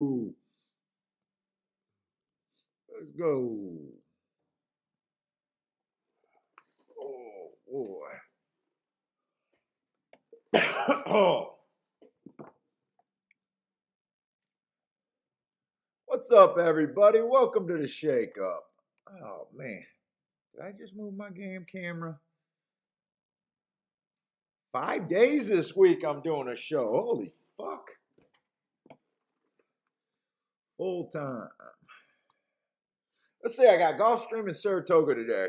Ooh, let's go. Oh boy. Oh, what's up, everybody? Welcome to the Shake Up. Oh man, did I just move my game camera? 5 days this week. I'm doing a show. Holy fuck! Full time. Let's see. I got Gulfstream in Saratoga today.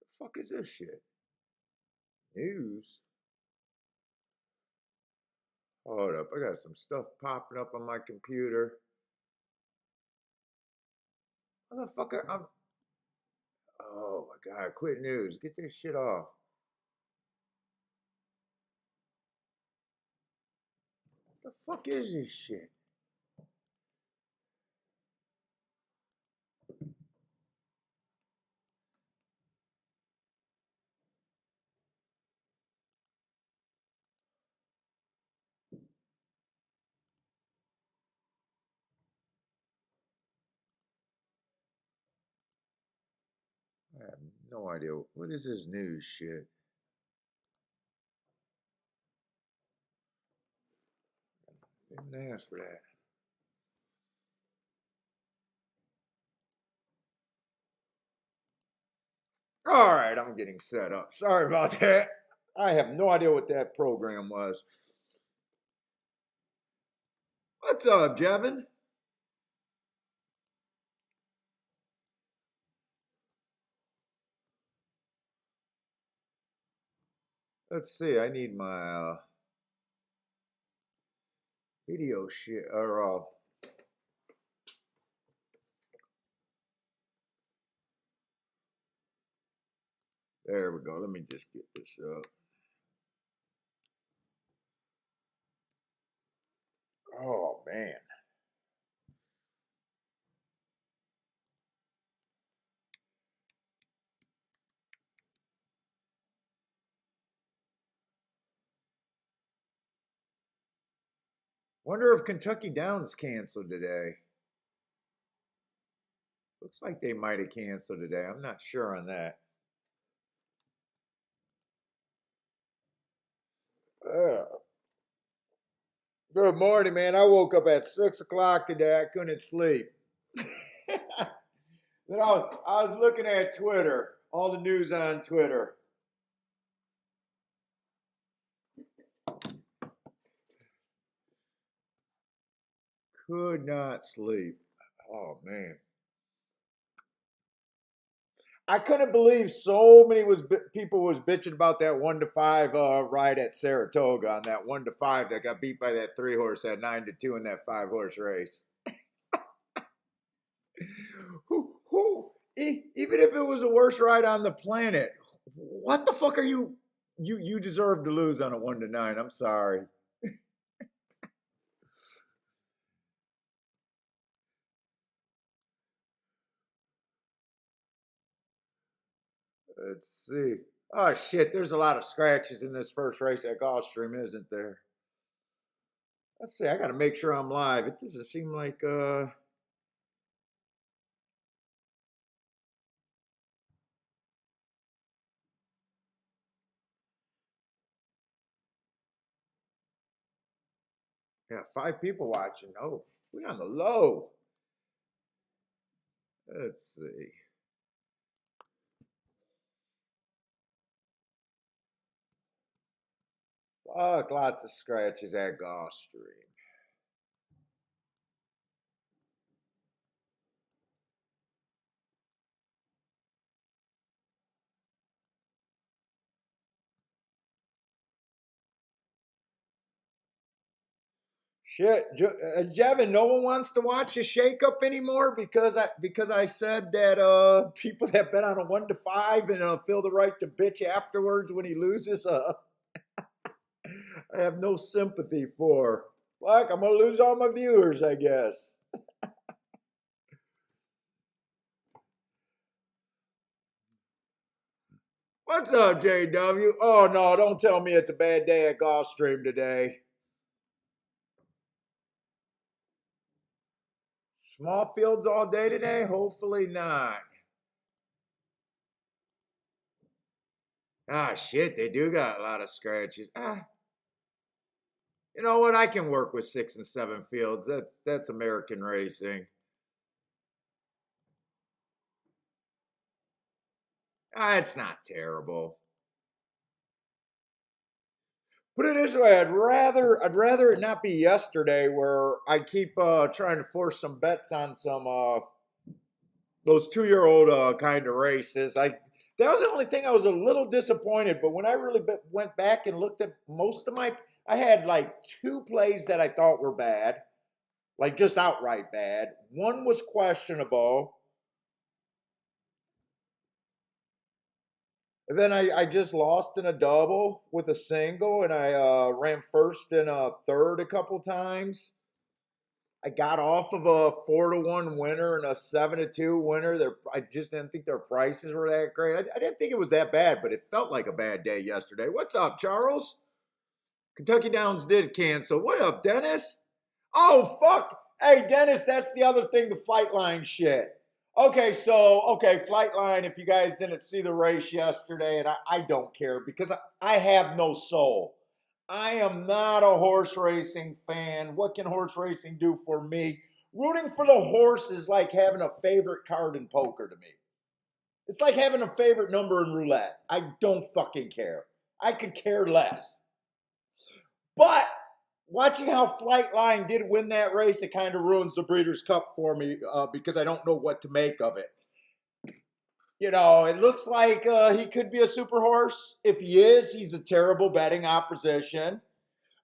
The fuck is this shit? News. Hold up. I got some stuff popping up on my computer. Motherfucker, I'm. Oh my god! Quit news. Get this shit off. The fuck is this shit? I have no idea. What is this news shit? Didn't ask for that. All right, I'm getting set up. Sorry about that. I have no idea what that program was. What's up, Jevin? Let's see. I need my video shit. Or there we go. Let me just get this up. Oh man. Wonder if Kentucky Downs canceled today. Looks like they might have canceled today. I'm not sure on that. Uh, Good morning, man. I woke up at 6 o'clock today. I couldn't sleep. Then I was looking at Twitter, all the news on Twitter. Could not sleep. Oh man, I couldn't believe so many people was bitching about that 1-5 ride at Saratoga on that 1-5 that got beat by that 3-horse at 9-2 in that 5-horse race. Even if it was the worst ride on the planet, what the fuck are you? You deserve to lose on a 1-9. I'm sorry. Let's see. Oh shit, there's a lot of scratches in this first race at Gulfstream, isn't there? Let's see. I got to make sure I'm live. It doesn't seem like yeah, 5 people watching. Oh, we on the low. Let's see. Fuck, lots of scratches at Gulfstream. Shit, Jevin, no one wants to watch the shakeup anymore because I said that people that bet on a 1-5 and feel the right to bitch afterwards when he loses. I have no sympathy for. Fuck, I'm gonna lose all my viewers, I guess. What's up, JW? Oh no, don't tell me it's a bad day at Gulfstream today. Small fields all day today? Hopefully not. Ah, shit, they do got a lot of scratches. You know what? I can work with 6 and 7 fields. That's American racing. It's not terrible. Put it this way, I'd rather it not be yesterday where I keep trying to force some bets on some those 2-year-old kind of races. That was the only thing I was a little disappointed. But when I really went back and looked at most of I had like 2 plays that I thought were bad, like just outright bad. One was questionable, and then I just lost in a double with a single, and I ran first and third a couple times. I got off of a 4-1 winner and a 7-2 winner. I just didn't think their prices were that great. I didn't think it was that bad, but it felt like a bad day yesterday. What's up, Charles? Kentucky Downs did cancel. What up, Dennis? Oh, fuck. Hey, Dennis, that's the other thing, the flight line shit. Okay, flight line, if you guys didn't see the race yesterday, and I don't care because I have no soul. I am not a horse racing fan. What can horse racing do for me? Rooting for the horse is like having a favorite card in poker to me. It's like having a favorite number in roulette. I don't fucking care. I could care less. But watching how Flightline did win that race, it kind of ruins the Breeders' Cup for me because I don't know what to make of it. You know, it looks like he could be a super horse. If he is, he's a terrible betting opposition.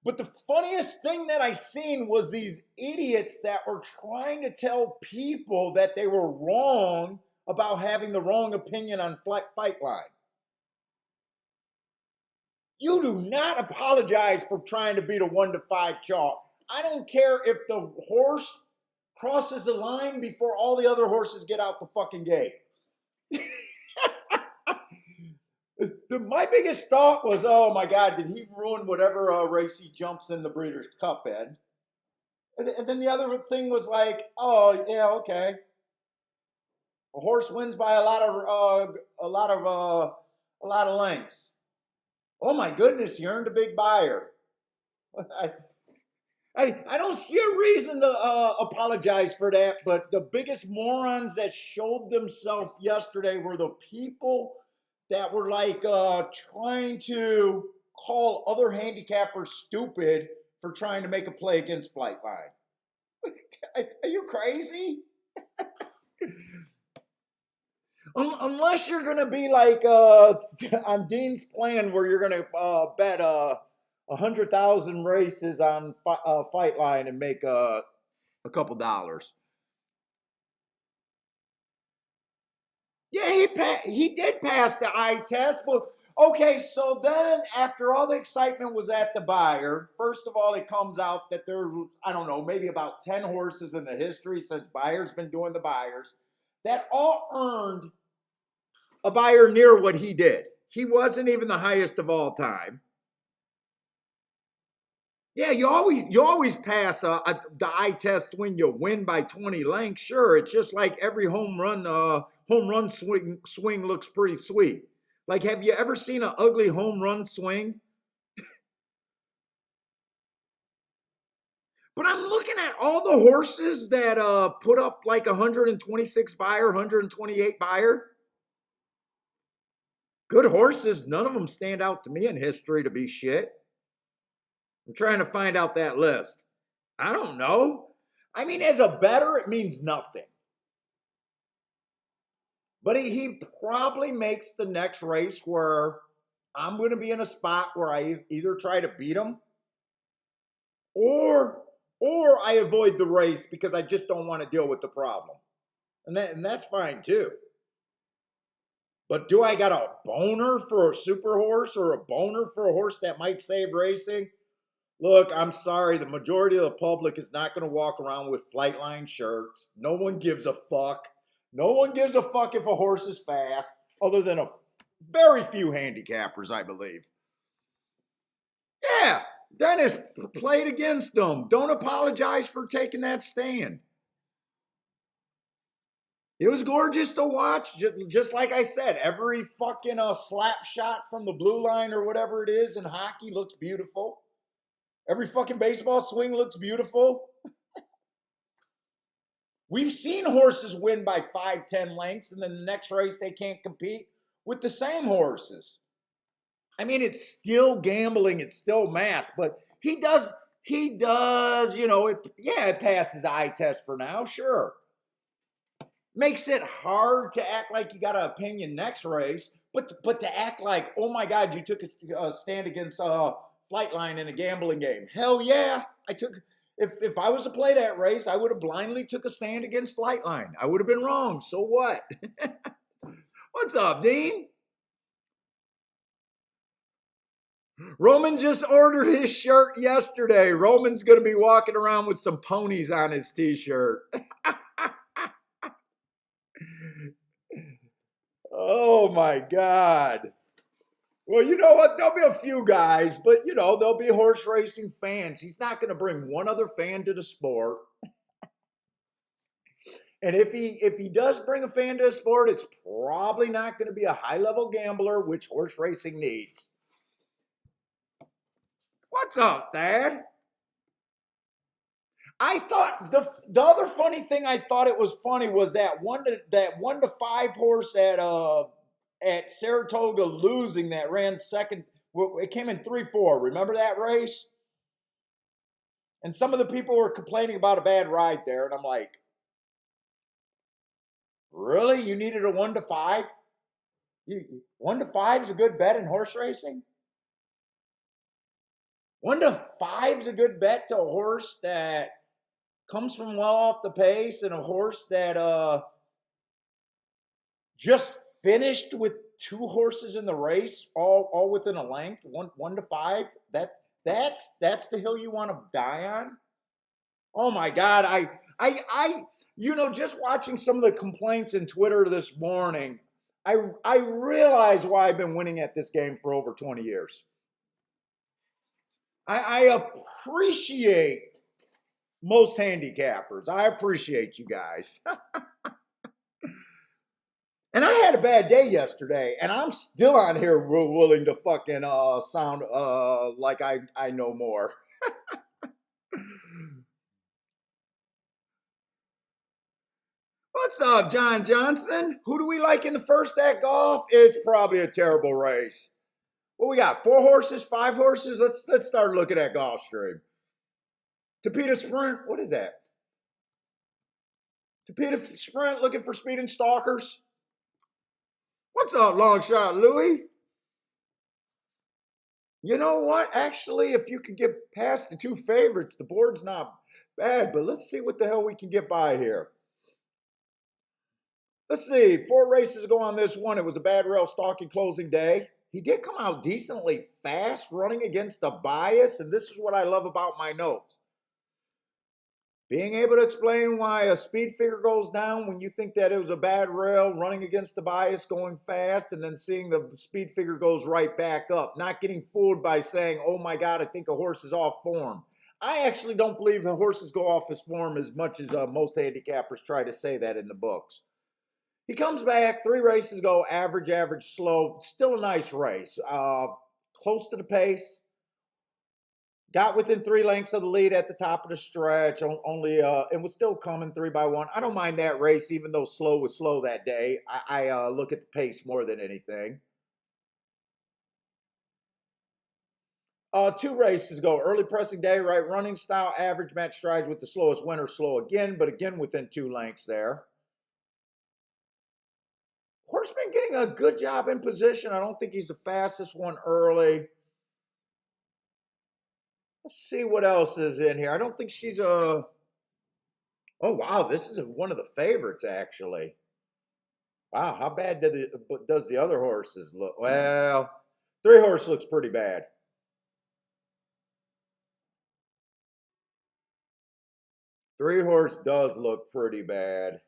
But the funniest thing that I seen was these idiots that were trying to tell people that they were wrong about having the wrong opinion on Flightline. You do not apologize for trying to beat a 1-5 chalk. I don't care if the horse crosses the line before all the other horses get out the fucking gate. My biggest thought was, oh my God, did he ruin whatever race he jumps in the Breeders' Cup in? And then the other thing was like, oh yeah, okay. A horse wins by a lot of lengths. Oh my goodness, he earned a big buyer. I don't see a reason to apologize for that, but the biggest morons that showed themselves yesterday were the people that were like trying to call other handicappers stupid for trying to make a play against Flightline. Are you crazy? Unless you're going to be like on Dean's plan where you're going to bet 100,000 races on Flightline and make a couple dollars. Yeah, he did pass the eye test, but okay, so then after all the excitement was at the buyer, first of all, it comes out that there, I don't know, maybe about 10 horses in the history since Buyer's been doing the Buyers that all earned a buyer near what he did. He wasn't even the highest of all time. Yeah, you always pass the eye test when you win by 20 lengths. Sure, it's just like every home run swing looks pretty sweet. Like, have you ever seen an ugly home run swing? But I'm looking at all the horses that put up like 126 buyer, 128 buyer. Good horses, none of them stand out to me in history to be shit. I'm trying to find out that list. I don't know. I mean, as a bettor, it means nothing. But he probably makes the next race where I'm going to be in a spot where I either try to beat him or I avoid the race because I just don't want to deal with the problem. And that's fine too. But do I got a boner for a super horse or a boner for a horse that might save racing? Look, I'm sorry. The majority of the public is not going to walk around with Flightline shirts. No one gives a fuck. No one gives a fuck if a horse is fast, other than a very few handicappers, I believe. Yeah, Dennis played against them. Don't apologize for taking that stand. It was gorgeous to watch. Just like I said, every fucking slap shot from the blue line or whatever it is in hockey looks beautiful. Every fucking baseball swing looks beautiful. We've seen horses win by 5, 10 lengths, and then the next race they can't compete with the same horses. I mean, it's still gambling, it's still math, but he does, it passes eye test for now, sure. Makes it hard to act like you got an opinion next race, but to act like, oh my God, you took a stand against Flightline in a gambling game. Hell yeah, I took. If I was to play that race, I would have blindly took a stand against Flightline. I would have been wrong. So what? What's up, Dean? Roman just ordered his shirt yesterday. Roman's going to be walking around with some ponies on his t-shirt. Oh my God. Well, you know what? There'll be a few guys, but there'll be horse racing fans. He's not going to bring one other fan to the sport. And if he does bring a fan to the sport, it's probably not going to be a high-level gambler, which horse racing needs. What's up, Dad? I thought the other funny thing I thought it was funny was that 1-5 horse at Saratoga losing that ran second. It came in 3-4. Remember that race? And some of the people were complaining about a bad ride there, and I'm like, really? You needed a 1-5? 1-5 is a good bet in horse racing? 1-5 is a good bet to a horse that comes from well off the pace and a horse that just finished with 2 horses in the race, all within a length, 1-5. That's the hill you want to die on. Oh my God, I just watching some of the complaints in Twitter this morning, I realize why I've been winning at this game for over 20 years. I appreciate most handicappers. I appreciate you guys. And I had a bad day yesterday, and I'm still on here willing to fucking sound like I know more. What's up, John Johnson? Who do we like in the first at golf? It's probably a terrible race. What we got? 4 horses, 5 horses? Let's start looking at Gulfstream. Tapeta Sprint, what is that? Tapeta Sprint looking for speed and stalkers. What's up, long shot, Louie? You know what? Actually, if you could get past the 2 favorites, the board's not bad, but let's see what the hell we can get by here. Let's see, 4 races go on this one. It was a bad rail stalking closing day. He did come out decently fast running against the bias, and this is what I love about my notes. Being able to explain why a speed figure goes down when you think that it was a bad rail, running against the bias, going fast, and then seeing the speed figure goes right back up. Not getting fooled by saying, oh my God, I think a horse is off form. I actually don't believe the horses go off his form as much as most handicappers try to say that in the books. He comes back, 3 races go, average, slow. Still a nice race. Close to the pace. Got within 3 lengths of the lead at the top of the stretch. Only it was still coming 3 by 1. I don't mind that race, even though slow was slow that day. I look at the pace more than anything. 2 races go. Early pressing day, right running style, average match strides with the slowest winner, slow again, but again within 2 lengths there. Horse been getting a good job in position. I don't think he's the fastest one early. Let's see what else is in here. I don't think she's a... Oh, wow, this is one of the favorites, actually. Wow, how bad does the other horses look? Well, 3 horse looks pretty bad. Three horse does look pretty bad.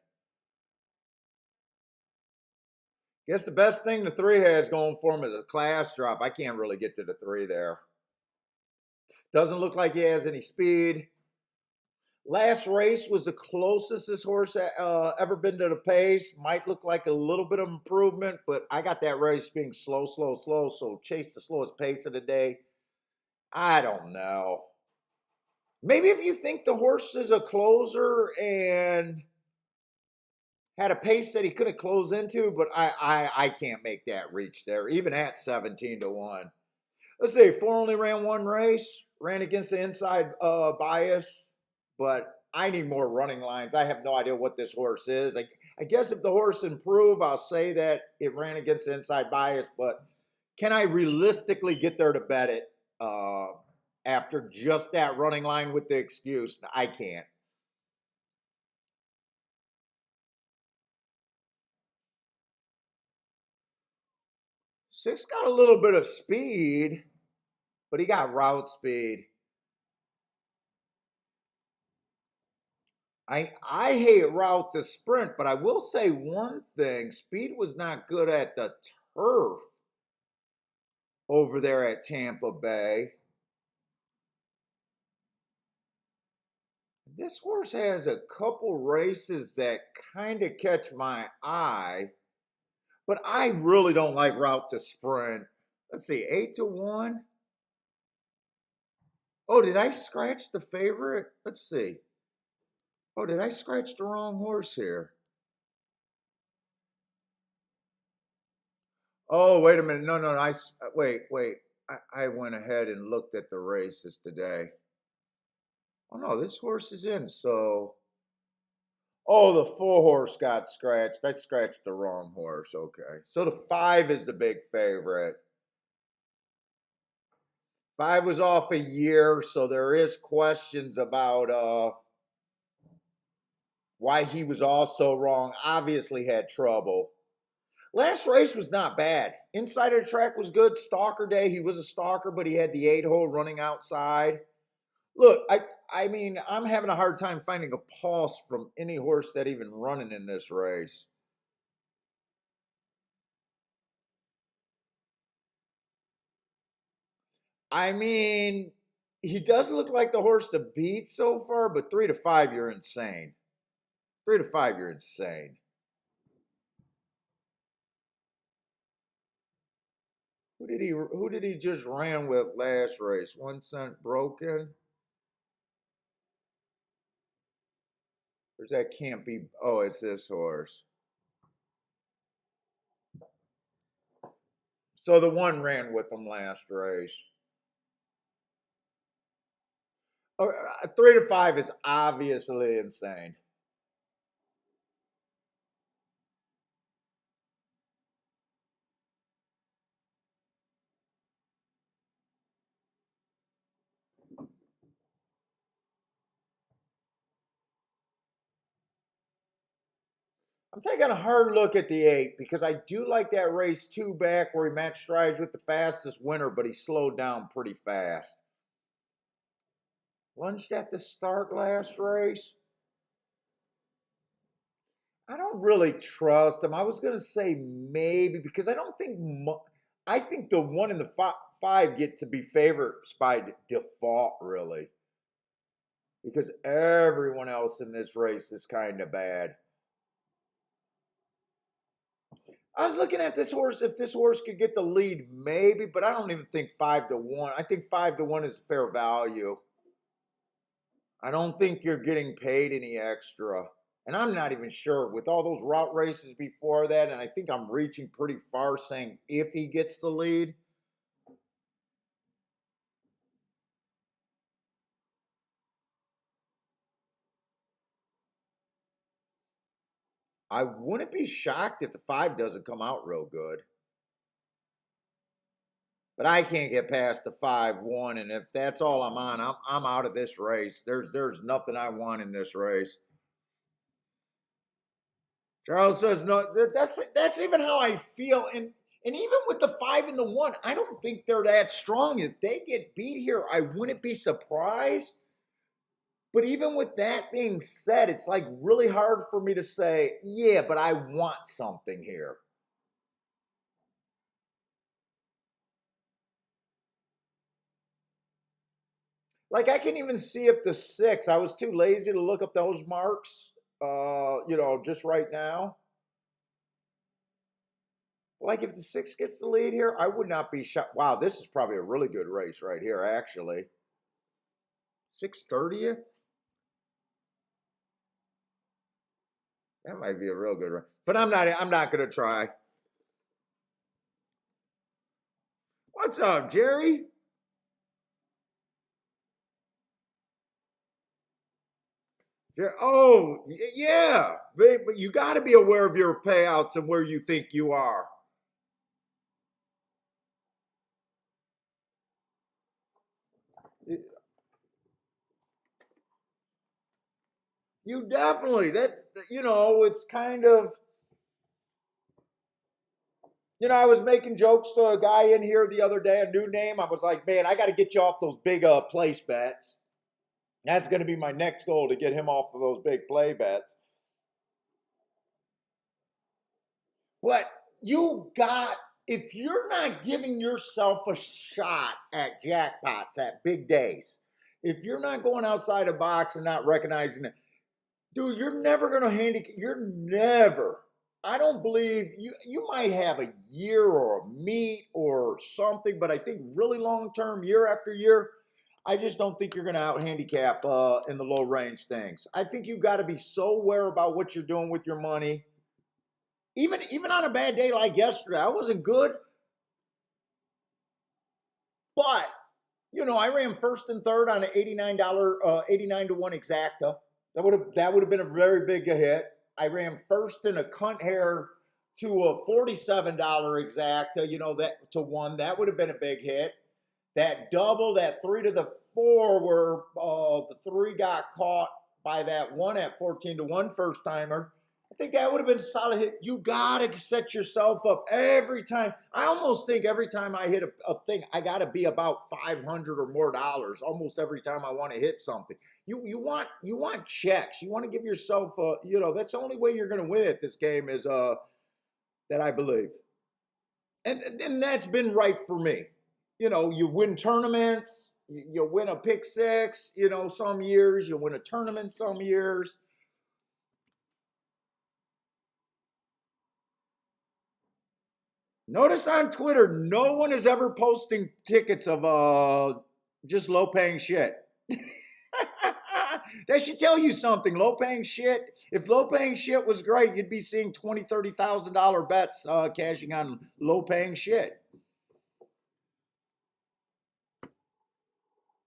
Guess the best thing the 3 has going for him is a class drop. I can't really get to the 3 there. Doesn't look like he has any speed. Last race was the closest this horse ever been to the pace. Might look like a little bit of improvement, but I got that race being slow, slow, slow. So chase the slowest pace of the day. I don't know. Maybe if you think the horse is a closer and had a pace that he couldn't close into, but I can't make that reach there, even at 17-1. Let's say four only ran one race, ran against the inside bias, but I need more running lines. I have no idea what this horse is. I guess if the horse improve, I'll say that it ran against the inside bias, but can I realistically get there to bet it after just that running line with the excuse? I can't. Six got a little bit of speed, but he got route speed. I hate route to sprint, but I will say one thing. Speed was not good at the turf over there at Tampa Bay. This horse has a couple races that kind of catch my eye, but I really don't like route to sprint. Let's see, 8-1. Oh, did I scratch the favorite? Let's see. Oh, did I scratch the wrong horse here? Oh, wait a minute. No, no, wait. I went ahead and looked at the races today. Oh no, this horse is in. So, oh, the four horse got scratched. I scratched the wrong horse. Okay, so the five is the big favorite. Five was off a year, so there is questions about why he was also wrong. Obviously had trouble. Last race was not bad. Inside of the track was good. Stalker day, he was a stalker, but he had the 8-hole running outside. Look, I mean, I'm having a hard time finding a pulse from any horse that even running in this race. I mean, he does look like the horse to beat so far, but 3-5, you're insane. 3-5, you're insane. Who did he just ran with last race? 1 cent broken? Or that can't be, oh, it's this horse. So the one ran with him last race. 3-5 is obviously insane. I'm taking a hard look at the 8 because I do like that race 2 back where he matched strides with the fastest winner, but he slowed down pretty fast. Lunged at the start last race. I don't really trust him. I was going to say maybe because I don't think I think the 1 and the 5 get to be favorites by default, really, because everyone else in this race is kind of bad. I was looking at this horse. If this horse could get the lead, maybe, but I don't even think 5-1. I think 5-1 is fair value. I don't think you're getting paid any extra. And I'm not even sure with all those route races before that. And I think I'm reaching pretty far saying if he gets the lead. I wouldn't be shocked if the 5 doesn't come out real good. But I can't get past the 5-1. And if that's all I'm on, I'm out of this race. There's nothing I want in this race. Charles says no. That's even how I feel, and even with the 5 and the 1, I don't think they're that strong. If they get beat here, I wouldn't be surprised. But even with that being said, it's like really hard for me to say, yeah, but I want something here. Like I can even see if the 6. I was too lazy to look up those marks. Just right now. Like if the 6 gets the lead here, I would not be shocked. Wow, this is probably a really good race right here, actually. 6/30th. That might be a real good race. But I'm not. I'm not gonna try. What's up, Jerry? Oh, yeah. But you got to be aware of your payouts and where you think you are. You definitely, it's kind of, I was making jokes to a guy in here the other day, a new name. I was like, man, I got to get you off those big place bets. That's going to be my next goal, to get him off of those big play bets. But if you're not giving yourself a shot at jackpots, at big days, if you're not going outside the box and not recognizing it, dude, you're never going to handicap. You're never. I don't believe you might have a year or a meet or something, but I think really long term, year after year, I just don't think you're going to out handicap in the low range things. I think you've got to be so aware about what you're doing with your money. Even on a bad day like yesterday, I wasn't good, but I ran first and third on an $89, 89 to 1 exacta. That would have been a very big hit. I ran first in a cunt hair to a $47 exacta, that to 1. That would have been a big hit. That double, that 3 to the 4, where the 3 got caught by that 1 at 14 to 1 first timer. I think that would have been a solid hit. You gotta set yourself up every time. I almost think every time I hit a thing, I gotta be about 500 or more dollars. Almost every time I want to hit something. You want checks. You want to give yourself that's the only way you're gonna win at this game, is that I believe. And that's been right for me. You win tournaments, you win a pick six, some years, you win a tournament some years. Notice on Twitter, no one is ever posting tickets of just low paying shit. That should tell you something. Low paying shit. If low paying shit was great, you'd be seeing $20,000, $30,000 bets cashing on low paying shit.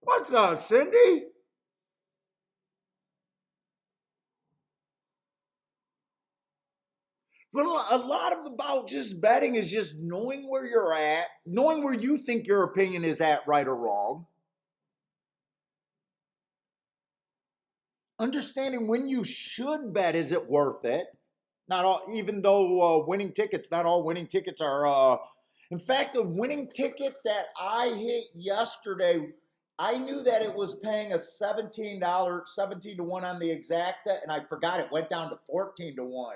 What's up, Cindy? But a lot of about just betting is just knowing where you're at, knowing where you think your opinion is at, right or wrong. Understanding when you should bet, is it worth it? Not all, even though winning tickets, not all winning tickets are. In fact, the winning ticket that I hit yesterday, I knew that it was paying a $17, 17 to 1 on the exacta, and I forgot it went down to 14 to 1.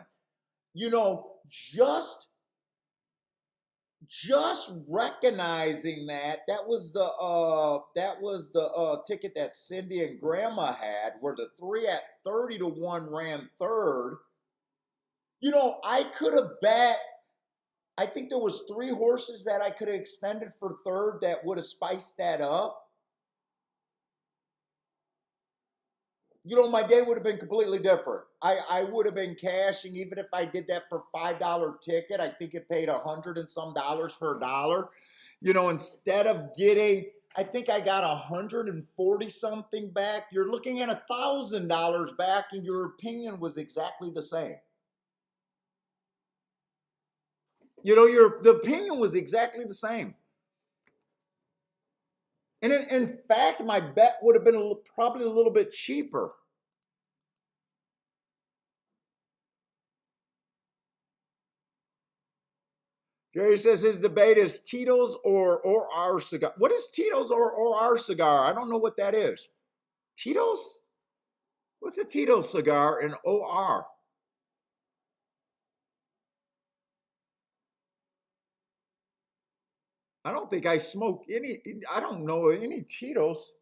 Just recognizing that was the ticket that Cindy and Grandma had, where the 3 at 30 to 1 ran third. I could have bet. I think there was 3 horses that I could have extended for third that would have spiced that up. My day would have been completely different. I would have been cashing, even if I did that for $5 ticket. I think it paid $100 and some dollars for a dollar. Instead of getting, I think I got 140 something back. You're looking at $1,000 back, and your opinion was exactly the same. The opinion was exactly the same. And in fact, my bet would have been probably a little bit cheaper. Jerry says his debate is Tito's or our cigar. What is Tito's or our cigar? I don't know what that is. Tito's? What's a Tito's cigar in OR? I don't think I smoke any. I don't know any Tito's.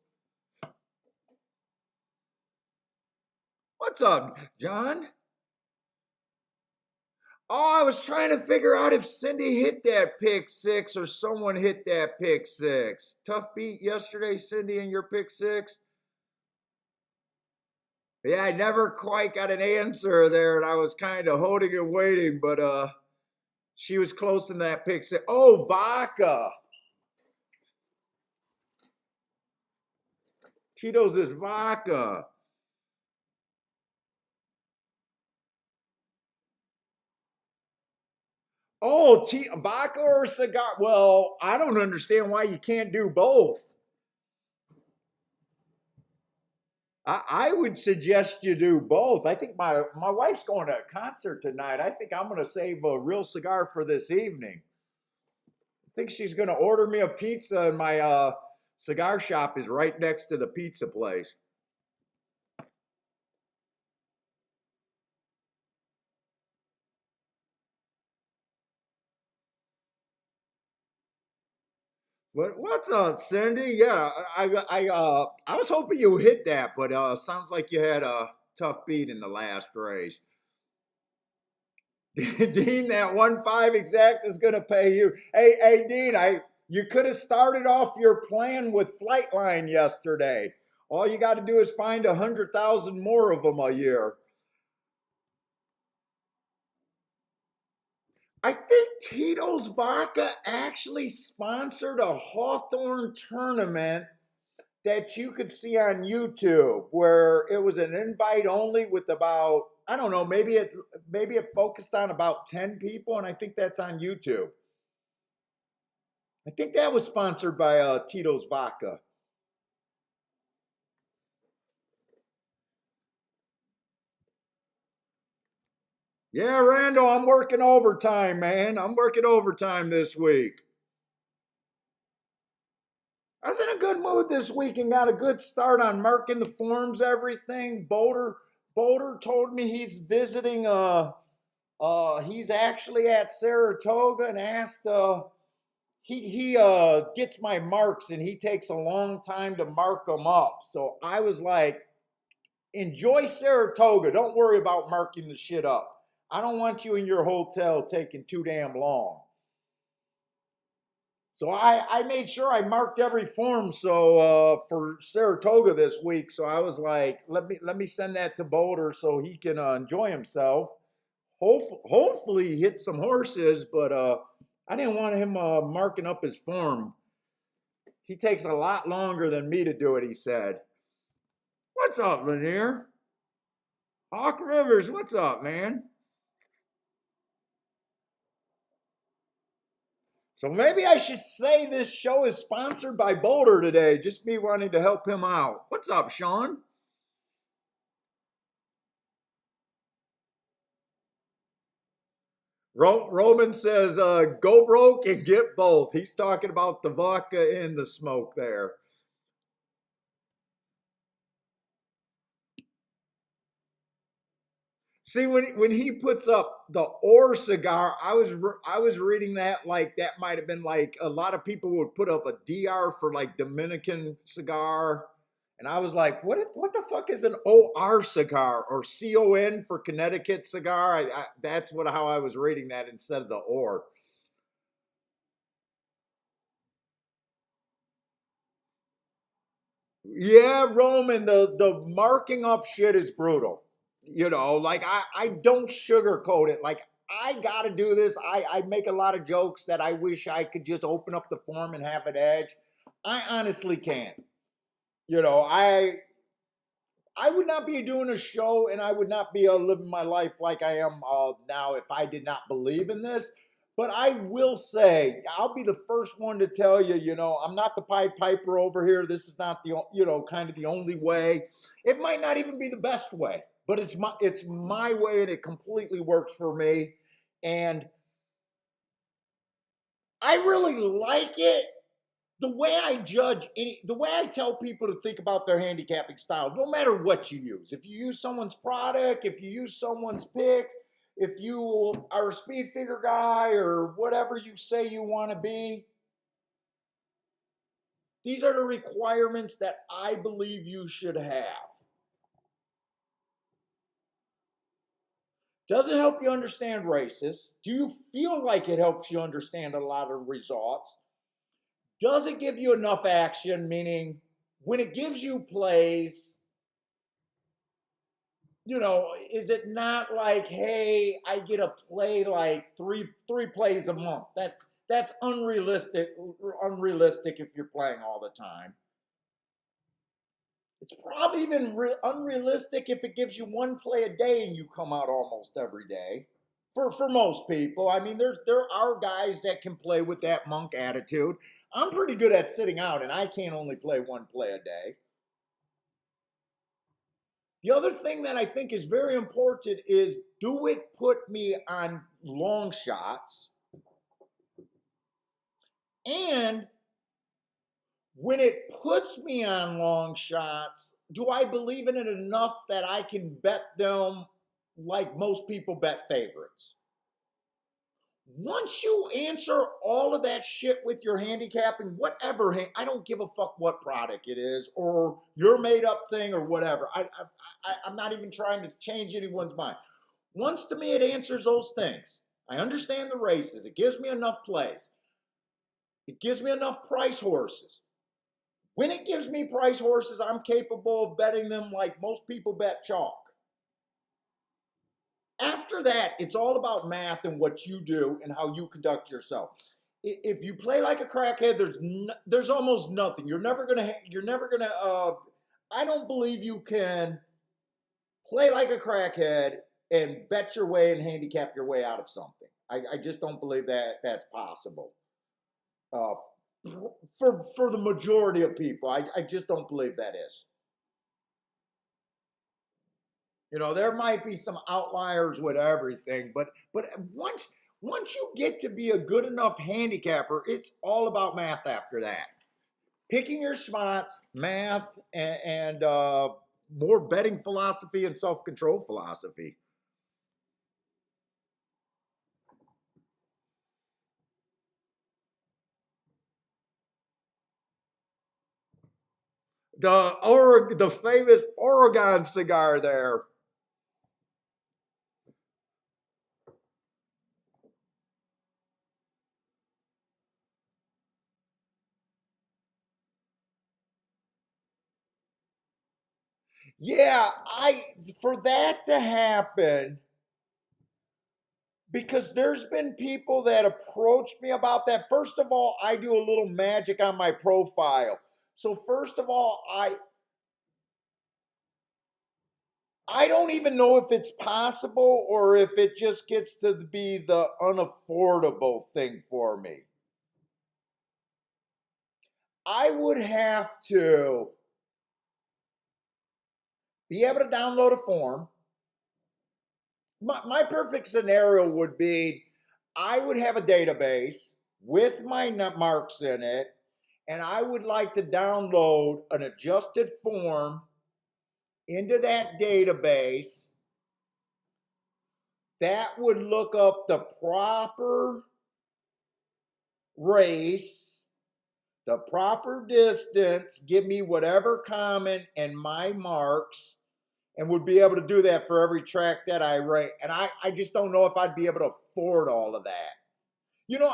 What's up, John? Oh, I was trying to figure out if Cindy hit that pick six or someone hit that pick six. Tough beat yesterday, Cindy, in your pick six. Yeah, I never quite got an answer there, and I was kind of holding and waiting, but she was close in that pick six. Oh, vodka. Tito's is vodka. Oh, vodka or cigar? Well, I don't understand why you can't do both. I would suggest you do both. I think my wife's going to a concert tonight. I think I'm going to save a real cigar for this evening. I think she's going to order me a pizza, and my cigar shop is right next to the pizza place. What's up, Cindy? Yeah, I was hoping you hit that, but sounds like you had a tough beat in the last race. Dean, that 1-5 exact is going to pay you. Hey, Dean, you could have started off your plan with Flightline yesterday. All you got to do is find 100,000 more of them a year. I think Tito's Vodka actually sponsored a Hawthorne tournament that you could see on YouTube, where it was an invite only with about, I don't know, maybe it focused on about 10 people, and I think that's on YouTube. I think that was sponsored by Tito's Vodka. Yeah, Randall, I'm working overtime, man. I'm working overtime this week. I was in a good mood this week and got a good start on marking the forms, everything. Boulder told me he's visiting he's actually at Saratoga and asked he gets my marks and he takes a long time to mark them up. So I was like, enjoy Saratoga. Don't worry about marking the shit up. I don't want you in your hotel taking too damn long. So I made sure I marked every form for Saratoga this week. So I was like, let me send that to Boulder so he can enjoy himself. Hopefully he hits some horses, but I didn't want him marking up his form. He takes a lot longer than me to do it, he said. What's up, Lanier? Hawk Rivers, what's up, man? So maybe I should say this show is sponsored by Boulder today, just me wanting to help him out. What's up, Sean? Roman says, go broke and get both. He's talking about the vodka and the smoke there. See, when he puts up the or cigar, I was reading that like that might have been like a lot of people would put up a DR for like Dominican cigar, and I was like, what the fuck is an OR cigar or CON for Connecticut cigar? That's what how I was reading that instead of the or. Yeah, Roman, the marking up shit is brutal. Like I don't sugarcoat it. Like I gotta do this. I make a lot of jokes that I wish I could just open up the form and have it edge. I honestly can't. You know, I would not be doing a show and I would not be living my life like I am now if I did not believe in this. But I will say, I'll be the first one to tell you, I'm not the Pied Piper over here. This is not kind of the only way. It might not even be the best way, but it's my way and it completely works for me. And I really like it the way I tell people to think about their handicapping style, no matter what you use, if you use someone's product, if you use someone's picks, if you are a speed figure guy or whatever you say you want to be, these are the requirements that I believe you should have. Does it help you understand races? Do you feel like it helps you understand a lot of results? Does it give you enough action? Meaning, when it gives you plays, is it not like, hey, I get a play like three plays a month? That's unrealistic. Unrealistic if you're playing all the time. It's probably even unrealistic if it gives you one play a day and you come out almost every day. For most people, I mean, there are guys that can play with that monk attitude. I'm pretty good at sitting out, and I can't only play one play a day. The other thing that I think is very important is, do it put me on long shots? And when it puts me on long shots, do I believe in it enough that I can bet them like most people bet favorites? Once you answer all of that shit with your handicapping, whatever, I don't give a fuck what product it is or your made up thing or whatever. I'm not even trying to change anyone's mind. Once to me it answers those things. I understand the races. It gives me enough plays. It gives me enough price horses. When it gives me price horses, I'm capable of betting them like most people bet chalk. After that, it's all about math and what you do and how you conduct yourself. If you play like a crackhead, there's almost nothing. You're never gonna. I don't believe you can play like a crackhead and bet your way and handicap your way out of something. I just don't believe that that's possible. For the majority of people, I just don't believe that is. There might be some outliers with everything, but once you get to be a good enough handicapper, it's all about math after that. Picking your spots, math, and more betting philosophy and self-control philosophy. The famous Oregon cigar there. Yeah, for that to happen, because there's been people that approached me about that. First of all, I do a little magic on my profile. So first of all, I don't even know if it's possible or if it just gets to be the unaffordable thing for me. I would have to be able to download a form. My perfect scenario would be, I would have a database with my marks in it, and I would like to download an adjusted form into that database that would look up the proper race, the proper distance, give me whatever common and my marks, and would be able to do that for every track that I rate. And I just don't know if I'd be able to afford all of that.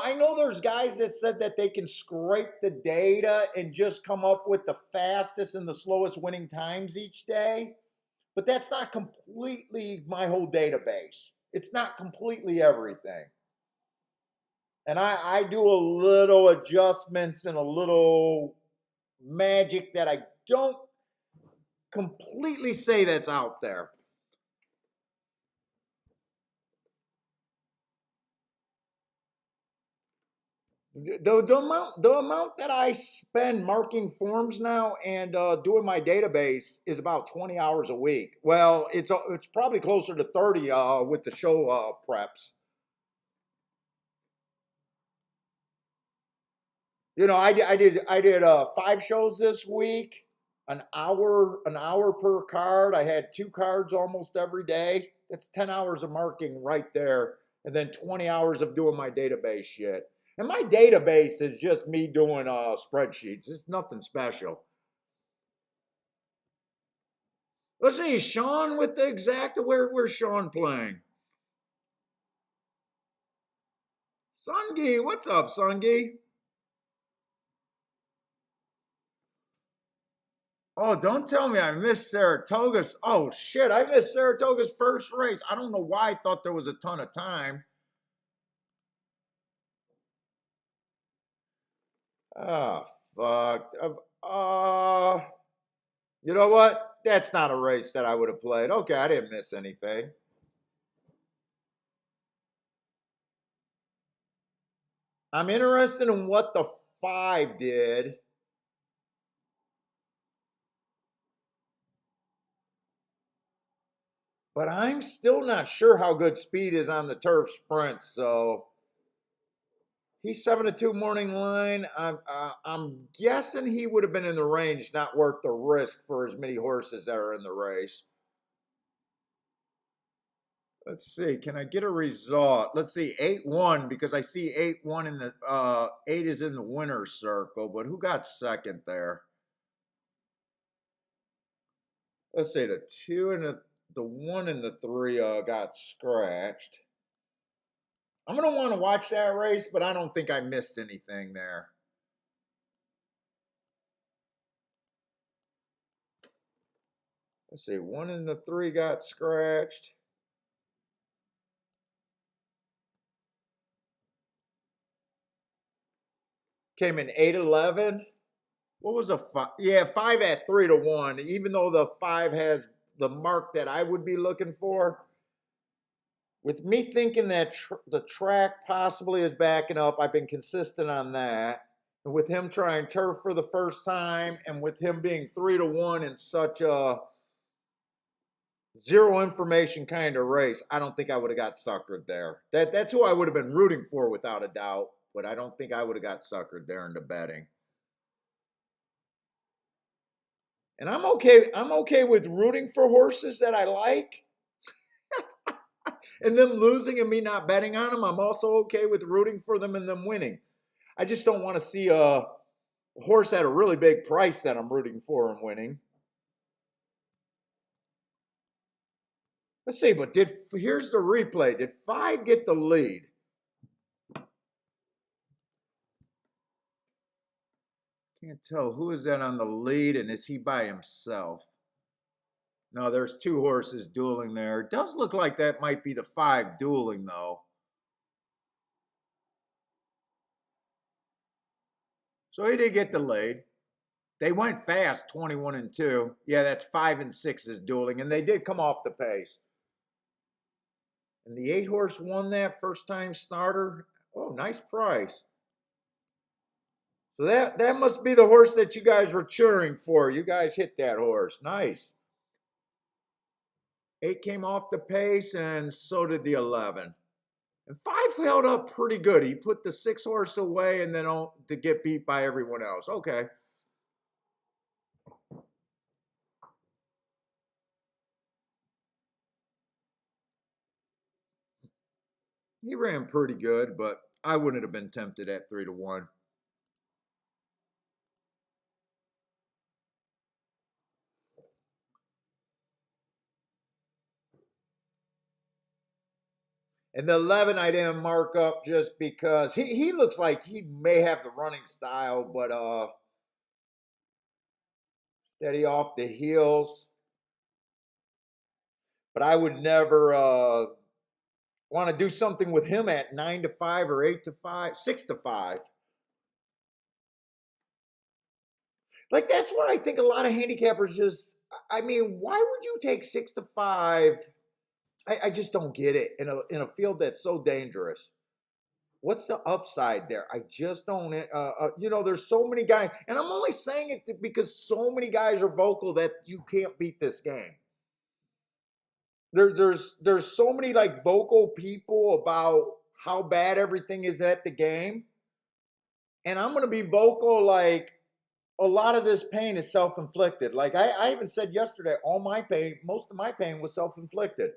I know there's guys that said that they can scrape the data and just come up with the fastest and the slowest winning times each day, but that's not completely my whole database. It's not completely everything. And I do a little adjustments and a little magic that I don't completely say that's out there. The amount that I spend marking forms now and doing my database is about 20 hours a week. Well, it's probably closer to 30 with the show preps. I did 5 shows this week, an hour per card. I had 2 cards almost every day. That's 10 hours of marking right there, and then 20 hours of doing my database shit. And my database is just me doing spreadsheets. It's nothing special. Let's see, Sean with the exacta. Where's Sean playing? Sungi, what's up, Sungi? Oh, don't tell me I missed Saratoga's. Oh, shit, I missed Saratoga's first race. I don't know why I thought there was a ton of time. Oh, fuck. You know what? That's not a race that I would have played. Okay, I didn't miss anything. I'm interested in what the five did. But I'm still not sure how good speed is on the turf sprint. So he's 7-2 morning line. I'm guessing he would have been in the range, not worth the risk for as many horses that are in the race. Let's see. Can I get a result? Let's see. 8-1 because I see 8-1 in the 8 is in the winner's circle. But who got second there? Let's see. The 2 and the 1 and the 3 got scratched. I'm gonna want to watch that race, but I don't think I missed anything there. Let's see, 1 and the 3 got scratched. Came in 8-11. What was a 5? Yeah, 5 at 3-1. Even though the 5 has the mark that I would be looking for, with me thinking that the track possibly is backing up, I've been consistent on that. And with him trying turf for the first time, and with him being 3-1 in such a zero information kind of race, I don't think I would have got suckered there. That's who I would have been rooting for without a doubt, but I don't think I would have got suckered there into betting. And I'm okay. I'm okay with rooting for horses that I like, and them losing and me not betting on them. I'm also okay with rooting for them and them winning. I just don't want to see a horse at a really big price that I'm rooting for and winning. Let's see, but here's the replay. Did 5 get the lead? Can't tell who is that on the lead, and is he by himself? No, there's 2 horses dueling there. It does look like that might be the 5 dueling, though. So he did get the lead. They went fast, 21 and 2. Yeah, that's 5 and 6 is dueling, and they did come off the pace. And the 8 horse won that first time starter. Oh, nice price. So that must be the horse that you guys were cheering for. You guys hit that horse. Nice. 8 came off the pace, and so did the 11. And 5 held up pretty good. He put the 6 horse away and then to get beat by everyone else. Okay. He ran pretty good, but I wouldn't have been tempted at 3-1. And the 11 I didn't mark up just because he looks like he may have the running style, but steady off the heels. But I would never want to do something with him at 9-5 or 8-5, 6-5. Like that's why I think a lot of handicappers just. I mean, why would you take 6-5? I just don't get it in a field that's so dangerous. What's the upside there? I just don't. There's so many guys, and I'm only saying it because so many guys are vocal that you can't beat this game. There's so many like vocal people about how bad everything is at the game, and I'm gonna be vocal like a lot of this pain is self-inflicted. Like I even said yesterday, all my pain, most of my pain was self-inflicted.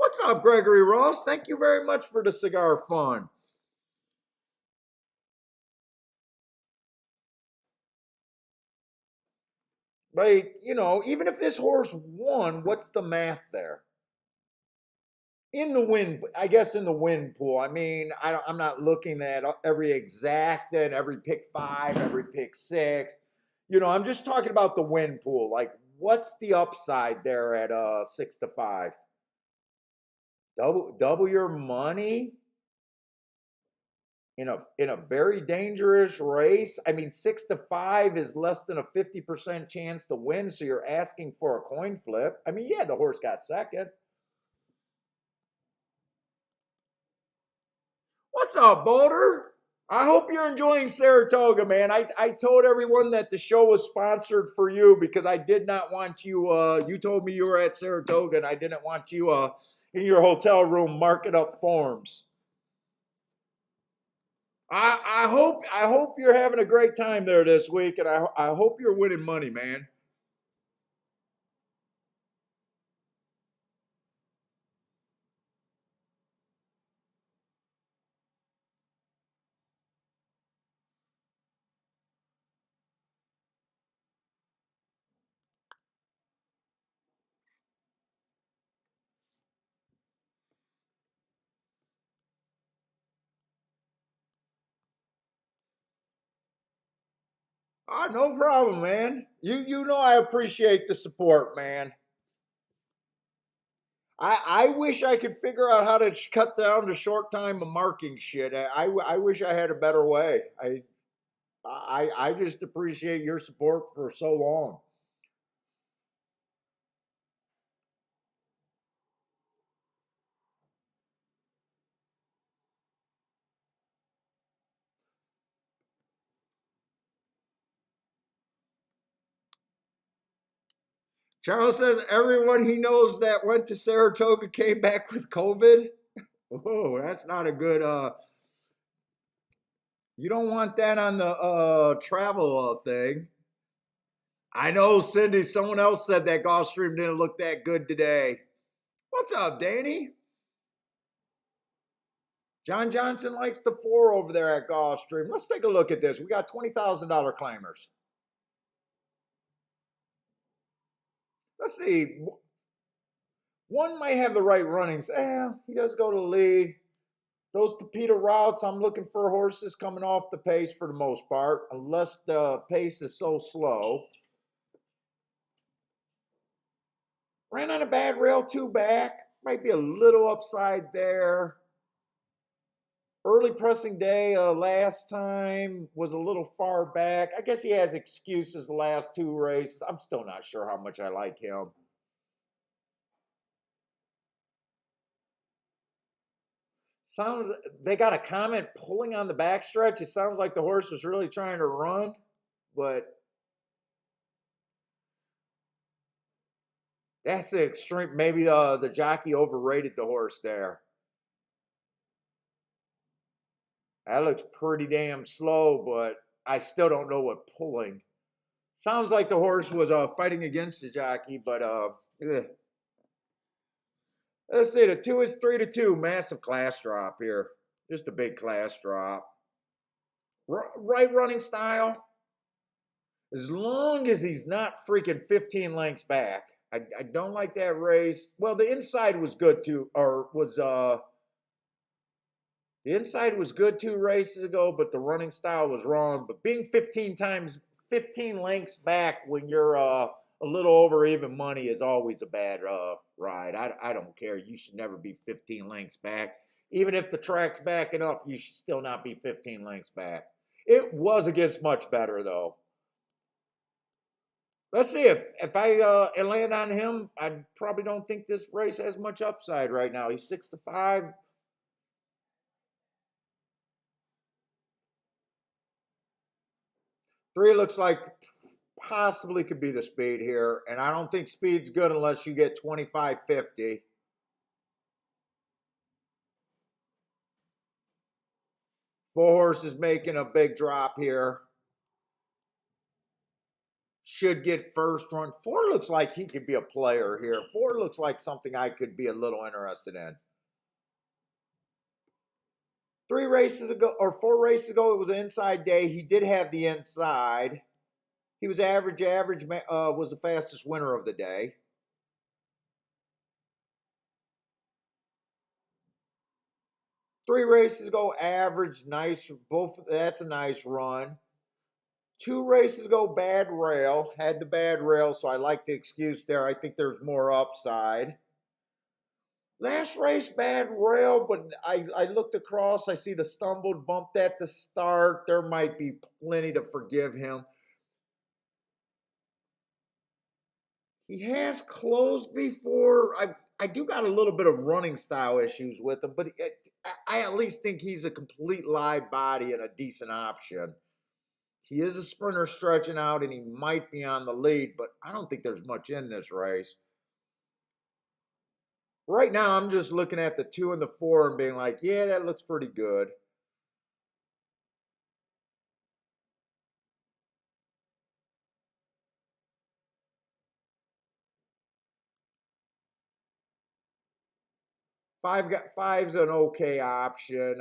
What's up, Gregory Ross? Thank you very much for the cigar fun. Like, even if this horse won, what's the math there? in the win, I guess in the win pool. I mean, I'm not looking at every exact and every pick five, every pick six. You know, I'm just talking about the win pool. Like, what's the upside there at 6 to 5? Double your money in a very dangerous race. I mean, 6 to 5 is less than a 50% chance to win, so you're asking for a coin flip. I mean, yeah, the horse got second. What's up, Boulder? I hope you're enjoying Saratoga, man. I told everyone that the show was sponsored for you because I did not want you. You told me you were at Saratoga, and I didn't want you in your hotel room marking up forms. I hope you're having a great time there this week, and I hope you're winning money, man. No problem, man. You know I appreciate the support, man. I wish I could figure out how to cut down the short time of marking shit. I wish I had a better way. I just appreciate your support for so long. Charles says everyone he knows that went to Saratoga came back with COVID. Oh, that's not a good. You don't want that on the travel thing. I know, Cindy. Someone else said that Gulfstream didn't look that good today. What's up, Danny? John Johnson likes the four over there at Gulfstream. Let's take a look at this. We got $20,000 claimers. Let's see. One might have the right runnings. He does go to the lead. Those Tapeta routes, I'm looking for horses coming off the pace for the most part, unless the pace is so slow. Ran on a bad rail two back. Might be a little upside there. Early pressing day last time was a little far back. I guess he has excuses the last two races. I'm still not sure how much I like him. Sounds they got a comment pulling on the backstretch. It sounds like the horse was really trying to run, but that's the extreme. Maybe the jockey overrated the horse there. That looks pretty damn slow, but I still don't know what pulling. Sounds like the horse was fighting against the jockey, but let's see. The two is 3-2. Massive class drop here. Just a big class drop. Right running style. As long as he's not freaking 15 lengths back. I don't like that race. Well, the inside was good too, or was the inside was good 2 races ago, but the running style was wrong. But being 15 lengths back when you're a little over even money is always a bad ride. I don't care. You should never be 15 lengths back. Even if the track's backing up, you should still not be 15 lengths back. It was against much better though. Let's see if I land on him. I probably don't think this race has much upside right now. He's 6 to 5. 3 looks like possibly could be the speed here, and I don't think speed's good unless you get 25-50. Four horses making a big drop here. Should get first run. 4 looks like he could be a player here. 4 looks like something I could be a little interested in. 3 races ago, or 4 races ago, it was an inside day. He did have the inside. He was average. Average was the fastest winner of the day. 3 races go average, nice. Both, that's a nice run. 2 races go bad rail. Had the bad rail, so I like the excuse there. I think there's more upside. Last race, bad rail, but I looked across. I see the stumbled, bumped at the start. There might be plenty to forgive him. He has closed before. I do got a little bit of running style issues with him, but I at least think he's a complete live body and a decent option. He is a sprinter stretching out, and he might be on the lead, but I don't think there's much in this race. Right now, I'm just looking at the 2 and the 4 and being like, yeah, that looks pretty good. Five's an okay option.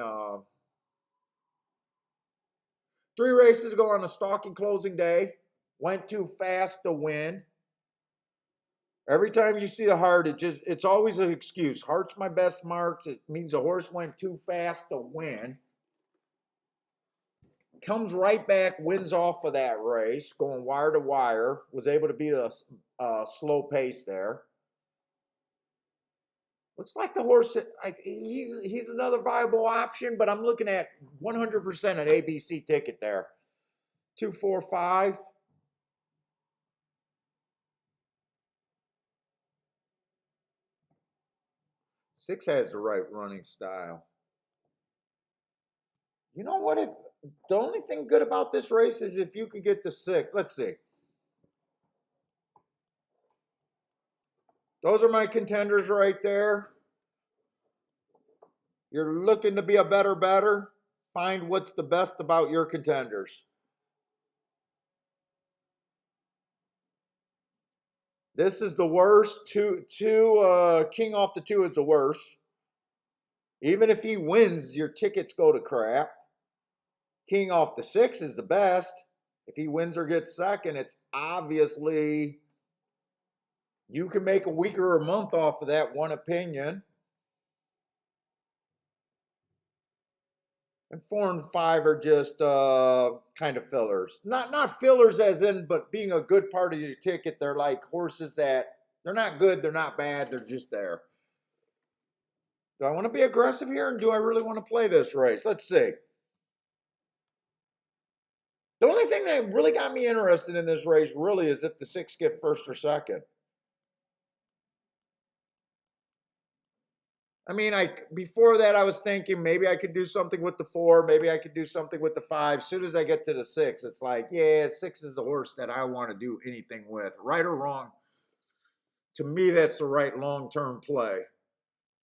3 races go on a stalking closing day. Went too fast to win. Every time you see the heart, it's always an excuse. Heart's my best marks. It means the horse went too fast to win. Comes right back, wins off of that race, going wire to wire. Was able to beat a slow pace there. Looks like the horse, he's another viable option, but I'm looking at 100% an ABC ticket there. 2, 4, 5. Six has the right running style. You know what? If the only thing good about this race is if you could get the 6. Let's see. Those are my contenders right there. You're looking to be a better. Find what's the best about your contenders. This is the worst. King off the 2 is the worst. Even if he wins, your tickets go to crap. King off the 6 is the best. If he wins or gets second, it's obviously you can make a week or a month off of that one opinion. And 4 and 5 are just kind of fillers. Not fillers as in, but being a good part of your ticket. They're like horses that they're not good, they're not bad, they're just there. Do I want to be aggressive here, and do I really want to play this race? Let's see. The only thing that really got me interested in this race really is if the 6 get first or second. I mean, before that I was thinking maybe I could do something with the 4, maybe I could do something with the 5. As soon as I get to the 6, it's like, yeah, 6 is the horse that I want to do anything with, right or wrong. To me, that's the right long-term play.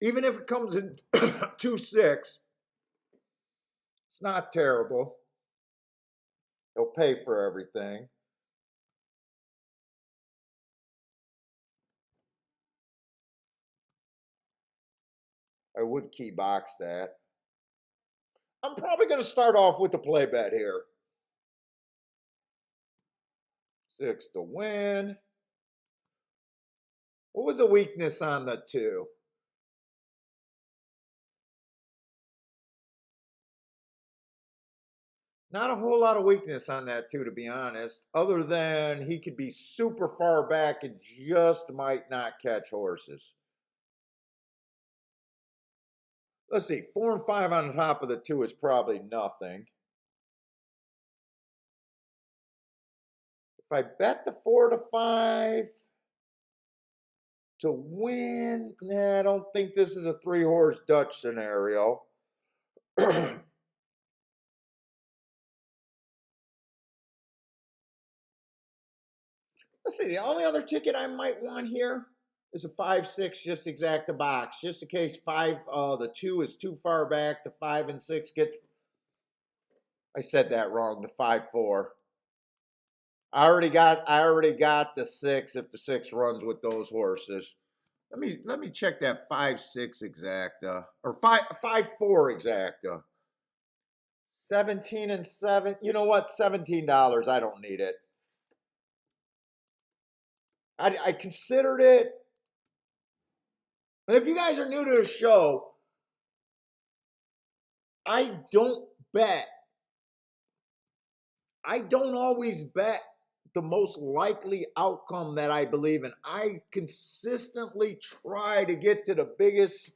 Even if it comes in 2-6, it's not terrible. They'll pay for everything. I would key box that. I'm probably going to start off with the play bet here. 6 to win. What was the weakness on the 2? Not a whole lot of weakness on that 2, to be honest, other than he could be super far back and just might not catch horses. Let's see, 4 and 5 on top of the 2 is probably nothing. If I bet the 4 to 5 to win, nah, I don't think this is a 3-horse Dutch scenario. Let's see, the only other ticket I might want here is a 5-6, just exact the box, just in case the 2 is too far back, the 5 and 6 gets. I said that wrong. The 5-4. I already got the 6 if the 6 runs with those horses. Let me check that 5-6 exacta or 5-4 exacta. 17 and 7. You know what? $17. I don't need it. I considered it. And if you guys are new to the show, I don't bet. I don't always bet the most likely outcome that I believe in. I consistently try to get to the biggest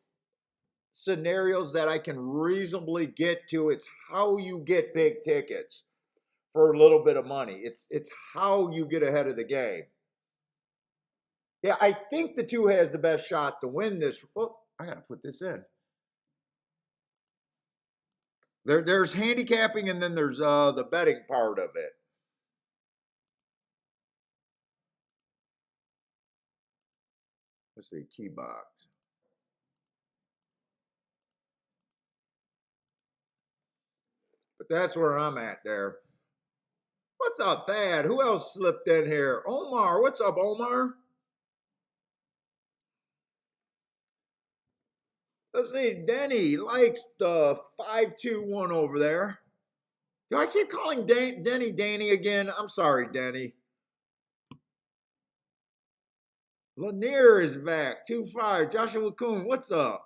scenarios that I can reasonably get to. It's how you get big tickets for a little bit of money. It's how you get ahead of the game. Yeah, I think the two has the best shot to win this. Oh, I gotta put this in. There's handicapping and then there's the betting part of it. Let's see, key box. But that's where I'm at there. What's up, Thad? Who else slipped in here? Omar. What's up, Omar? Let's see. Denny likes the 521 over there. Do I keep calling Denny Danny again? I'm sorry, Denny. Lanier is back. 2-5. Joshua Coon, what's up?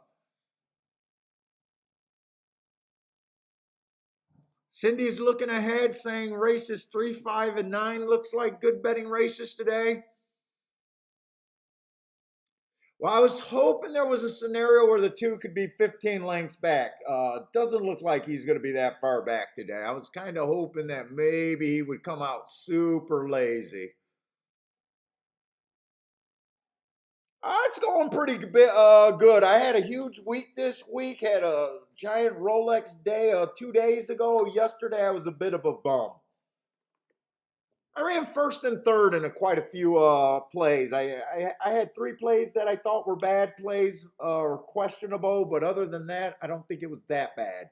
Cindy's looking ahead, saying races 3, 5, and 9 looks like good betting races today. Well, I was hoping there was a scenario where the 2 could be 15 lengths back. Doesn't look like he's going to be that far back today. I was kind of hoping that maybe he would come out super lazy. It's going pretty good. I had a huge week this week. Had a giant Rolex day 2 days ago. Yesterday, I was a bit of a bum. I ran first and third in quite a few plays. I had 3 plays that I thought were bad plays or questionable, but other than that, I don't think it was that bad.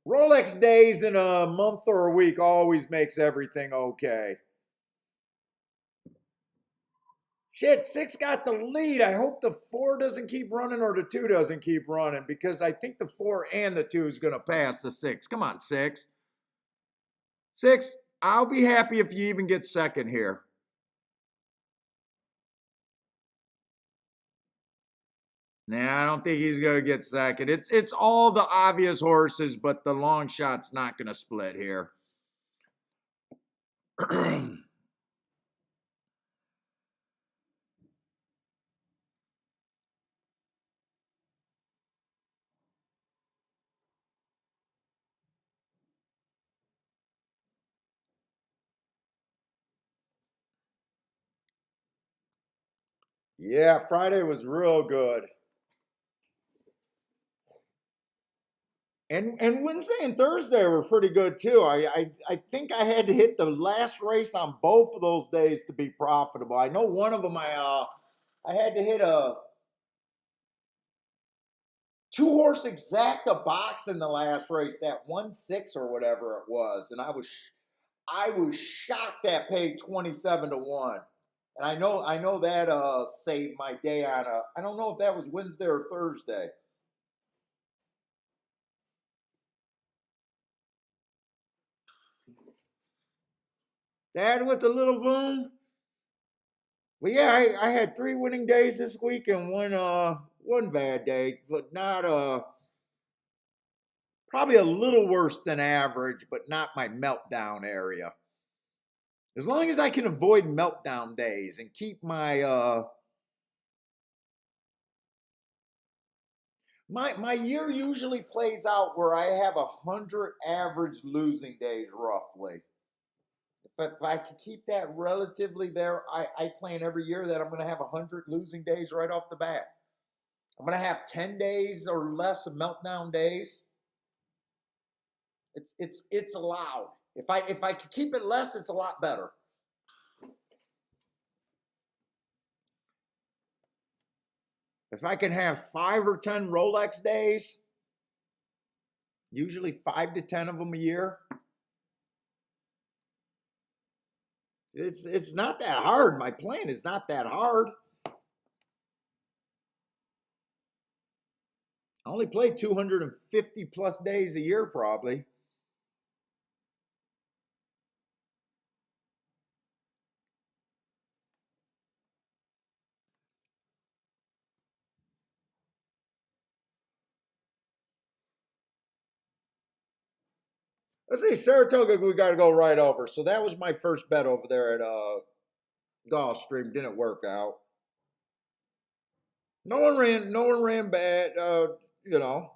Rolex days in a month or a week always makes everything okay. Shit, 6 got the lead. I hope the 4 doesn't keep running or the 2 doesn't keep running because I think the 4 and the 2 is going to pass the 6. Come on, 6. 6, I'll be happy if you even get second here. Nah, I don't think he's going to get second. It's all the obvious horses, but the long shot's not going to split here. Yeah, Friday was real good. And Wednesday and Thursday were pretty good too. I think I had to hit the last race on both of those days to be profitable. I know one of them I had to hit a 2-horse exacta box in the last race, that 1-6 or whatever it was, and I was shocked that paid 27-1. And I know that saved my day on I don't know if that was Wednesday or Thursday. Dad with the little boom. Well, yeah, I had 3 winning days this week and one bad day, but not probably a little worse than average, but not my meltdown area. As long as I can avoid meltdown days and keep my year usually plays out where I have 100 average losing days roughly. If I can keep that relatively there, I plan every year that I'm going to have 100 losing days right off the bat. I'm going to have 10 days or less of meltdown days. It's allowed. If I could keep it less, it's a lot better. If I can have 5 or 10 Rolex days, usually 5 to 10 of them a year, it's not that hard. My plan is not that hard. I only play 250 plus days a year probably. Let's see, Saratoga, we got to go right over. So that was my first bet over there at Gulfstream. Didn't work out. No one ran bad. You know,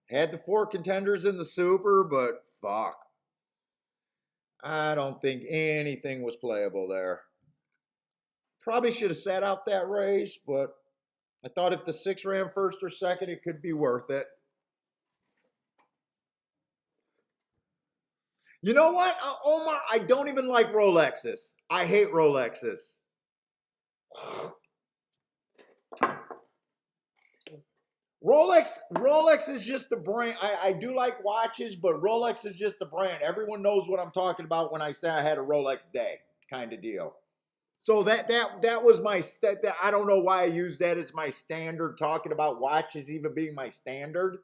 had the four contenders in the super, but fuck, I don't think anything was playable there. Probably should have sat out that race, but I thought if the six ran first or second, it could be worth it. You know what, Omar? I don't even like Rolexes. I hate Rolexes. Rolex is just a brand. I do like watches, but Rolex is just a brand. Everyone knows what I'm talking about when I say I had a Rolex day kind of deal. So that was my I don't know why I use that as my standard, talking about watches even being my standard.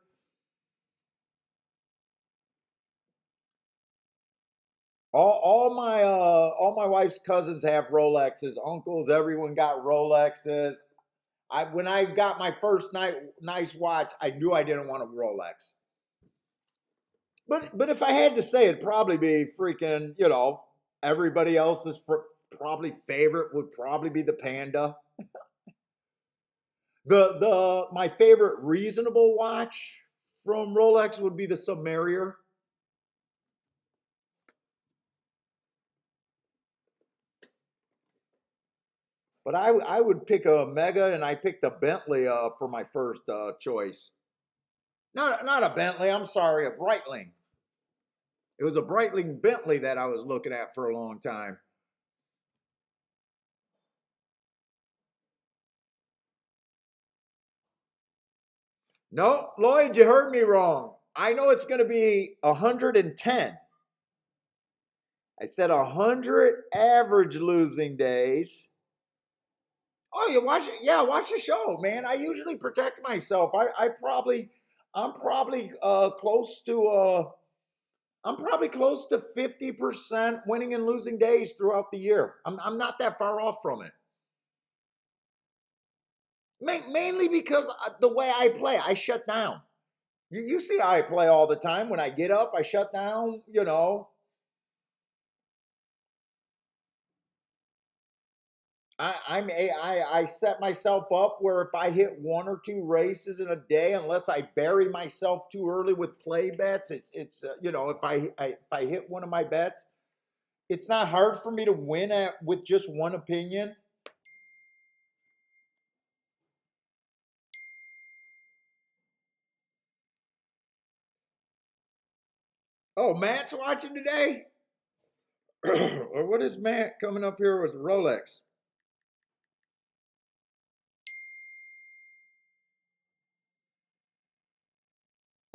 All my wife's cousins have Rolexes, uncles, everyone got Rolexes. When I got my first nice watch, I knew I didn't want a Rolex. But if I had to say, it'd probably be freaking, everybody else's probably favorite would probably be the Panda. The my favorite reasonable watch from Rolex would be the Submariner. But I would pick a Mega, and I picked a Bentley for my first choice. Not a Bentley. I'm sorry, a Breitling. It was a Breitling Bentley that I was looking at for a long time. No, Lloyd, you heard me wrong. I know it's going to be 110. I said 100 average losing days. Oh, you watch it? Yeah, watch the show, man. I usually protect myself. I'm probably close to I'm probably close to 50% winning and losing days throughout the year. I'm not that far off from it. Mainly because the way I play, I shut down. You see how I play all the time. When I get up, I shut down. I set myself up where if I hit one or two races in a day, unless I bury myself too early with play bets, it's if I hit one of my bets, it's not hard for me to win with just one opinion. Oh, Matt's watching today. Or what is Matt coming up here with Rolex?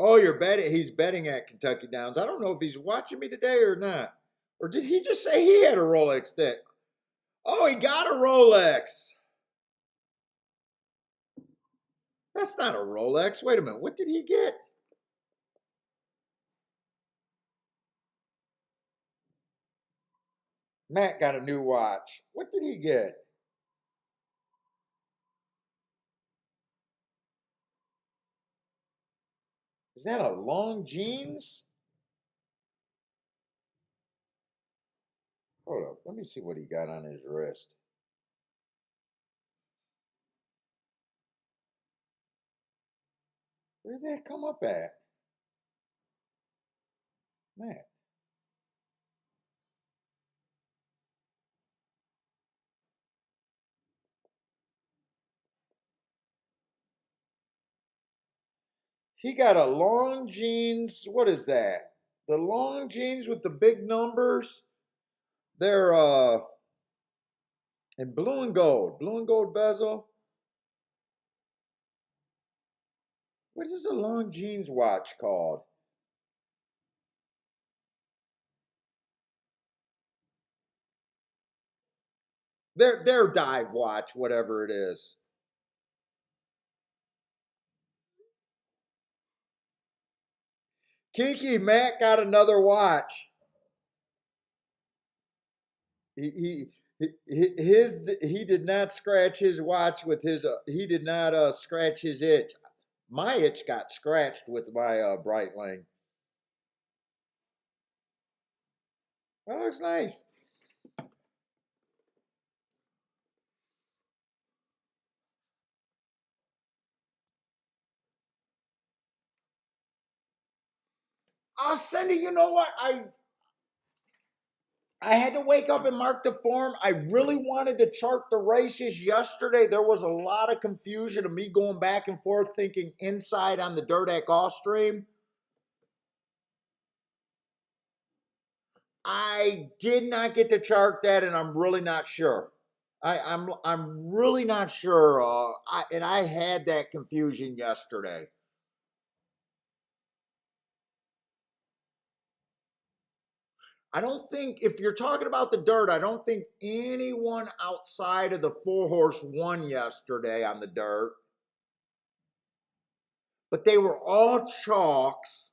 Oh, you're betting. He's betting at Kentucky Downs. I don't know if he's watching me today or not. Or did he just say he had a Rolex stick? Oh, he got a Rolex. That's not a Rolex. Wait a minute. What did he get? Matt got a new watch. What did he get? Is that a long jeans? Hold up. Let me see what he got on his wrist. Where did that come up at? Matt. He got a long jeans. What is that? The long jeans with the big numbers. They're in blue and gold. Blue and gold bezel. What is a long jeans watch called? Their dive watch, whatever it is. Kiki, Matt got another watch. He did not scratch his watch with his he did not scratch his itch. My itch got scratched with my Breitling. That looks nice. Cindy, you know what? I had to wake up and mark the form. I really wanted to chart the races yesterday. There was a lot of confusion of me going back and forth thinking inside on the dirt at Gulfstream. I did not get to chart that, and I'm really not sure. I'm really not sure. And I had that confusion yesterday. I don't think if you're talking about the dirt, I don't think anyone outside of the 4-horse won yesterday on the dirt. But they were all chalks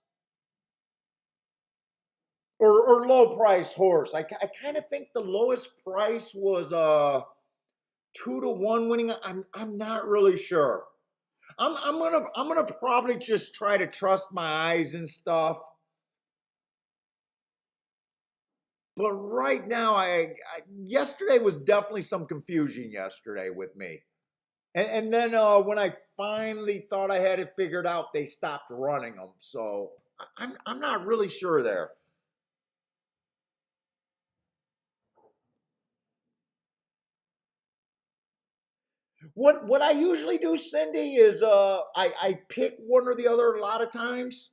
or low price horse. I kind of think the lowest price was 2-1 winning. I'm not really sure. I'm gonna probably just try to trust my eyes and stuff. But right now, yesterday was definitely some confusion yesterday with me. And then when I finally thought I had it figured out, they stopped running them. So I'm not really sure there. What I usually do, Cindy, is I pick one or the other a lot of times.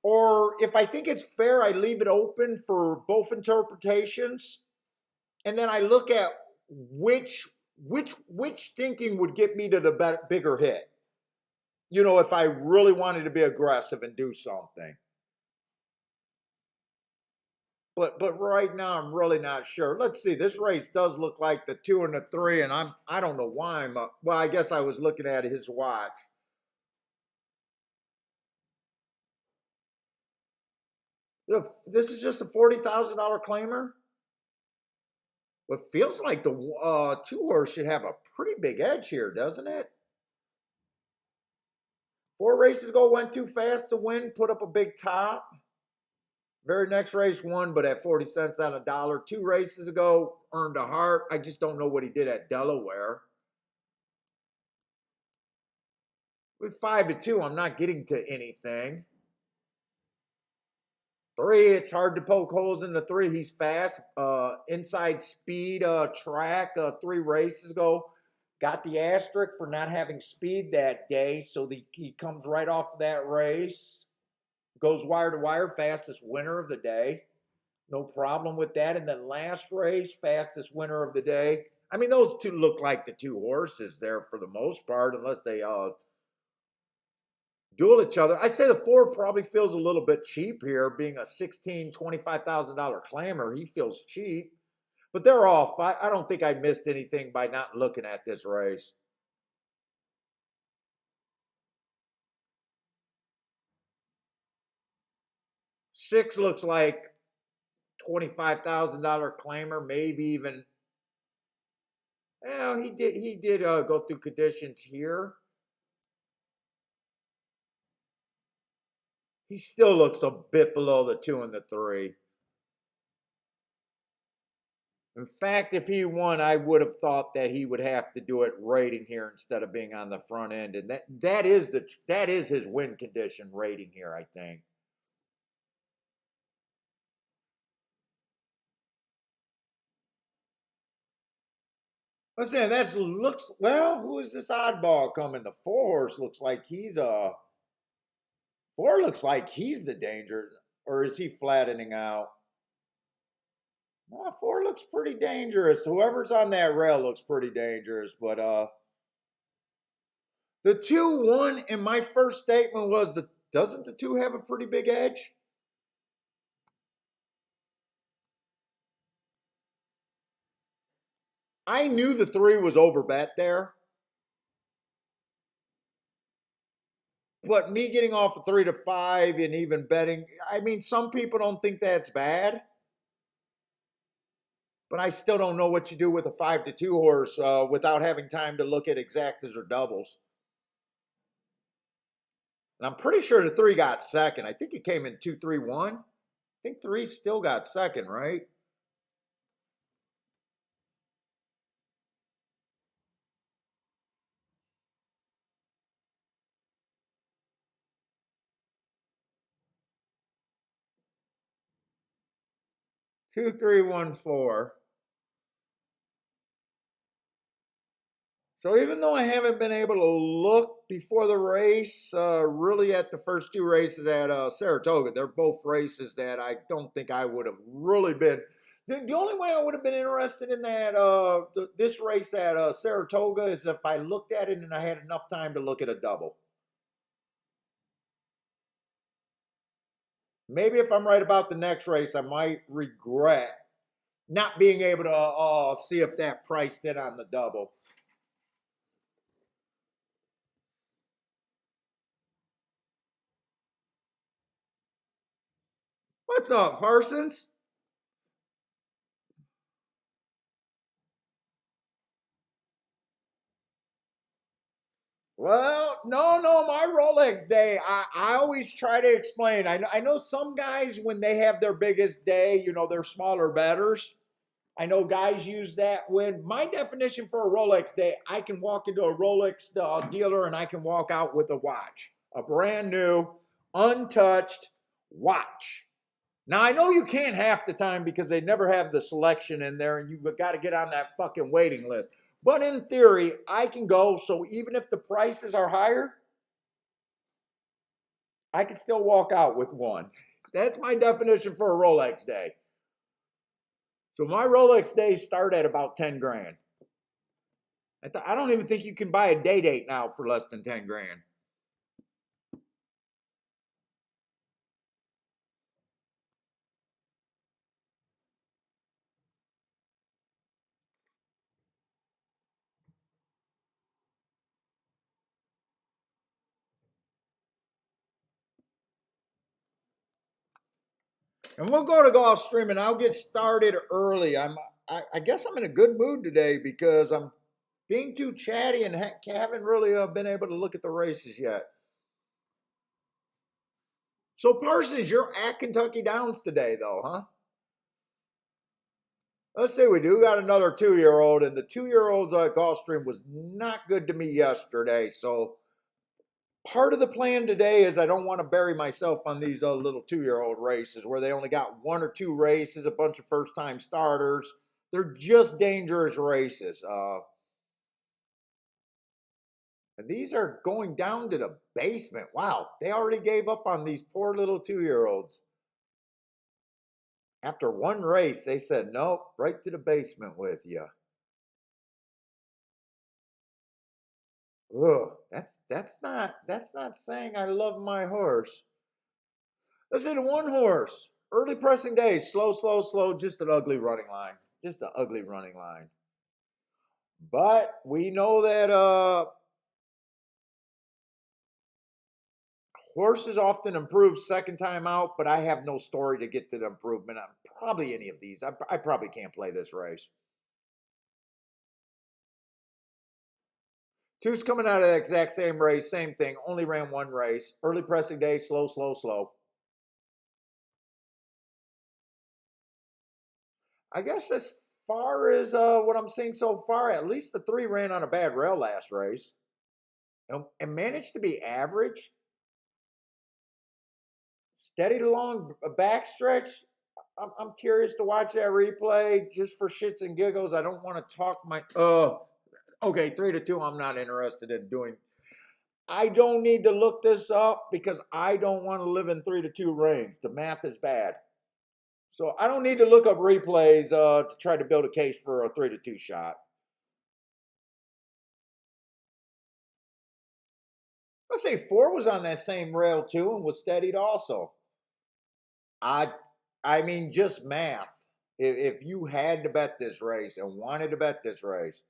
Or if I think it's fair, I leave it open for both interpretations. And then I look at which thinking would get me to the bigger hit. You know, if I really wanted to be aggressive and do something. But right now I'm really not sure. Let's see. This race does look like the 2 and the 3, and I don't know why I'm up. Well, I guess I was looking at his watch. This is just a $40,000 claimer. Well, it feels like the 2-horse should have a pretty big edge here, doesn't it? 4 races ago, went too fast to win, put up a big top. Very next race won, but at 40 cents on a dollar. 2 races ago, earned a heart. I just don't know what he did at Delaware. With 5-2, I'm not getting to anything. 3, it's hard to poke holes in the 3. He's fast. Inside speed track 3 races ago. Got the asterisk for not having speed that day, so he comes right off of that race. Goes wire to wire, fastest winner of the day. No problem with that. And then last race, fastest winner of the day. I mean, those two look like the 2 horses there for the most part, unless they duel each other. I say the 4 probably feels a little bit cheap here, being a $25,000 claimer. He feels cheap, but they're off. I don't think I missed anything by not looking at this race. 6 looks like $25,000 claimer, maybe even. Well, he did go through conditions here. He still looks a bit below the 2 and the 3. In fact, if he won, I would have thought that he would have to do it rating here instead of being on the front end, and that is his win condition rating here, I think. Listen, that looks well. Who is this oddball coming? The 4-horse looks like he's a 4 looks like he's the danger, or is he flattening out? No, 4 looks pretty dangerous. Whoever's on that rail looks pretty dangerous, but the 2-1 in my first statement was that doesn't the 2 have a pretty big edge? I knew the 3 was overbet there, but me getting off a 3-5 and even betting, I mean, some people don't think that's bad, but I still don't know what you do with a 5-2 horse without having time to look at exactas or doubles. And I'm pretty sure the 3 got second. I think it came in 2-3-1. I think 3 still got second, right? Two, three, one, four. So even though I haven't been able to look before the race, really at the first 2 races at Saratoga, they're both races that I don't think I would have really been. The only way I would have been interested in that this race at Saratoga is if I looked at it and I had enough time to look at a double. Maybe if I'm right about the next race, I might regret not being able to see if that price did on the double. What's up, Parsons? Well, no, my Rolex day, I always try to explain. I know some guys, when they have their biggest day, they're smaller betters. I know guys use that. When my definition for a Rolex day, I can walk into a Rolex dealer and I can walk out with a watch, a brand new, untouched watch. Now, I know you can't half the time because they never have the selection in there and you've got to get on that fucking waiting list. But in theory, I can go. So even if the prices are higher, I can still walk out with one. That's my definition for a Rolex day. So my Rolex days start at about 10 grand. I don't even think you can buy a day date now for less than 10 grand. And we'll go to Gulfstream and I'll get started early. I guess I'm in a good mood today because I'm being too chatty and haven't really been able to look at the races yet. So Parsons, you're at Kentucky Downs today, though, huh? Let's say we do got another 2-year-old, and the 2-year-olds at Gulfstream was not good to me yesterday. So part of the plan today is I don't want to bury myself on these little 2-year-old races where they only got 1 or 2 races, a bunch of first-time starters. They're just dangerous races. And these are going down to the basement. Wow, they already gave up on these poor little 2-year-olds. After 1 race, they said, nope, right to the basement with you. Ugh, that's not saying I love my horse. Let's say the 1 horse. Early pressing days, slow, slow, slow, just an ugly running line. Just an ugly running line. But we know that horses often improve second time out, but I have no story to get to the improvement on probably any of these. I probably can't play this race. 2's coming out of the exact same race, same thing, only ran 1 race. Early pressing day, slow, slow, slow. I guess as far as what I'm seeing so far, at least the 3 ran on a bad rail last race and managed to be average. Steadied along a backstretch. I'm curious to watch that replay just for shits and giggles. I don't want to talk my. Okay, 3-2. I'm not interested in doing. I don't need to look this up because I don't want to live in 3-2 range. The math is bad. So I don't need to look up replays to try to build a case for a 3-2 shot. Let's say 4 was on that same rail too and was steadied also. I I mean just math. If you had to bet this race and wanted to bet this race,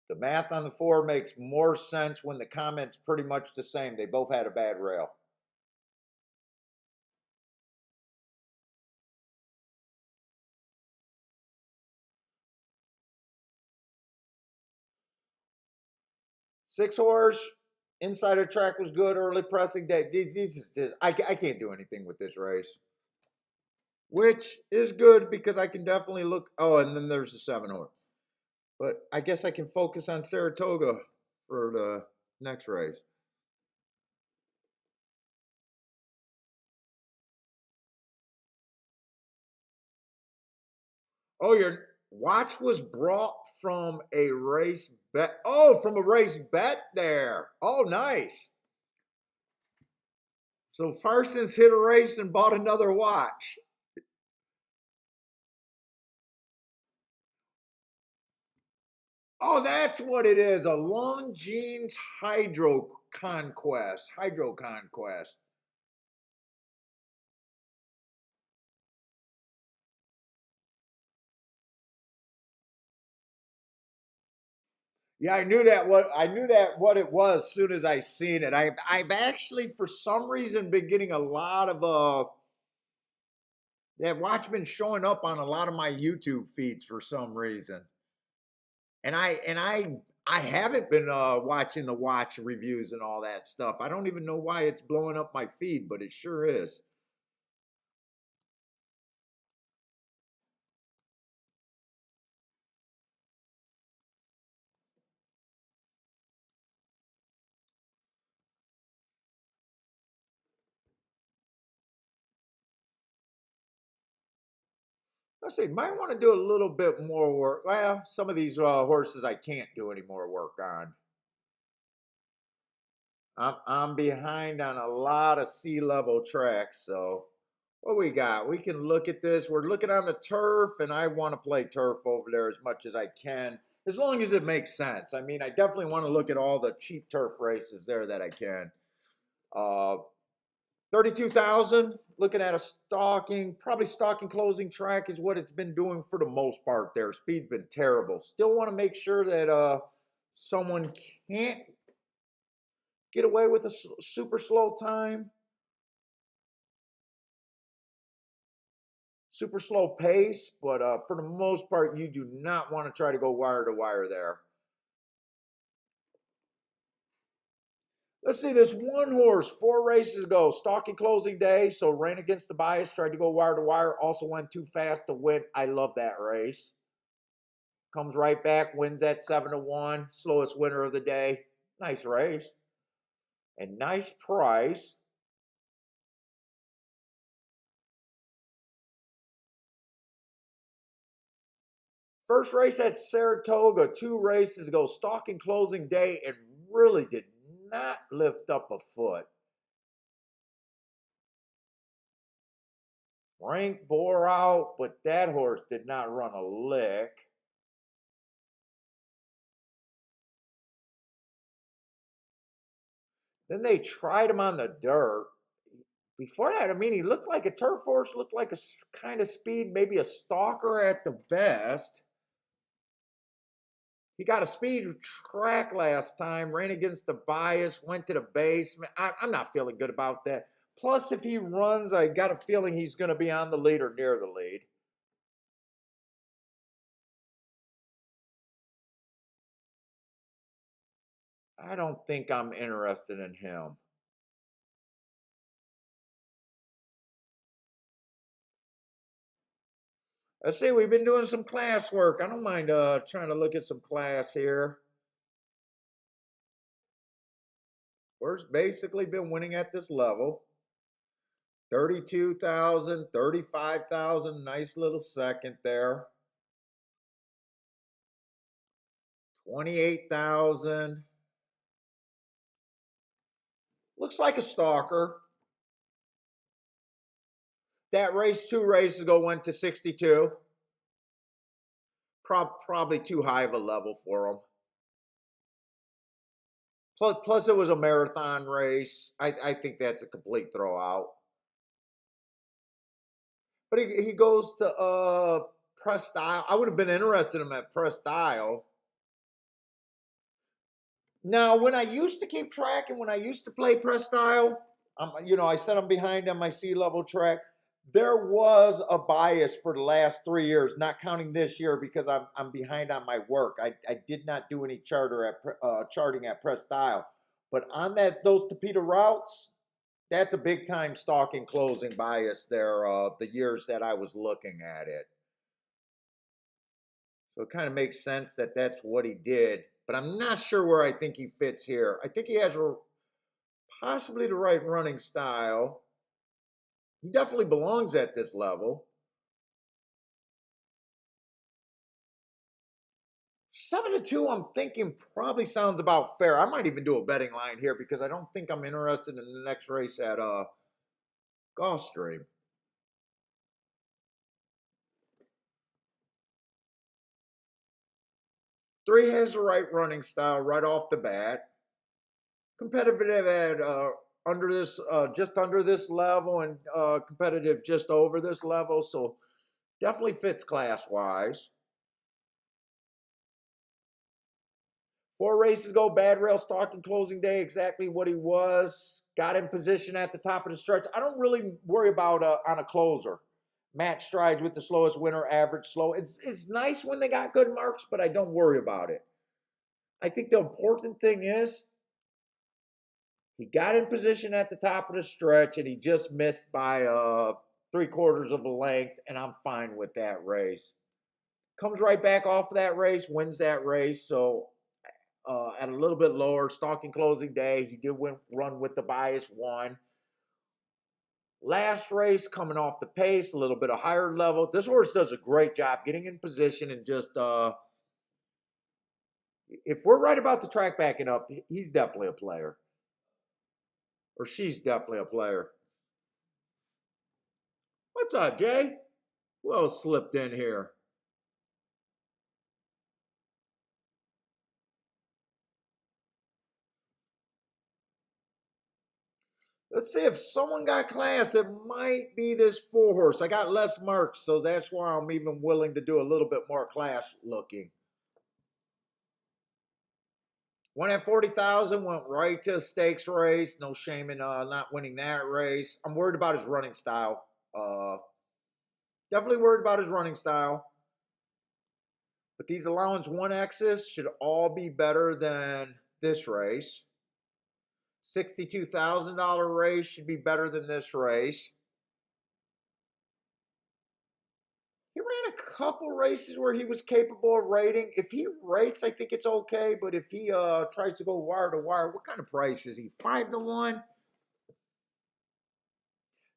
the math on the 4 makes more sense when the comment's pretty much the same. They both had a bad rail. Six horse Inside of track was good. Early pressing day. These is just, I can't do anything with this race, which is good because I can definitely look. Oh, and then there's the 7 horse. But I guess I can focus on Saratoga for the next race. Oh, your watch was brought from a race bet. Oh, from a race bet there. Oh, nice. So Parsons hit a race and bought another watch. Oh, that's what it is. A Longines Conquest. Hydro Conquest. Yeah, I knew that what it was as soon as I seen it. I've actually for some reason been getting a lot of that watch been showing up on a lot of my YouTube feeds for some reason. And I haven't been watching the watch reviews and all that stuff. I don't even know why it's blowing up my feed, but it sure is. I say, might want to do a little bit more work. Well, some of these horses I can't do any more work on. I'm behind on a lot of sea level tracks. So what we got? We can look at this. We're looking on the turf, and I want to play turf over there as much as I can, as long as it makes sense. I mean, I definitely want to look at all the cheap turf races there that I can. Uh, 32,000. Looking at a stalking, probably stalking closing track is what it's been doing for the most part. There, speed's been terrible. Still want to make sure that someone can't get away with a super slow time, super slow pace, but for the most part, you do not want to try to go wire to wire there. Let's see, this 1 horse, 4 races ago, stalking closing day, so ran against the bias, tried to go wire to wire, also went too fast to win. I love that race. Comes right back, wins that 7-1, slowest winner of the day. Nice race. And nice price. First race at Saratoga 2 races ago, stalking closing day, and really did not lift up a foot. Rank bore out, but that horse did not run a lick. Then they tried him on the dirt. Before that, I mean, he looked like a turf horse, looked like a kind of speed, maybe a stalker at the best. He got a speed track last time, ran against the bias, went to the basement. I'm not feeling good about that. Plus, if he runs, I got a feeling he's going to be on the lead or near the lead. I don't think I'm interested in him. Let's see, we've been doing some class work. I don't mind trying to look at some class here. We're basically been winning at this level. 32,000, 35,000, nice little second there. 28,000. Looks like a stalker. That race 2 races ago went to 62. Probably too high of a level for him. Plus it was a marathon race. I think that's a complete throwout. But he goes to press style. I would have been interested in him at press style. Now, when I used to keep track and when I used to play press style, I said I'm behind on my sea level track. There was a bias for the last 3 years, not counting this year because I'm behind on my work. I did not do any charting at press style, But on those Tapeta routes, that's a big time stalking closing bias there, the years that I was looking at it. So it kind of makes sense that that's what he did. But I'm not sure where I think he fits here. I think he has possibly the right running style. He definitely belongs at this level. 7-2, I'm thinking probably sounds about fair. I might even do a betting line here because I don't think I'm interested in the next race at Gulfstream. 3 has the right running style right off the bat. Competitive at under this, just under this level, and competitive just over this level. So definitely fits class wise. 4 races ago, bad rail stalking closing day, exactly what he was. Got in position at the top of the stretch. I don't really worry about on a closer. Match strides with the slowest winner, average slow. It's nice when they got good marks, but I don't worry about it. I think the important thing is he got in position at the top of the stretch and he just missed by 3/4 of a length, and I'm fine with that race. Comes right back off of that race, wins that race. So at a little bit lower stalking closing day, he did run with the bias, won. Last race coming off the pace, a little bit of higher level. This horse does a great job getting in position and just if we're right about the track backing up, he's definitely a player. Or she's definitely a player. What's up, Jay? Who else slipped in here? Let's see if someone got class. It might be this 4 horse. I got less marks, so that's why I'm even willing to do a little bit more class looking. Won at 40,000, went right to a stakes race. No shame in not winning that race. I'm worried about his running style. Definitely worried about his running style. But these allowance 1Xs should all be better than this race. $62,000 race should be better than this race. He ran a couple races where he was capable of rating. If he rates, I think it's okay. But if he tries to go wire to wire, what kind of price is he? 5-1?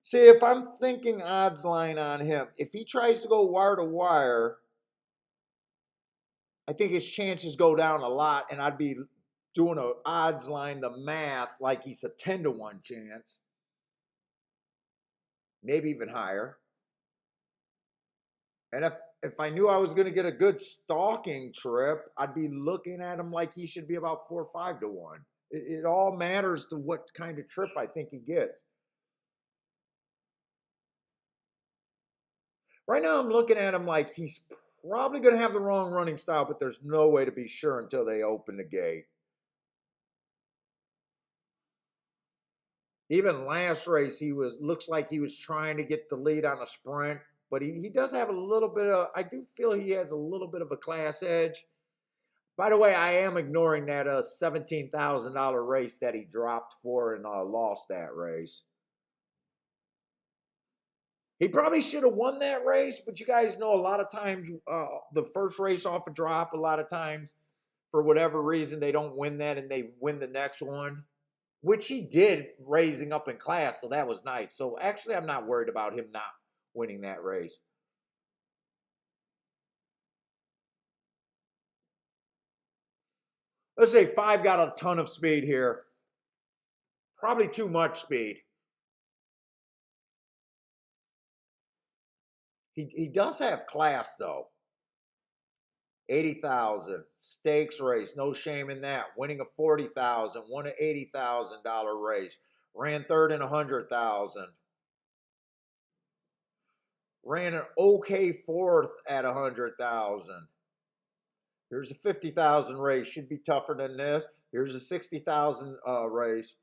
See, if I'm thinking odds line on him, if he tries to go wire to wire, I think his chances go down a lot, and I'd be doing a odds line, the math, like he's a 10-1 chance, maybe even higher. And if I knew I was going to get a good stalking trip, I'd be looking at him like he should be about 4 or 5-1. It all matters to what kind of trip I think he gets. Right now, I'm looking at him like he's probably going to have the wrong running style, but there's no way to be sure until they open the gate. Even last race, looks like he was trying to get the lead on a sprint, but he does have a little bit of. I do feel he has a little bit of a class edge. By the way, I am ignoring that $17,000 race that he dropped for and lost that race. He probably should have won that race, but you guys know a lot of times the first race off a drop, a lot of times for whatever reason they don't win that and they win the next one, which he did raising up in class, so that was nice. So actually, I'm not worried about him not winning that race. Let's say 5 got a ton of speed here. Probably too much speed. He does have class, though. 80,000 stakes race, no shame in that. Winning a 40,000, won an $80,000 race, ran third in 100,000, ran an okay fourth at 100,000. Here's a 50,000 race, should be tougher than this. Here's a 60,000 race.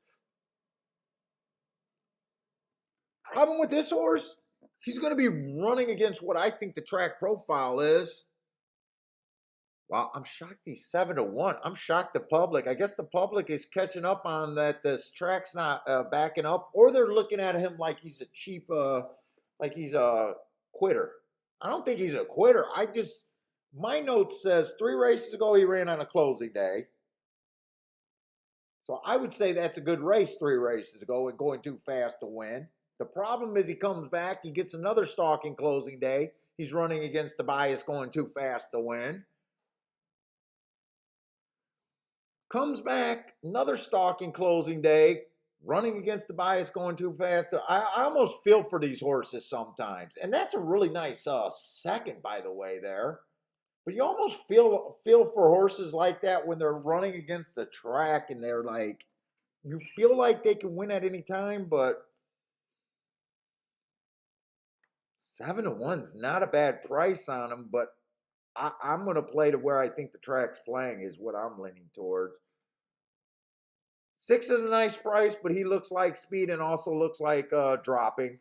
Problem with this horse, he's going to be running against what I think the track profile is. Wow, I'm shocked he's 7-1. I'm shocked the public. I guess the public is catching up on that. This track's not backing up, or they're looking at him like he's a cheap, like he's a quitter. I don't think he's a quitter. My note says 3 races ago he ran on a closing day. So I would say that's a good race 3 races ago and going too fast to win. The problem is he comes back, he gets another stalking closing day. He's running against the bias going too fast to win. Comes back, another stalking closing day, running against the bias going too fast. I almost feel for these horses sometimes. And that's a really nice second, by the way, there. But you almost feel for horses like that when they're running against the track and they're like, you feel like they can win at any time, but 7-1's not a bad price on them. But I'm going to play to where I think the track's playing is what I'm leaning towards. 6 is a nice price, but he looks like speed and also looks like dropping.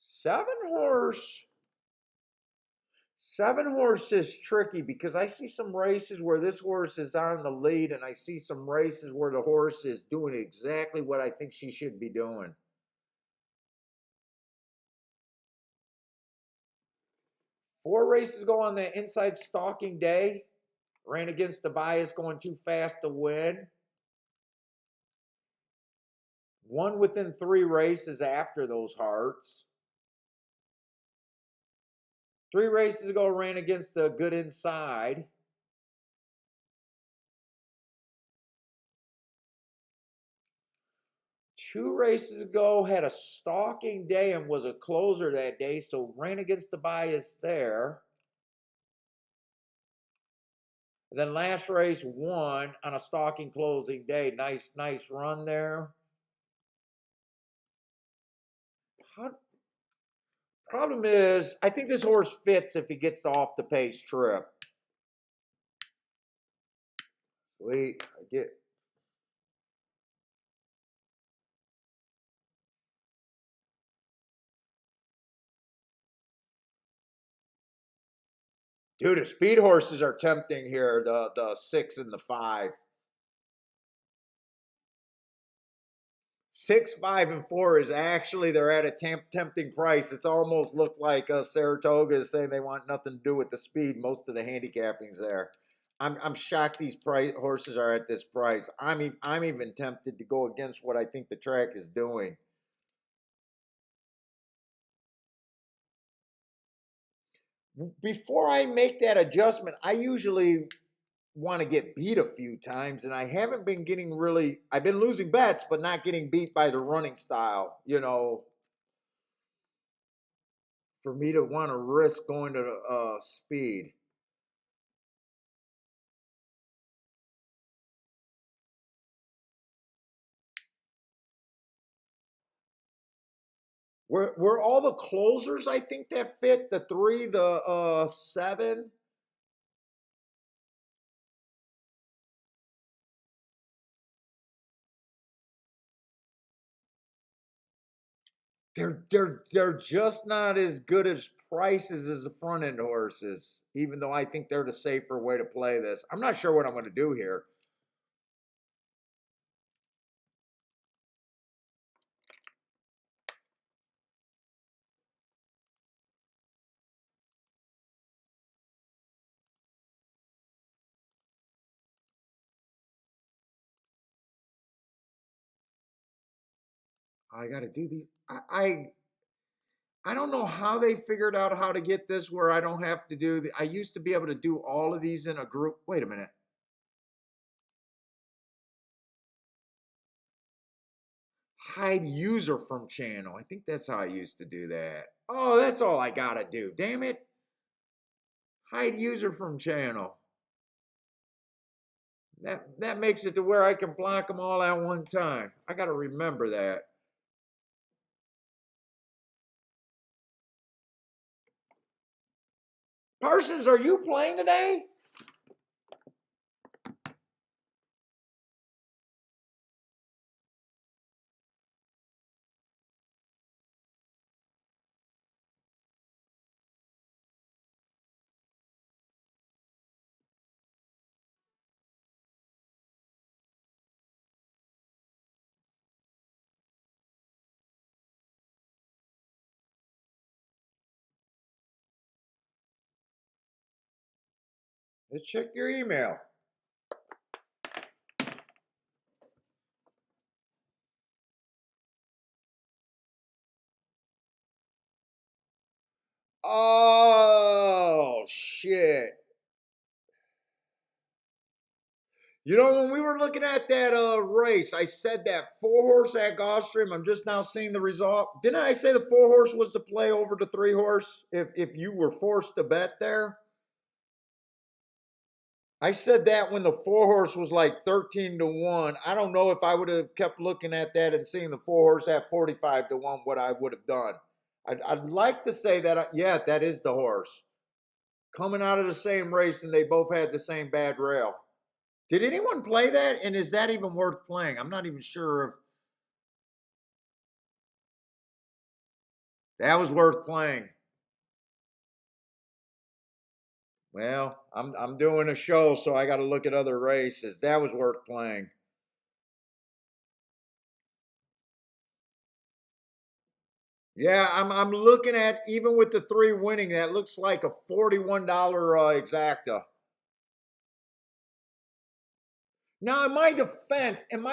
Seven horse. 7 horse is tricky because I see some races where this horse is on the lead, and I see some races where the horse is doing exactly what I think she should be doing. 4 races ago on that inside stalking day, ran against the bias going too fast to win. Won within 3 races after those hearts. 3 races ago, ran against a good inside. 2 races ago, had a stalking day and was a closer that day, so ran against the bias there. And then last race won on a stalking closing day. Nice run there. Problem is, I think this horse fits if he gets off the pace trip. Sweet, I get. Dude, the speed horses are tempting here. The 6 and the 5. 6, 5, and 4 is actually they're at a tempting price. It's almost looked like Saratoga is saying they want nothing to do with the speed. Most of the handicapping's there. I'm shocked these horses are at this price. I'm even tempted to go against what I think the track is doing. Before I make that adjustment, I usually want to get beat a few times, and I haven't been getting really. I've been losing bets, but not getting beat by the running style. For me to want to risk going to speed. Were all the closers I think that fit the 3, the 7. They're just not as good as prices as the front end horses. Even though I think they're the safer way to play this, I'm not sure what I'm going to do here. I got to do these. I don't know how they figured out how to get this where I don't have to do the. I used to be able to do all of these in a group. Wait a minute. Hide user from channel. I think that's how I used to do that. Oh, that's all I gotta do. Damn it. Hide user from channel. That makes it to where I can block them all at one time. I gotta remember that. Parsons, are you playing today? Let's check your email. Oh, shit. You know, when we were looking at that race, I said that 4-horse at Gulfstream. I'm just now seeing the result. Didn't I say the 4-horse was to play over the 3-horse if you were forced to bet there? I said that when the 4-horse was like 13-1. I don't know if I would have kept looking at that and seeing the 4-horse at 45-1, what I would have done. I'd like to say that, yeah, that is the horse. Coming out of the same race, and they both had the same bad rail. Did anyone play that? And is that even worth playing? I'm not even sure if that was worth playing. Well, I'm doing a show, so I got to look at other races. That was worth playing. Yeah, I'm looking at even with the 3 winning, that looks like a $41 exacta. Now, in my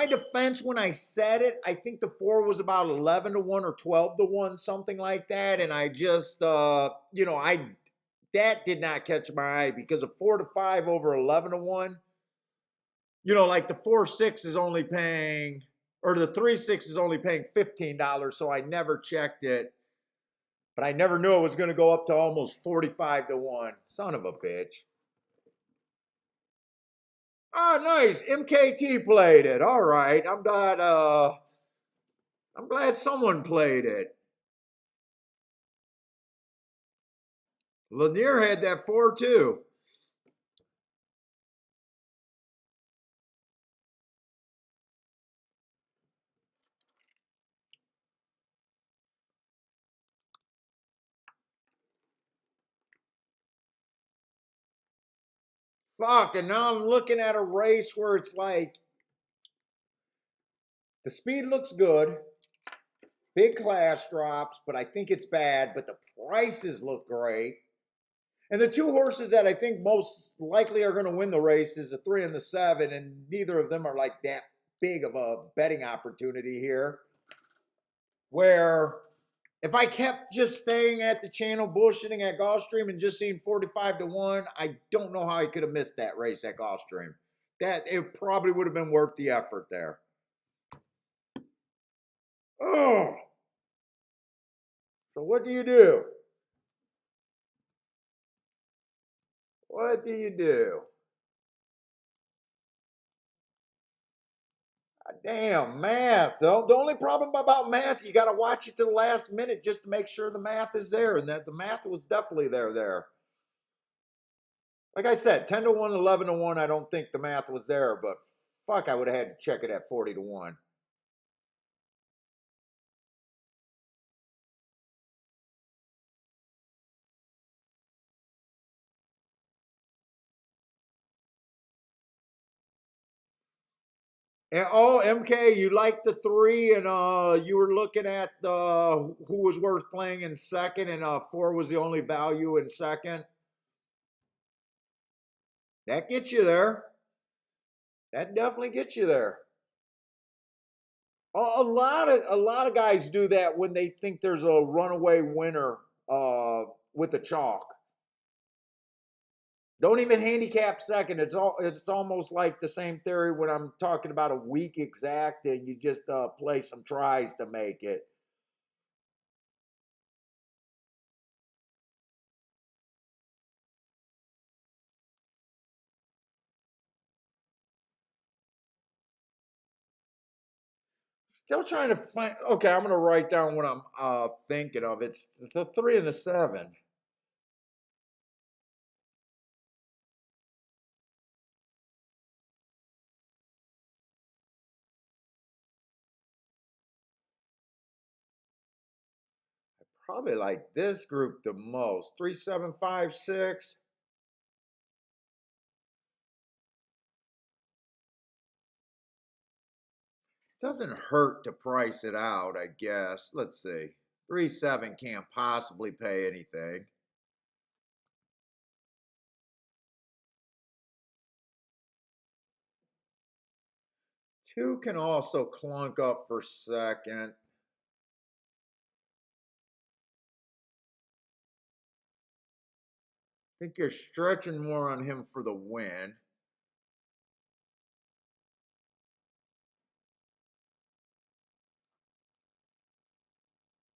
defense, when I said it, I think the 4 was about 11-1 or 12-1, something like that, and I just, I that did not catch my eye because of 4-5 over 11-1. Like the 4-6 is only paying, or the 3-6 is only paying $15, so I never checked it. But I never knew it was going to go up to almost 45-1. Son of a bitch. Oh, nice. MKT played it. All right. I'm glad someone played it. Lanier had that 4 too. Fuck, and now I'm looking at a race where it's like the speed looks good, big class drops, but I think it's bad, but the prices look great. And the 2 horses that I think most likely are going to win the race is the 3 and the 7, and neither of them are like that big of a betting opportunity here. Where if I kept just staying at the channel bullshitting at Gulfstream and just seeing 45-1, I don't know how I could have missed that race at Gulfstream. That it probably would have been worth the effort there. Oh, so what do you do? What do you do? Damn, math. The only problem about math, you got to watch it to the last minute just to make sure the math is there, and that the math was definitely there. Like I said, 10-1, 11-1, I don't think the math was there, but fuck, I would have had to check it at 40-1. And oh, MK, you liked the 3, and you were looking at who was worth playing in second, and 4 was the only value in second. That gets you there. That definitely gets you there. A lot of guys do that when they think there's a runaway winner with the chalk. Don't even handicap second. It's almost like the same theory when I'm talking about a weak exact and you just play some tries to make it. Still trying to find. Okay, I'm gonna write down what I'm thinking of. It's the 3 and the 7. Probably like this group the most. 3756. Doesn't hurt to price it out, I guess. Let's see. 37 can't possibly pay anything. Two can also clunk up for second. I think you're stretching more on him for the win.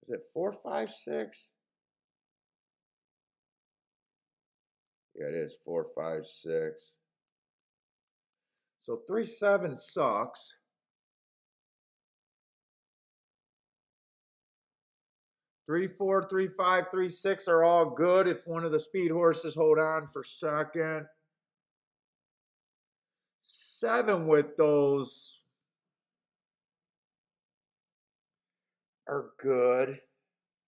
Is it 456? Yeah, it is 456. So 37 sucks. 3-4, 3-5, 3-6 are all good if one of the speed horses hold on for second. 7 with those are good.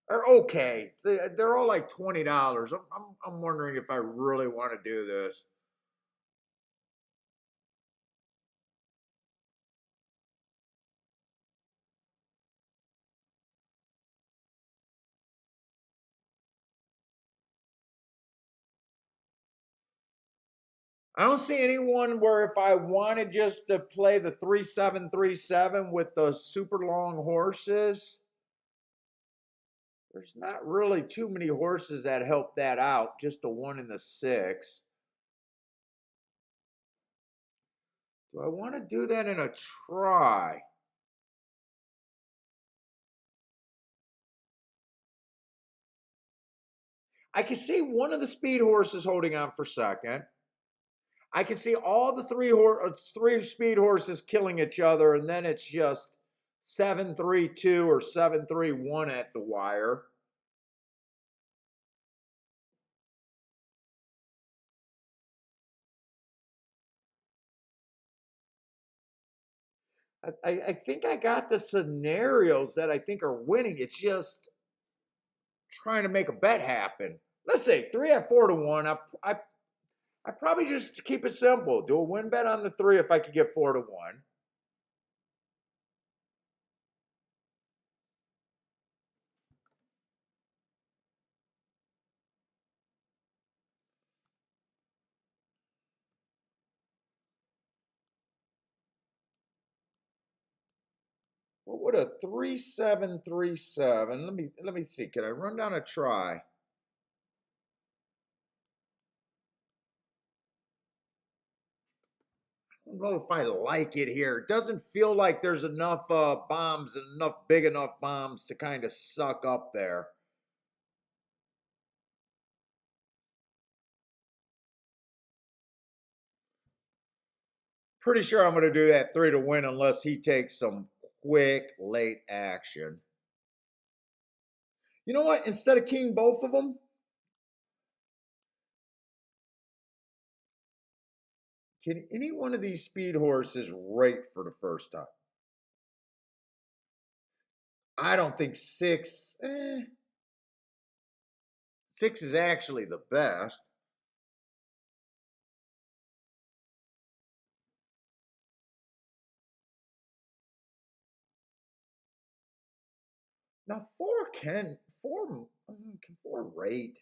Are okay. They're all like $20. I'm wondering if I really want to do this. I don't see anyone where if I wanted just to play the 3-7-3-7 with the super long horses, there's not really too many horses that help that out. Just the 1 and the 6. Do I want to do that in a try? I can see one of the speed horses holding on for second. I can see all the three speed horses killing each other, and then it's just 7-3-2 or 7-3-1 at the wire. I think I got the scenarios that I think are winning. It's just trying to make a bet happen. Let's say 3 at 4-1. I probably just keep it simple. Do a win bet on the 3 if I could get 4-1. What would a 3-7-3-7? Let me see. Can I run down a try? I don't know if I like it here. It doesn't feel like there's enough bombs and enough big enough bombs to kind of suck up there. Pretty sure I'm going to do that 3 to win unless he takes some quick late action. You know what? Instead of king both of them, can any one of these speed horses rate for the first time? I don't think 6. 6 is actually the best. Now 4 can 4 rate?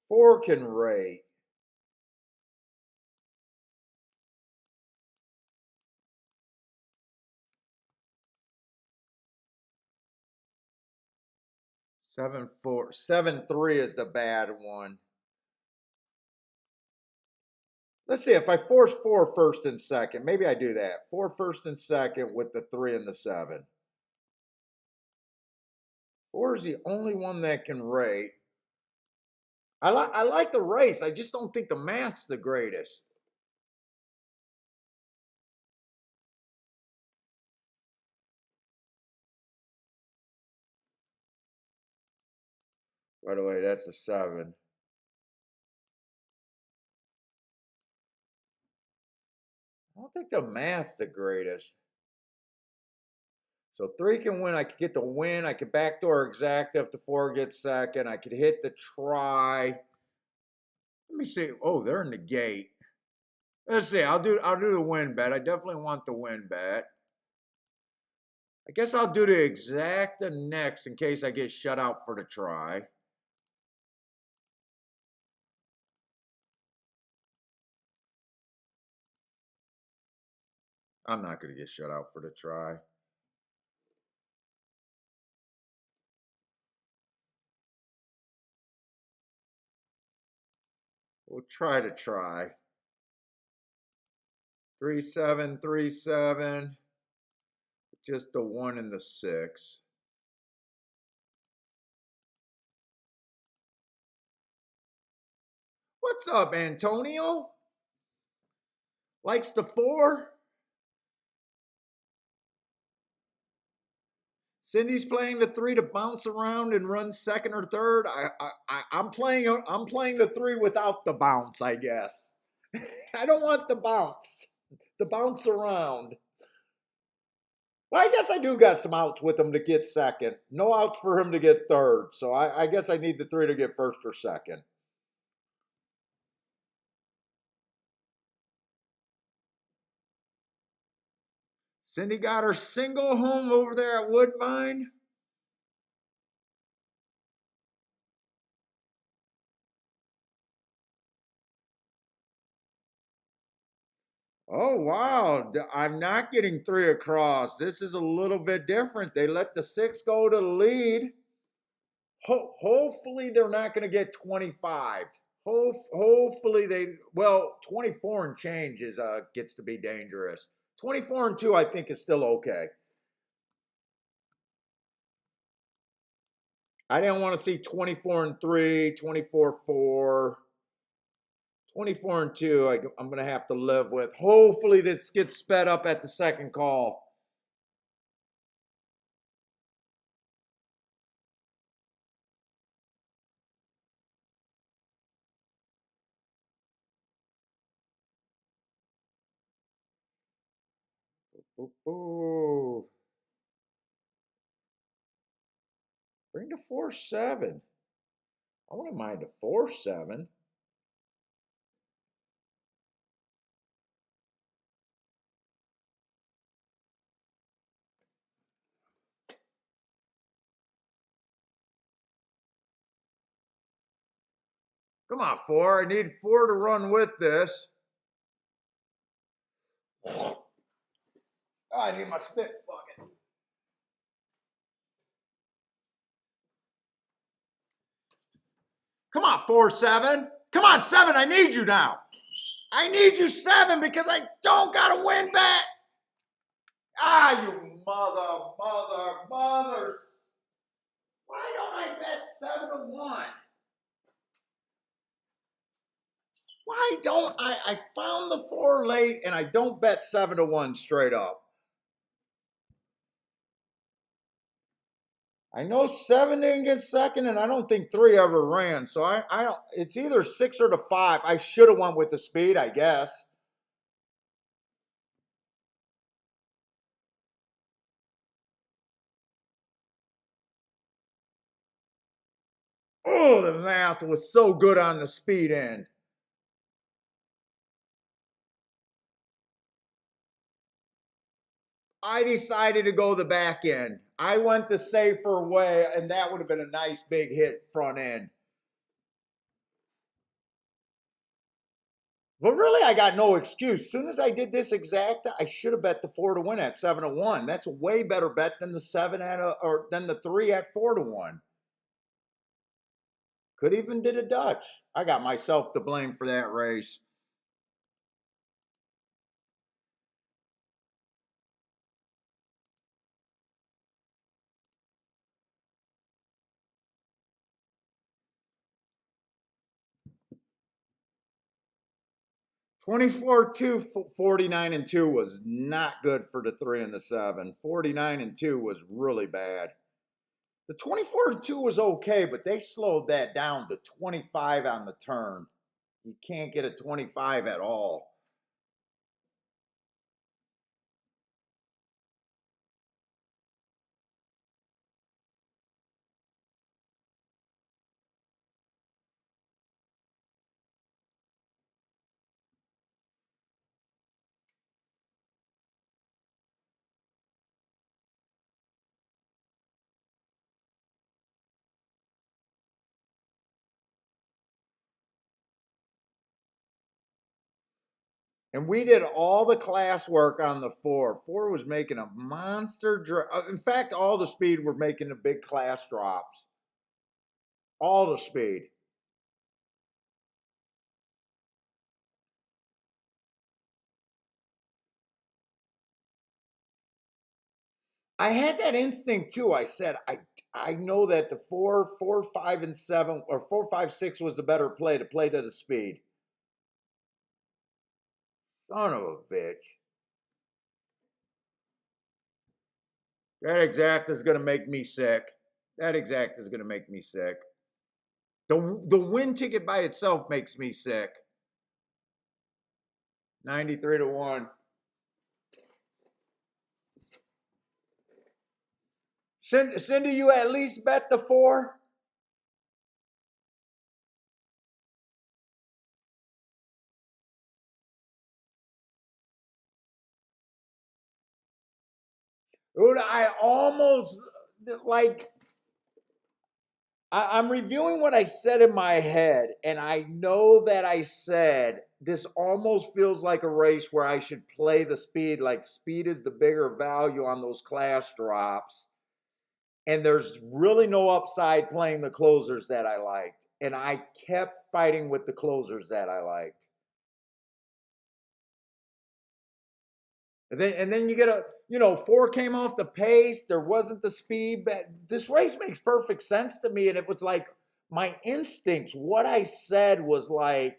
4 can rate. Seven four, 7-3 is the bad one. Let's see if I force 4 first and second. Maybe I do that. 4 first and second with the 3 and the 7. 4 is the only one that can rate. I like the race. I just don't think the math's the greatest. By the way, that's a 7. think the math's the greatest. So 3 can win. I could get the win. I could backdoor exacta if the 4 gets second. I could hit the try. Let me see. Oh, they're in the gate. Let's see. I'll do the win bet. I definitely want the win bet. I guess I'll do the exacta next in case I get shut out for the try. I'm not going to get shut out for the try. We'll try to try. 3-7, 3-7. Just the 1 and the 6. What's up, Antonio? Likes the 4? Cindy's playing the 3 to bounce around and run second or third. I'm playing the 3 without the bounce, I guess. I don't want the bounce around. Well, I guess I do got some outs with him to get second. No outs for him to get third. So I guess I need the 3 to get first or second. Cindy got her single home over there at Woodbine. Oh, wow. I'm not getting 3 across. This is a little bit different. They let the 6 go to the lead. Hopefully they're not going to get 25. Hopefully well, 24 and change gets to be dangerous. 24 and 2 I think is still okay. I didn't want to see 24 and 3, 24-4. 24 and 2, I'm going to have to live with. Hopefully this gets sped up at the second call. Ooh. Bring the 4-7. I wouldn't mind a 4-7. Come on, 4. I need 4 to run with this. Oh, I need my spit bucket. Come on, 4-7. Come on, 7. I need you now. I need you 7 because I don't got a win bet. Ah, you mothers. Why don't I bet 7-1? Why don't I found the 4 late and I don't bet 7-1 straight up. I know 7 didn't get second, and I don't think 3 ever ran. So I don't. It's either 6 or the 5. I should have went with the speed, I guess. Oh, the math was so good on the speed end. I decided to go the back end. I went the safer way, and that would have been a nice big hit front end. But really, I got no excuse. As soon as I did this exacta, I should have bet the 4 to win at 7-1. That's a way better bet than the 7 or than the 3 at 4-1. Could even did a Dutch. I got myself to blame for that race. (24-2), 49-2 was not good for the 3 and the 7. 49-2 was really bad. The 24-2 was okay, but they slowed that down to 25 on the turn. You can't get a 25 at all. And we did all the class work on the 4. 4 was making a monster drop. In fact, all the speed were making the big class drops. All the speed. I had that instinct too. I said, I know that the 4, 4, 5, and 7, or 4, 5, 6 was the better play to the speed. Son of a bitch. That exact is going to make me sick. That exact is going to make me sick. The win ticket by itself makes me sick. 93 to 1. Cindy, you at least bet the 4? Dude, I almost like I'm reviewing what I said in my head, and I know that I said this almost feels like a race where I should play the speed, like speed is the bigger value on those class drops. And there's really no upside playing the closers that I liked. And I kept fighting with the closers that I liked. And then you get 4 came off the pace. There wasn't the speed. But this race makes perfect sense to me. And it was like my instincts, what I said was like,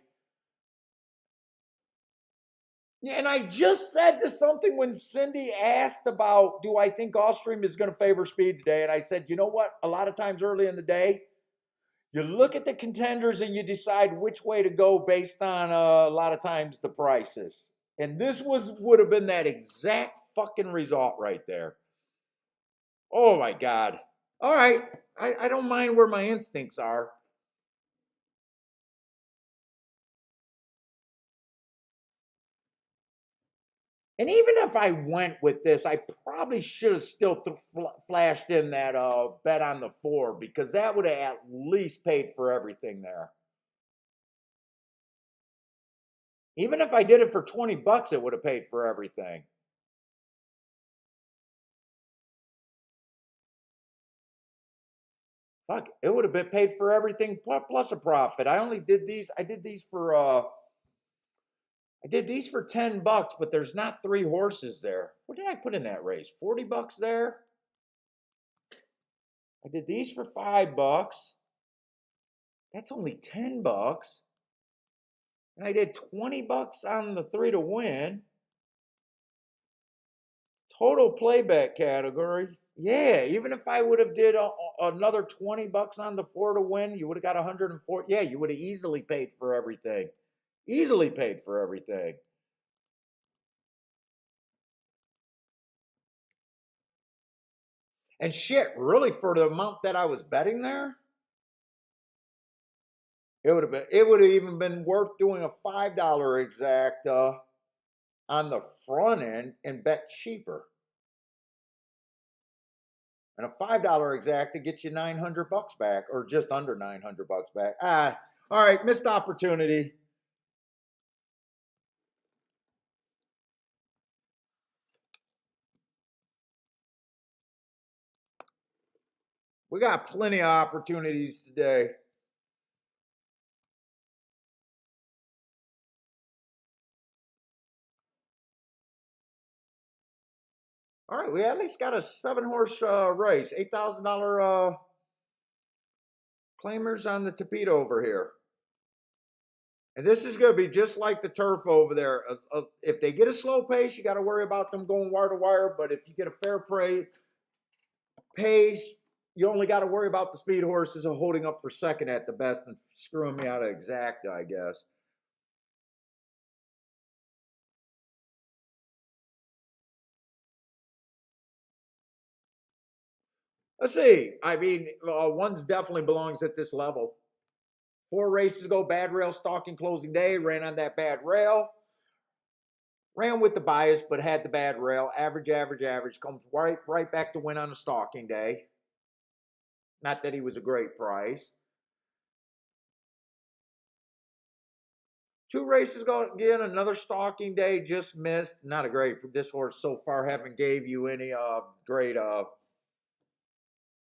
yeah, and I just said to something when Cindy asked about, do I think Gulfstream is going to favor speed today? And I said, you know what? A lot of times early in the day, you look at the contenders and you decide which way to go based on a lot of times the prices. And this would have been that exact fucking result right there. Oh my God. All right. I don't mind where my instincts are. And even if I went with this, I probably should have still flashed in that bet on the 4 because that would have at least paid for everything there. Even if I did it for $20, it would have paid for everything. Fuck, it would have been paid for everything plus a profit. I did these for $10, but there's not 3 horses there. What did I put in that race? $40 there. I did these for $5. That's only $10. And I did $20 on the 3 to win. Total playback category. Yeah, even if I would have did another $20 on the 4 to win, you would have got 104. Yeah, you would have easily paid for everything. Easily paid for everything. And shit, really, for the amount that I was betting there, it would have even been worth doing a $5 exact on the front end and bet cheaper. And a $5 exact to get you $900 back, or just under $900 back. All right, missed opportunity. We got plenty of opportunities today. All right, we at least got a 7-horse race, $8,000 claimers on the Tapito over here. And this is going to be just like the turf over there. If they get a slow pace, you got to worry about them going wire to wire. But if you get a fair pace, you only got to worry about the speed horses holding up for second at the best and screwing me out of exacta, I guess. Let's see. I mean, one's definitely belongs at this level. 4 races ago, bad rail stalking closing day, ran on that bad rail. Ran with the bias, but had the bad rail. Average, average, average. Comes right back to win on a stalking day. Not that he was a great price. 2 races ago, again, another stalking day, just missed. Not a great, this horse so far haven't gave you any great,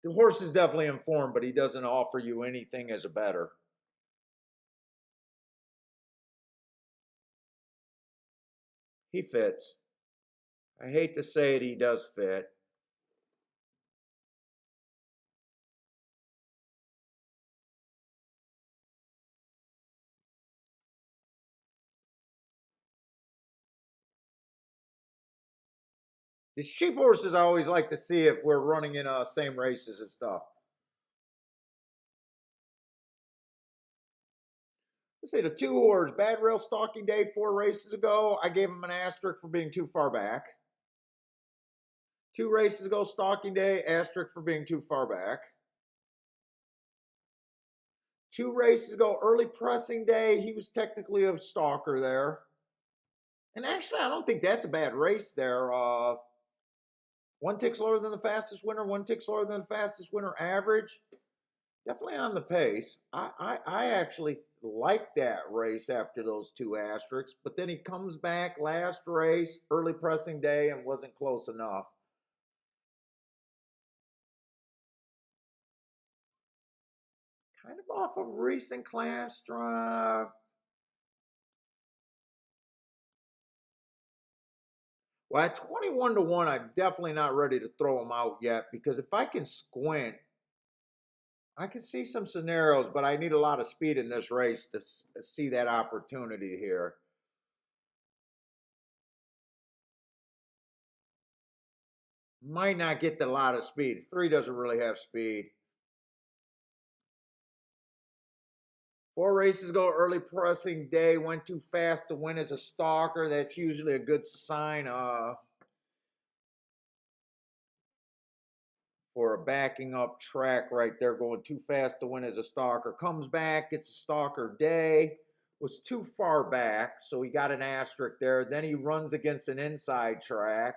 the horse is definitely informed, but he doesn't offer you anything as a better. He fits. I hate to say it, he does fit. The cheap horses I always like to see if we're running in same races and stuff. Let's say the 2 horse, Bad Rail Stalking Day 4 races ago. I gave him an asterisk for being too far back. 2 races ago, Stalking Day, asterisk for being too far back. 2 races ago, Early Pressing Day, he was technically a stalker there. And actually, I don't think that's a bad race there. 1 tick slower than the fastest winner, 1 tick slower than the fastest winner average. Definitely on the pace. I actually like that race after those 2 asterisks, but then he comes back last race, Early Pressing Day, and wasn't close enough. Kind of off of recent class drive. Well, at 21 to 1, I'm definitely not ready to throw him out yet because if I can squint, I can see some scenarios, but I need a lot of speed in this race to see that opportunity here. Might not get a lot of speed. 3 doesn't really have speed. 4 races ago, Early Pressing Day, went too fast to win as a stalker. That's usually a good sign for a backing up track right there, going too fast to win as a stalker. Comes back, it's a stalker day. Was too far back, so he got an asterisk there. Then he runs against an inside track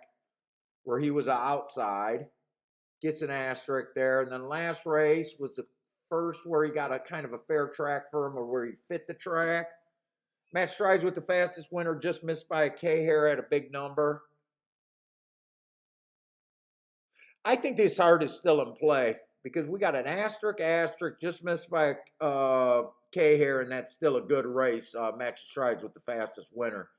where he was outside, gets an asterisk there. And then last race was the first where he got a kind of a fair track for him or where he fit the track. Match strides with the fastest winner, just missed by a K hair at a big number. I think this heart is still in play because we got an asterisk, just missed by K hair, and that's still a good race. Match strides with the fastest winner.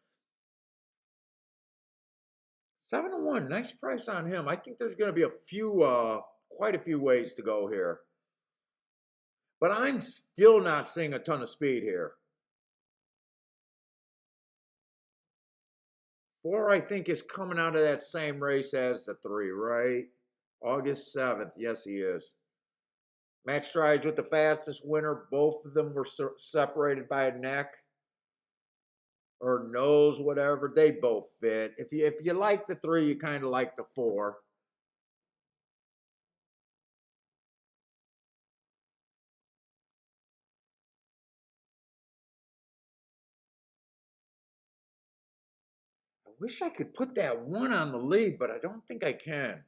7 to 1, nice price on him. I think there's going to be a few, quite a few ways to go here. But I'm still not seeing a ton of speed here. 4, I think, is coming out of that same race as the 3, right? August 7th. Yes, he is. Match strides with the fastest winner. Both of them were separated by a neck or nose, whatever. They both fit. If you like the 3, you kind of like the 4. I wish I could put that 1 on the lead, but I don't think I can.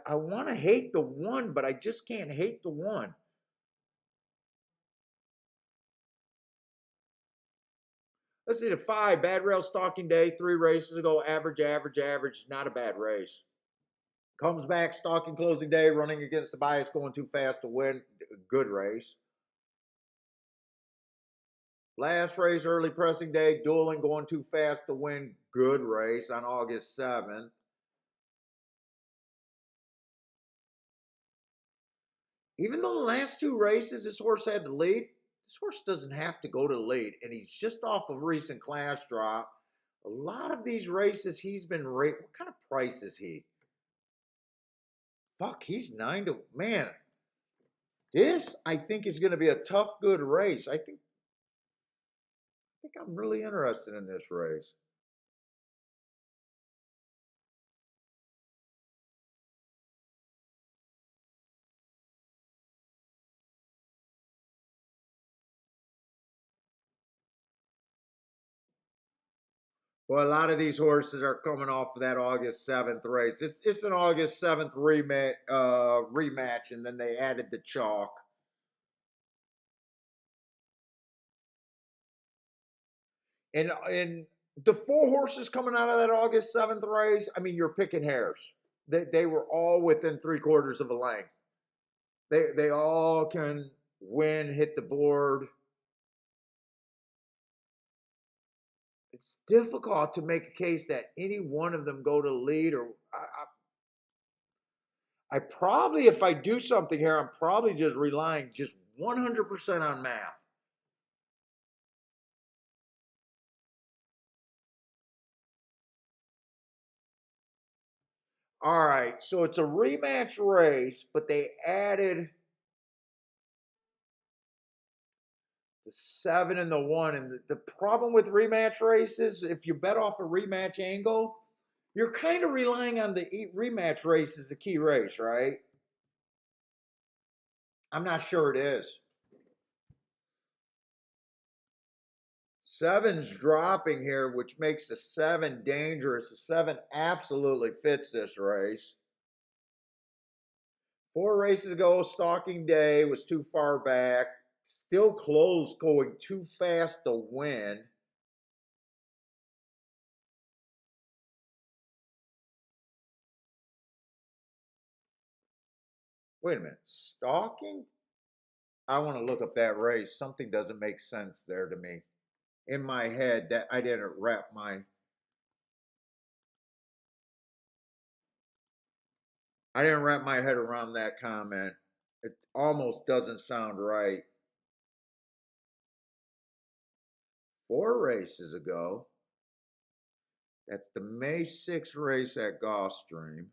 I want to hate the 1, but I just can't hate the 1. Let's see the 5, Bad Rail Stalking Day, 3 races ago, average, not a bad race. Comes back, Stalking Closing Day, running against the bias, going too fast to win, good race. Last race, Early Pressing Day, dueling, going too fast to win, good race on August 7th. Even though the last 2 races this horse had the lead, this horse doesn't have to go to the lead, and he's just off of recent class drop. A lot of these races he's been rated. What kind of price is he? Fuck, he's 9 to, man. This, I think, is going to be a tough, good race. I think I'm really interested in this race. Well, a lot of these horses are coming off of that August 7th race. It's an August 7th rematch, and then they added the chalk. And the 4 horses coming out of that August 7th race, I mean, you're picking hairs. They were all within 3/4 of a length. They all can win, hit the board. It's difficult to make a case that any one of them go to lead. Or I probably, if I do something here, I'm probably just relying just 100% on math. All right, so it's a rematch race, but they added the 7 and the 1. And the problem with rematch races, if you bet off a rematch angle, you're kind of relying on the rematch race as the key race, right? I'm not sure it is. 7's dropping here, which makes the 7 dangerous. The 7 absolutely fits this race. 4 races ago, Stalking Day was too far back. Still close, going too fast to win. Wait a minute, Stalking? I want to look up that race. Something doesn't make sense there to me. In my head, that I didn't wrap my head around that comment. It almost doesn't sound right. 4 races ago. That's the May 6th race at Gulfstream.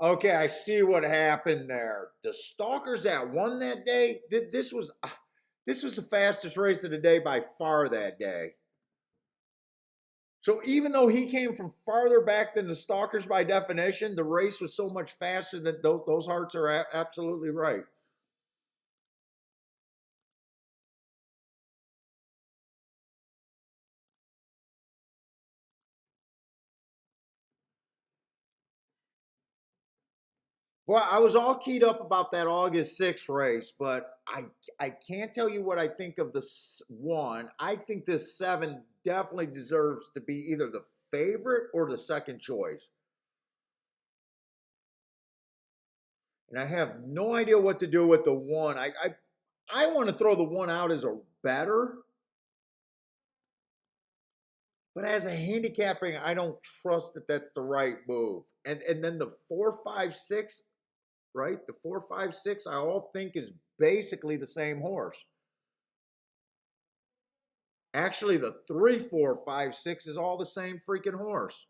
Okay, I see what happened there. The Stalkers that won that day, this was the fastest race of the day by far that day. So even though he came from farther back than the Stalkers by definition, the race was so much faster that those hearts are absolutely right. Well, I was all keyed up about that August 6th race, but I can't tell you what I think of this 1. I think this 7 definitely deserves to be either the favorite or the second choice. And I have no idea what to do with the 1. I want to throw the 1 out as a better, but as a handicapping, I don't trust that that's the right move. And then the 4, 5, 6, right? The 4, 5, 6, I all think is basically the same horse. Actually, the 3, 4, 5, 6 is all the same freaking horse.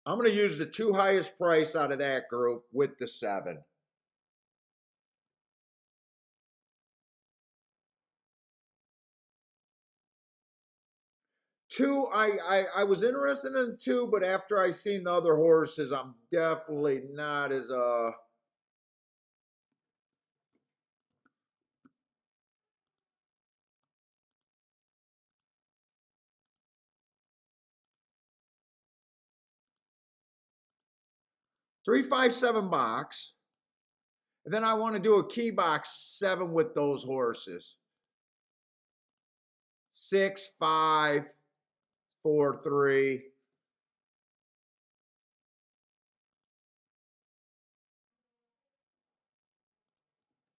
I'm going to use the 2 highest price out of that group with the 7. 2, I was interested in 2, but after I seen the other horses, I'm definitely not as 357 box. And then I want to do a key box 7 with those horses. 6, 5, 4, 3.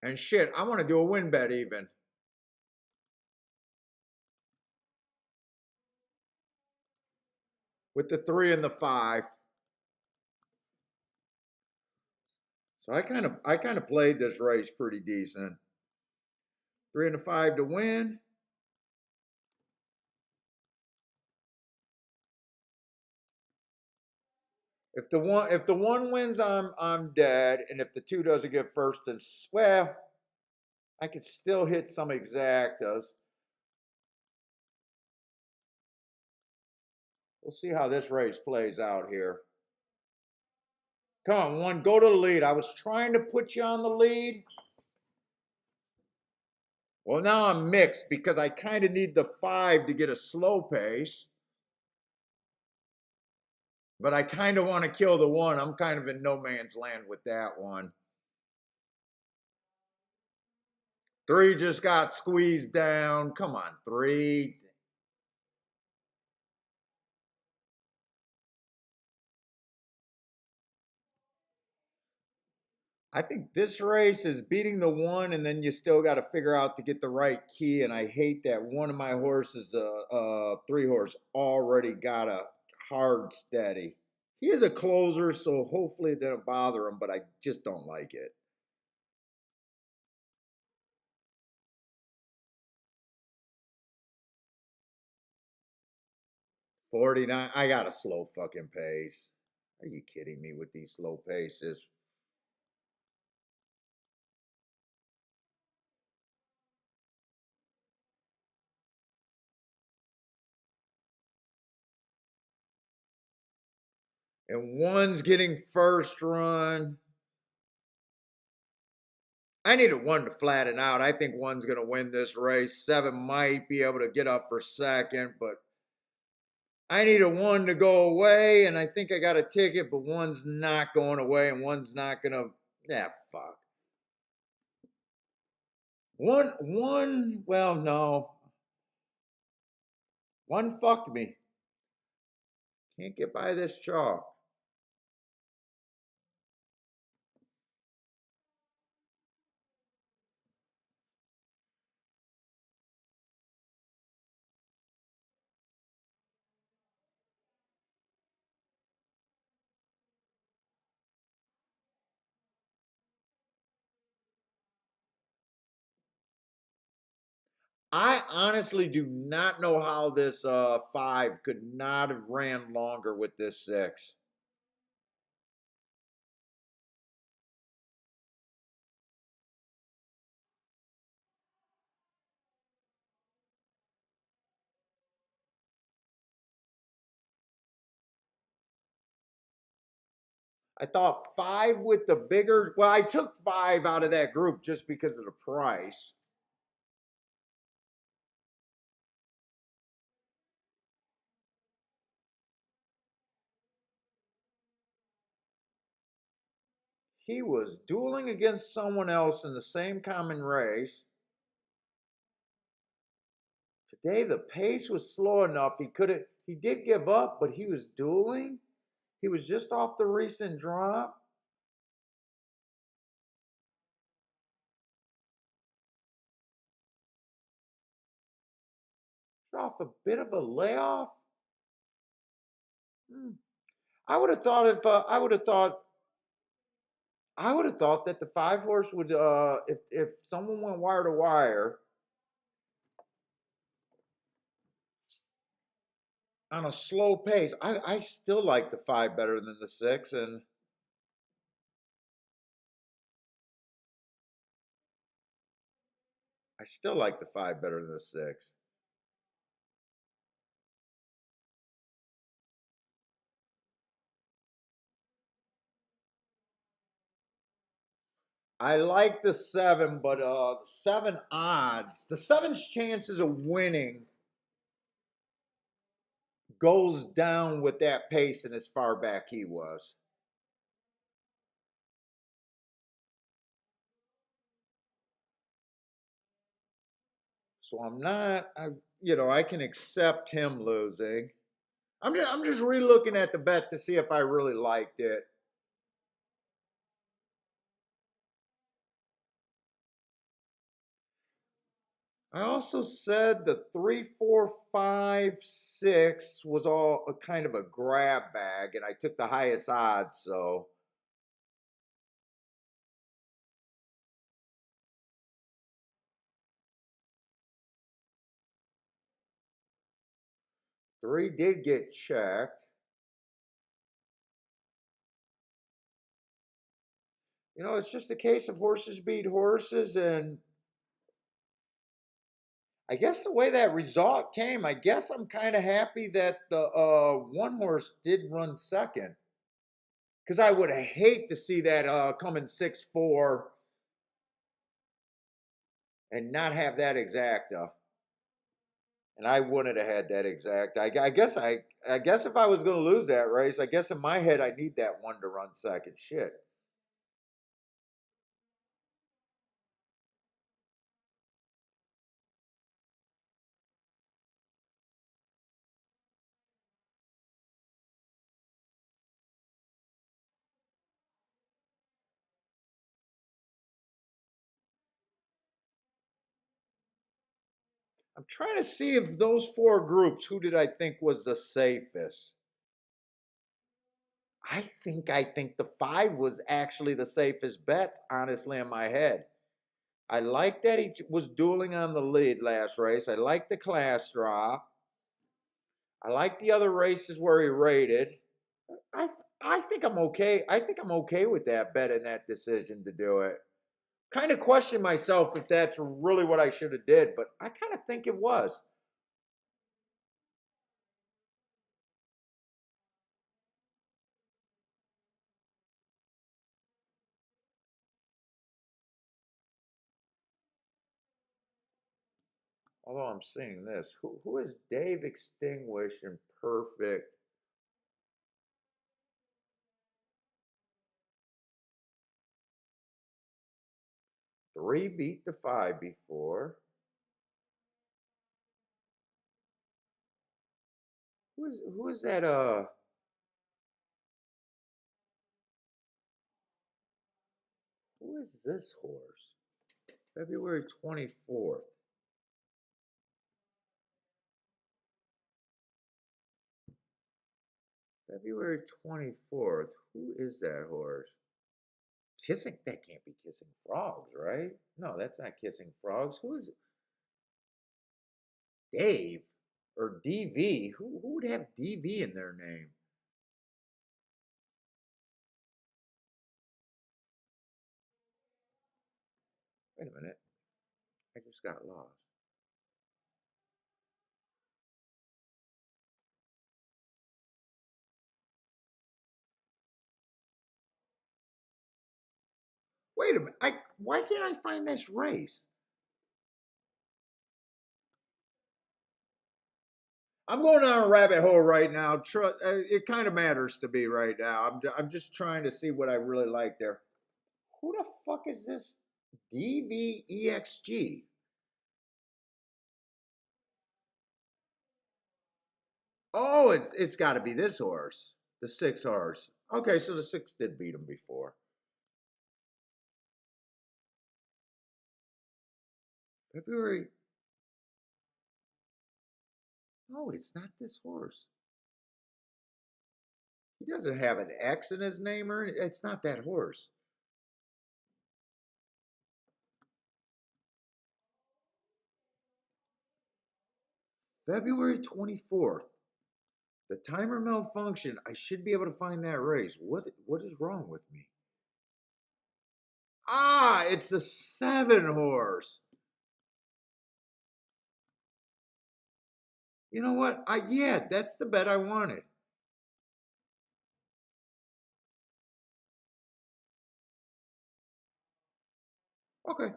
And shit, I want to do a win bet even. With the 3 and the 5. So I kind of played this race pretty decent. 3 and the 5 to win. If the one wins, I'm dead, and if the two doesn't get first, then well, I could still hit some exactas. We'll see how this race plays out here. Come on, one, go to the lead. I was trying to put you on the lead. Well, now I'm mixed because I kind of need the 5 to get a slow pace. But I kind of want to kill the 1. I'm kind of in no man's land with that one. 3 just got squeezed down. Come on, 3. I think this race is beating the 1, and then you still got to figure out to get the right key. And I hate that one of my horses, 3-horse, already got a hard steady. He is a closer, so hopefully it didn't bother him, but I just don't like it. 49. I got a slow fucking pace. Are you kidding me with these slow paces? And 1's getting first run. I needed 1 to flatten out. I think 1's going to win this race. 7 might be able to get up for second, but I need a 1 to go away, and I think I got a ticket, but 1's not going away, and 1's not going to. Yeah, fuck. One. Well, no. 1 fucked me. Can't get by this chalk. I honestly do not know how this 5 could not have ran longer with this 6. I thought 5 with the bigger. Well, I took 5 out of that group just because of the price. He was dueling against someone else in the same common race. Today the pace was slow enough. He did give up, but he was dueling. He was just off the recent drop. Off a bit of a layoff. Hmm. I would have thought if I would have thought that the 5-horse would if someone went wire to wire on a slow pace. I still like the 5 better than the 6, and I still like the 5 better than the 6. I like the 7, but the 7 odds, the 7's chances of winning goes down with that pace and as far back he was. So I'm not, I can accept him losing. I'm just re-looking at the bet to see if I really liked it. I also said the 3, 4, 5, 6 was all a kind of a grab bag, and I took the highest odds. So 3 did get checked. You know, it's just a case of horses beat horses, and I guess the way that result came, I guess I'm kind of happy that the one horse did run second, because I would hate to see that coming 6-4 and not have that exacta. And I wouldn't have had that exact. I guess if I was going to lose that race, I guess in my head I need that one to run second. Shit. I'm trying to see if those four groups, who did I think was the safest? I think the five was actually the safest bet, honestly, in my head. I like that he was dueling on the lead last race. I like the class drop. I like the other races where he rated. I I think I'm okay. I think I'm okay with that bet and that decision to do it. Kind of question myself if that's really what I should have did, but I kind of think it was. Although I'm seeing this, who is Dave Extinguished and Perfect? Three beat the five before. Who is that? Who is this horse? February 24th. February 24th. Who is that horse? Kissing? That can't be Kissing Frogs, right? No, that's not Kissing Frogs. Who is Dave or DV? Who would have DV in their name? Wait a minute. I just got lost. Wait a minute. Why can't I find this race? I'm going down a rabbit hole right now. It kind of matters to me right now. I'm just trying to see what I really like there. Who the fuck is this DVEXG? Oh, it's got to be this horse, the six horse. Okay, so the six did beat him before. February. Oh, it's not this horse. He doesn't have an X in his name or anything. It's not that horse. February 24th. The timer malfunction. I should be able to find that race. What is wrong with me? Ah, it's a seven horse. You know what? Yeah, that's the bet I wanted. Okay.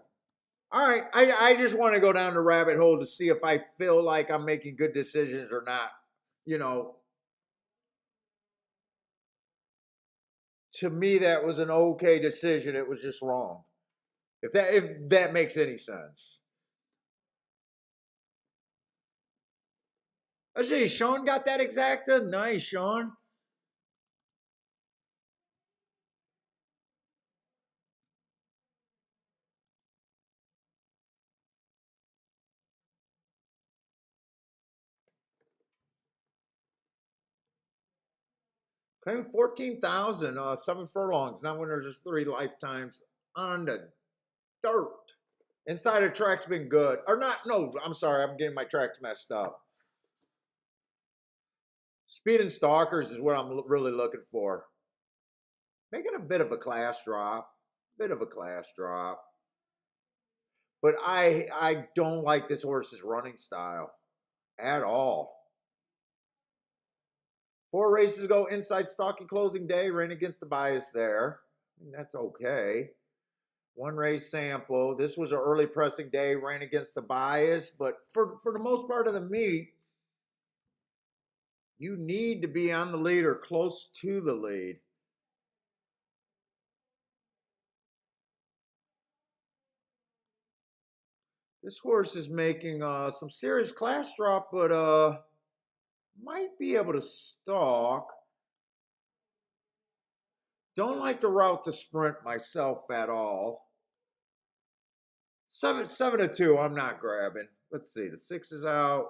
All right. I just want to go down the rabbit hole to see if I feel like I'm making good decisions or not. You know, to me that was an okay decision. It was just wrong. If that makes any sense. I see Sean got that exacta. Nice, Sean. Claim 14,000, 7 furlongs. Not when there's just 3 lifetimes on the dirt. Inside of track's been good. Or not, no, I'm sorry, I'm getting my tracks messed up. Speed and Stalkers is what I'm really looking for. Making a bit of a class drop. Bit of a class drop. But I don't like this horse's running style at all. 4 races ago, inside stock and closing day, ran against the bias there. That's okay. 1 race sample. This was an early pressing day, ran against the bias, but for the most part of the meet, you need to be on the lead or close to the lead. This horse is making some serious class drop, but might be able to stalk. Don't like the route to sprint myself at all. 7-2, I'm not grabbing. Let's see, the 6 is out.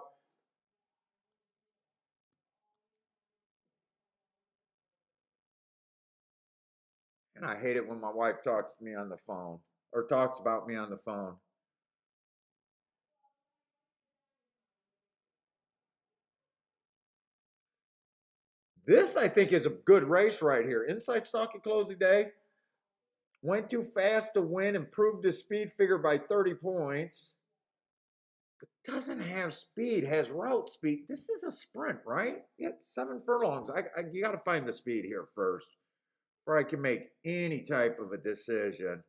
And I hate it when my wife talks to me on the phone or talks about me on the phone. This, I think, is a good race right here. Inside stock and closing day. Went too fast to win, improved his speed figure by 30 points. But doesn't have speed, has route speed. This is a sprint, right? Yeah, 7 furlongs. You got to find the speed here first before I can make any type of a decision.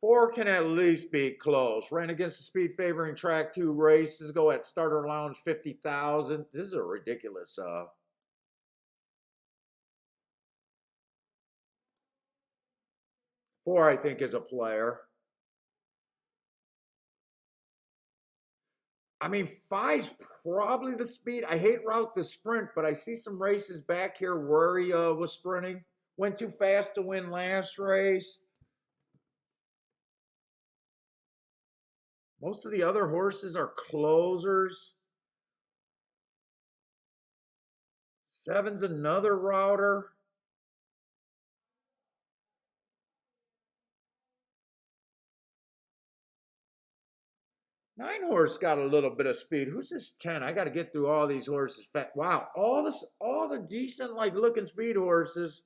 4 can at least be close. Ran against the speed favoring track 2 races ago at Starter Lounge 50,000. This is a ridiculous 4, I think, is a player. I mean, 5's probably the speed. I hate route to sprint, but I see some races back here where he was sprinting. Went too fast to win last race. Most of the other horses are closers. 7's another router. 9 horse got a little bit of speed. Who's this 10? I got to get through all these horses. Wow, all the decent like looking speed horses.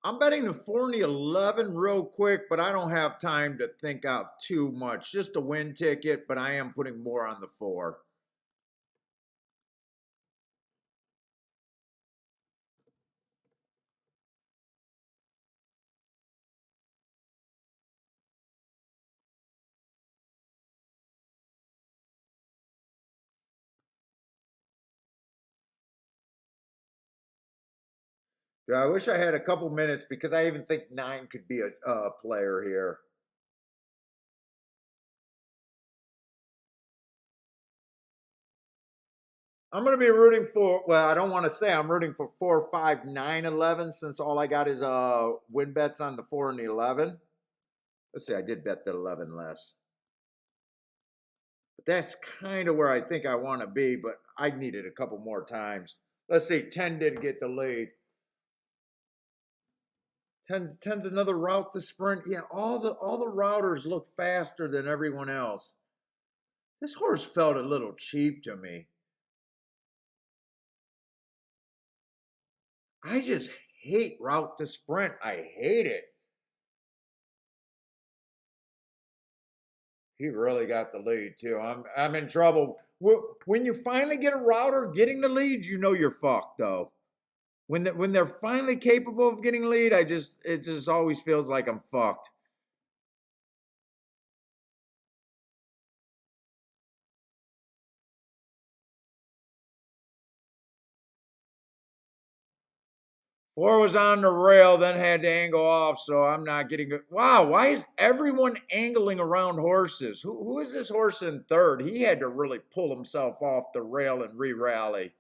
I'm betting the 4 and the 11 real quick, but I don't have time to think out too much. Just a win ticket, but I am putting more on the 4. Yeah, I wish I had a couple minutes because I even think 9 could be a player here. I'm going to be rooting for, well, I don't want to say I'm rooting for 4, 5, 9, 11 since all I got is win bets on the 4 and the 11. Let's see, I did bet the 11 less. But that's kind of where I think I want to be, but I need it a couple more times. Let's see, 10 did get the lead. 10's another route to sprint. Yeah, all the routers look faster than everyone else. This horse felt a little cheap to me. I just hate route to sprint. I hate it. He really got the lead too. I'm in trouble. When you finally get a router getting the lead, you know you're fucked though. When they're finally capable of getting lead, it just always feels like I'm fucked. Four was on the rail, then had to angle off, so I'm not getting it. Wow, why is everyone angling around horses? Who is this horse in third? He had to really pull himself off the rail and re-rally.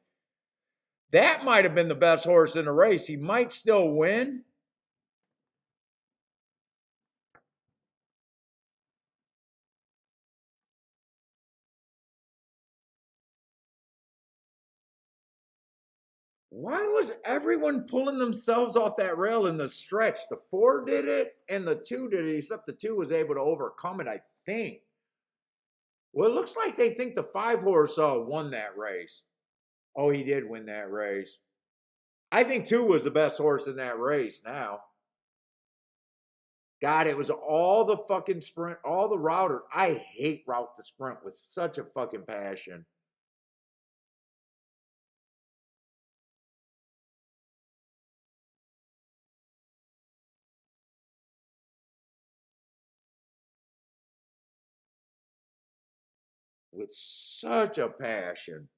That might have been the best horse in the race. He might still win. Why was everyone pulling themselves off that rail in the stretch? The 4 did it and the 2 did it, except the 2 was able to overcome it, I think. Well, it looks like they think the 5 horse won that race. Oh, he did win that race. I think 2 was the best horse in that race now. God, it was all the fucking sprint, all the router. I hate route to sprint with such a fucking passion. With such a passion.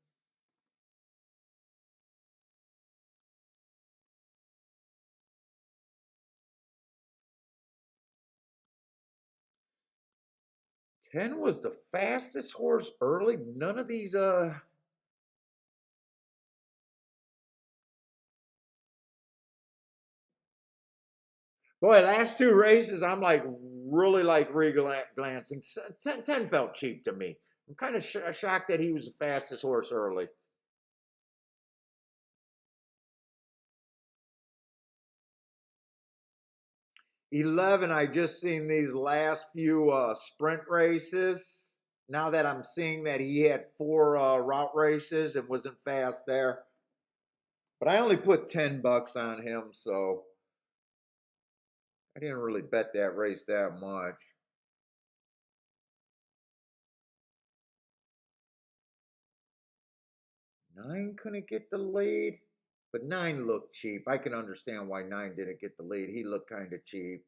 Ten was the fastest horse early. None of these boy, last 2 races, I'm like really like glancing. 10 felt cheap to me. I'm kind of shocked that he was the fastest horse early. 11, I just seen these last few sprint races. Now that I'm seeing that he had 4 route races and wasn't fast there. But I only put $10 on him, so I didn't really bet that race that much. 9 couldn't get the lead, but 9 looked cheap. I can understand why 9 didn't get the lead. He looked kind of cheap.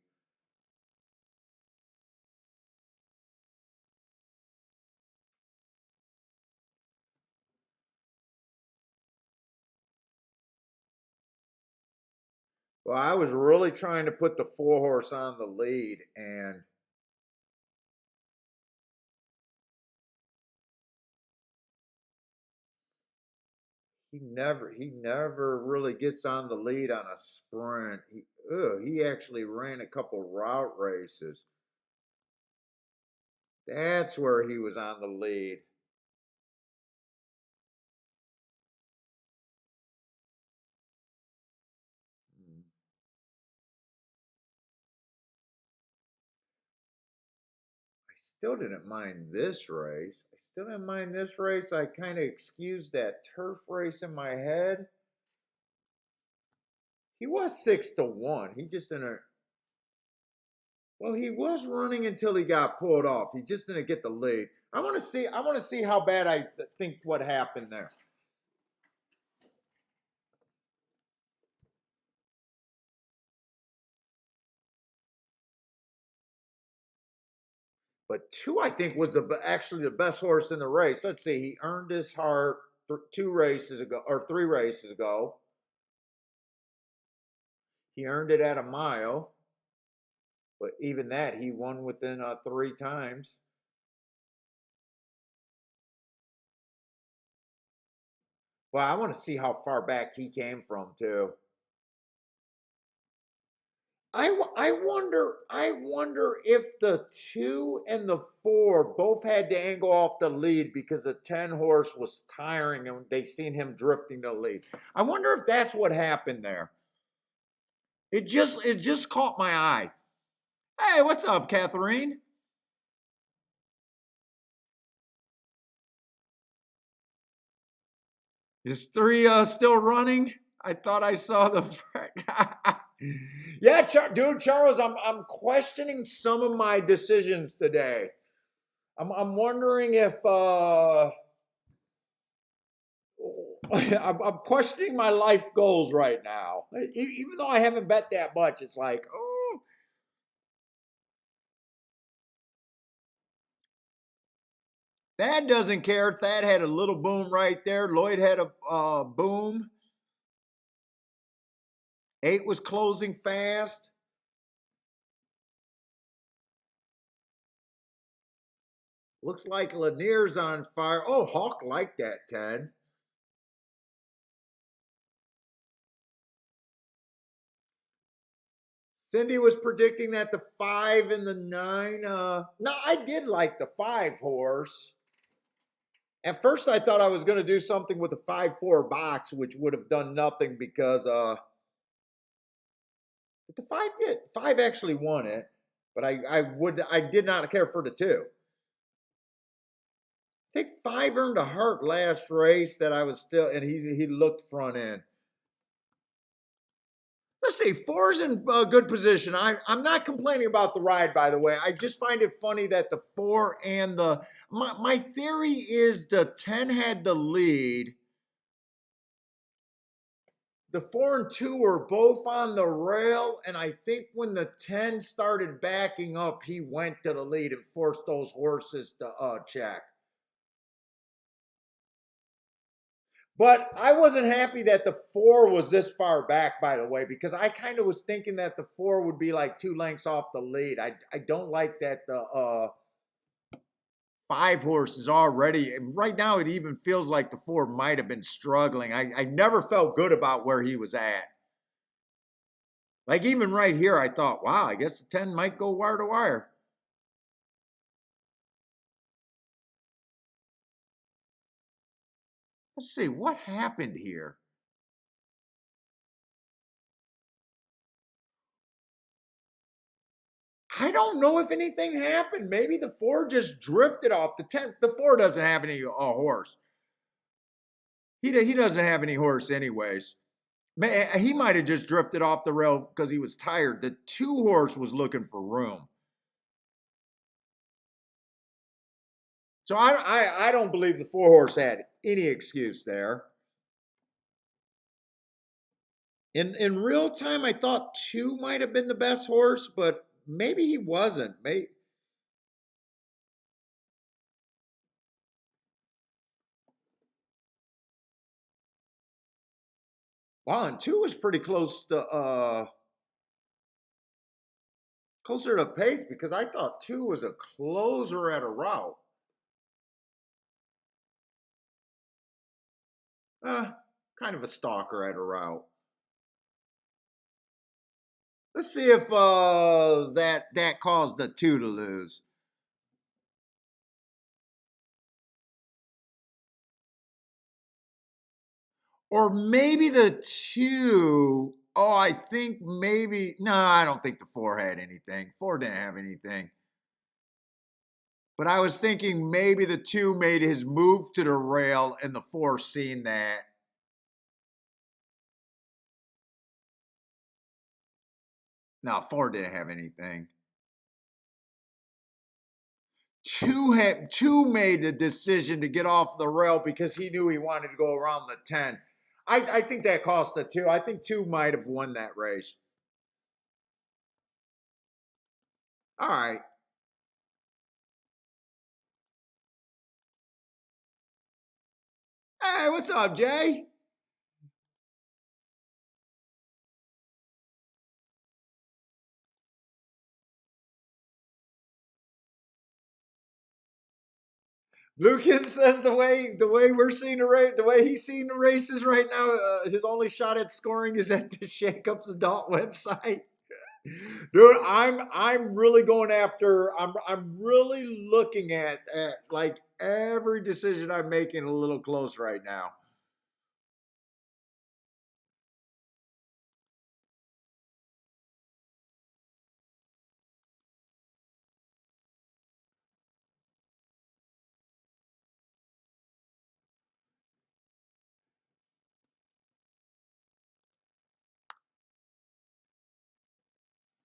Well, I was really trying to put the 4 horse on the lead, and he never really gets on the lead on a sprint. He actually ran a couple route races. That's where he was on the lead. Hmm. I still didn't mind this race. I still didn't mind this race. I kind of excused that turf race in my head. He was 6-1. He just didn't. Well, he was running until he got pulled off. He just didn't get the lead. I want to see. I want to see how bad I think what happened there. But 2, I think, was actually the best horse in the race. Let's see. He earned his heart 2 races ago or 3 races ago. He earned it at a mile, but even that he won within 3 times. Well, I want to see how far back he came from too. I wonder if the 2 and the 4 both had to angle off the lead because the 10 horse was tiring and they seen him drifting the lead. I wonder if that's what happened there. It just caught my eye. Hey, what's up, Catherine? Is 3 still running? I thought I saw the yeah, dude, Charles, I'm questioning some of my decisions today. I'm wondering if I'm questioning my life goals right now. Even though I haven't bet that much, it's like, oh, Thad doesn't care. Thad had a little boom right there. Lloyd had a boom. 8 was closing fast. Looks like Lanier's on fire. Oh, Hawk liked that, Ted. Cindy was predicting that the 5 and the 9. No, I did like the 5 horse. At first, I thought I was going to do something with a 5-4 box, which would have done nothing because the five actually won it, but I did not care for the two. I think five earned a heart last race that I was still, and he looked front end. Let's see, four's in a good position. I'm not complaining about the ride, by the way. I just find it funny that the four and my theory is the 10 had the lead. The 4 and 2 were both on the rail, and I think when the 10 started backing up, he went to the lead and forced those horses to check. But I wasn't happy that the 4 was this far back, by the way, because I kind of was thinking that the 4 would be like 2 lengths off the lead. I don't like that the 5 horses already. Right now, it even feels like the 4 might have been struggling. I never felt good about where he was at. Like even right here, I thought, wow, I guess the 10 might go wire to wire. Let's see, what happened here? I don't know if anything happened. Maybe the 4 just drifted off the 10. The 4 doesn't have any horse. He doesn't have any horse anyways. He might have just drifted off the rail because he was tired. The 2 horse was looking for room. So I don't believe the 4 horse had any excuse there. In real time, I thought 2 might have been the best horse, but maybe he wasn't. Maybe. Wow, and 2 was pretty close to closer to pace because I thought 2 was a closer at a route. Uh, Kind of a stalker at a route. Let's see if that caused the 2 to lose. Or maybe the 2. Oh, I think maybe. No, I don't think the 4 had anything. 4 didn't have anything. But I was thinking maybe the 2 made his move to the rail and the 4 seen that. No, 4 didn't have anything. 2 made the decision to get off the rail because he knew he wanted to go around the 10. I think that cost the 2. I think 2 might have won that race. All right. Hey, what's up, Jay? Lucas says the way we're seeing the race, the way he's seeing the races right now, his only shot at scoring is at the Shakeups adult website. Dude, I'm really going after. I'm really looking at like every decision I'm making a little close right now.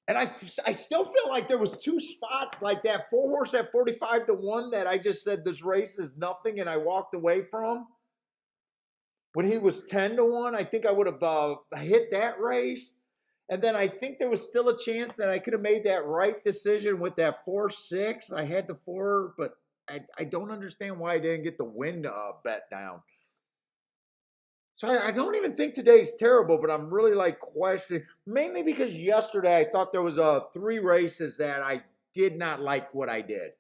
And I still feel like there was 2 spots like that 4 horse at 45-1 that I just said this race is nothing and I walked away from. When he was 10-1, I think I would have hit that race. And then I think there was still a chance that I could have made that right decision with that 4-6. I had the 4, but I don't understand why I didn't get the win bet down. So I don't even think today's terrible, but I'm really like questioning, mainly because yesterday I thought there was 3 races that I did not like what I did.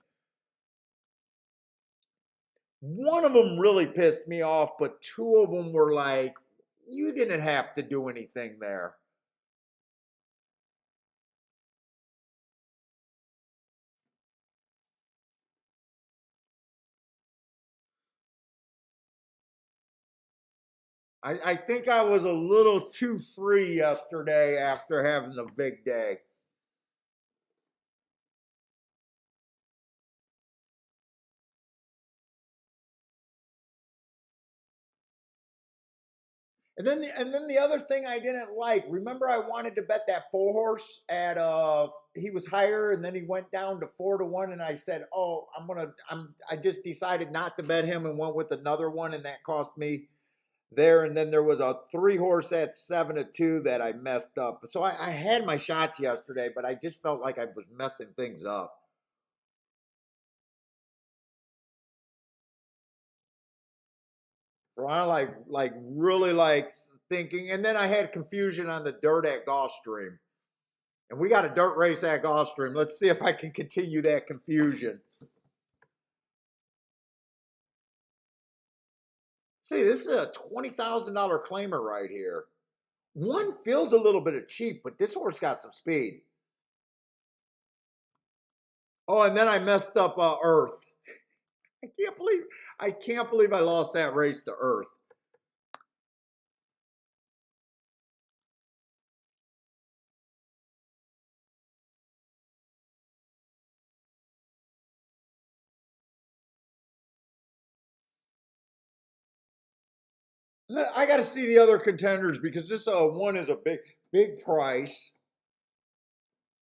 One of them really pissed me off, but 2 of them were like, you didn't have to do anything there. I think I was a little too free yesterday after having the big day. And then the other thing I didn't like, remember I wanted to bet that four horse at he was higher and then he went down to 4-1 and I said, "Oh, I just decided not to bet him and went with another one and that cost me there." And then there was a three horse at 7-2 that I messed up. So I had my shots yesterday, but I just felt like I was messing things up. So I like really like thinking, and then I had confusion on the dirt at Gulfstream. And we got a dirt race at Gulfstream. Let's see if I can continue that confusion. See, this is a $20,000 claimer right here. One feels a little bit of cheap, but this horse got some speed. Oh, and then I messed up Earth. I can't believe I can't believe I lost that race to Earth. I got to see the other contenders because this one is a big price.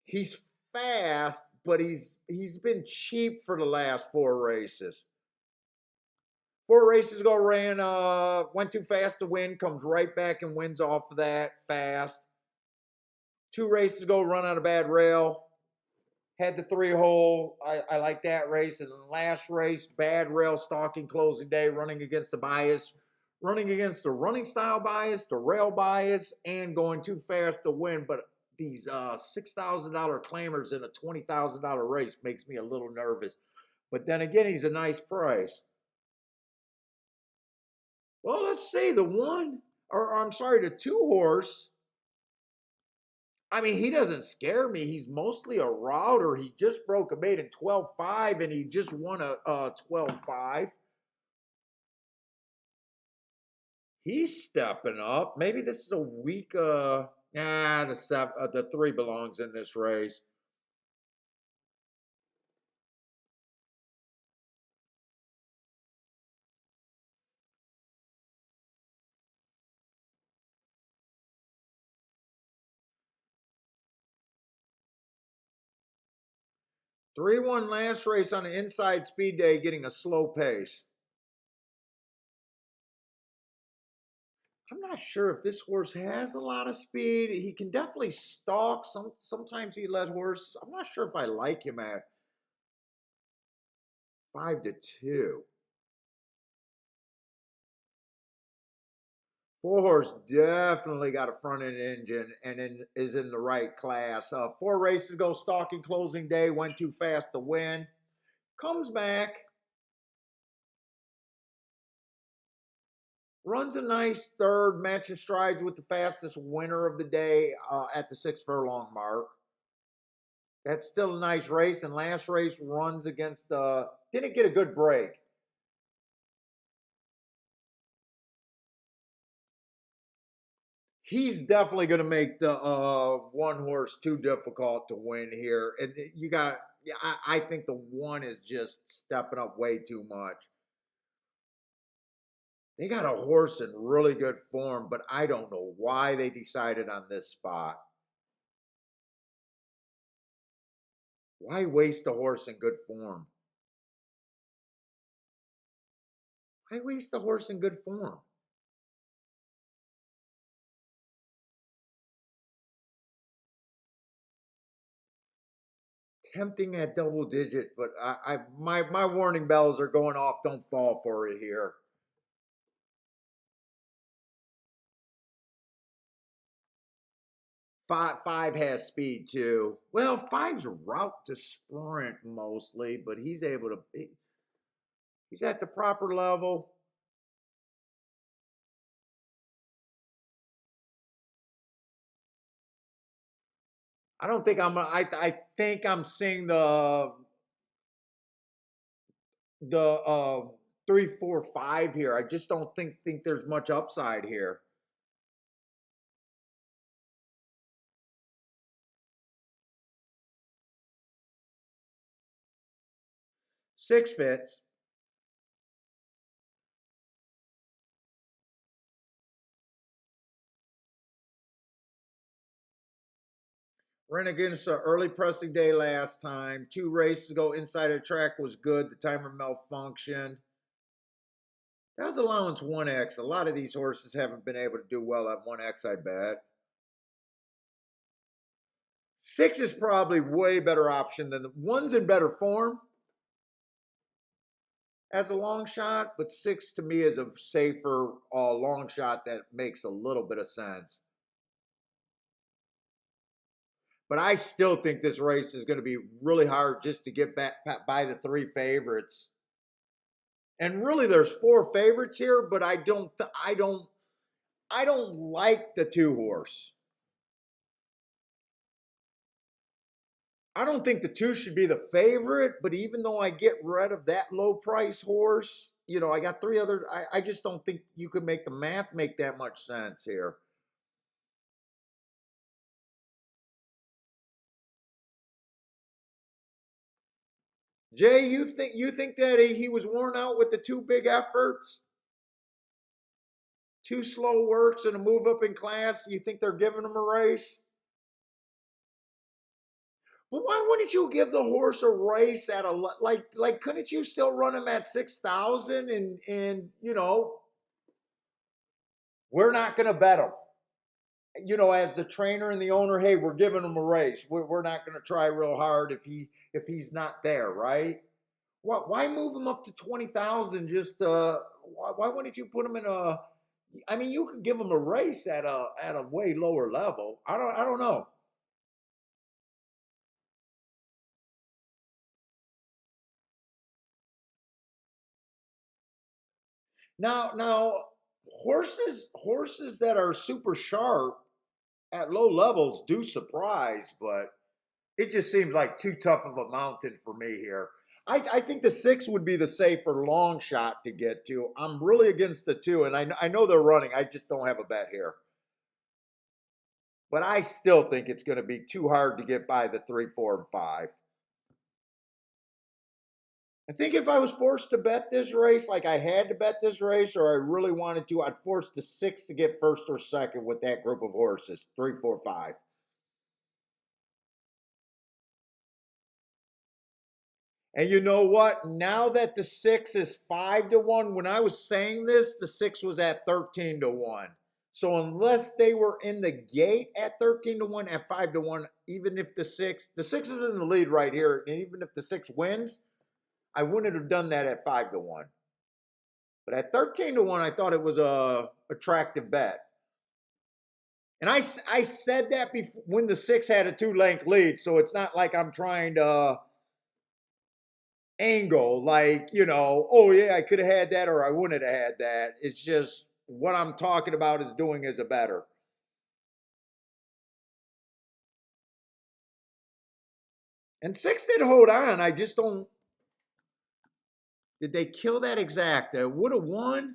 He's fast, but he's been cheap for the last four races. Four races ago, went too fast to win, comes right back and wins off of that fast. Two races ago, run on a bad rail, had the three hole. I like that race. And the last race, bad rail stalking closing day, running against the bias, running against the running style bias, the rail bias, and going too fast to win. But these $6,000 claimers in a $20,000 race makes me a little nervous. But then again, he's a nice price. Well, let's see. The one, or I'm sorry, the two horse. I mean, he doesn't scare me. He's mostly a router. He just broke a maiden 12-5 and he just won a 12-5. He's stepping up. Maybe this is a weak the three belongs in this race. Three one last race on the inside speed day, getting a slow pace. I'm not sure if this horse has a lot of speed. He can definitely stalk. Sometimes he let horse. I'm not sure if I like him at 5-2. Four horse definitely got a front end engine and is in the right class. Four races ago, stalking closing day, went too fast to win. Comes back, runs a nice third, matching strides with the fastest winner of the day at the 6 furlong mark. That's still a nice race. And last race runs against didn't get a good break. He's definitely going to make the one horse too difficult to win here. And you got, yeah, I think the one is just stepping up way too much. They got a horse in really good form, but I don't know why they decided on this spot. Why waste a horse in good form? Why waste a horse in good form? Tempting at double digit, but my warning bells are going off. Don't fall for it here. Five has speed too. Well, five's a route to sprint mostly, but he's able to. He's at the proper level. I don't think I'm. I think I'm seeing the 3, 4, 5 here. I just don't think there's much upside here. 6 fits. Ran against an early pressing day last time. 2 races ago, inside the track was good. The timer malfunctioned. That was allowance 1x. A lot of these horses haven't been able to do well at 1x, I bet. 6 is probably way better option than the 1's in better form as a long shot, but 6 to me is a safer long shot that makes a little bit of sense. But I still think this race is going to be really hard just to get back by the 3 favorites. And really, there's 4 favorites here, but I don't like the 2 horse. I don't think the 2 should be the favorite, but even though I get rid of that low price horse, you know, I got 3 other. I just don't think you could make the math make that much sense here. Jay, you think that he was worn out with the 2 big efforts, 2 slow works, and a move up in class? You think they're giving him a race? Well, why wouldn't you give the horse a race at a like? Couldn't you still run him at 6,000 and you know we're not going to bet him. You know, as the trainer and the owner, hey, we're giving him a race. We're not going to try real hard if he's not there, right? Why move him up to 20,000? Just why wouldn't you put him in a? I mean, you could give him a race at a way lower level. I don't know. Now horses that are super sharp at low levels do surprise, but it just seems like too tough of a mountain for me here. I think the 6 would be the safer long shot to get to. I'm really against the 2, and I know they're running. I just don't have a bet here. But I still think it's going to be too hard to get by the 3, 4, and 5. I think if I was forced to bet this race, like I had to bet this race, or I really wanted to, I'd force the 6 to get first or second with that group of horses 3, 4, 5. And you know what? Now that the 6 is 5-1, when I was saying this, the 6 was at 13-1. So unless they were in the gate at 13-1, at 5-1, even if the 6 is in the lead right here, and even if the 6 wins, I wouldn't have done that at 5-1. But at 13-1, I thought it was a attractive bet. And I said that before, when the 6 had a 2-length lead, so it's not like I'm trying to angle like, you know, oh yeah, I could have had that or I wouldn't have had that. It's just what I'm talking about is doing as a better. And 6 did hold on. I just don't. Did they kill that exacta? Would have won.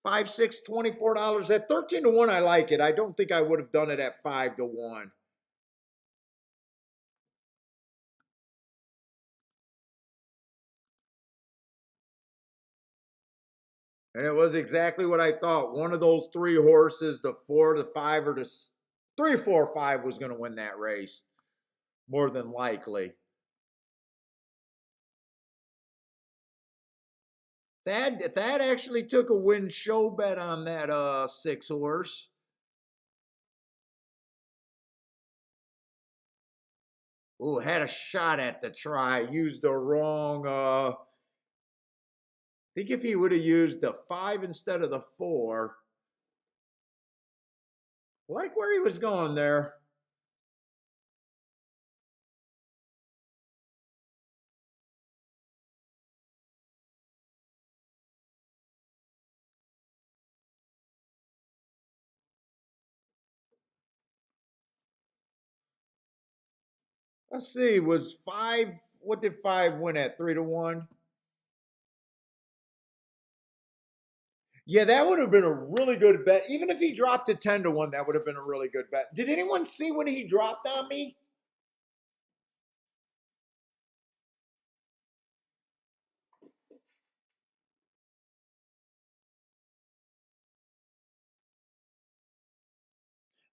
5, 6, $24. At 13-1, I like it. I don't think I would have done it at 5-1. And it was exactly what I thought. One of those 3 horses, the 4, the 5, or the 3, 4, 5 was going to win that race. More than likely. That actually took a win show bet on that 6 horse. Ooh, had a shot at the try. Used the wrong. I think if he would have used the 5 instead of the 4, like where he was going there. Let's see, was 5 what did 5 win at 3-1? Yeah, that would have been a really good bet. Even if he dropped to 10-1, that would have been a really good bet. Did anyone see when he dropped on me?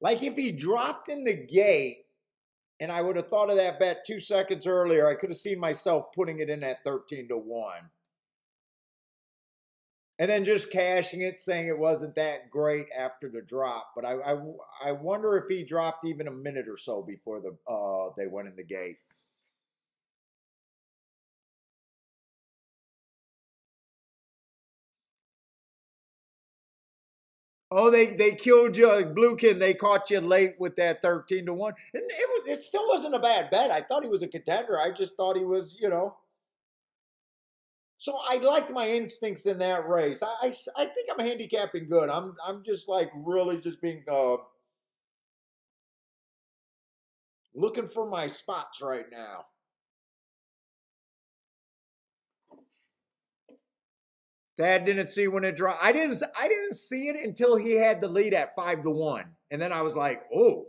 Like if he dropped in the gate and I would have thought of that bet 2 seconds earlier, I could have seen myself putting it in at 13-1. And then just cashing it, saying it wasn't that great after the drop. But I wonder if he dropped even a minute or so before they went in the gate. Oh, they killed you, Bluekin. They caught you late with that 13-1, and it still wasn't a bad bet. I thought he was a contender. I just thought he was, you know. So I liked my instincts in that race. I think I'm handicapping good. I'm just like really just being looking for my spots right now. Dad didn't see when it dropped. I didn't see it until he had the lead at 5-1, and then I was like, oh,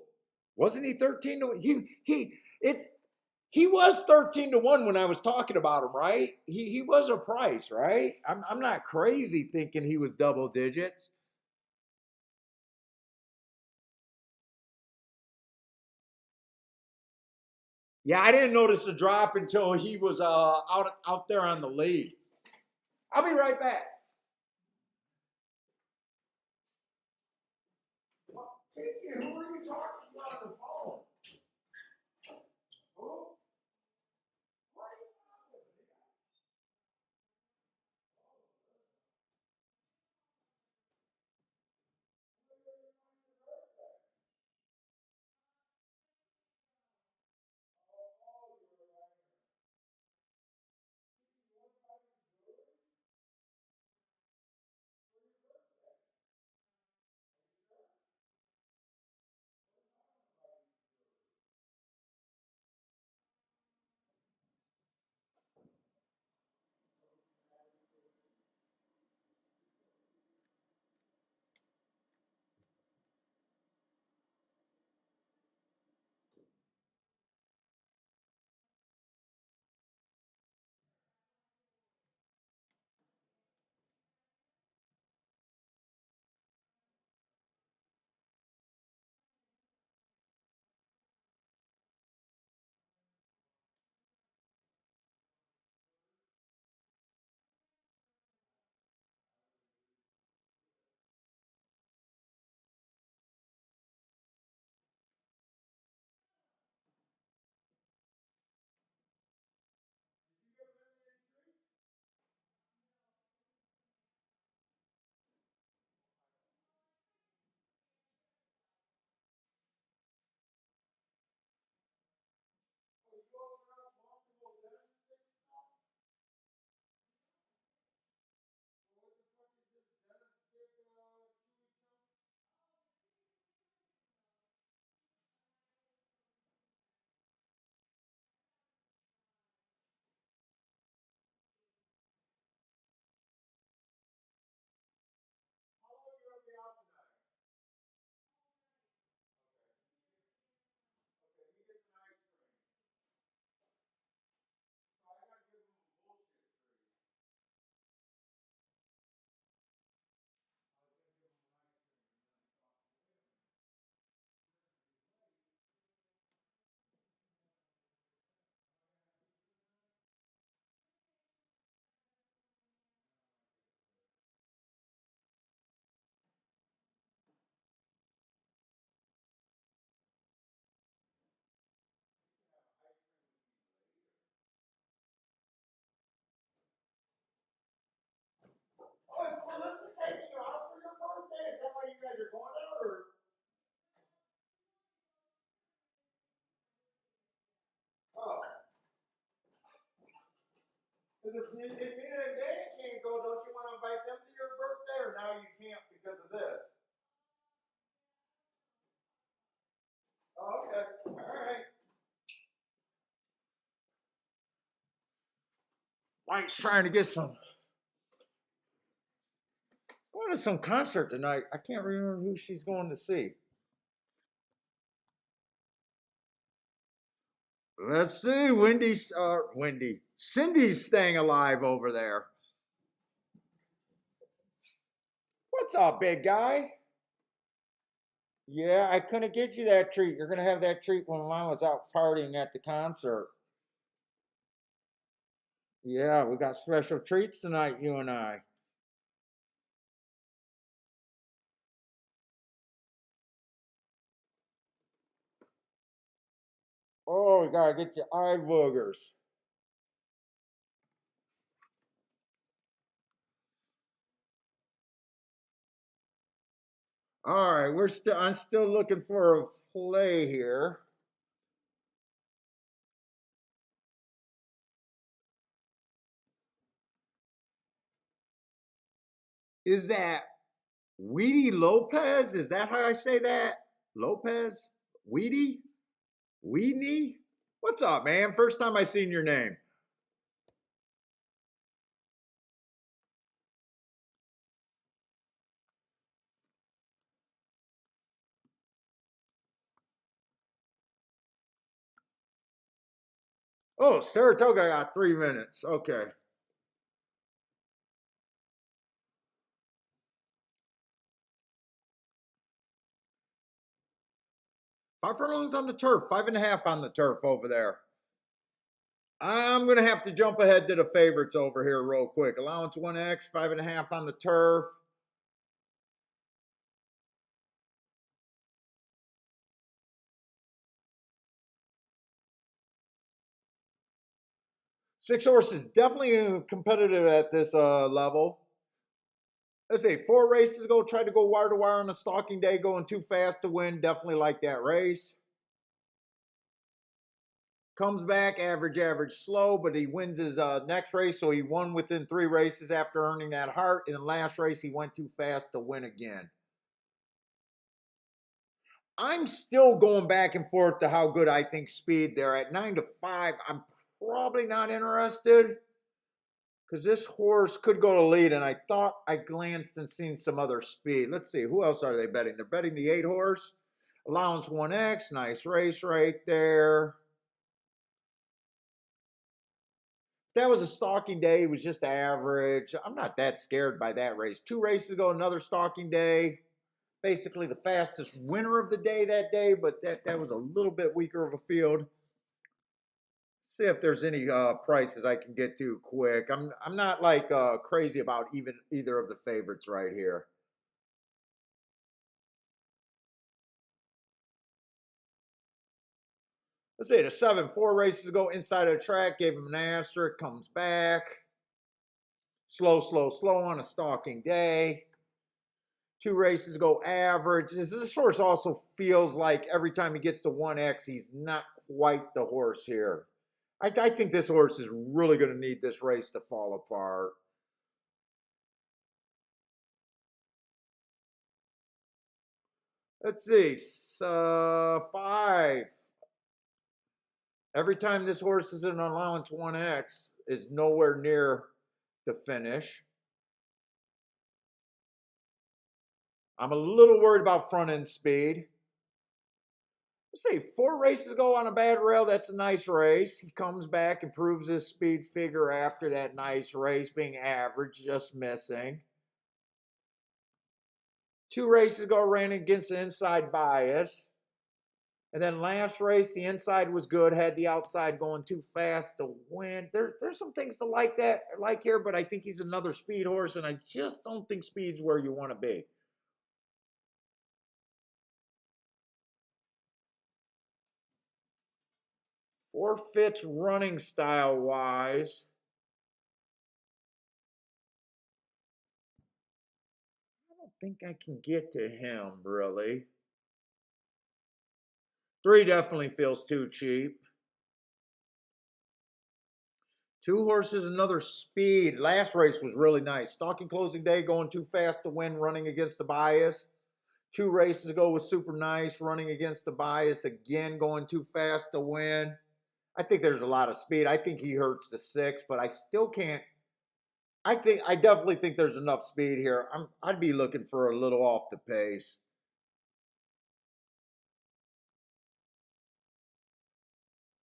wasn't he 13-1? He was 13-1 when I was talking about him, right? He was a price, right? I'm not crazy thinking he was double digits. Yeah, I didn't notice the drop until he was out there on the lead. I'll be right back. Who are you talking to on the phone? Who? Oh, is Melissa taking you out for your birthday? Is that why you guys are going out, or? Oh, because if Nina and Danny can't go, don't you want to invite them to your birthday, or now you can't because of this? Oh, okay. All right. Mike's trying to get some. Going to some concert tonight. I can't remember who she's going to see. Let's see. Cindy's staying alive over there. What's up, big guy? Yeah, I couldn't get you that treat. You're gonna have that treat when Mom was out partying at the concert. Yeah, we got special treats tonight, you and I. Oh, we gotta get your eye boogers. All right, I'm still looking for a play here. Is that Weedy Lopez? Is that how I say that? Lopez? Weedy? Weedney? What's up, man? First time I seen your name. Oh, Saratoga got 3 minutes. Okay. Five furlongs on the turf, 5.5 on the turf over there. I'm going to have to jump ahead to the favorites over here real quick. Allowance 1X, 5.5 on the turf. Six horses definitely competitive at this level. Let's say 4 races ago, tried to go wire to wire on a stalking day, going too fast to win. Definitely like that race. Comes back, average, average, slow, but he wins his next race. So he won within 3 races after earning that heart. In the last race, he went too fast to win again. I'm still going back and forth to how good I think speed there. At 9-5, I'm probably not interested because this horse could go to lead, and I thought I glanced and seen some other speed. Let's see, who else are they betting? They're betting the 8 horse. Allowance 1X, nice race right there. That was a stalking day. It was just average. I'm not that scared by that race. 2 races ago, another stalking day. Basically the fastest winner of the day that day, but that was a little bit weaker of a field. See if there's any prices I can get to quick. I'm not like crazy about either of the favorites right here. Let's say the 7, 4 races ago inside of the track, gave him an asterisk, comes back. Slow, slow, slow on a stalking day. 2 races ago, average. This horse also feels like every time he gets to 1X, he's not quite the horse here. I think this horse is really going to need this race to fall apart. Let's see, 5. Every time this horse is in an allowance 1X, is nowhere near the finish. I'm a little worried about front end speed. Let's see, 4 races ago on a bad rail, that's a nice race. He comes back, improves his speed figure after that nice race, being average, just missing. 2 races ago, ran against the inside bias. And then last race, the inside was good, had the outside going too fast to win. There's some things to like here, but I think he's another speed horse, and I just don't think speed's where you want to be. Or fits running style wise. I don't think I can get to him really. 3 definitely feels too cheap. 2 horses, another speed. Last race was really nice. Stalking closing day, going too fast to win, running against the bias. 2 races ago was super nice, running against the bias again, going too fast to win. I think there's a lot of speed. I think he hurts the 6, but I still can't. I definitely think there's enough speed here. I'd be looking for a little off the pace.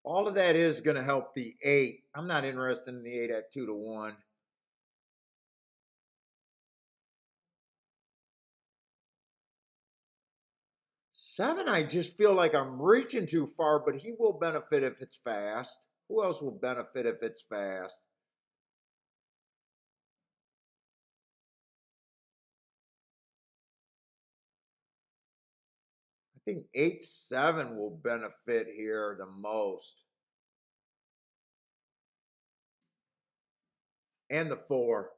All of that is going to help the 8. I'm not interested in the 8 at 2-1. Seven, I just feel like I'm reaching too far, but he will benefit if it's fast. Who else will benefit if it's fast? I think 8-7 will benefit here the most. And the 4.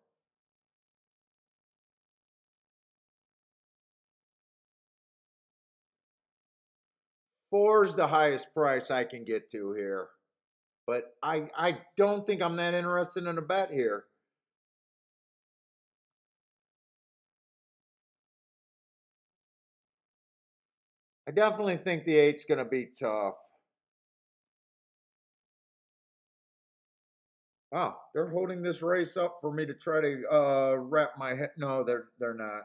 4 is the highest price I can get to here. But I don't think I'm that interested in a bet here. I definitely think the 8's going to be tough. Oh, they're holding this race up for me to try to wrap my head. No, they're not.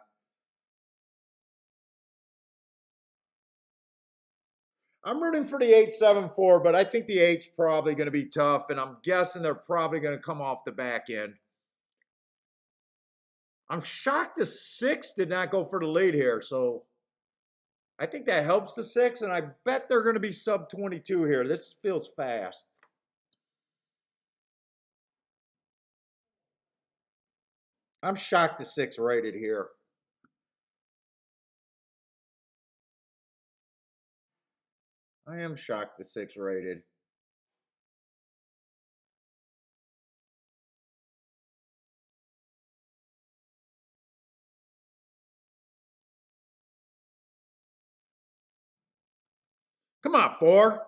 I'm rooting for the 8-7-4, but I think the 8's probably going to be tough, and I'm guessing they're probably going to come off the back end. I'm shocked the 6 did not go for the lead here, so I think that helps the 6, and I bet they're going to be sub 22 here. This feels fast. I'm shocked the 6 rated here. I am shocked the 6 rated. Come on, 4.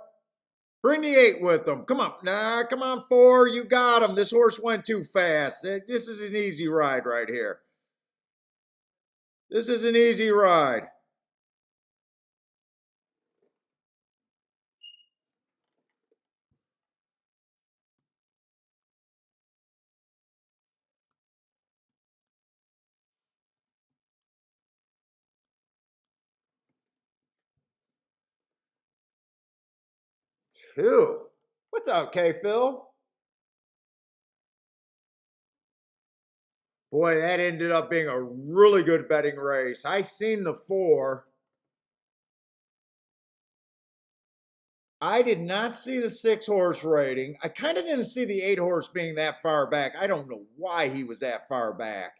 Bring the 8 with them. Come on. Nah, come on, 4. You got him. This horse went too fast. This is an easy ride right here. This is an easy ride. Two. What's up, K Phil? Boy, that ended up being a really good betting race. I seen the 4. I did not see the 6 horse rating. I kind of didn't see the 8 horse being that far back. I don't know why he was that far back.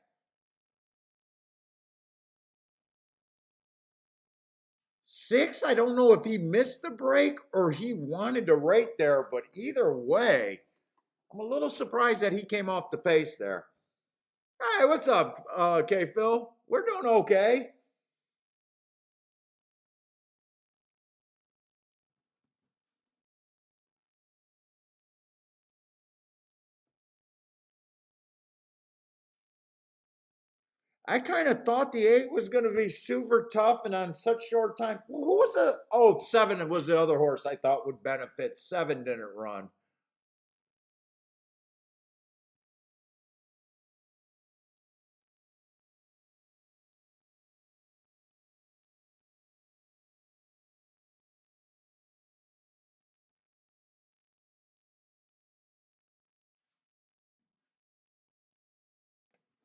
6, I don't know if he missed the break or he wanted to rate there, but either way, I'm a little surprised that he came off the pace there. Hey, what's up, K Phil? We're doing okay. I kind of thought the 8 was going to be super tough and on such short time. Who was the? Oh, 7 was the other horse I thought would benefit. 7 didn't run.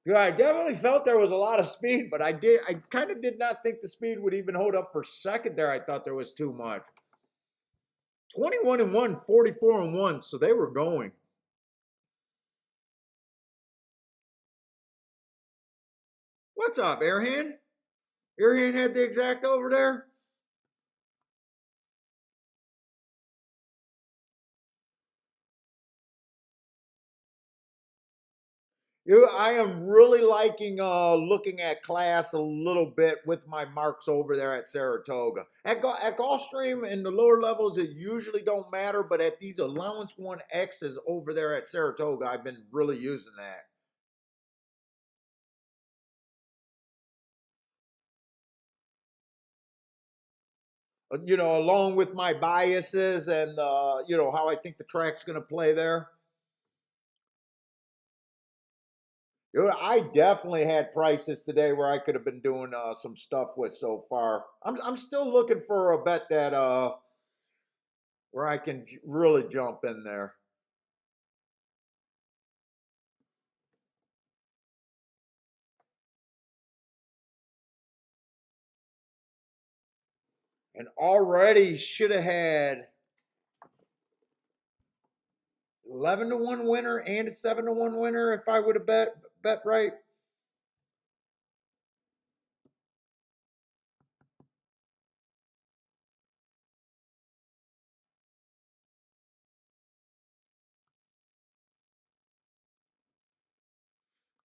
Yeah, I definitely felt there was a lot of speed, but I kind of did not think the speed would even hold up for second there. I thought there was too much. 21-1, 44-1, so they were going. What's up, Airhand? Airhand had the exact over there? I am really liking looking at class a little bit with my marks over there at Saratoga. At Gulfstream in the lower levels, it usually don't matter, but at these allowance 1Xs over there at Saratoga, I've been really using that. you know, along with my biases and you know how I think the track's going to play there. You know, I definitely had prices today where I could have been doing some stuff with so far. I'm still looking for a bet that where I can really jump in there. And already should have had 11-1 winner and a 7-1 winner if I would have bet right.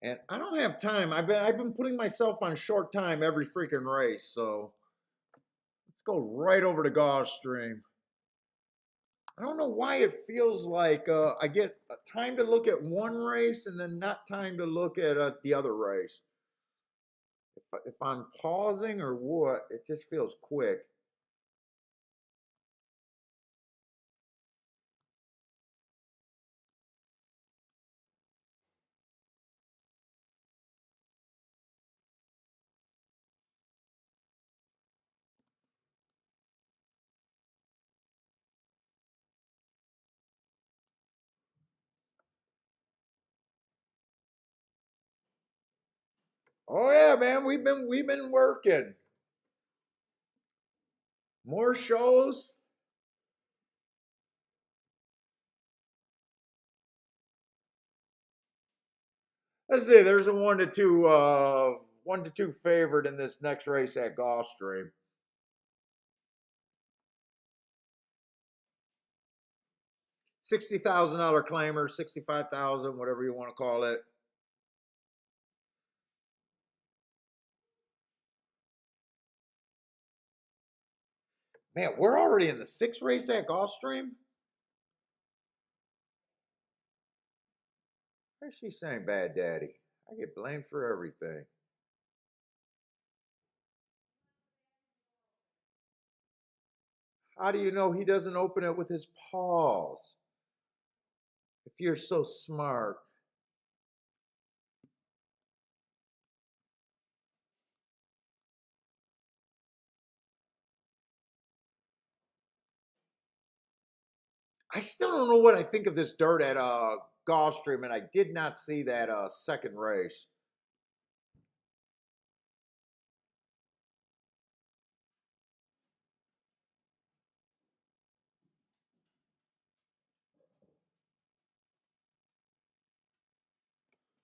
And I don't have time. I've been putting myself on short time every freaking race. So let's go right over to Gulfstream. I don't know why it feels like I get time to look at one race and then not time to look at the other race. If I'm pausing or what, it just feels quick. Oh yeah, man, we've been working more shows. Let's see. There's a 1-2 favorite in this next race at Gulfstream. $60,000 claimer, 65,000, whatever you want to call it. Man, we're already in the sixth race at Gulfstream. Why is she saying bad daddy? I get blamed for everything. How do you know he doesn't open it with his paws? If you're so smart. I still don't know what I think of this dirt at Gulfstream, and I did not see that second race.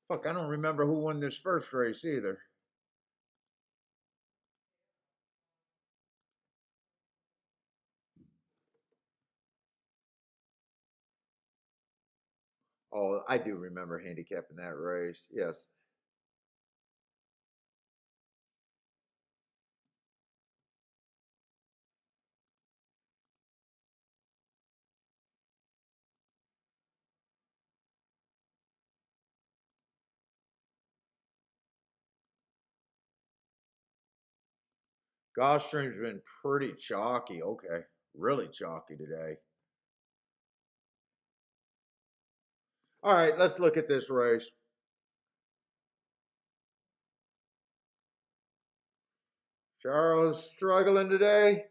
Fuck, I don't remember who won this first race either. Oh, I do remember handicapping that race. Yes. Gulfstream's been pretty chalky. Okay. Really chalky today. All right, let's look at this race. Charles struggling today.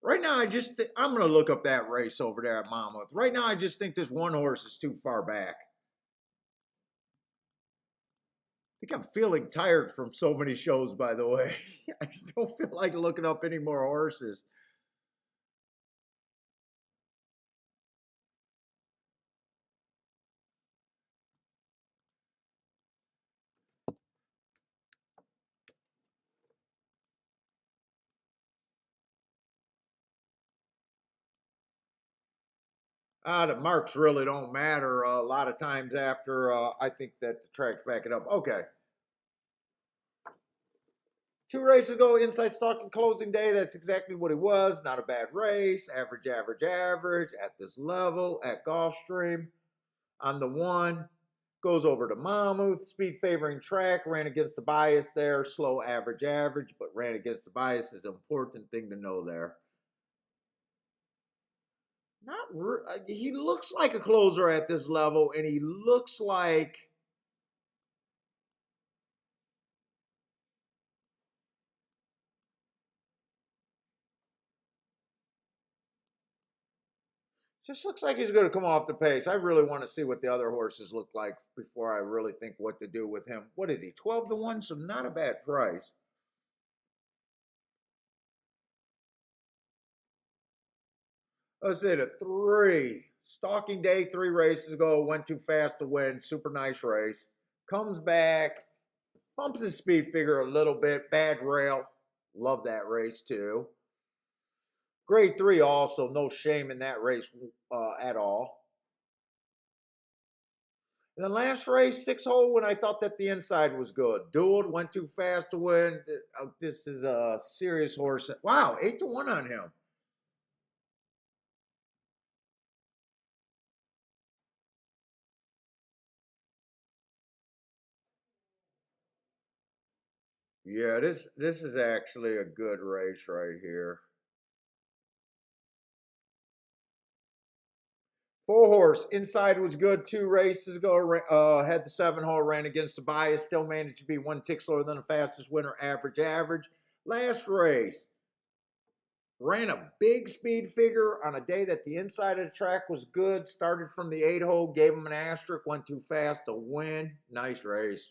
Right now, I'm gonna look up that race over there at Monmouth. Right now, I just think this one horse is too far back. I think I'm feeling tired from so many shows, by the way. I just don't feel like looking up any more horses. The marks really don't matter a lot of times after. I think that the tracks back it up. Okay. 2 races ago, inside stock and closing day. That's exactly what it was. Not a bad race. Average, average, average at this level at Gulfstream. On the one, goes over to Monmouth. Speed favoring track. Ran against the bias there. Slow, average, average, but ran against the bias is an important thing to know there. He looks like a closer at this level, and he looks like just looks like he's going to come off the pace. I really want to see what the other horses look like before I really think what to do with him. What is he, 12-1? So not a bad price. Let's say the 3. Stalking day, 3 races ago. Went too fast to win. Super nice race. Comes back. Bumps his speed figure a little bit. Bad rail. Love that race too. Grade 3 also. No shame in that race at all. In the last race, 6-hole, when I thought that the inside was good. Dueled, went too fast to win. This is a serious horse. Wow, 8-1 on him. Yeah, this is actually a good race right here. 4-horse, inside was good 2 races ago. Had the 7-hole, ran against the bias, still managed to be 1 tick slower than the fastest winner, average, average. Last race, ran a big speed figure on a day that the inside of the track was good. Started from the 8-hole, gave him an asterisk, went too fast to win. Nice race.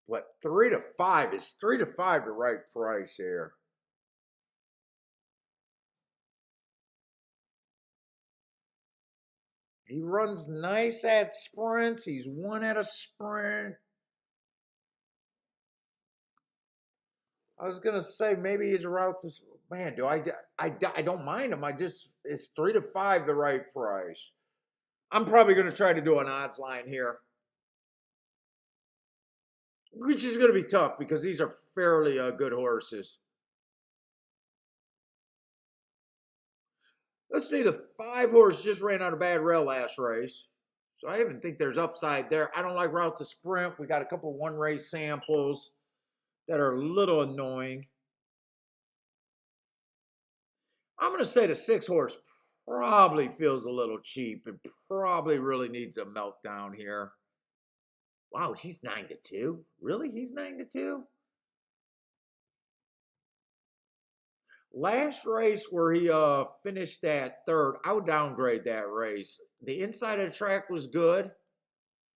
What, 3-5? Is 3-5 the right price here? He runs nice at sprints. He's won at a sprint. I was gonna say maybe he's a route to. Man, I don't mind him. I just is 3-5 the right price. I'm probably gonna try to do an odds line here, which is gonna be tough because these are fairly good horses. Let's see, the 5-horse just ran out of bad rail last race, so I even think there's upside there. I don't like route to sprint. We got a couple 1-race samples that are a little annoying. I'm going to say the 6-horse probably feels a little cheap and probably really needs a meltdown here. Wow, he's 9-2. Really? He's 9-2? Last race where he finished at 3rd, I would downgrade that race. The inside of the track was good.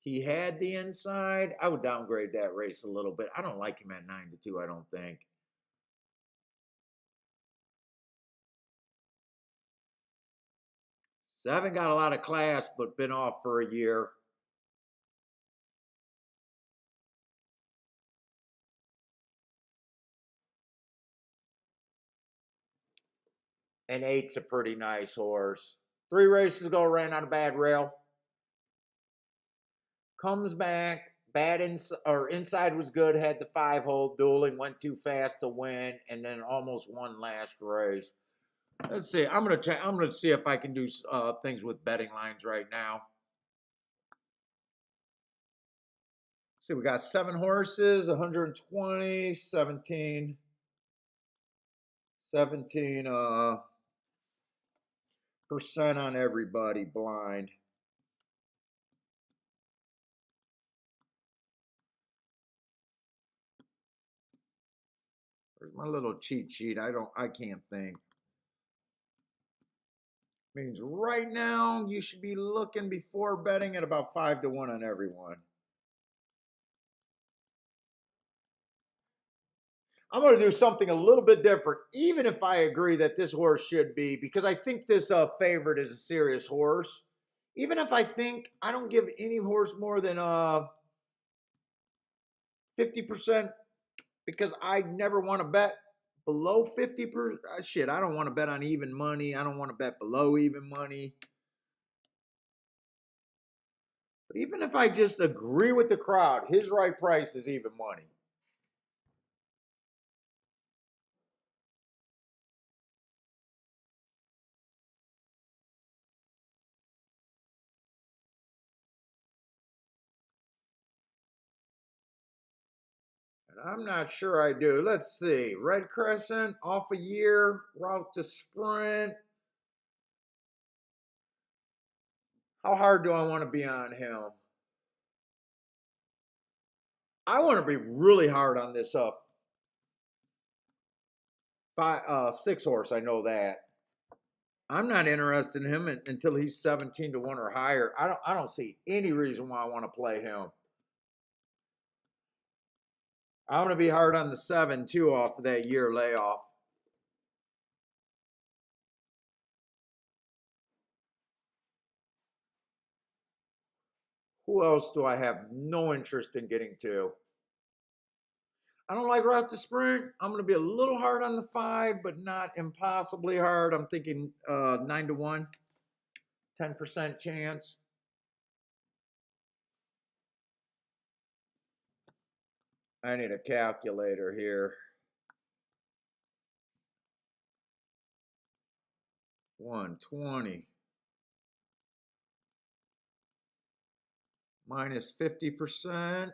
He had the inside. I would downgrade that race a little bit. I don't like him at 9-2, I don't think. 7 got a lot of class, but been off for a year. And 8's a pretty nice horse. 3 races ago, ran on a bad rail. Comes back, inside was good, had the 5-hole dueling, went too fast to win, and then almost won last race. Let's see. I'm gonna see if I can do things with betting lines right now. See, we got 7 horses, 120, 17 percent on everybody blind. Where's my little cheat sheet? I can't think. Means right now you should be looking before betting at about 5-1 on everyone. I'm going to do something a little bit different, even if I agree that this horse should be, because I think this favorite is a serious horse. Even if I think I don't give any horse more than 50% because I never want to bet below 50%. Shit, I don't want to bet on even money. I don't want to bet below even money. But even if I just agree with the crowd, his right price is even money. And I'm not sure I do. Let's see. Red Crescent, off a year, route to sprint. How hard do I want to be on him? I want to be really hard on this six horse. I know that. I'm not interested in him until he's 17-1 or higher. I don't see any reason why I want to play him. I'm going to be hard on the 7 too off of that year layoff. Who else do I have no interest in getting to? I don't like route to sprint. I'm going to be a little hard on the 5, but not impossibly hard. I'm thinking 9-1, 10% chance. I need a calculator here. 120 minus 50%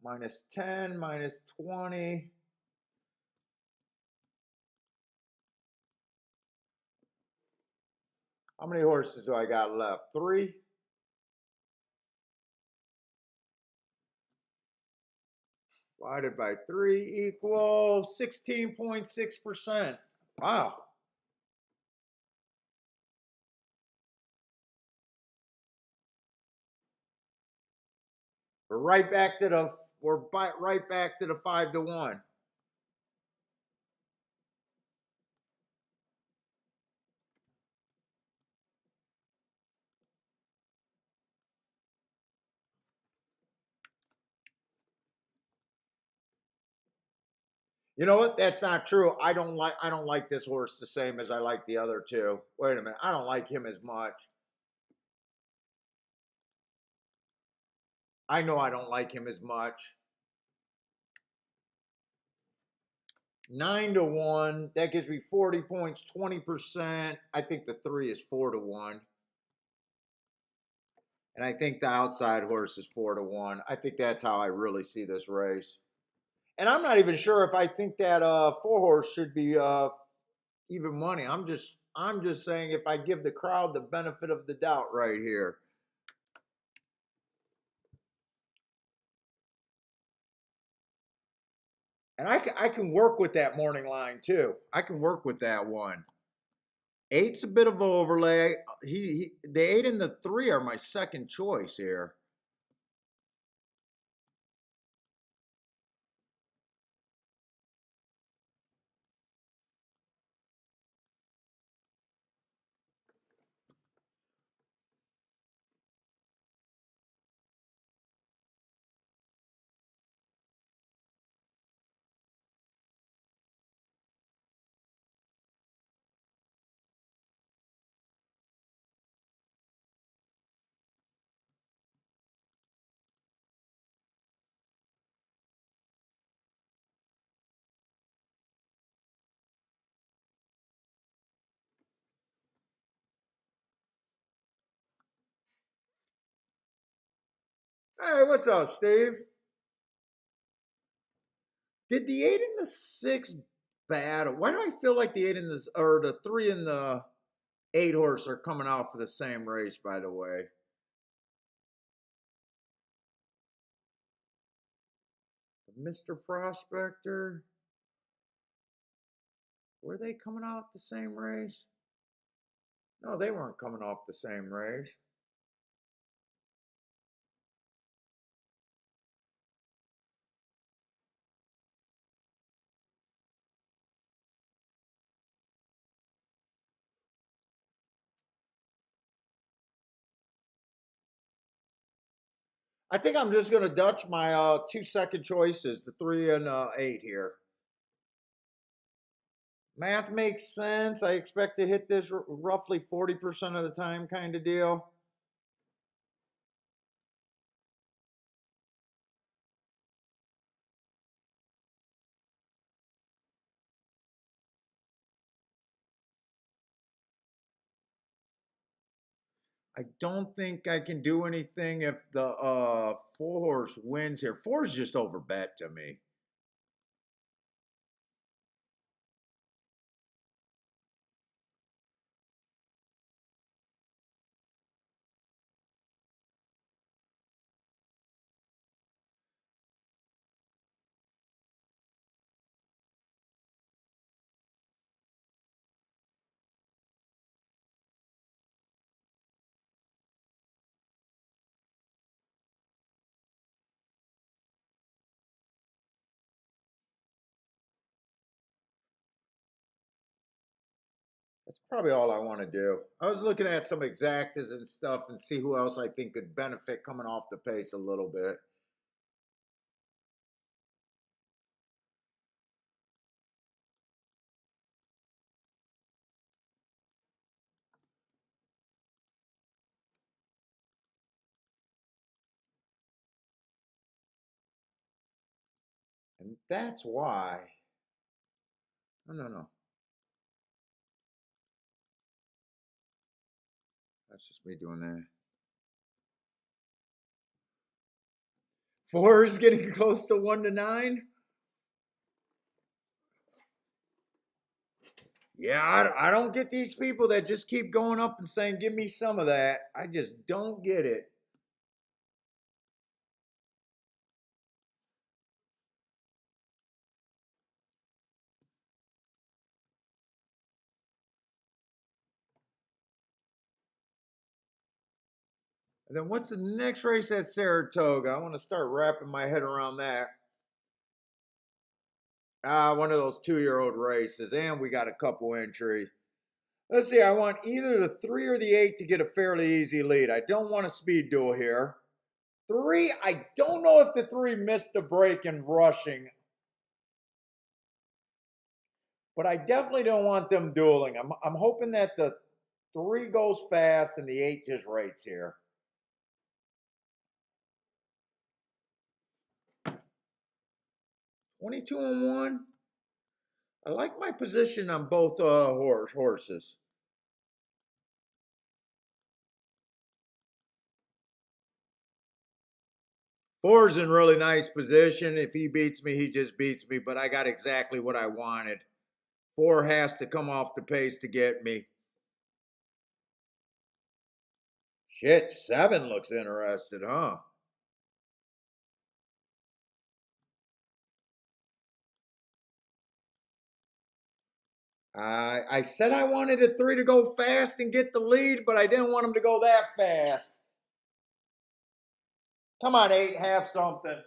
minus 10 minus 20. How many horses do I got left? 3? Divided by 3 equals 16.6%. Wow. We're right back to the 5-1. You know what? That's not true. I don't like this horse the same as I like the other two. Wait a minute. I don't like him as much. I know I don't like him as much. 9-1. That gives me 40 points, 20%. I think the 3 is 4-1. And I think the outside horse is 4-1. I think that's how I really see this race. And I'm not even sure if I think that 4 horse should be even money. I'm just saying if I give the crowd the benefit of the doubt right here. And I can work with that morning line too. I can work with that one. 8's a bit of overlay. The 8 and the 3 are my second choice here. Hey, what's up, Steve? Did the 8 and the 6 bad? Why do I feel like the 8 and the 3 and the 8 horse are coming off of the same race? By the way, Mr. Prospector. Were they coming off the same race? No, they weren't coming off the same race. I think I'm just gonna Dutch my 2 second choices, the 3 and 8 here. Math makes sense. I expect to hit this roughly 40% of the time, kind of deal. I don't think I can do anything if the 4 horse wins here. Four is just over bet to me. That's probably all I want to do. I was looking at some exactas and stuff and see who else I think could benefit coming off the pace a little bit. And that's why. No, no, no. That's just me doing that. Four is getting close to 1 to 9. Yeah, I don't get these people that just keep going up and saying, give me some of that. I just don't get it. And then what's the next race at Saratoga? I want to start wrapping my head around that. One of those 2-year-old races. And we got a couple entries. Let's see, I want either the 3 or the 8 to get a fairly easy lead. I don't want a speed duel here. 3, I don't know if the 3 missed a break in rushing, but I definitely don't want them dueling. I'm hoping that the 3 goes fast and the 8 just rates here. 22 and 1. I like my position on both horses. 4's in really nice position. If he beats me, he just beats me, but I got exactly what I wanted. 4 has to come off the pace to get me. Shit, 7 looks interested, huh? I said I wanted a 3 to go fast and get the lead, but I didn't want him to go that fast. Come on, 8, have something.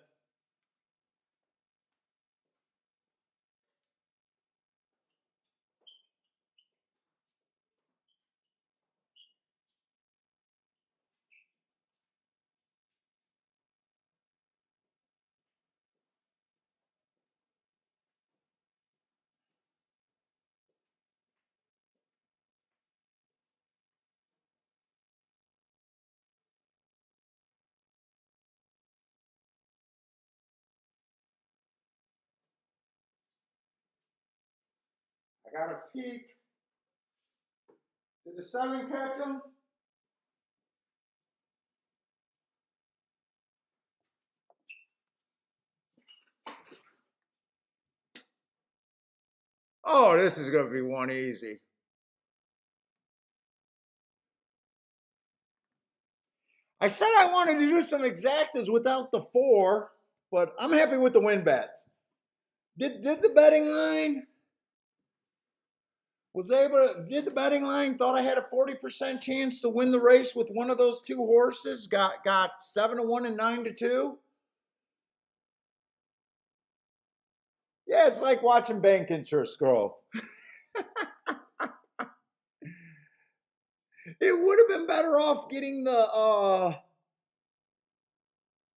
I got a peek. Did the 7 catch him? Oh, this is going to be one easy. I said I wanted to do some exactas without the 4, but I'm happy with the win bets. Did the betting line did the betting line thought I had a 40% chance to win the race with one of those 2 horses? Got 7 to 1 and 9 to 2. Yeah, it's like watching bank interest scroll. It would have been better off getting the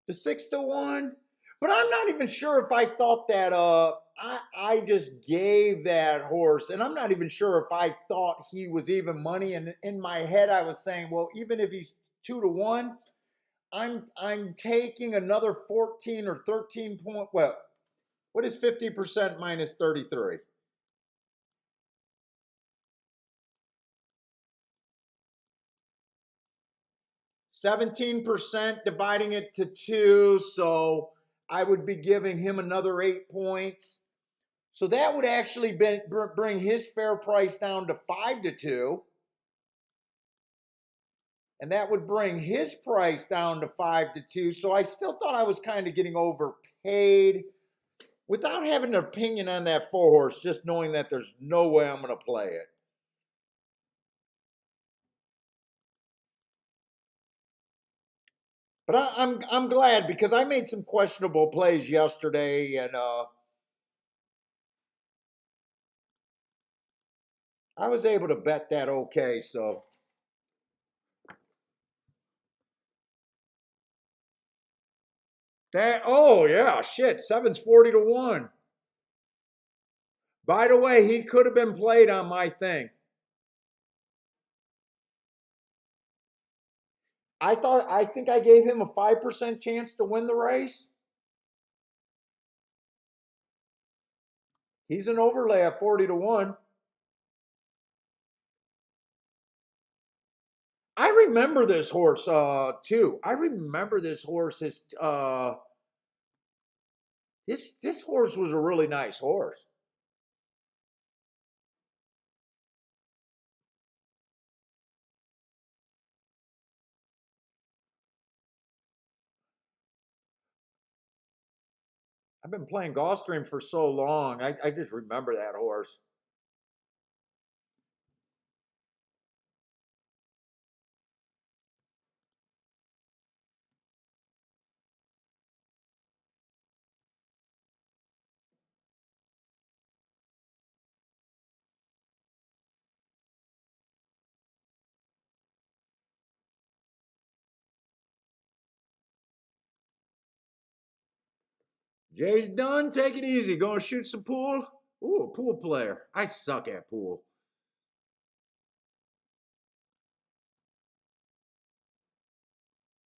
The 6-1. But I'm not even sure if I thought that I just gave that horse, and I'm not even sure if I thought he was even money. And in my head, I was saying, well, even if he's 2-1, I'm taking another 14 or 13 point. Well, what is 50% minus 33? 17% dividing it to two, so I would be giving him another 8 points. So that would actually bring his fair price down to 5-2. And that would bring his price down to 5-2. So I still thought I was kind of getting overpaid without having an opinion on that four horse, just knowing that there's no way I'm going to play it. But I'm glad because I made some questionable plays yesterday, and I was able to bet that okay. So that, oh yeah, shit, seven's 40-1. By the way, he could have been played on my thing. I think I gave him a 5% chance to win the race. He's an overlay at 40-1. I remember this horse too. I remember this horse. This horse was a really nice horse. I've been playing Gulfstream for so long. I just remember that horse. Jay's done. Take it easy. Going to shoot some pool. Ooh, a pool player. I suck at pool.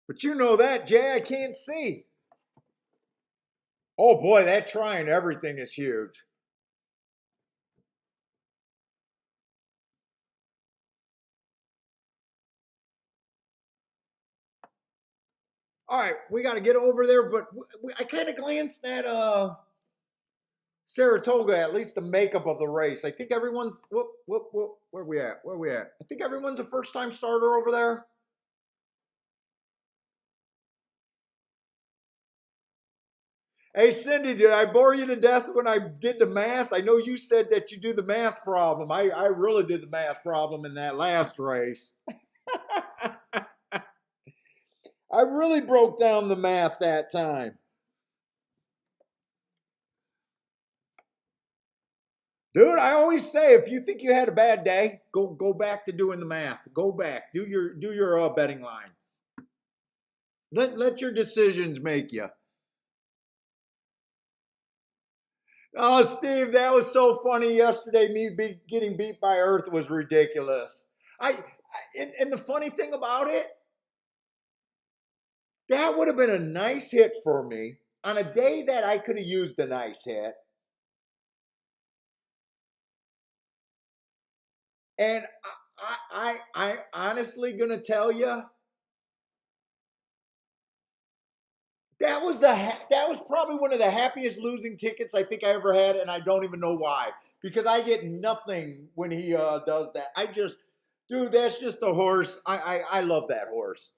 But you know that, Jay. I can't see. Oh boy, that trying everything is huge. All right, we got to get over there, but I kind of glanced at Saratoga, at least the makeup of the race. I think everyone's whoop. Where we at? Where we at? I think everyone's a first time starter over there. Hey Cindy, did I bore you to death when I did the math? I know you said that you do the math problem. I really did the math problem in that last race. I really broke down the math that time. Dude, I always say if you think you had a bad day, go back to doing the math. Go back. Do your betting line. Let your decisions make you. Oh, Steve, that was so funny yesterday. Getting beat by Earth was ridiculous. And the funny thing about it, that would have been a nice hit for me on a day that I could have used a nice hit. And I honestly gonna tell you that was probably one of the happiest losing tickets I think I ever had, and I don't even know why because I get nothing when he does that. Dude, that's just a horse. I love that horse.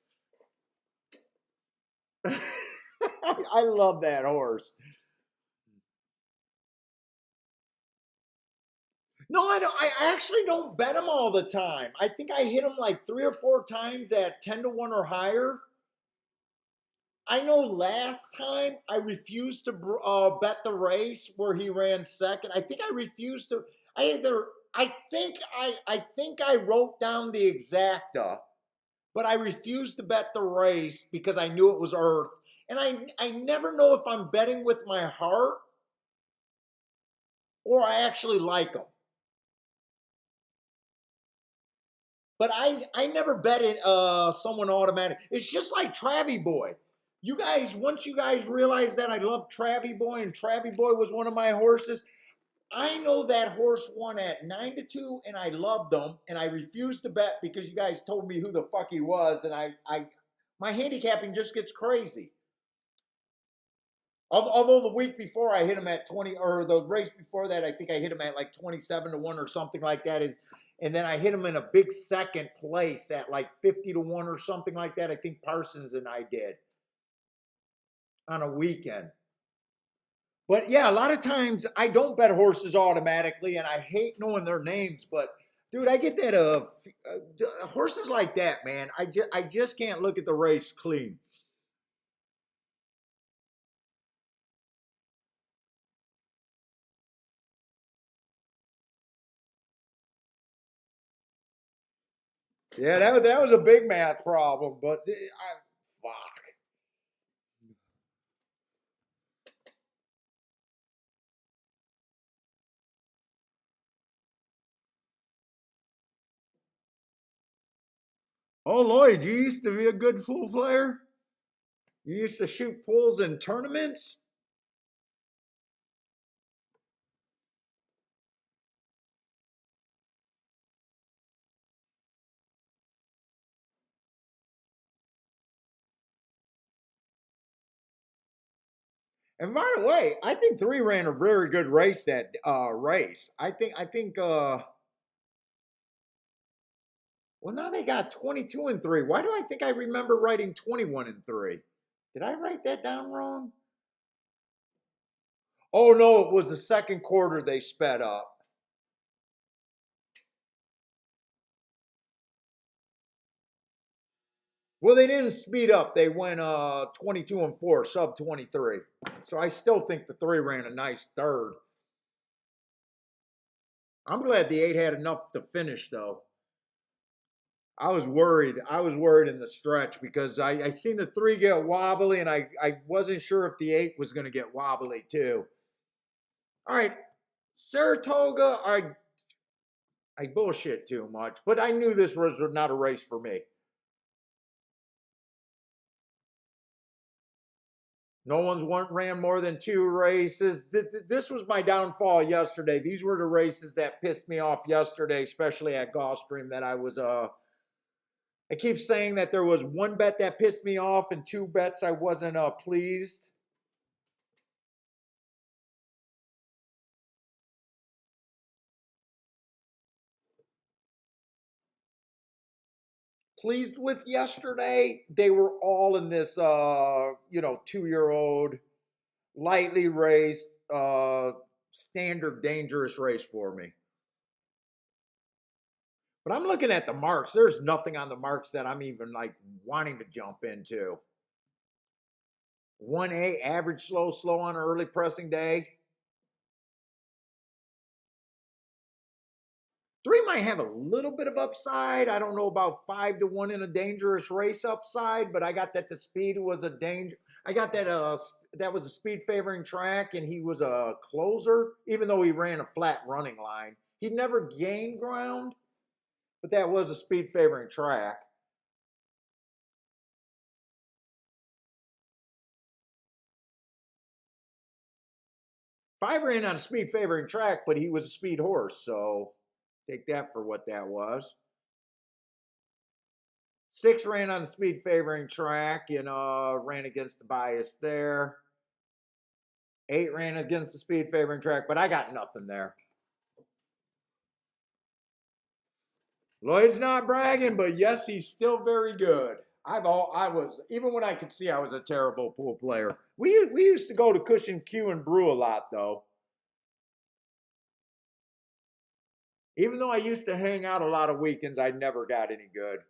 I love that horse. No, I don't. I actually don't bet him all the time. I think I hit him like 3 or 4 times at 10-1 or higher. I know last time I refused to bet the race where he ran second. I think I refused to. I think I wrote down the exacta, but I refused to bet the race because I knew it was Earth. And I never know if I'm betting with my heart or I actually like them. But I never bet it someone automatic. It's just like Travie Boy. You guys, once you guys realize that I love Travie Boy and Travie Boy was one of my horses, I know that horse won at 9-2 and I loved him and I refused to bet because you guys told me who the fuck he was and I my handicapping just gets crazy. Although the week before I hit him at 20, or the race before that, I think I hit him at like 27-1 or something like that. And then I hit him in a big second place at like 50-1 or something like that. I think Parsons and I did on a weekend. But yeah, a lot of times I don't bet horses automatically, and I hate knowing their names. But dude, I get that horses like that, man. I just can't look at the race clean. Yeah, that was a big math problem, but fuck. Oh, Lloyd, you used to be a good pool player. You used to shoot pools in tournaments. And by the way, I think three ran a very good race that race. I think well now they got 22-3. Why do I think I remember writing 21-3? Did I write that down wrong? Oh no, it was the second quarter they sped up. Well, they didn't speed up. They went 22-4, sub 23. So I still think the three ran a nice third. I'm glad the eight had enough to finish though. I was worried. I was worried in the stretch because I seen the three get wobbly, and I wasn't sure if the eight was going to get wobbly too. All right, Saratoga. I bullshit too much, but I knew this was not a race for me. No one's ran more than two races. This was my downfall yesterday. These were the races that pissed me off yesterday, especially at Gulfstream. That I keep saying that there was one bet that pissed me off and two bets I wasn't pleased. Pleased with yesterday. They were all in this 2-year old lightly raced standard dangerous race for me. But I'm looking at the marks. There's nothing on the marks that I'm even like wanting to jump into. 1A average slow on early pressing day. Three might have a little bit of upside. I don't know about 5-1 in a dangerous race upside, but I got that the speed was a danger. I got that that was a speed favoring track, and he was a closer, even though he ran a flat running line. He never gained ground, but that was a speed favoring track. Five ran on a speed favoring track, but he was a speed horse, so take that for what that was. Six ran on a speed favoring track and ran against the bias there. Eight ran against the speed favoring track, but I got nothing there. Lloyd's not bragging, but yes, he's still very good. I was even when I could see I was a terrible pool player. We used to go to Cushion Q and brew a lot though. Even though I used to hang out a lot of weekends, I never got any good.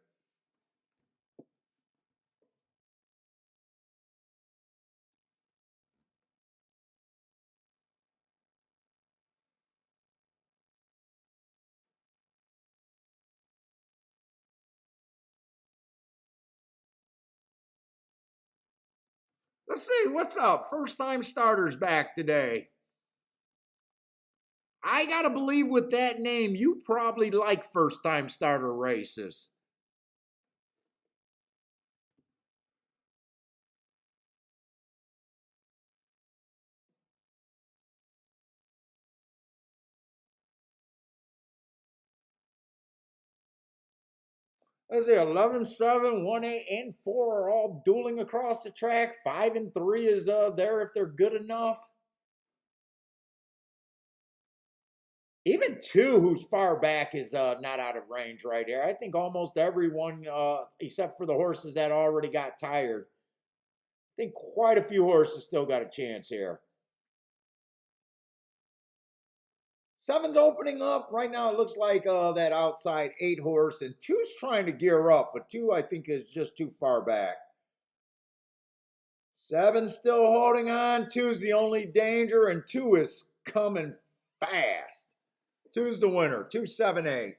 Let's see, what's up? First time starters back today. I gotta believe with that name, you probably like first time starter races. Let's see, 11, 7, 1, 8, and 4 are all dueling across the track. 5 and 3 is there if they're good enough. Even 2, who's far back, is not out of range right here. I think almost everyone, except for the horses that already got tired. I think quite a few horses still got a chance here. 7's opening up. Right now it looks like that outside 8 horse, and 2's trying to gear up, but 2 I think is just too far back. 7's still holding on. 2's the only danger, and 2 is coming fast. 2's the winner. 2, 7, 8.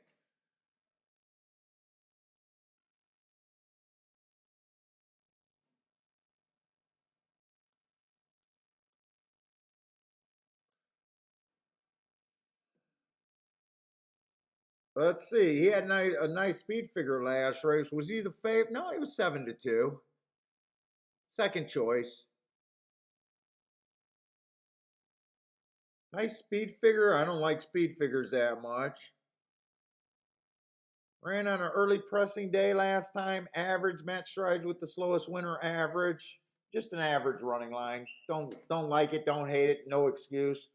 Let's see. He had a nice speed figure last race. Was he the favorite? No, he was 7-2. Second choice. Nice speed figure. I don't like speed figures that much. Ran on an early pressing day last time. Average match strides with the slowest winner average. Just an average running line. Don't like it. Don't hate it. No excuse.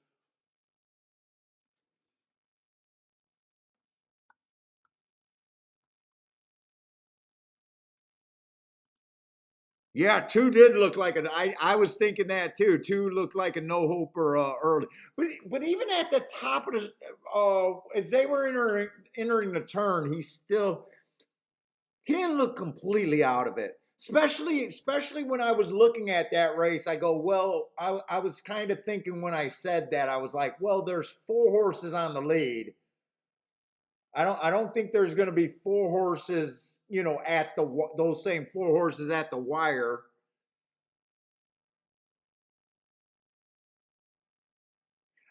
Yeah, 2 did look like an. I was thinking that too. 2 looked like a no hoper early, but even at the top of the as they were entering the turn, he didn't look completely out of it. Especially when I was looking at that race, I go, well, I was kind of thinking when I said that, I was like, well, there's 4 horses on the lead. I don't think there's going to be 4 horses, at those same 4 horses at the wire.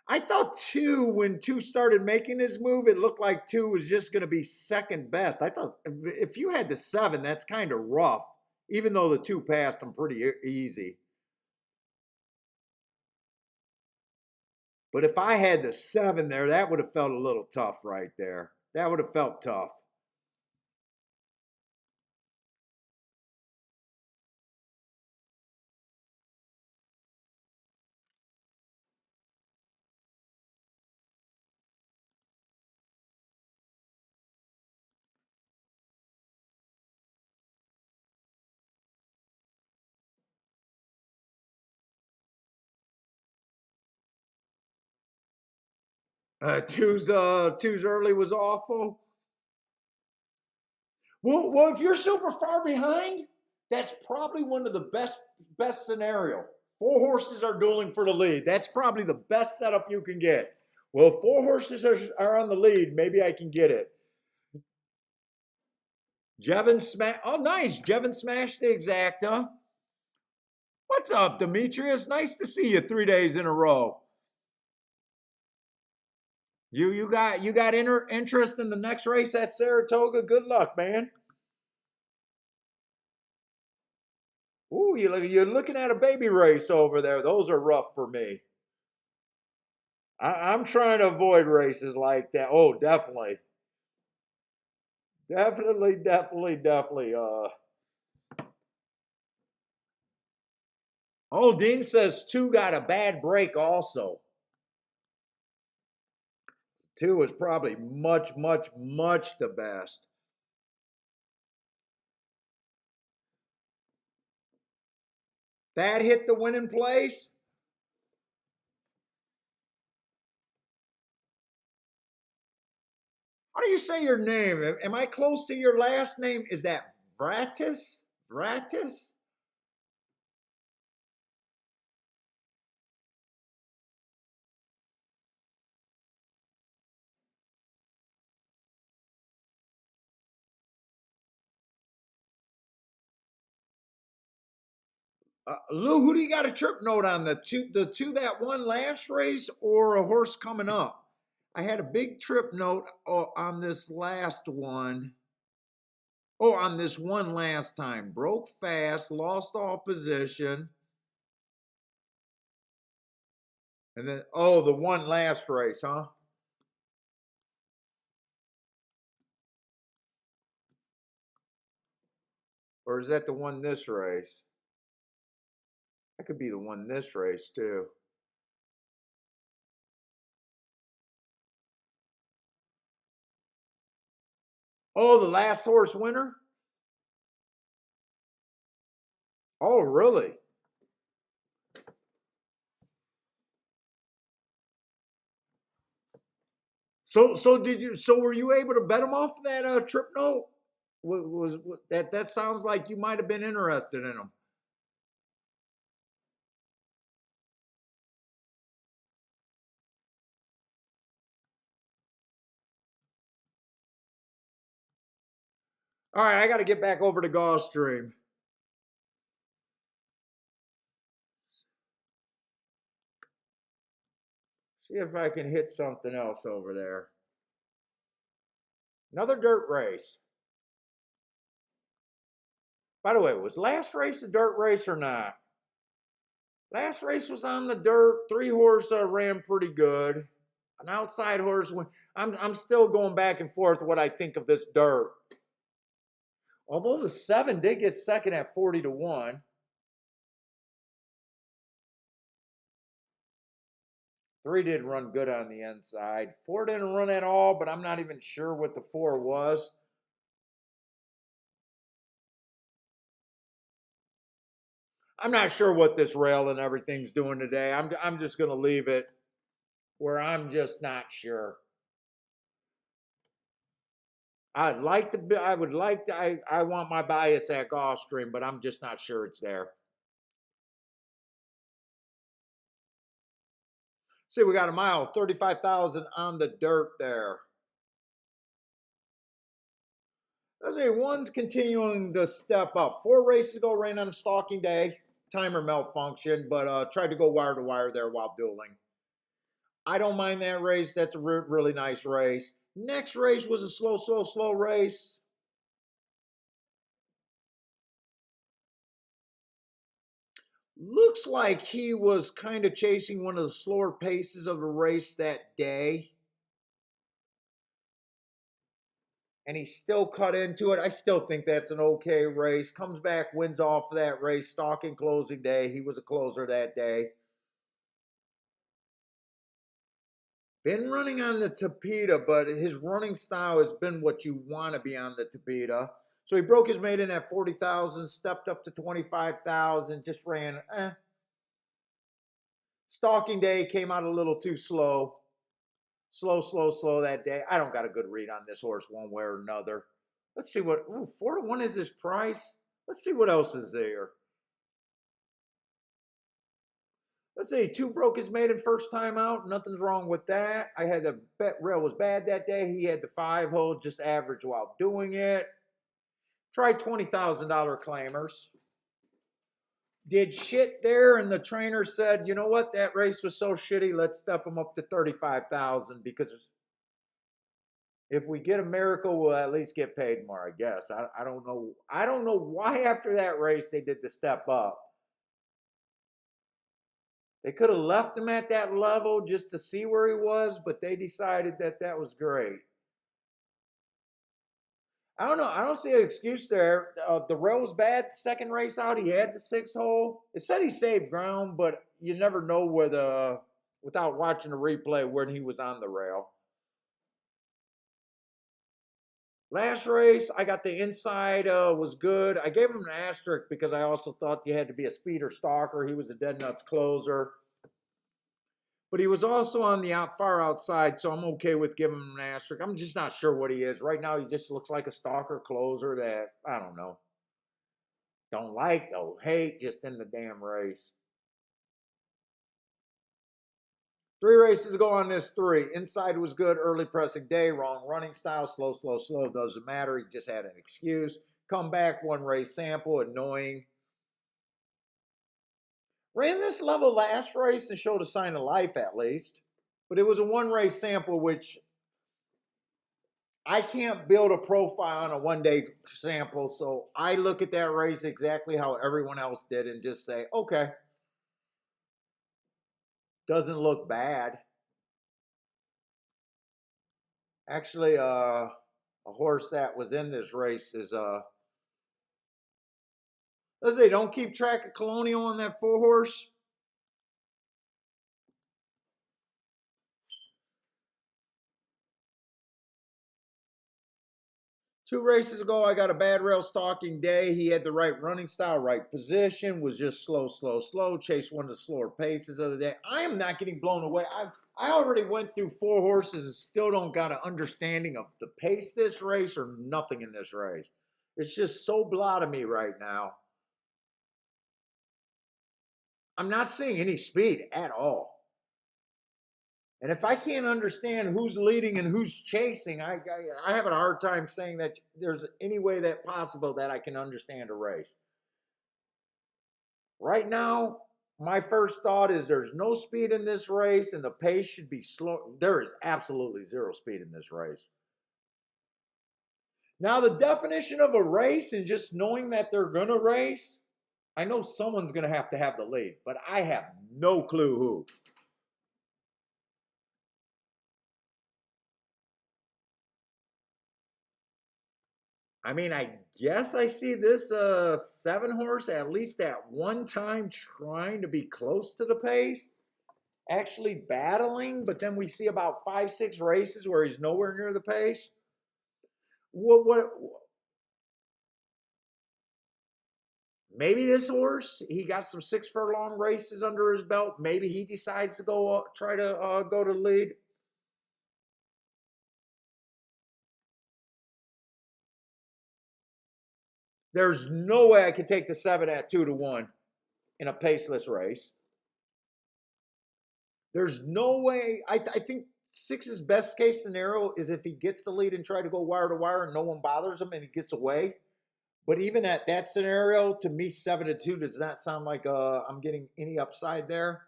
I thought 2, when 2 started making his move, it looked like 2 was just going to be second best. I thought if you had the 7, that's kind of rough, even though the 2 passed him pretty easy. But if I had the 7 there, that would have felt a little tough right there. That would have felt tough. Two's early was awful. Well, if you're super far behind, that's probably one of the best scenario. 4 horses are dueling for the lead. That's probably the best setup you can get. Well, if 4 horses are on the lead, maybe I can get it. Jevin smash. Oh, nice. Jevin smashed the exacta. What's up, Demetrius? Nice to see you 3 days in a row. You got interest in the next race at Saratoga? Good luck, man. Ooh, you're looking at a baby race over there. Those are rough for me. I'm trying to avoid races like that. Oh, definitely, definitely. Oh, Dean says 2 got a bad break also. 2 is probably much the best. That hit the winning place. How do you say your name? Am I close to your last name? Is that Vratis? Vratis? Lou, who do you got a trip note on? The two that won last race or a horse coming up? I had a big trip note on this last one. Oh, on this one last time. Broke fast, lost all position. And then, oh, the one last race, huh? Or is that the one this race? That could be the one this race, too. Oh, the last horse winner? Oh, really? So were you able to bet him off that trip note? That sounds like you might have been interested in him. All right, I got to get back over to Gulfstream. See if I can hit something else over there. Another dirt race. By the way, was last race a dirt race or not? Last race was on the dirt. Three horse ran pretty good. An outside horse went. I'm still going back and forth what I think of this dirt. Although the 7 did get second at 40-1. 3 did run good on the inside. 4 didn't run at all, but I'm not even sure what the 4 was. I'm not sure what this rail and everything's doing today. I'm just going to leave it where I'm just not sure. I'd like to be, I would like to, I want my bias at Gulfstream, but I'm just not sure it's there. See, we got a mile, 35,000 on the dirt there. Let's see, one's continuing to step up. 4 races ago, ran on stalking day. Timer malfunction, but tried to go wire to wire there while dueling. I don't mind that race. That's a really nice race. Next race was a slow race. Looks like he was kind of chasing one of the slower paces of the race that day. And he still cut into it. I still think that's an okay race. Comes back, wins off of that race. Stalking closing day. He was a closer that day. Been running on the Tapeta, but his running style has been what you want to be on the Tapeta. So he broke his maiden at 40,000, stepped up to 25,000, just ran. Stalking day came out a little too slow. Slow that day. I don't got a good read on this horse one way or another. Let's see what, 4-1 is his price. Let's see what else is there. Let's see, 2 broke his maiden first time out. Nothing's wrong with that. I had the bet rail was bad that day. He had the 5 hole, just average while doing it. Tried $20,000 claimers. Did shit there, and the trainer said, you know what, that race was so shitty, let's step him up to 35,000 because if we get a miracle, we'll at least get paid more, I guess. I don't know. I don't know why after that race they did the step up. They could have left him at that level just to see where he was, but they decided that that was great. I don't know. I don't see an excuse there. The rail was bad. Second race out, he had the 6 hole. It said he saved ground, but you never know without watching the replay when he was on the rail. Last race, I got the inside, was good. I gave him an asterisk because I also thought you had to be a speeder stalker. He was a dead nuts closer. But he was also on the far outside, so I'm okay with giving him an asterisk. I'm just not sure what he is. Right now, he just looks like a stalker closer that, I don't know. Don't like, don't hate, just in the damn race. 3 races ago on this 3. Inside was good, early pressing day, wrong running style, slow, doesn't matter. He just had an excuse. Come back, 1 race sample, annoying. Ran this level last race and showed a sign of life at least. But it was a one race sample, which I can't build a profile on a 1 day sample. So I look at that race exactly how everyone else did and just say, okay, doesn't look bad. Actually, a horse that was in this race is let's say don't keep track of Colonial on that 4 horse. 2 races ago, I got a bad rail stalking day. He had the right running style, right position, was just slow, slow, slow. Chased one of the slower paces of the day. I am not getting blown away. I already went through 4 horses and still don't got an understanding of the pace this race or nothing in this race. It's just so blah to me right now. I'm not seeing any speed at all. And if I can't understand who's leading and who's chasing, I have a hard time saying that there's any way that possible that I can understand a race. Right now, my first thought is there's no speed in this race and the pace should be slow. There is absolutely zero speed in this race. Now, the definition of a race and just knowing that they're going to race, I know someone's going to have the lead, but I have no clue who. I mean, I guess I see this 7 horse at least at one time trying to be close to the pace, actually battling, but then we see about 5, 6 races where he's nowhere near the pace. What maybe this horse, he got some 6 furlong races under his belt. Maybe he decides to go try to go to lead. There's no way I could take the 7 at 2-1 in a paceless race. There's no way. I think 6's best case scenario is if he gets the lead and try to go wire to wire and no one bothers him and he gets away. But even at that scenario, to me, 7-2 does not sound like I'm getting any upside there.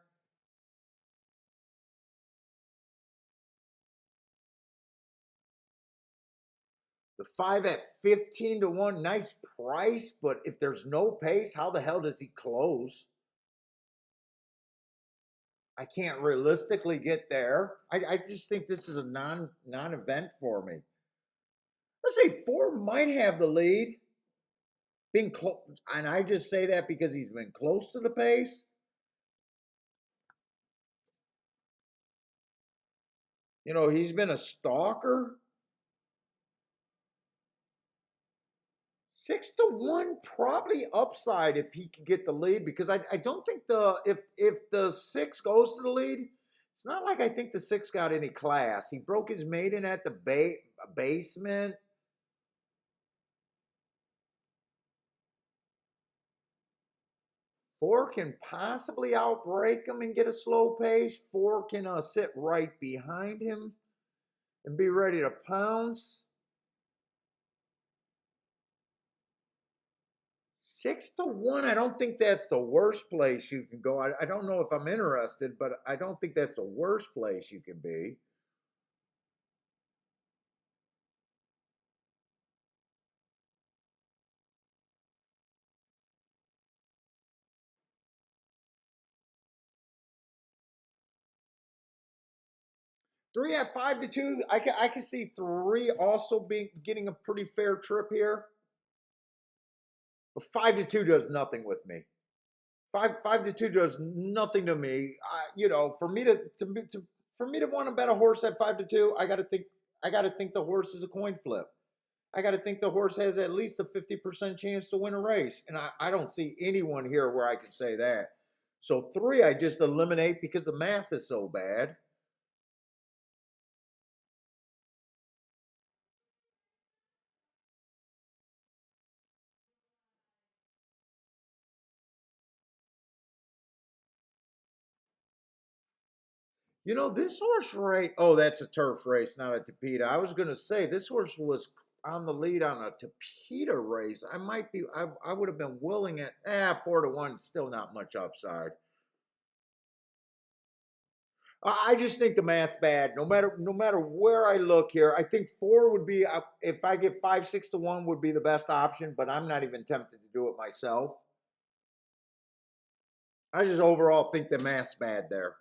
The 5 at 15-1, nice price, but if there's no pace, how the hell does he close? I can't realistically get there. I just think this is a non-event for me. Let's say 4 might have the lead. Being close, and I just say that because he's been close to the pace. You know, he's been a stalker. 6-1, probably upside if he can get the lead, because I don't think if the 6 goes to the lead, it's not like I think the 6 got any class. He broke his maiden at the basement. 4 can possibly outbreak him and get a slow pace. 4 can sit right behind him and be ready to pounce. 6-1, I don't think that's the worst place you can go. I don't know if I'm interested, but I don't think that's the worst place you can be. Three at 5-2. I can see 3 also being getting a pretty fair trip here. But 5-2 does nothing with me. 5-2 does nothing to me. You know, for me to want to bet a horse at 5-2, I got to think the horse is a coin flip. I got to think the horse has at least a 50% chance to win a race, and I don't see anyone here where I can say that. So 3, I just eliminate because the math is so bad. You know, this horse right. Oh, that's a turf race, not a Tapeta. I was going to say this horse was on the lead on a Tapeta race. I might be. I would have been willing at 4-1. Still not much upside. I just think the math's bad. No matter where I look here, I think four would be if I get 5, 6 to 1 would be the best option. But I'm not even tempted to do it myself. I just overall think the math's bad there.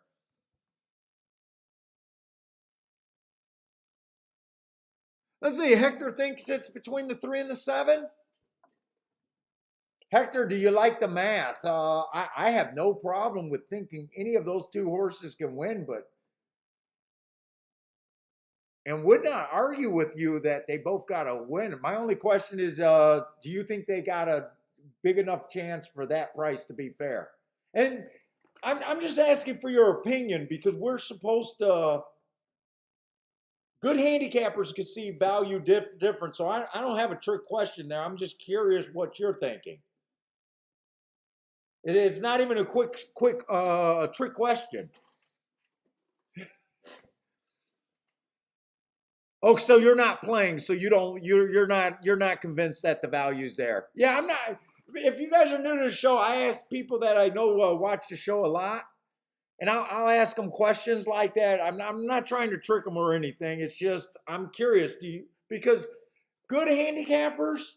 Let's see. Hector thinks it's between the 3 and the 7. Hector, do you like the math? I have no problem with thinking any of those two horses can win, but and would not argue with you that they both got to win. My only question is, do you think they got a big enough chance for that price to be fair? And I'm just asking for your opinion because we're supposed to. Good handicappers can see value different, so I don't have a trick question there. I'm just curious what you're thinking. It's not even a quick trick question. Oh, so you're not playing, so you're not convinced that the value's there. Yeah, I'm not. If you guys are new to the show, I ask people that I know watch the show a lot, and I'll ask them questions like that. I'm not trying to trick them or anything. It's just I'm curious. Because good handicappers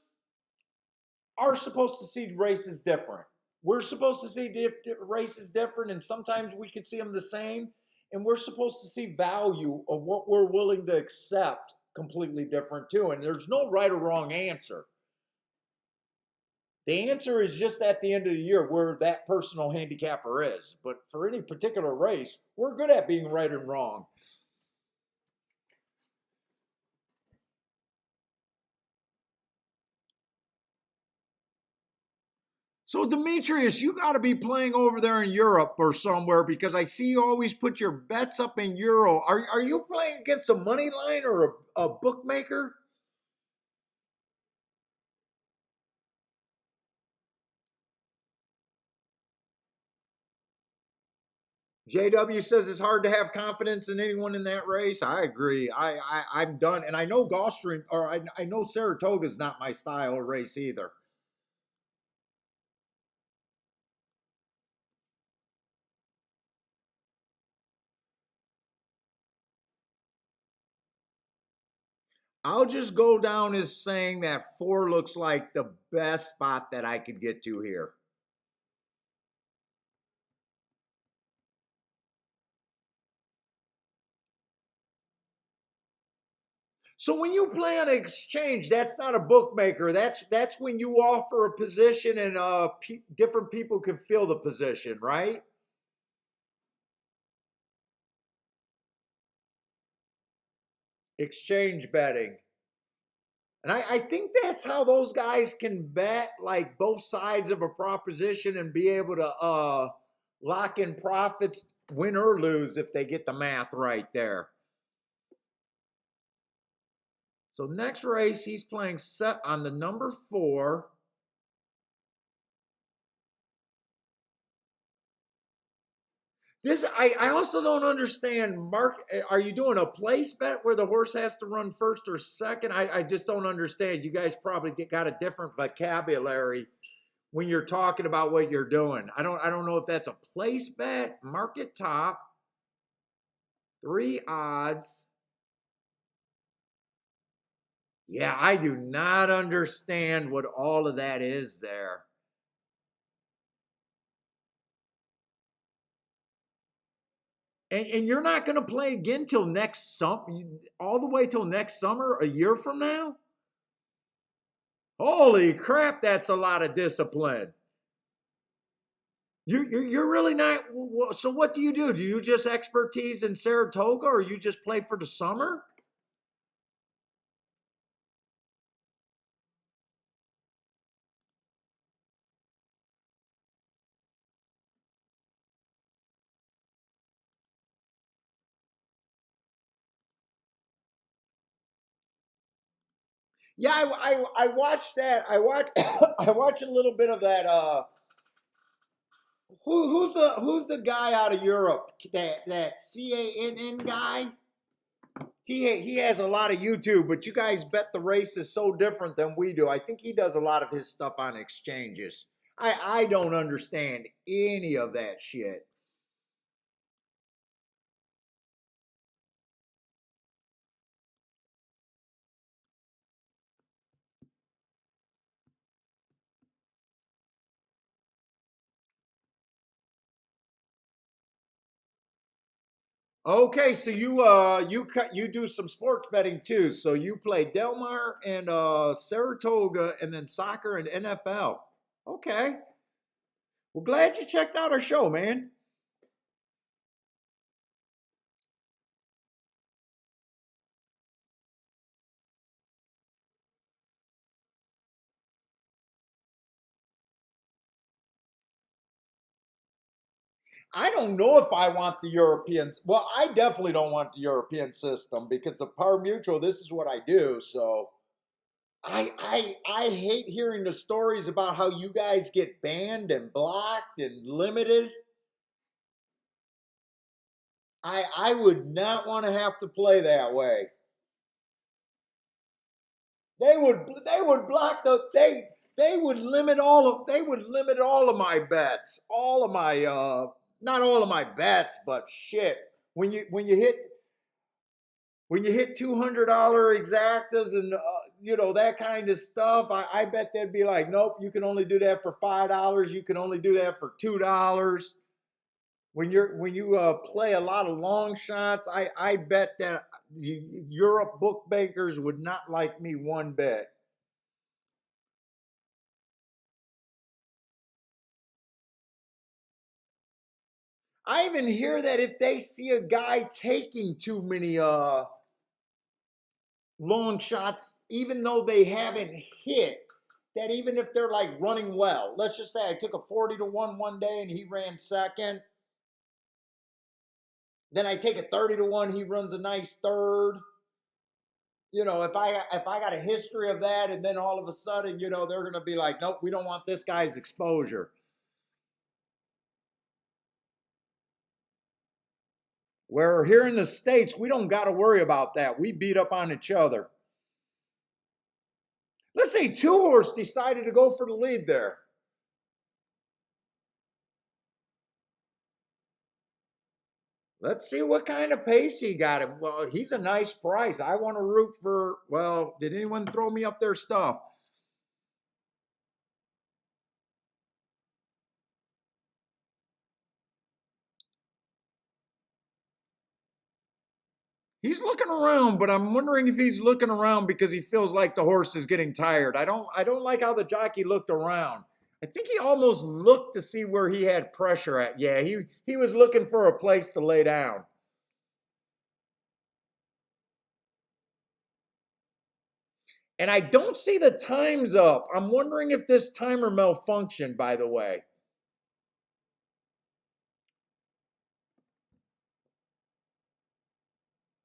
are supposed to see races different. We're supposed to see races different, and sometimes we can see them the same. And we're supposed to see value of what we're willing to accept completely different too. And there's no right or wrong answer. The answer is just at the end of the year where that personal handicapper is. But for any particular race, we're good at being right and wrong. So Demetrius, you got to be playing over there in Europe or somewhere because I see you always put your bets up in euro. Are you playing against a money line or a bookmaker? JW says it's hard to have confidence in anyone in that race. I agree. I'm done, and I know Gulfstream or I know Saratoga's not my style of race either. I'll just go down as saying that four looks like the best spot that I could get to here. So when you play on an exchange, that's not a bookmaker. That's when you offer a position and different people can fill the position, right? Exchange betting. And I think that's how those guys can bet like both sides of a proposition and be able to lock in profits, win or lose if they get the math right there. So next race, he's playing set on the number 4. This I also don't understand. Mark, are you doing a place bet where the horse has to run first or second? I just don't understand. You guys probably got a different vocabulary when you're talking about what you're doing. I don't know if that's a place bet, market top, 3 odds. Yeah, I do not understand what all of that is there. And you're not going to play again till next summer, all the way till next summer, a year from now? Holy crap, that's a lot of discipline. You're really not. So what do you do? Do you just expertise in Saratoga, or you just play for the summer? Yeah, I watched that. I watched I watched a little bit of that. Who's the guy out of Europe? That CANN guy. He has a lot of YouTube, but you guys bet the race is so different than we do. I think he does a lot of his stuff on exchanges. I don't understand any of that shit. Okay, so you do some sports betting too. So you play Del Mar and Saratoga, and then soccer and NFL. Okay, well, glad you checked out our show, man. I don't know if I want the Europeans. Well, I definitely don't want the European system because the par mutual. This is what I do. So I hate hearing the stories about how you guys get banned and blocked and limited. I would not want to have to play that way. They would block they would limit all of my bets, all of my not all of my bets, but shit. When you hit $200 exactas and that kind of stuff, I bet they'd be like, nope, you can only do that for $5. You can only do that for $2. When you play a lot of long shots, I bet that Europe bookmakers would not like me one bit. I even hear that if they see a guy taking too many long shots, even though they haven't hit, that even if they're like running well, let's just say I took a 40 to 1 one day and he ran second, then I take a 30 to 1, he runs a nice third. If I got a history of that, and then all of a sudden, they're going to be like, nope, we don't want this guy's exposure. Where here in the States, we don't got to worry about that. We beat up on each other. Let's say Two Horse decided to go for the lead there. Let's see what kind of pace he got him. Well, he's a nice price. I want to root for, well, did anyone throw me up their stuff? He's looking around, but I'm wondering if he's looking around because he feels like the horse is getting tired. I don't like how the jockey looked around. I think he almost looked to see where he had pressure at. Yeah, he was looking for a place to lay down. And I don't see the times up. I'm wondering if this timer malfunctioned, by the way.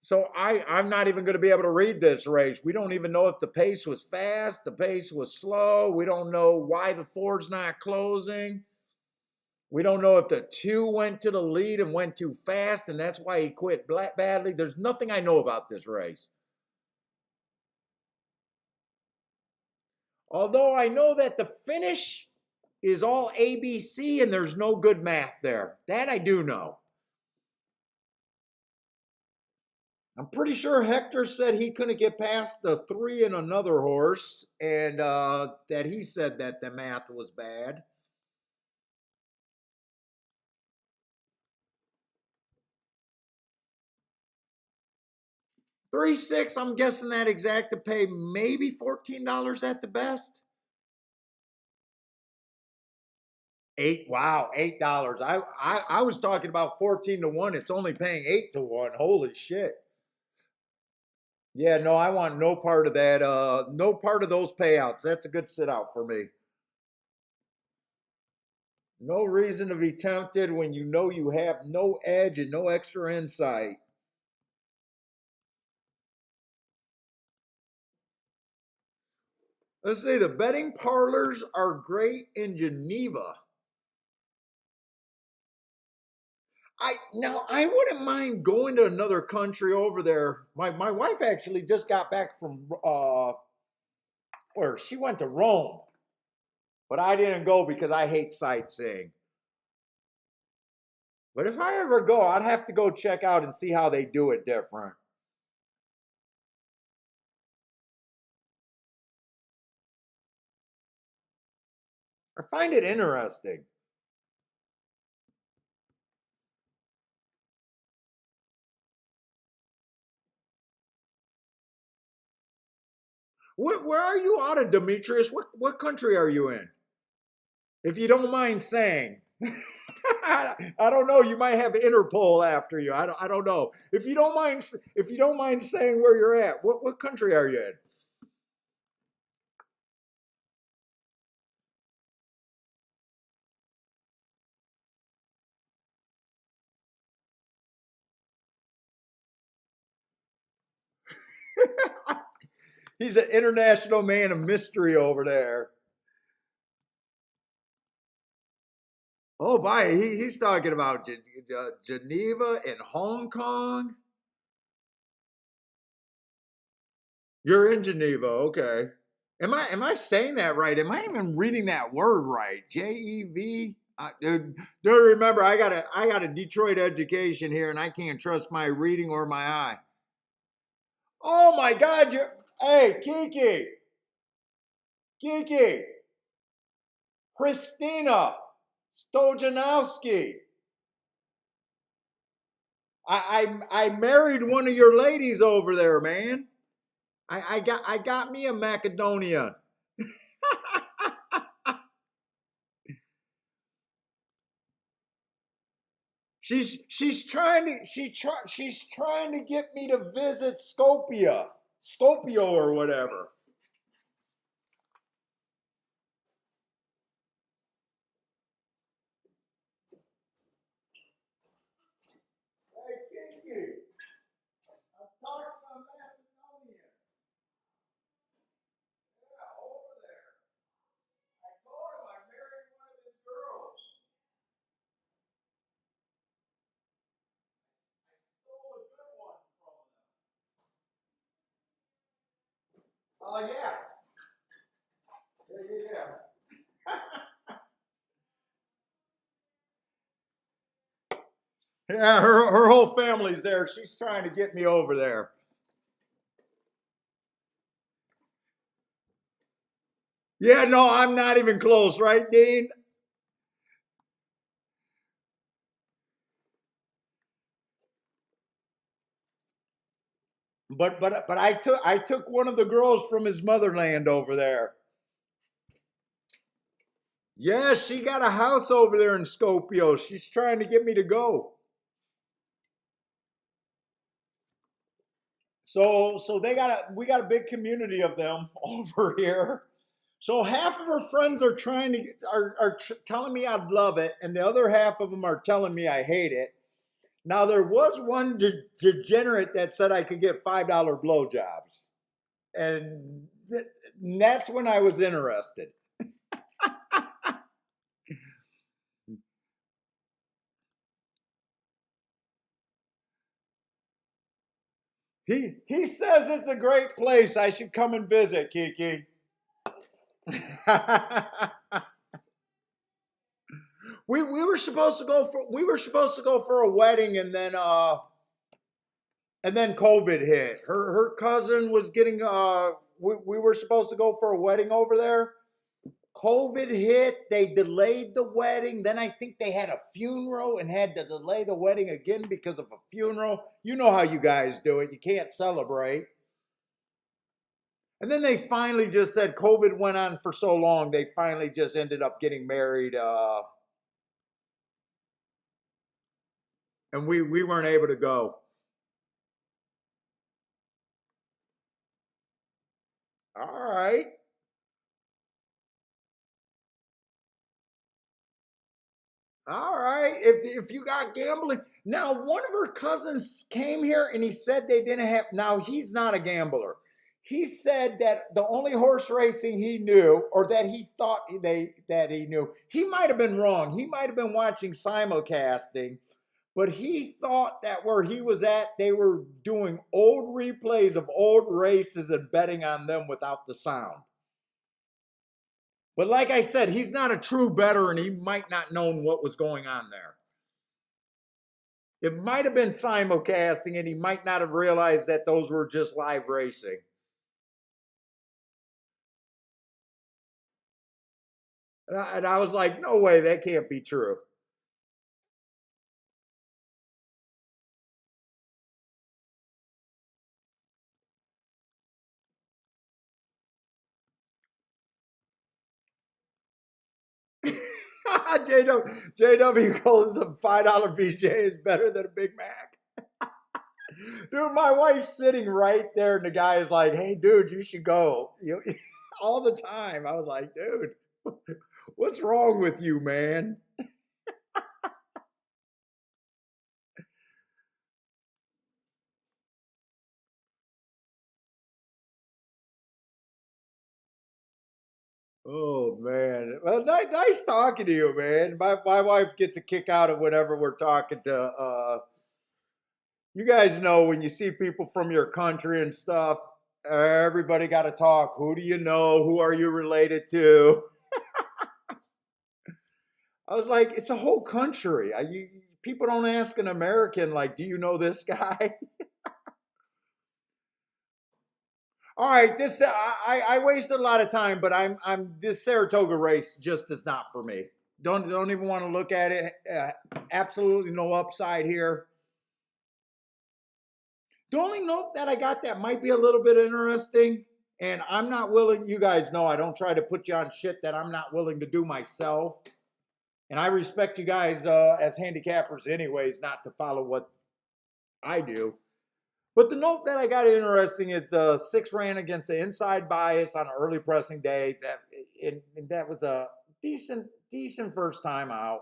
So I'm not even going to be able to read this race. We don't even know if the pace was fast, the pace was slow. We don't know why the four's not closing. We don't know if the two went to the lead and went too fast, and that's why he quit badly. There's nothing I know about this race. Although I know that the finish is all ABC and there's no good math there. That I do know. I'm pretty sure Hector said he couldn't get past the three and another horse, and that he said that the math was bad. 3-6, I'm guessing that exact to pay maybe $14 at the best. Eight, wow, $8. I was talking about 14 to 1. It's only paying 8 to 1. Holy shit. Yeah, no, I want no part of that. No part of those payouts. That's a good sit out for me. No reason to be tempted when you know you have no edge and no extra insight. Let's see, the betting parlors are great in Geneva. I wouldn't mind going to another country over there. My wife actually just got back from where she went to Rome, but I didn't go because I hate sightseeing. But if I ever go, I'd have to go check out and see how they do it different. I find it interesting. Where are you out of, Demetrius? What country are you in? If you don't mind saying. I don't know. You might have Interpol after you. I don't know. If you don't mind saying where you're at, what country are you in? He's an international man of mystery over there. Oh, boy, he's talking about Geneva and Hong Kong. You're in Geneva, okay. Am I saying that right? Am I even reading that word right? Jev. Dude, remember I got a Detroit education here, and I can't trust my reading or my eye. Oh my God! Hey, Kiki, Christina Stojanowski. I married one of your ladies over there, man. I got me a Macedonian. She's trying to get me to visit Skopje or whatever. Hey Kiki, I'm talking to Macedonian. Yeah, over there. I told him I married one of his girls. I stole a good one from them. Oh yeah, yeah. Yeah, her whole family's there. She's trying to get me over there. Yeah, no, I'm not even close, right, Dean? But I took one of the girls from his motherland over there. Yeah, she got a house over there in Skopje. She's trying to get me to go. So we got a big community of them over here. So half of her friends are trying to telling me I'd love it, and the other half of them are telling me I hate it. Now there was one degenerate that said I could get $5 blowjobs, and that's when I was interested. He says it's a great place. I should come and visit, Kiki. We were supposed to go for a wedding, and then COVID hit. Her cousin was getting we were supposed to go for a wedding over there. COVID hit, they delayed the wedding. Then I think they had a funeral and had to delay the wedding again because of a funeral. You know how you guys do it. You can't celebrate. And then they finally just said COVID went on for so long, they finally just ended up getting married, and we weren't able to go. All right. All right. If you got gambling. Now, one of her cousins came here and he said they didn't have. Now, he's not a gambler. He said that the only horse racing he knew, or that he thought that he knew, he might have been wrong. He might have been watching simulcasting, but he thought that where he was at, they were doing old replays of old races and betting on them without the sound. But like I said, he's not a true bettor and he might not known what was going on there. It might have been simulcasting and he might not have realized that those were just live racing. And I was like, no way, that can't be true. JW calls a $5 BJ is better than a Big Mac. Dude, my wife's sitting right there, and the guy is like, "Hey, dude, you should go." All the time. I was like, "Dude, what's wrong with you, man?" Oh man. Well, nice talking to you, man. My wife gets a kick out of whenever we're talking to you guys know when you see people from your country and stuff, everybody got to talk. Who do you know? Who are you related to? I was like, it's a whole country. People don't ask an American like, do you know this guy? All right, this I wasted a lot of time, but I'm this Saratoga race just is not for me. Don't even want to look at it. Absolutely no upside here. The only note that I got that might be a little bit interesting, and I'm not willing. You guys know I don't try to put you on shit that I'm not willing to do myself, and I respect you guys as handicappers, anyways, not to follow what I do. But the note that I got interesting is the 6 ran against the inside bias on an early pressing day. That was a decent first time out.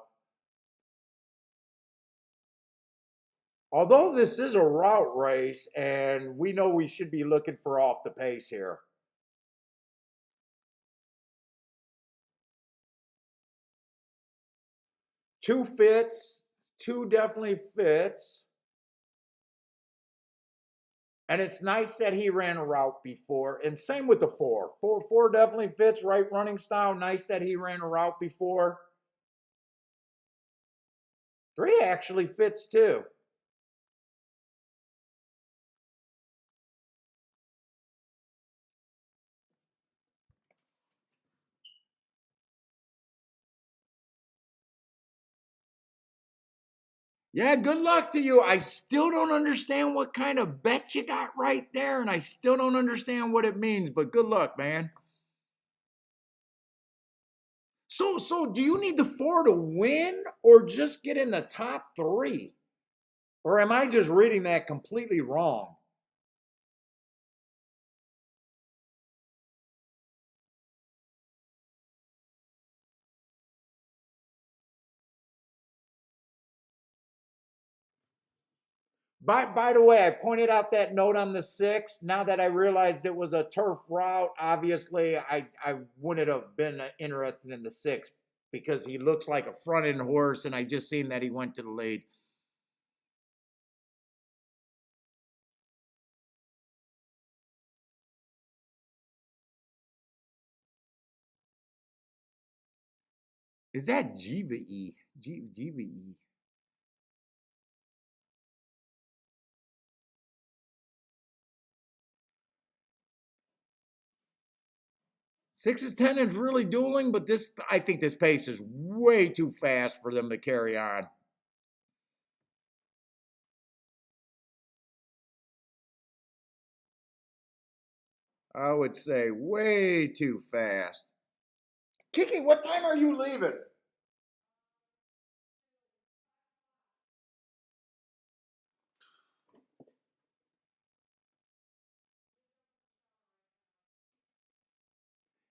Although this is a route race, and we know we should be looking for off the pace here. Two fits, two definitely fits. And it's nice that he ran a route before. And same with the 4. 4 definitely fits, right running style. Nice that he ran a route before. 3 actually fits too. Yeah, good luck to you. I still don't understand what kind of bet you got right there, and I still don't understand what it means, but good luck, man. So do you need the 4 to win or just get in the top 3? Or am I just reading that completely wrong? By the way, I pointed out that note on the 6. Now that I realized it was a turf route, obviously I wouldn't have been interested in the 6 because he looks like a front end horse, and I just seen that he went to the lead. Is that GVE? GVE. 6 is 10 is really dueling, but I think this pace is way too fast for them to carry on. I would say way too fast. Kiki, what time are you leaving?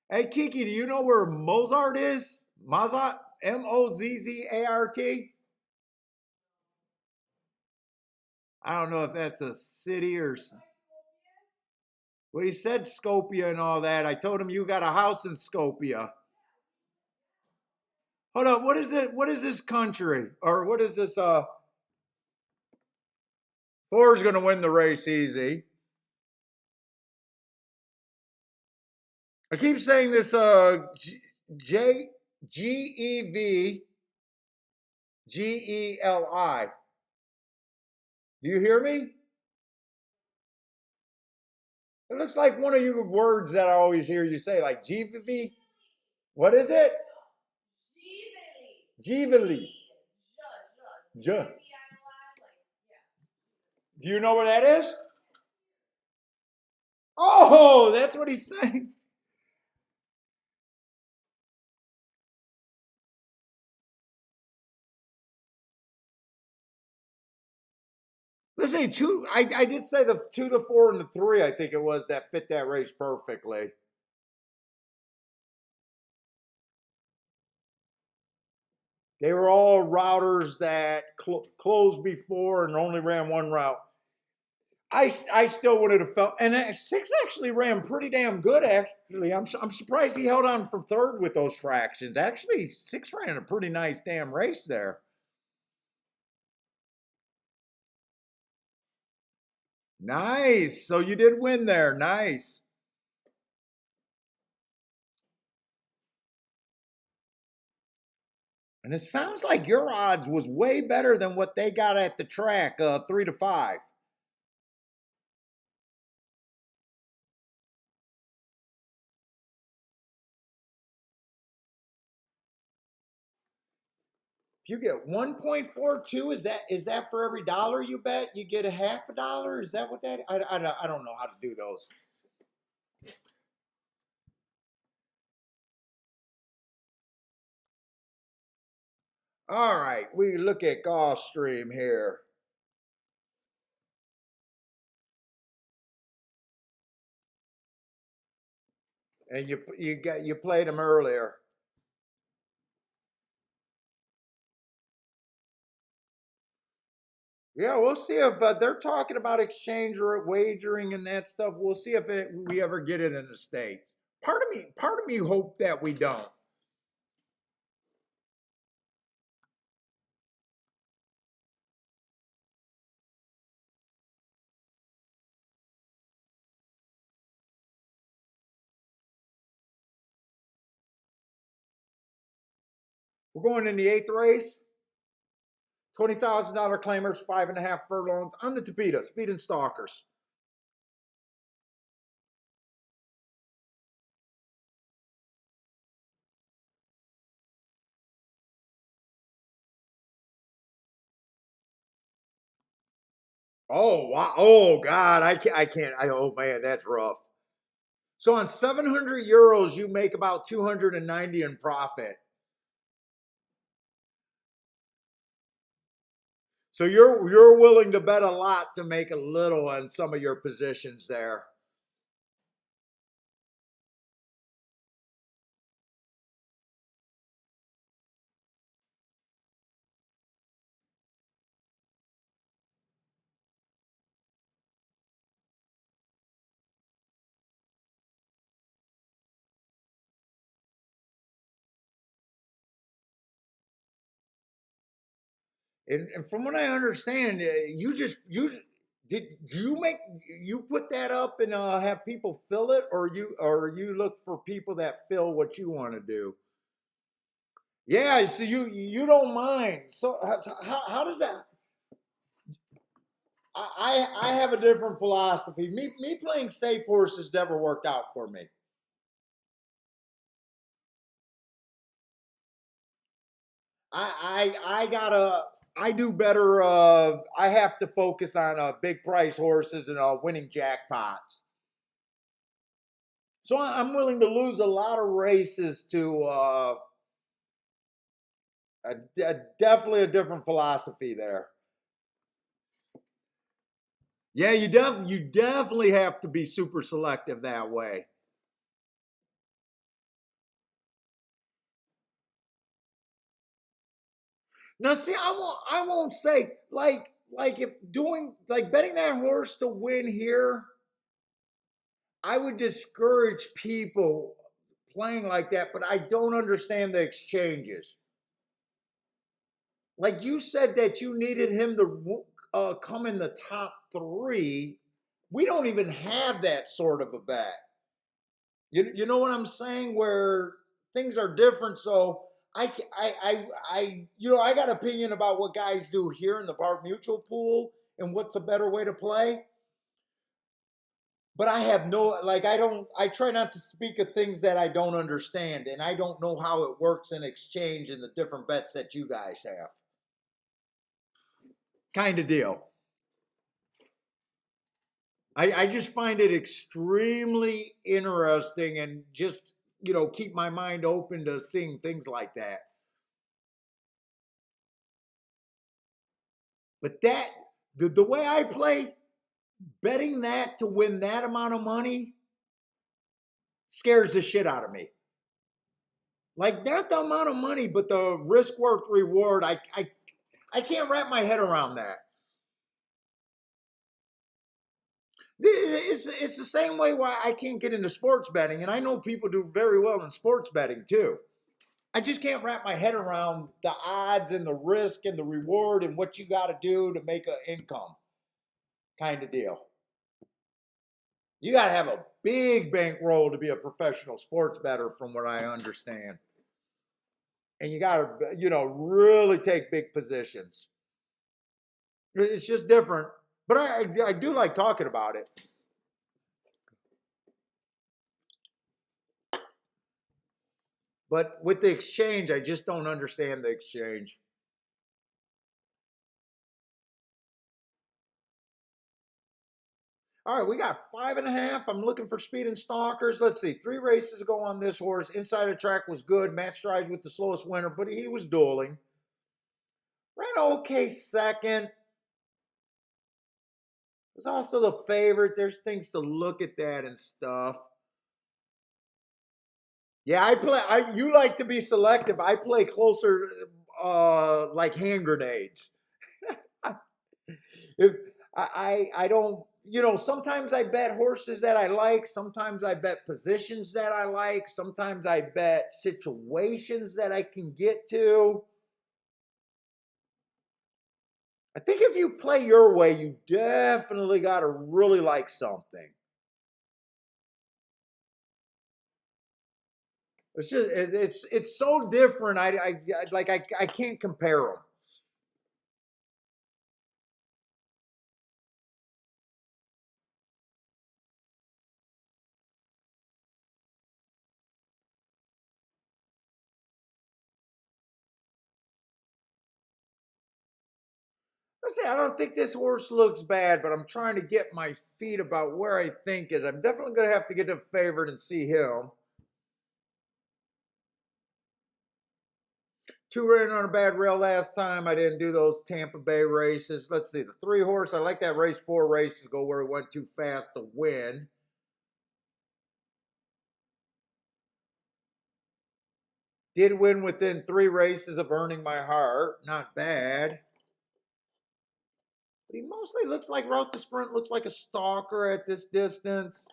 Hey, Kiki, do you know where Mozart is? Mozart? Mozzart? I don't know if that's a city or. Well, he said Skopje and all that. I told him you got a house in Skopje. Hold up, what is it? What is this country? Or what is this? 4 is going to win the race easy. I keep saying this J Gevgeli. Do you hear me? It looks like one of your words that I always hear you say, like Gevgeli. What is it? Gevgeli. Do you know what that is? Oh, that's what he's saying. Let's say two. I did say the 2, the 4, and the 3. I think it was that fit that race perfectly. They were all routers that closed before and only ran one route. I still would have felt, and 6 actually ran pretty damn good. Actually, I'm surprised he held on for third with those fractions. Actually, 6 ran a pretty nice damn race there. Nice. So you did win there. Nice. And it sounds like your odds was way better than what they got at the track, 3 to 5. If you get 1.42, is that for every dollar you bet? You get a half a dollar? Is that what that? I don't know how to do those. All right, we look at Gulfstream here. And you played them earlier. Yeah, we'll see if they're talking about exchange or wagering and that stuff. We'll see if we ever get it in the states. Part of me hope that we don't. We're going in the 8th race. $20,000 claimers, 5.5 furlongs on the Tapeta, Speed and Stalkers. Oh wow! Oh God! I can't! I can't! Oh man, that's rough. So on 700 euros, you make about 290 in profit. So you're willing to bet a lot to make a little on some of your positions there. And from what I understand, you did you make you put that up and have people fill it, or you look for people that fill what you want to do. Yeah, so you don't mind. So how does that? I have a different philosophy. Me playing safe horses never worked out for me. I do better. I have to focus on big price horses and winning jackpots. So I'm willing to lose a lot of races to definitely a different philosophy there. Yeah, you definitely have to be super selective that way. Now, see, I won't say like if doing like betting that horse to win here, I would discourage people playing like that. But I don't understand the exchanges. Like you said that you needed him to come in the top 3. We don't even have that sort of a bet. You know what I'm saying? Where things are different. So I got opinion about what guys do here in the Bar Mutual pool and what's a better way to play. But I have no, like, I try not to speak of things that I don't understand. And I don't know how it works in exchange and the different bets that you guys have. Kind of deal. I just find it extremely interesting and just, keep my mind open to seeing things like that. But The way I play, betting that to win that amount of money scares the shit out of me. Like not the amount of money, but the risk worth reward. I can't wrap my head around that. It's the same way why I can't get into sports betting, and I know people do very well in sports betting too. I just can't wrap my head around the odds and the risk and the reward and what you got to do to make an income kind of deal. You got to have a big bankroll to be a professional sports bettor, from what I understand. And you got to, really take big positions. It's just different. But I do like talking about it. But with the exchange, I just don't understand the exchange. All right, we got 5.5. I'm looking for speed and stalkers. Let's see. 3 races ago on this horse. Inside the track was good. Match strides with the slowest winner, but he was dueling. Ran okay second. Was also the favorite. There's things to look at that and stuff. Yeah, you like to be selective. I play closer, like hand grenades. If I don't, sometimes I bet horses that I like. Sometimes I bet positions that I like. Sometimes I bet situations that I can get to. I think if you play your way, you definitely got to really like something. It's just it's so different. I can't compare them. I say I don't think this horse looks bad, but I'm trying to get my feet about where I think is. I'm definitely going to have to get a favorite and see him. 2 ran on a bad rail last time. I didn't do those Tampa Bay races. Let's see. The 3 horse, I like that race 4 races ago where he went too fast to win. Did win within 3 races of earning my heart. Not bad. But he mostly looks like Route to Sprint, looks like a stalker at this distance.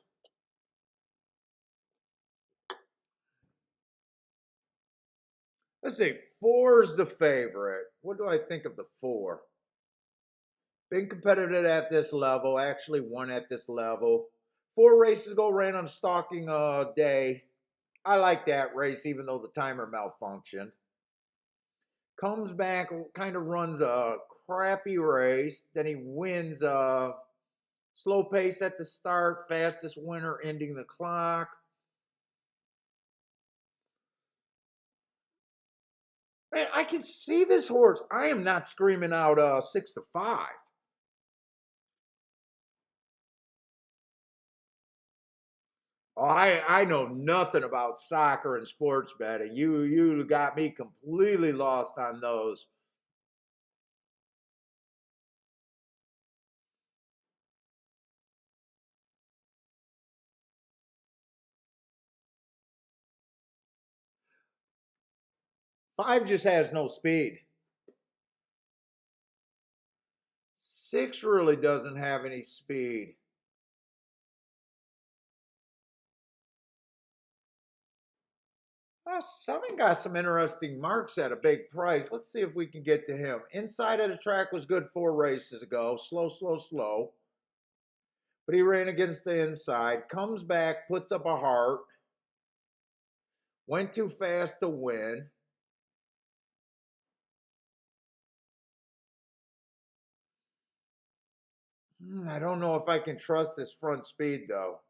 Let's see. 4's the favorite. What do I think of the 4? Been competitive at this level. Actually won at this level. 4 races ago, ran on a stalking day. I like that race, even though the timer malfunctioned. Comes back, kind of runs a crappy race. Then he wins a slow pace at the start, fastest winner ending the clock. Man, I can see this horse. I am not screaming out 6-5. Oh, I know nothing about soccer and sports betting. You got me completely lost on those. 5 just has no speed. 6 really doesn't have any speed. 7 got some interesting marks at a big price. Let's see if we can get to him. Inside of the track was good 4 races ago. Slow, slow, slow. But he ran against the inside. Comes back, puts up a heart. Went too fast to win. I don't know if I can trust this front speed, though.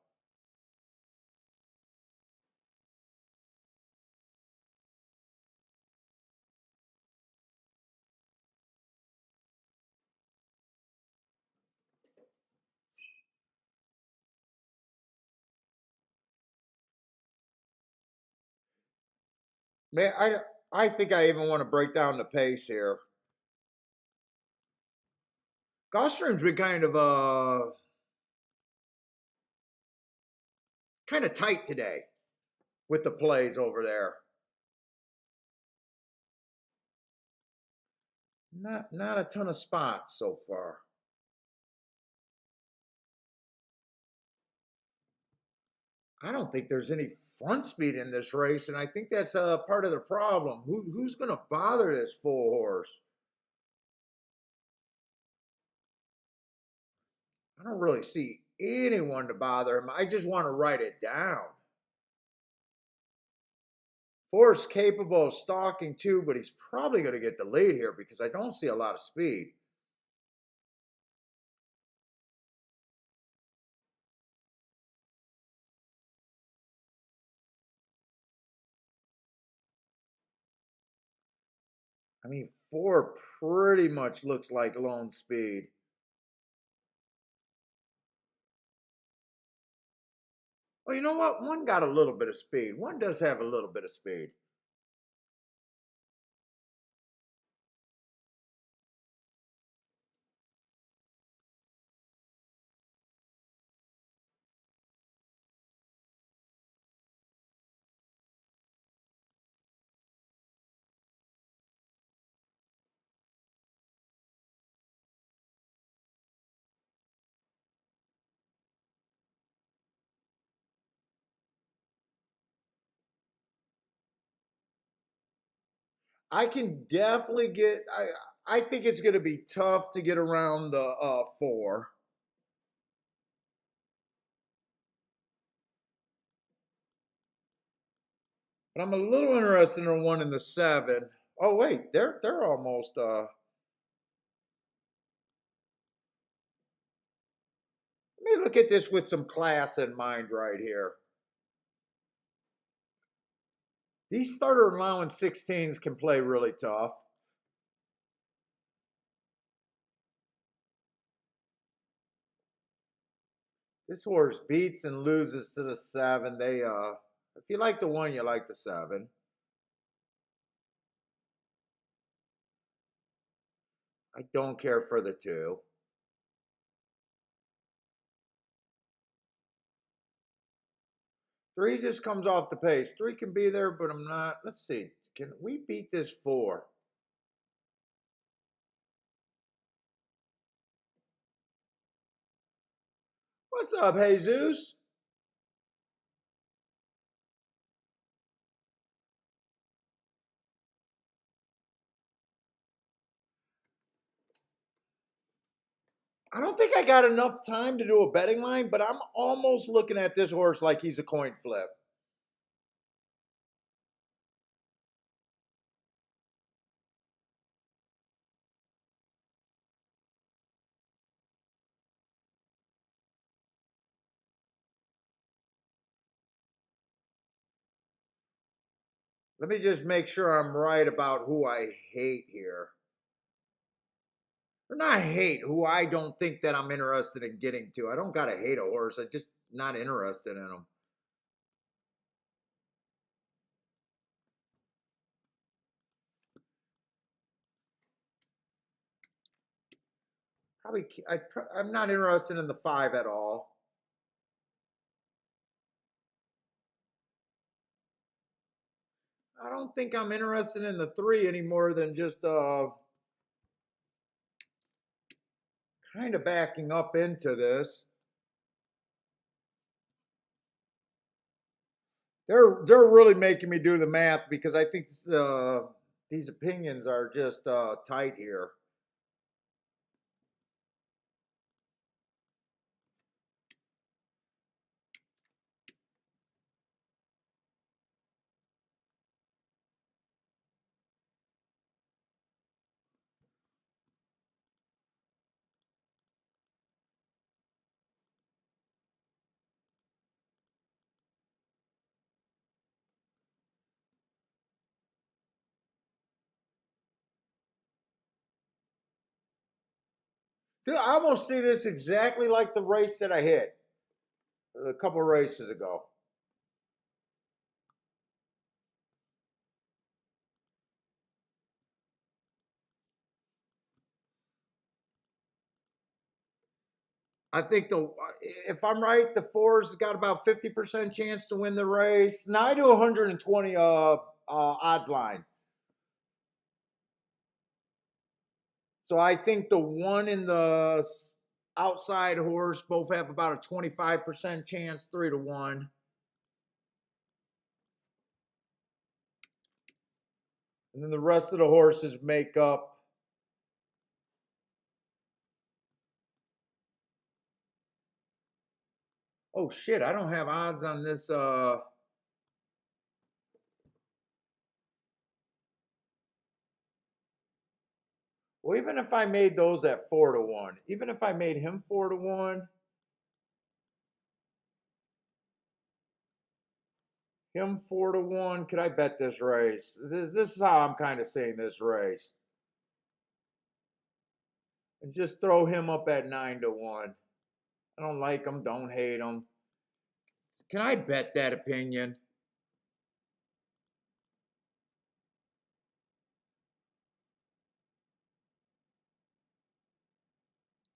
Man, I think I even want to break down the pace here. Gulfstream's been kind of tight today with the plays over there. Not a ton of spots so far. I don't think there's any front speed in this race, and I think that's part of the problem. Who's going to bother this full horse? I don't really see anyone to bother him. I just want to write it down. Forrest capable of stalking too, but he's probably going to get the lead here because I don't see a lot of speed. I mean, 4 pretty much looks like lone speed. Well, you know what? 1 got a little bit of speed. 1 does have a little bit of speed. I can definitely get. I think it's going to be tough to get around the 4. But I'm a little interested in the 1 and the 7. Oh wait, they're almost. Let me look at this with some class in mind right here. These starter allowance 16s can play really tough. This horse beats and loses to the 7. If you like the 1, you like the 7. I don't care for the 2. 3 just comes off the pace. 3 can be there, but I'm not. Let's see. Can we beat this 4? What's up, Jesus? I don't think I got enough time to do a betting line, but I'm almost looking at this horse like he's a coin flip. Let me just make sure I'm right about who I hate here. Or not hate, who I don't think that I'm interested in getting to. I don't gotta hate a horse. I'm just not interested in him. Probably, I'm not interested in the 5 at all. I don't think I'm interested in the 3 any more than just kind of backing up into this. They're really making me do the math because I think these opinions are just tight here. Dude, I almost see this exactly like the race that I hit a couple races ago. I think if I'm right, the four's got about 50% chance to win the race. Now I do 120 odds line. So I think the one and the outside horse both have about a 25% chance, 3-1. And then the rest of the horses make up. Oh shit, I don't have odds on this. Well, even if I made those at 4-1, even if I made him 4-1, him 4-1, could I bet this race? This is how I'm kind of seeing this race. And just throw him up at 9-1. I don't like him, don't hate him. Can I bet that opinion?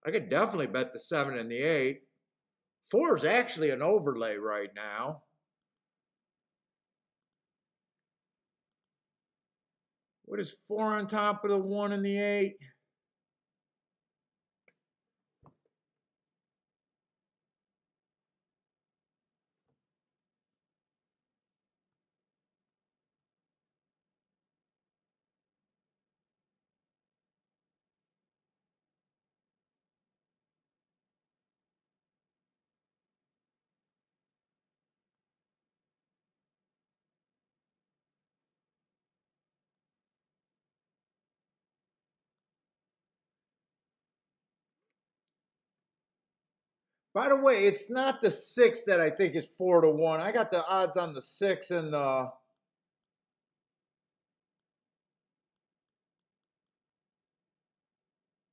I could definitely bet the 7 and the 8. 4 is actually an overlay right now. What is 4 on top of the 1 and the 8? By the way, it's not the 6 that I think is 4-1. I got the odds on the 6 and the.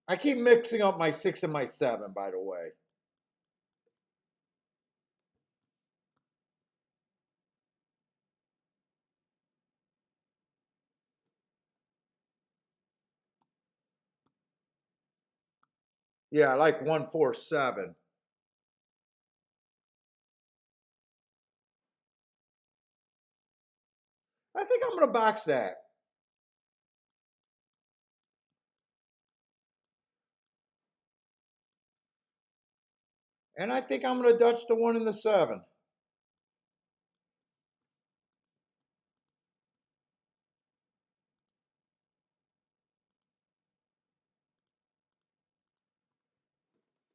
I keep mixing up my 6 and my 7, by the way. Yeah, I like 147. I think I'm going to box that. And I think I'm going to Dutch the 1 and the 7.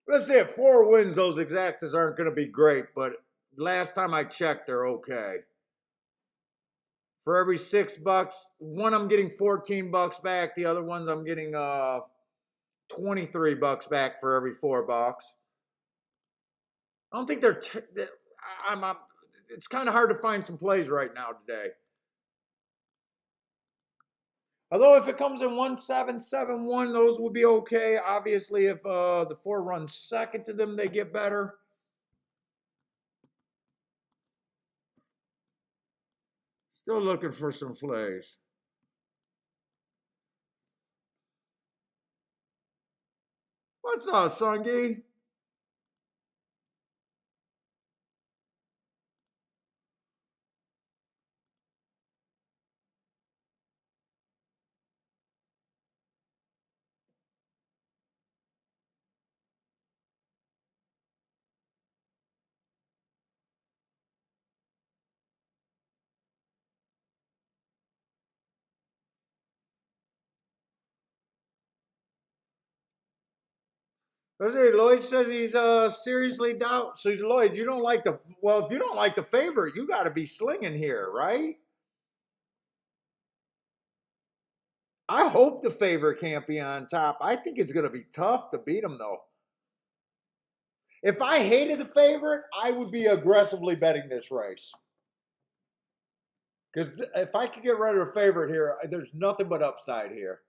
Let's say if 4 wins, those exactas aren't going to be great, but last time I checked, they're okay. For every $6, one I'm getting $14 back. The other ones I'm getting $23 back for every $4. I don't think they're. I'm. It's kind of hard to find some plays right now today. Although if it comes in 1-7-7-1, those would be okay. Obviously, if the 4 runs second to them, they get better. Still looking for some plays. What's up, Sungi? Lloyd says he's seriously doubt. So Lloyd, you don't like the well. If you don't like the favorite, you got to be slinging here, right? I hope the favorite can't be on top. I think it's going to be tough to beat him, though. If I hated the favorite, I would be aggressively betting this race. Because if I could get rid of the favorite here, there's nothing but upside here.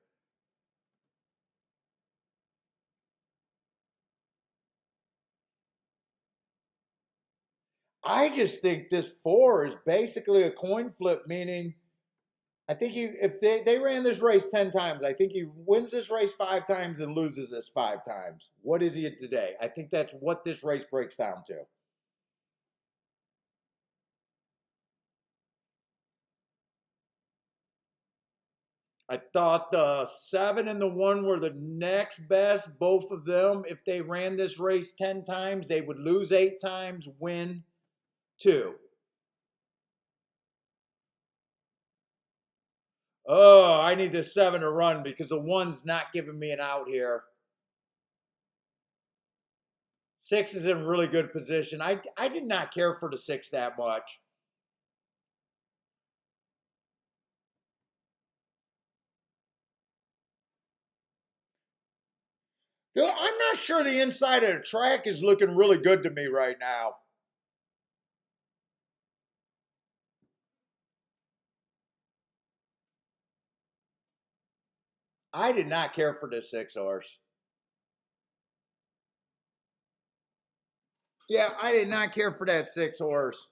I just think this 4 is basically a coin flip, meaning I think if they ran this race 10 times, I think he wins this race 5 times and loses this 5 times. What is he today? I think that's what this race breaks down to. I thought the 7 and the 1 were the next best. Both of them, if they ran this race 10 times, they would lose 8 times, win 2. Oh, I need the 7 to run because the 1's not giving me an out here. 6 is in really good position. I did not care for the 6 that much. I'm not sure the inside of the track is looking really good to me right now. I did not care for this 6 horse. Yeah, I did not care for that 6 horse.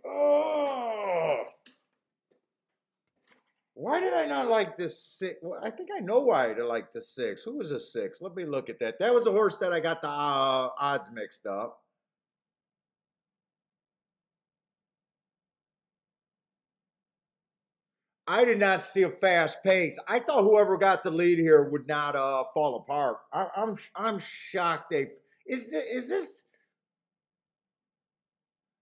Oh, why did I not like this 6? Well, I think I know why I like the 6. Who was a 6? Let me look at that. That was a horse that I got the odds mixed up. I did not see a fast pace. I thought whoever got the lead here would not fall apart. I'm shocked. Is this?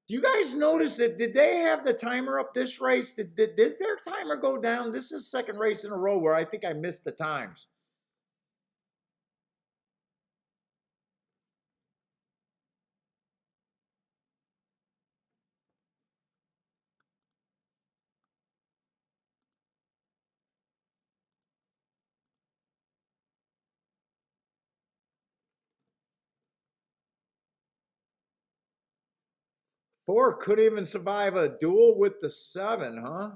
Do you guys notice that? Did they have the timer up this race? Did their timer go down? This is the second race in a row where I think I missed the times. Four could even survive a duel with the 7, huh?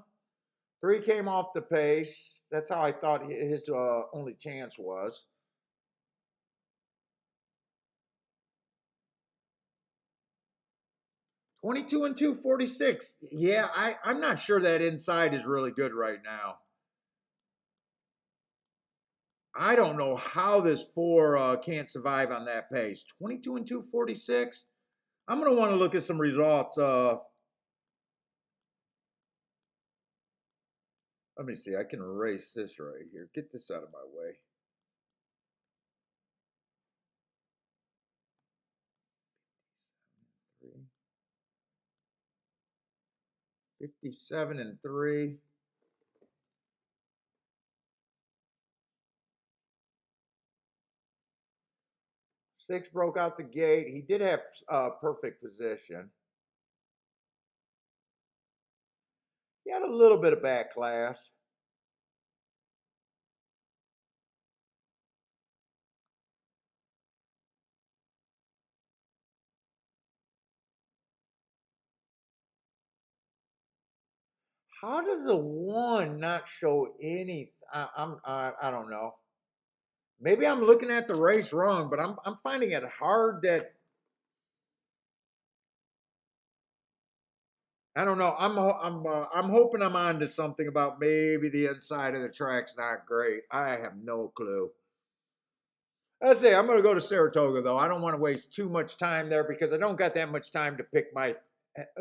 3 came off the pace. That's how I thought his only chance was. 22 and 246. Yeah, I'm not sure that inside is really good right now. I don't know how this 4 can't survive on that pace. 22 and 246. I'm going to want to look at some results. Let me see. I can erase this right here. Get this out of my way. Three. 57 and 3. 6 broke out the gate. He did have perfect position. He had a little bit of back class. How does a 1 not show any? I don't know. Maybe I'm looking at the race wrong, but I'm finding it hard that I don't know. I'm hoping I'm onto something about maybe the inside of the track's not great. I have no clue. I say I'm going to go to Saratoga though. I don't want to waste too much time there because I don't got that much time to pick my.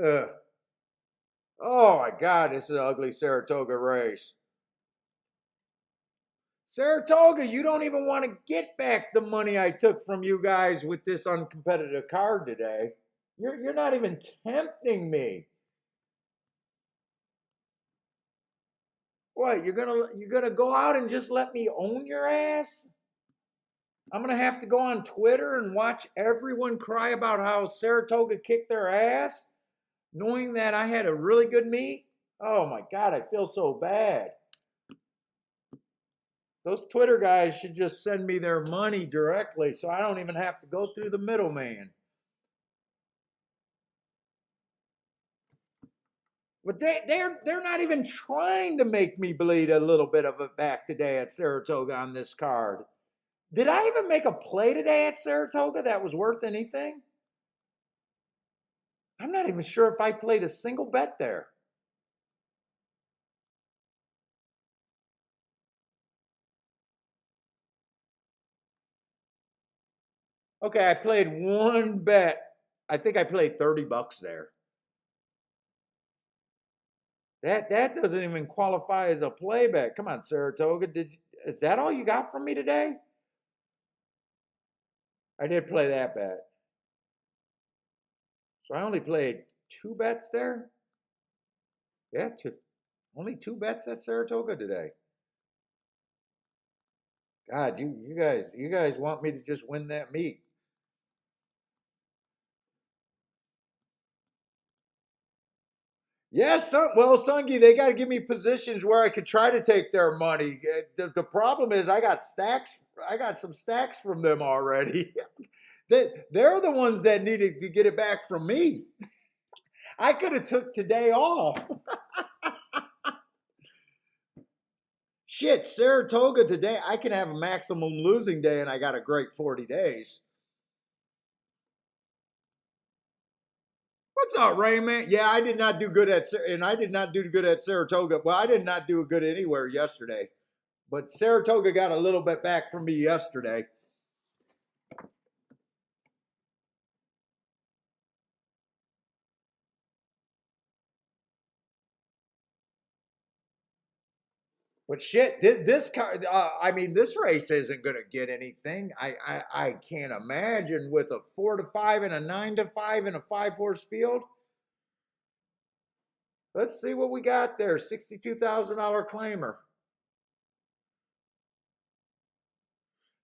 Uh, oh my God, this is an ugly Saratoga race. Saratoga, you don't even want to get back the money I took from you guys with this uncompetitive card today. You're not even tempting me. What, you're gonna go out and just let me own your ass? I'm gonna have to go on Twitter and watch everyone cry about how Saratoga kicked their ass, knowing that I had a really good meet. Oh my God, I feel so bad. Those Twitter guys should just send me their money directly so I don't even have to go through the middleman. But they're not even trying to make me bleed a little bit of it back today at Saratoga on this card. Did I even make a play today at Saratoga that was worth anything? I'm not even sure if I played a single bet there. Okay, I played one bet. I think I played $30 there. That doesn't even qualify as a play bet. Come on, Saratoga. Is that all you got from me today? I did play that bet. So I only played two bets there. Yeah, only two bets at Saratoga today. God, you guys want me to just win that meet. Yes, well, Sungi, they got to give me positions where I could try to take their money. The problem is I got stacks. I got some stacks from them already. They're the ones that needed to get it back from me. I could have took today off. Shit, Saratoga today, I can have a maximum losing day and I got a great 40 days. What's up, Raymond? Yeah, I did not do good and I did not do good at Saratoga. Well, I did not do good anywhere yesterday. But Saratoga got a little bit back from me yesterday. But shit, this car, I mean, this race isn't going to get anything. I can't imagine with a 4-5 and a 9-5 in a 5-horse field. Let's see what we got there. $62,000 claimer.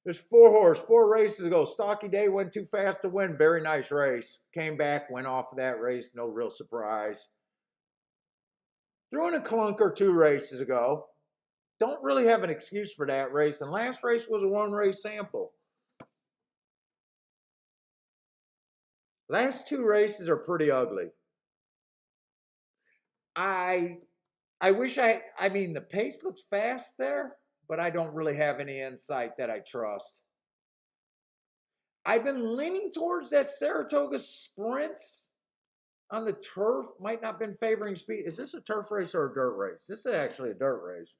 There's 4-horse, 4 races ago. Stocky Day went too fast to win. Very nice race. Came back, went off of that race. No real surprise. Threw in a clunker 2 races ago. Don't really have an excuse for that race. And last race was a 1-race sample. Last 2 races are pretty ugly. I I wish I mean the pace looks fast there, but I don't really have any insight that I trust. I've been leaning towards that Saratoga sprints on the turf. Might not have been favoring speed. Is this a turf race or a dirt race? This is actually a dirt race.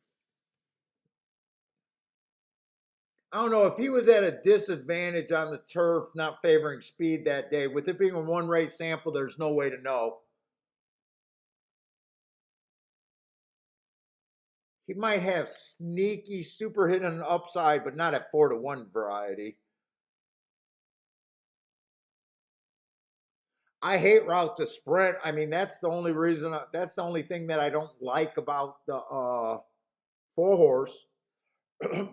I don't know if he was at a disadvantage on the turf, not favoring speed that day. With it being a 1-race sample, there's no way to know. He might have sneaky super hit on an upside, but not at 4-1 variety. I hate route to sprint. I mean, that's the only reason. That's the only thing that I don't like about the 4-horse.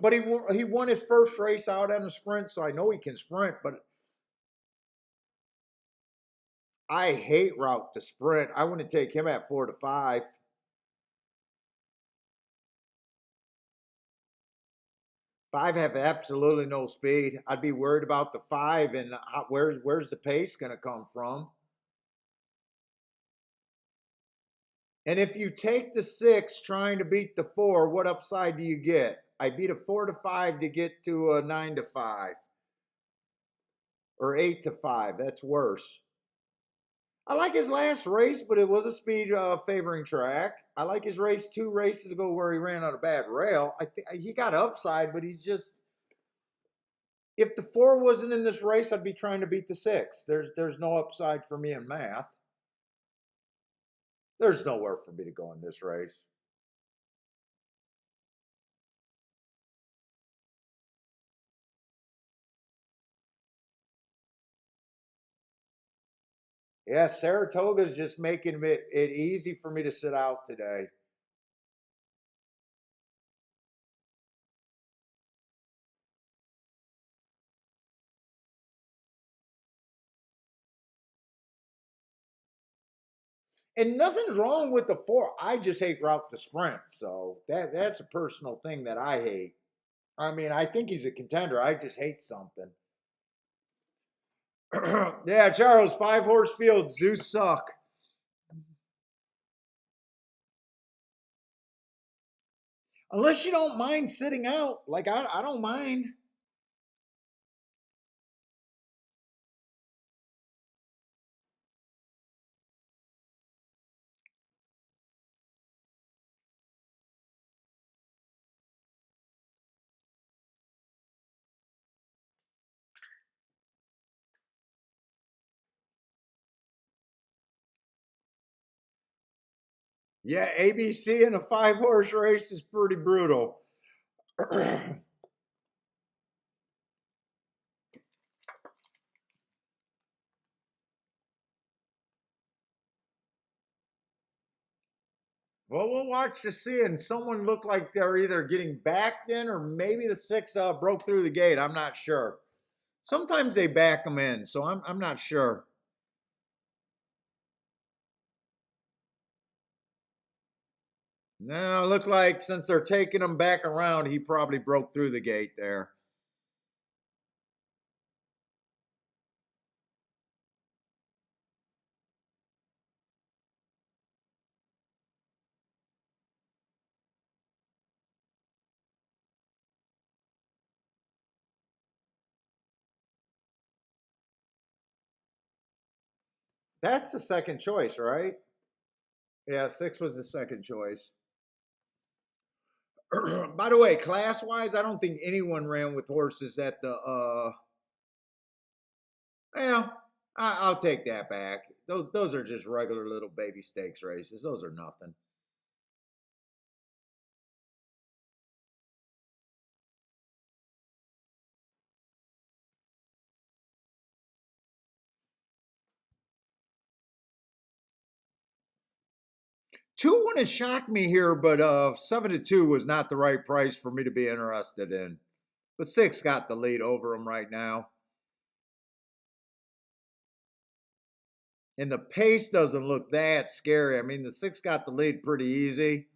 But he won his first race out on a sprint, so I know he can sprint. But I hate route to sprint. I want to take him at 4-5. 5 have absolutely no speed. I'd be worried about the 5 and where's the pace going to come from. And if you take the 6 trying to beat the 4, what upside do you get? I beat a 4-5 to get to a 9-5 or 8-5. That's worse. I like his last race, but it was a speed favoring track. I like his race 2 races ago where he ran on a bad rail. I think he got upside, but he's just. If the 4 wasn't in this race, I'd be trying to beat the 6. There's no upside for me in math. There's nowhere for me to go in this race. Yeah, Saratoga's just making it easy for me to sit out today. And nothing's wrong with the 4. I just hate route to sprint. So that's a personal thing that I hate. I mean, I think he's a contender. I just hate something. Yeah, Charles, 5 horse field. Zeus suck. Unless you don't mind sitting out. Like, I don't mind. Yeah, ABC in a 5 horse race is pretty brutal. Well, we'll watch to see. And someone looked like they're either getting backed in or maybe the 6 broke through the gate. I'm not sure. Sometimes they back them in, so I'm not sure. No, look like since they're taking him back around, he probably broke through the gate there. That's the second choice, right? Yeah, 6 was the second choice. By the way, class wise, I don't think anyone ran with horses at the well, I'll take that back. Those are just regular little baby stakes races. Those are nothing. Two wouldn't shock me here, but 7-2 was not the right price for me to be interested in. But 6 got the lead over him right now. And the pace doesn't look that scary. I mean, the 6 got the lead pretty easy.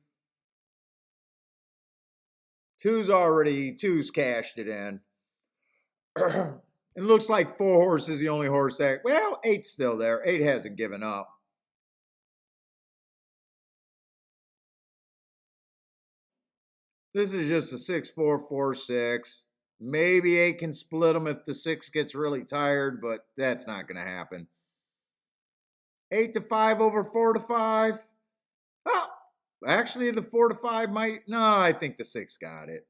Two's cashed it in. It looks like 4 horse is the only horse that, well, 8's still there. 8 hasn't given up. This is just a 6-4-4-6. Maybe 8 can split them if the 6 gets really tired, but that's not going to happen. 8-5 over 4-5. Oh, actually, the 4-5 might. No, I think the 6 got it.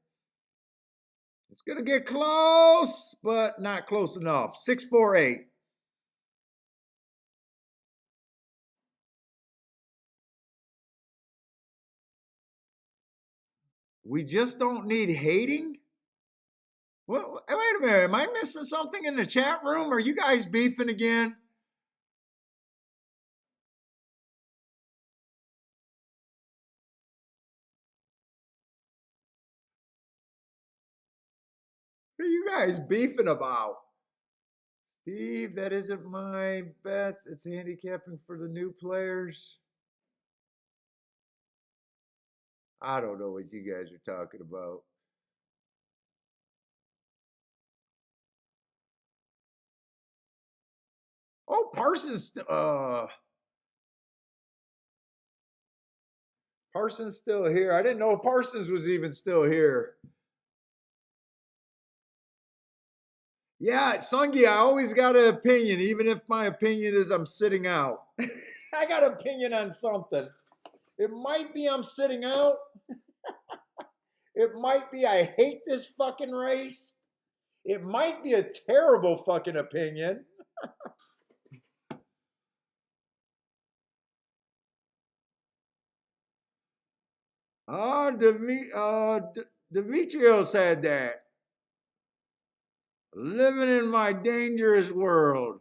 It's going to get close, but not close enough. 6-4-8. We just don't need hating? Well, wait a minute. Am I missing something in the chat room? Are you guys beefing again? What are you guys beefing about? Steve, that isn't my bets. It's handicapping for the new players. I don't know what you guys are talking about. Oh, Parsons still here. I didn't know Parsons was even still here. Yeah, Sungi, I always got an opinion, even if my opinion is I'm sitting out. I got an opinion on something. It might be I'm sitting out. It might be I hate this fucking race. It might be a terrible fucking opinion. Oh, Demetrio said that. Living in my dangerous world.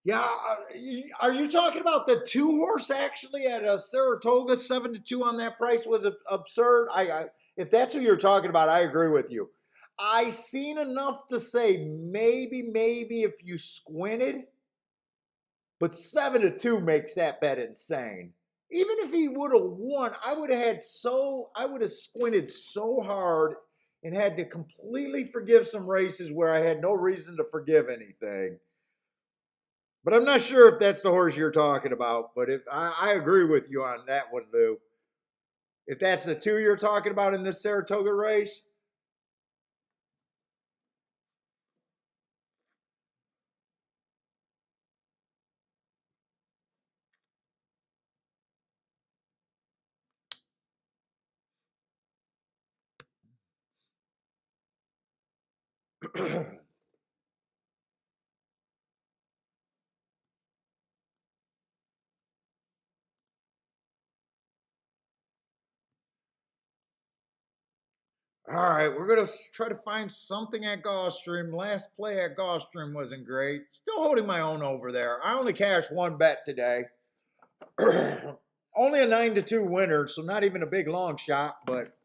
Yeah, are you talking about the 2 horse actually at a Saratoga 7-2 on that price was absurd? If that's who you're talking about, I agree with you. I seen enough to say maybe if you squinted, but 7-2 makes that bet insane. Even if he would have won, I would have squinted so hard and had to completely forgive some races where I had no reason to forgive anything. But I'm not sure if that's the horse you're talking about. But if I agree with you on that one, Lou. If that's the 2 you're talking about in this Saratoga race, all right, we're gonna try to find something at Gulfstream. Last play at Gulfstream wasn't great. Still holding my own over there. I only cashed one bet today. Only a 9-2 winner, so not even a big long shot, but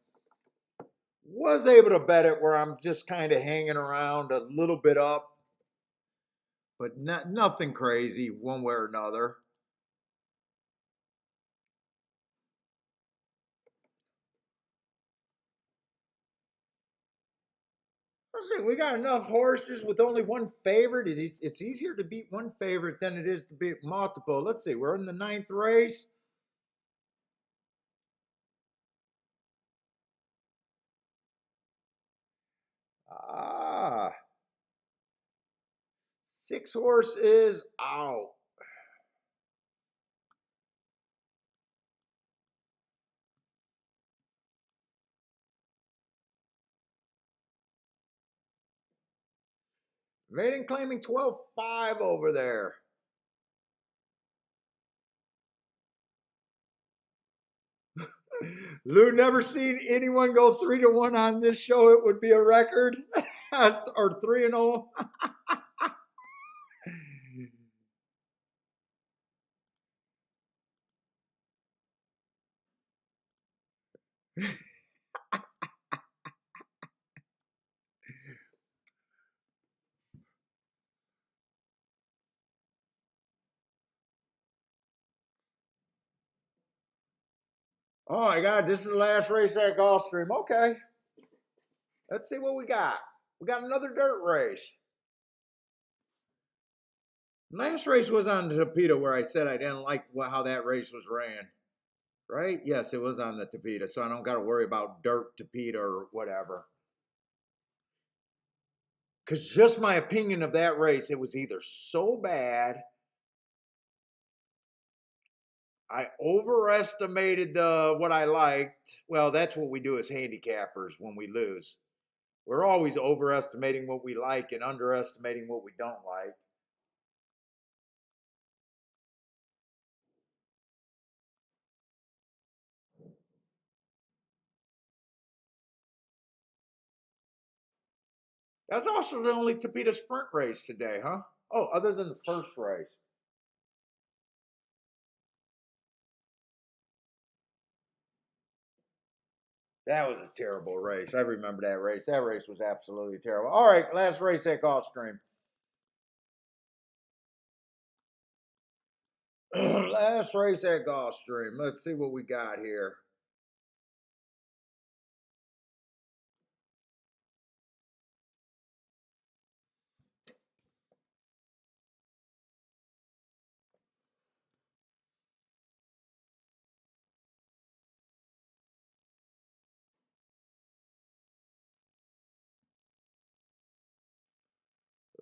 was able to bet it where I'm just kind of hanging around a little bit up, but nothing crazy one way or another. Listen, we got enough horses with only one favorite. It's easier to beat one favorite than it is to beat multiple. Let's see, we're in the 9th race. Ah, 6 horse is out. Maiden claiming 12-5 over there. Lou, never seen anyone go 3-1 on this show. It would be a record. Or 3-0. Oh my God, this is the last race at Gulfstream. Okay, let's see what we got. We got another dirt race. Last race was on the Tapeta where I said I didn't like how that race was ran. Right? Yes, it was on the Tapeta, so I don't got to worry about dirt Tapeta or whatever. Because just my opinion of that race, it was either so bad, I overestimated what I liked. Well, that's what we do as handicappers when we lose. We're always overestimating what we like and underestimating what we don't like. That's also the only Tapeta sprint race today, huh? Oh, other than the first race. That was a terrible race. I remember that race. That race was absolutely terrible. All right, last race at Gulfstream. Last race at Gulfstream. Let's see what we got here.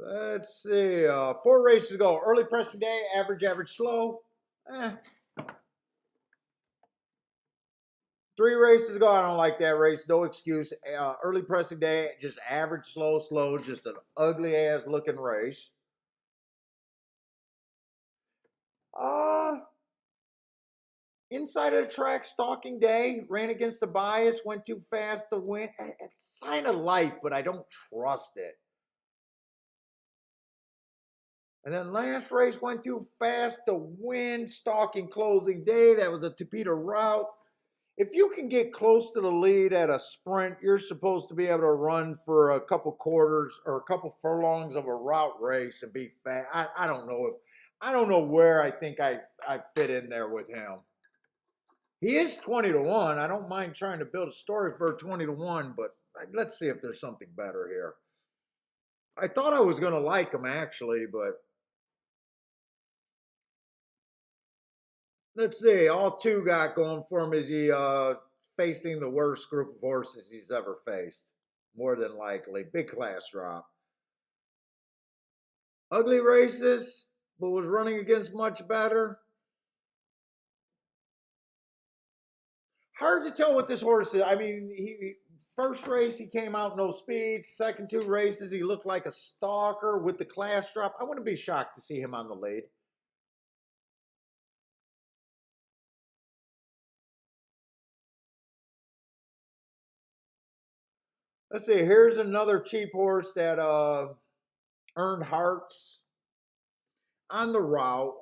Let's see. 4 races to go. Early pressing day, average, slow. Eh. 3 races to go. I don't like that race. No excuse. Early pressing day, just average, slow. Just an ugly ass looking race. Uh, Inside of the track, stalking day, ran against the bias, went too fast to win. It's sign of life, but I don't trust it. And then last race went too fast to win. Stalking closing day. That was a Tapeta route. If you can get close to the lead at a sprint, you're supposed to be able to run for a couple quarters or a couple furlongs of a route race and be fast. I don't know if I don't know where I think I fit in there with him. He is 20 to 1. I don't mind trying to build a story for 20 to 1, but let's see if there's something better here. I thought I was going to like him actually, but let's see. All two got going for him is he facing the worst group of horses he's ever faced. More than likely. Big class drop. Ugly races, but was running against much better. Hard to tell what this horse is. I mean, he first race he came out no speed. Second two races he looked like a stalker with the class drop. I wouldn't be shocked to see him on the lead. Let's see. Here's another cheap horse that earned hearts on the route.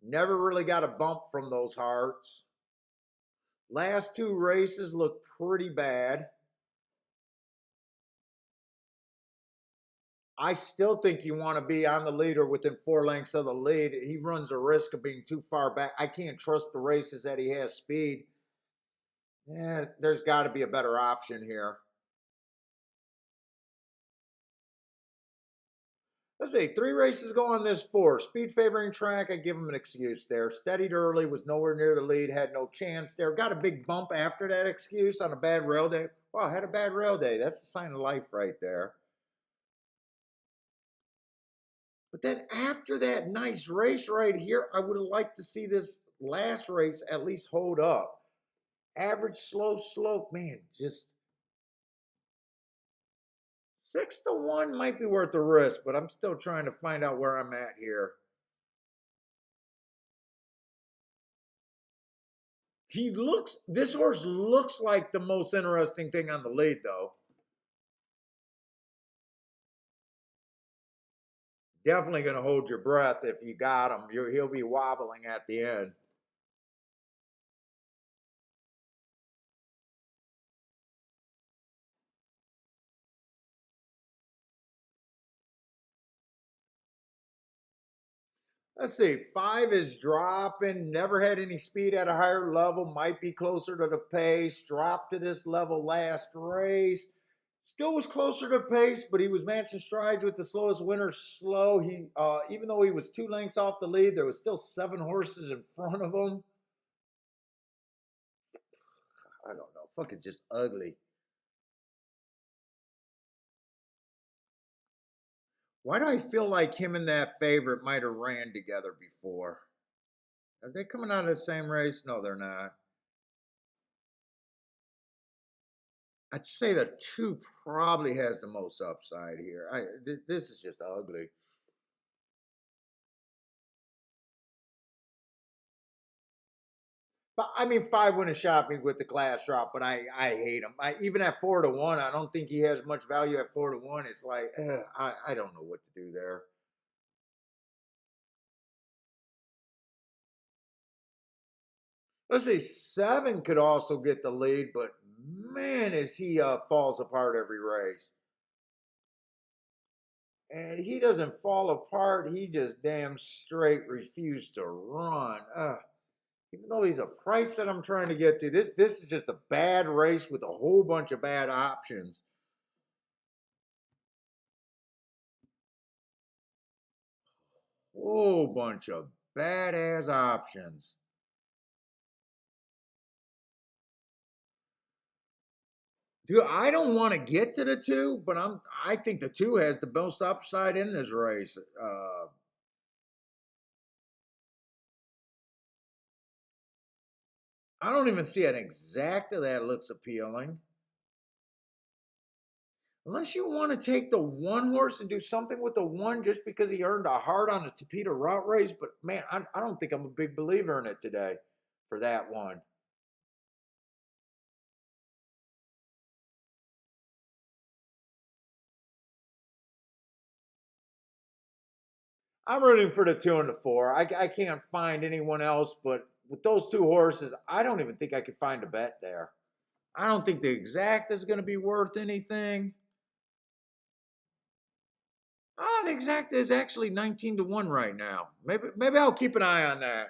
Never really got a bump from those hearts. Last two races look pretty bad. I still think you want to be on the lead or within 4 lengths of the lead. He runs a risk of being too far back. I can't trust the races that he has speed. Yeah, there's got to be a better option here. Let's see, 3 races go on this 4. Speed favoring track, I give him an excuse there. Steadied early, was nowhere near the lead, had no chance there. Got a big bump after that excuse on a bad rail day. Wow, had a bad rail day. That's a sign of life right there. But then after that nice race right here, I would have liked to see this last race at least hold up. Average slow slope, man, just 6 to 1 might be worth the risk, but I'm still trying to find out where I'm at here. This horse looks like the most interesting thing on the lead, though. Definitely going to hold your breath if you got him. He'll be wobbling at the end. Let's see. 5 is dropping. Never had any speed at a higher level. Might be closer to the pace. Dropped to this level last race. Still was closer to pace, but he was matching strides with the slowest winner slow. He, even though he was 2 lengths off the lead, there was still 7 horses in front of him. I don't know. Fucking just ugly. Why do I feel like him and that favorite might have ran together before? Are they coming out of the same race? No, they're not. I'd say the 2 probably has the most upside here. This is just ugly. But I mean, 5 wouldn't have shot me with the class drop, but I hate him. Even at 4 to 1, I don't think he has much value at 4 to 1. It's like I don't know what to do there. Let's see, 7 could also get the lead, but man, is he falls apart every race. And he doesn't fall apart. He just damn straight refused to run. Even though he's a price that I'm trying to get to, this is just a bad race with a whole bunch of bad options. Whole bunch of badass options. Dude, I don't want to get to the 2, but I think the 2 has the most upside in this race. I don't even see an exacta that looks appealing. Unless you want to take the 1 horse and do something with the 1 just because he earned a heart on a Tapeta route race. But man, I don't think I'm a big believer in it today for that one. I'm rooting for the 2 and the 4. I can't find anyone else, but with those two horses, I don't even think I could find a bet there. I don't think the exact is going to be worth anything. Oh, the exact is actually 19 to 1 right now. Maybe I'll keep an eye on that.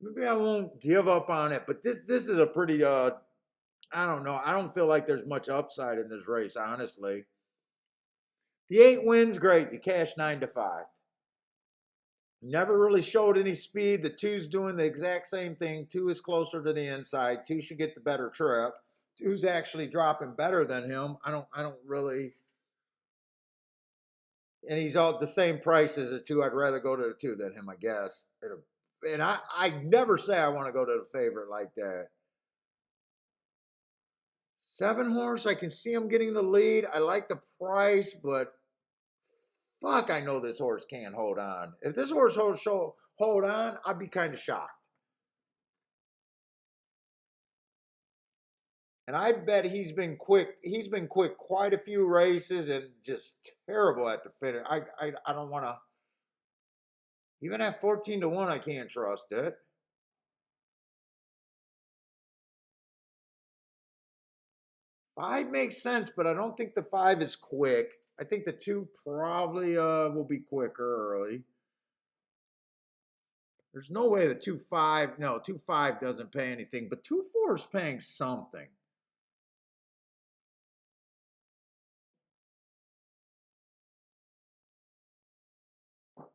Maybe I won't give up on it, but this is a pretty I don't know. I don't feel like there's much upside in this race, honestly. The 8 wins, great. You cash 9 to 5. Never really showed any speed. The two's doing the exact same thing. Two is closer to the inside. Two should get the better trip. Two's actually dropping better than him. I don't really, and he's all the same price as the two. I'd rather go to the two than him, I guess. And I never say I want to go to the favorite like that. 7 horse, I can see him getting the lead. I like the price, but fuck, I know this horse can't hold on. If this horse hold on, I'd be kind of shocked. And I bet he's been quick. He's been quick quite a few races and just terrible at the finish. I don't want to even at 14 to 1. I can't trust it. 5 makes sense, but I don't think the 5 is quick. I think the 2 probably will be quicker early. There's no way the 2-5, no, 2-5 doesn't pay anything, but 2-4 is paying something. You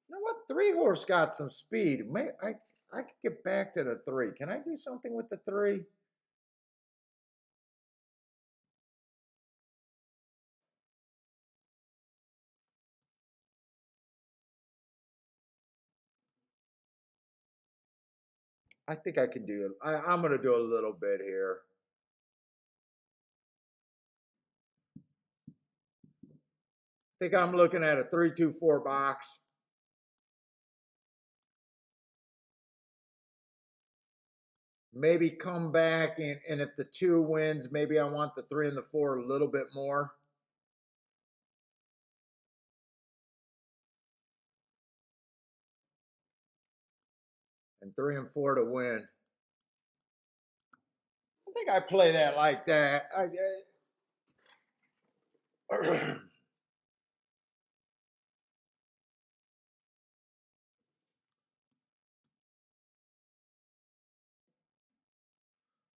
know what? 3 horse got some speed. I could get back to the 3. Can I do something with the 3? I think I can do it. I'm going to do a little bit here. I think I'm looking at a 3-2-4 box. Maybe come back, and if the 2 wins, maybe I want the 3 and the 4 a little bit more. And 3 and 4 to win. I think I play that like that.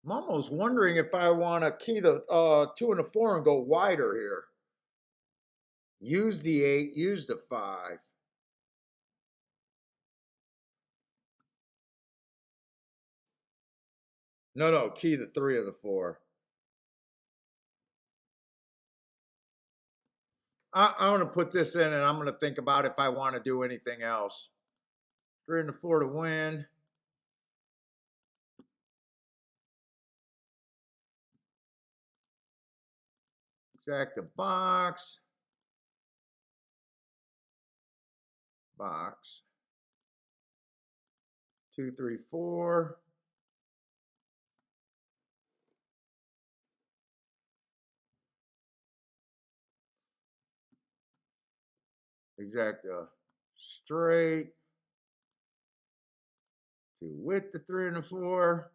I'm almost wondering if I want to key the 2 and the 4 and go wider here. Use the 8, use the 5. No, key the 3 and the 4. I'm going to put this in, and I'm going to think about if I want to do anything else. 3 and the 4 to win. Exact the box. Box. 2, 3, 4. Exact straight. 2 with the 3 and the 4.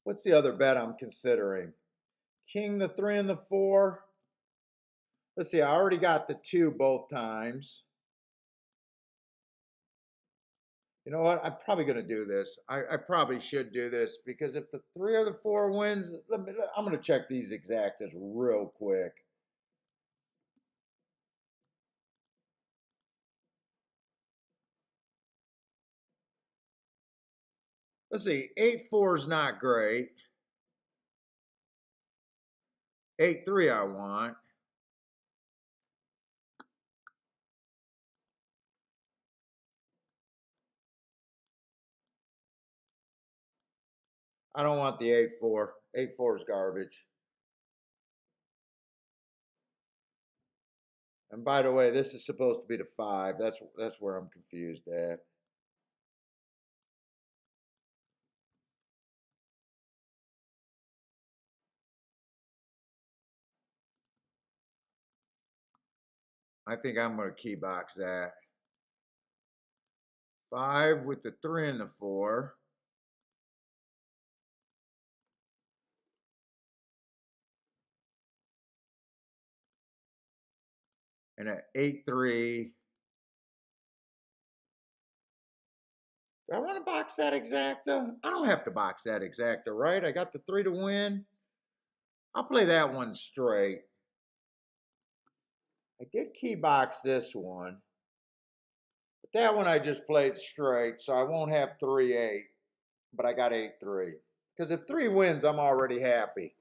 What's the other bet I'm considering? King the 3 and the 4. Let's see, I already got the 2 both times. You know what? I'm probably going to do this. I probably should do this because if the 3 or the 4 wins, I'm going to check these exactas real quick. Let's see, 8-4 is not great. 8-3 I want. I don't want the 8-4. 8-4 is garbage. And by the way, this is supposed to be the 5. That's where I'm confused at. I think I'm going to key box that. 5 with the 3 and the 4. And an 8-3. Do I want to box that exacta? I don't have to box that exacta, right? I got the 3 to win. I'll play that one straight. I did key box this one. But that one I just played straight, so I won't have 3-8. But I got 8-3. Because if 3 wins, I'm already happy.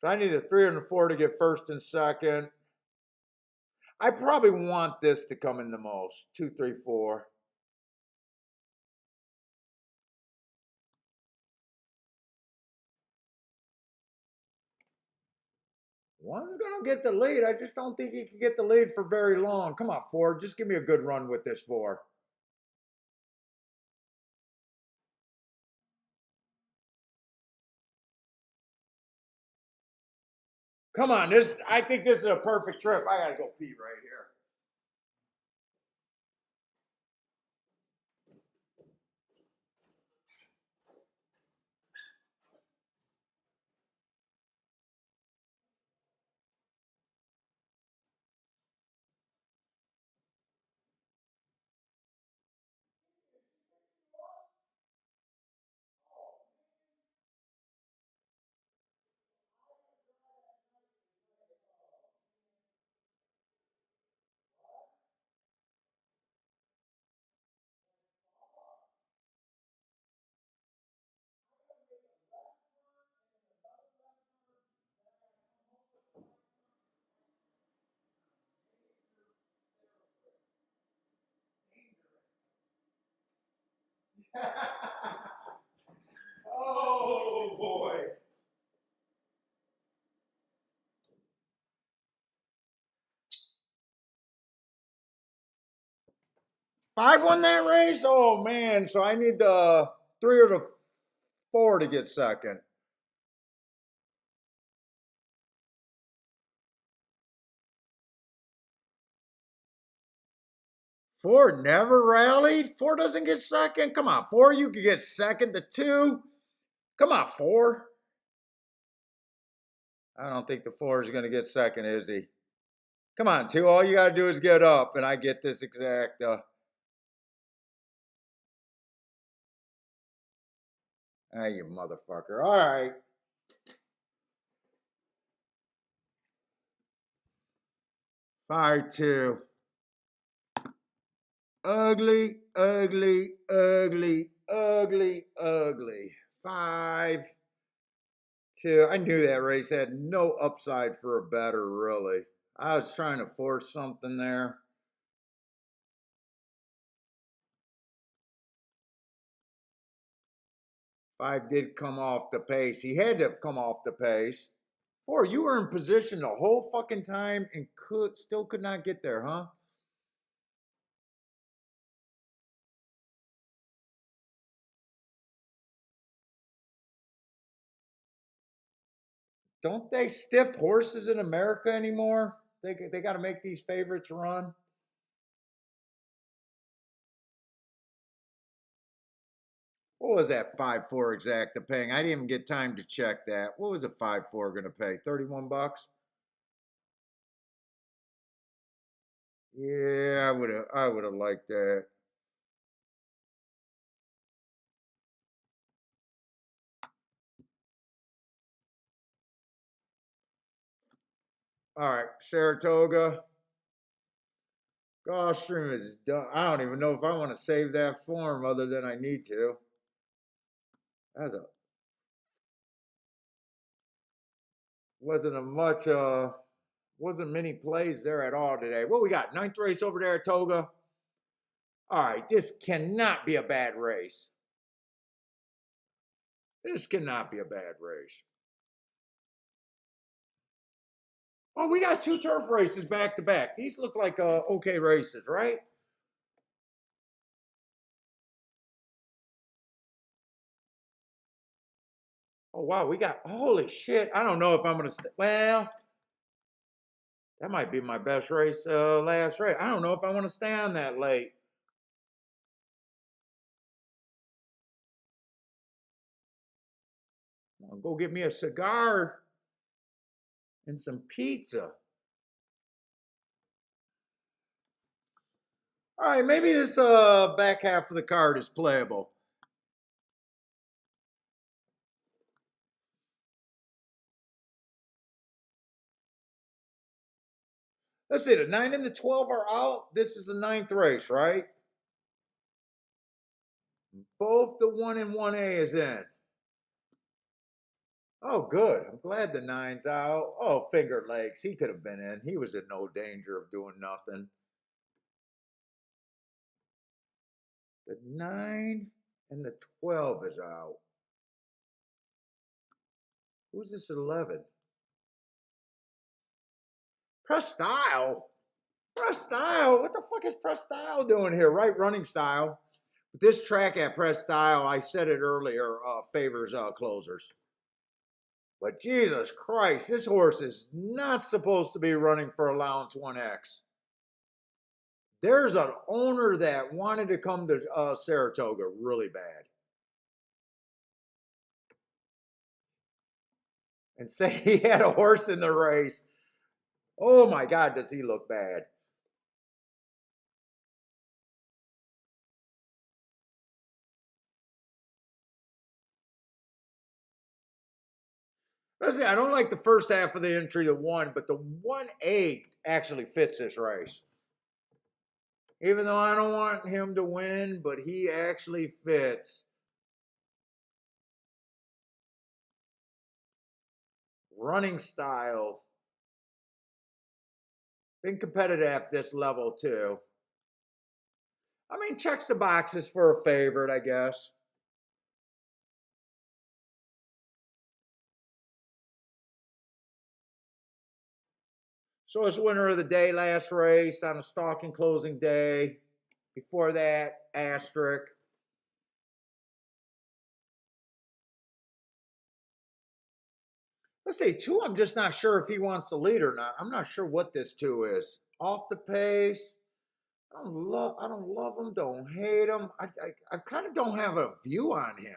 So I need a 3 and a 4 to get first and second. I probably want this to come in the most. 2, 3, 4. One's going to get the lead. I just don't think he can get the lead for very long. Come on, 4. Just give me a good run with this 4. Come on, I think this is a perfect trip. I got to go pee right here. Oh, boy. 5 won that race? Oh, man. So I need the 3 or the 4 to get second. 4 never rallied? 4 doesn't get second? Come on, 4, you could get second to 2. Come on, 4. I don't think the 4 is going to get second, is he? Come on, 2. All you got to do is get up, and I get this exact. You motherfucker. All right. Fire 2. Ugly, ugly, ugly, ugly, ugly. 5, 2. I knew that race had no upside for a better, really. I was trying to force something there. 5 did come off the pace. He had to have come off the pace. 4, you were in position the whole fucking time and still could not get there, huh? Don't they stiff horses in America anymore? They got to make these favorites run. What was that 5-4 exacta paying? I didn't even get time to check that. What was a 5-4 going to pay? 31 bucks? Yeah, I would have liked that. All right, Saratoga Gulfstream is done. I don't even know if I want to save that form other than I need to. That's a wasn't many plays there at all today. What we got? 9th race over there at Toga. All right, this cannot be a bad race. This cannot be a bad race. Oh, we got 2 turf races back to back. These look like okay races, right? Oh, wow, we got, holy shit. I don't know if I'm going to, well, that might be my best race, last race. I don't know if I want to stay on that late. I'll go get me a cigar and some pizza. All right, maybe this back half of the card is playable. Let's see, the 9 and the 12 are out. This is the ninth race, right? Both the 1 and 1A is in. Oh, good. I'm glad the 9's out. Oh, Finger Lakes. He could have been in. He was in no danger of doing nothing. The 9 and the 12 is out. Who's this 11? Press Style? Press Style? What the fuck is Press Style doing here? Right running style. But this track at Press Style, I said it earlier, favors closers. But Jesus Christ, this horse is not supposed to be running for allowance 1X. There's an owner that wanted to come to Saratoga really bad and say he had a horse in the race. Oh my God, does he look bad? Listen, I don't like the first half of the entry to 1, but the 1A actually fits this race. Even though I don't want him to win, but he actually fits. Running style. Been competitive at this level too. I mean, checks the boxes for a favorite, I guess. So it's winner of the day, last race on a stalking closing day. Before that, asterisk. Let's see, 2, I'm just not sure if he wants to lead or not. I'm not sure what this 2 is. Off the pace. I don't love him, don't hate him. I kind of don't have a view on him.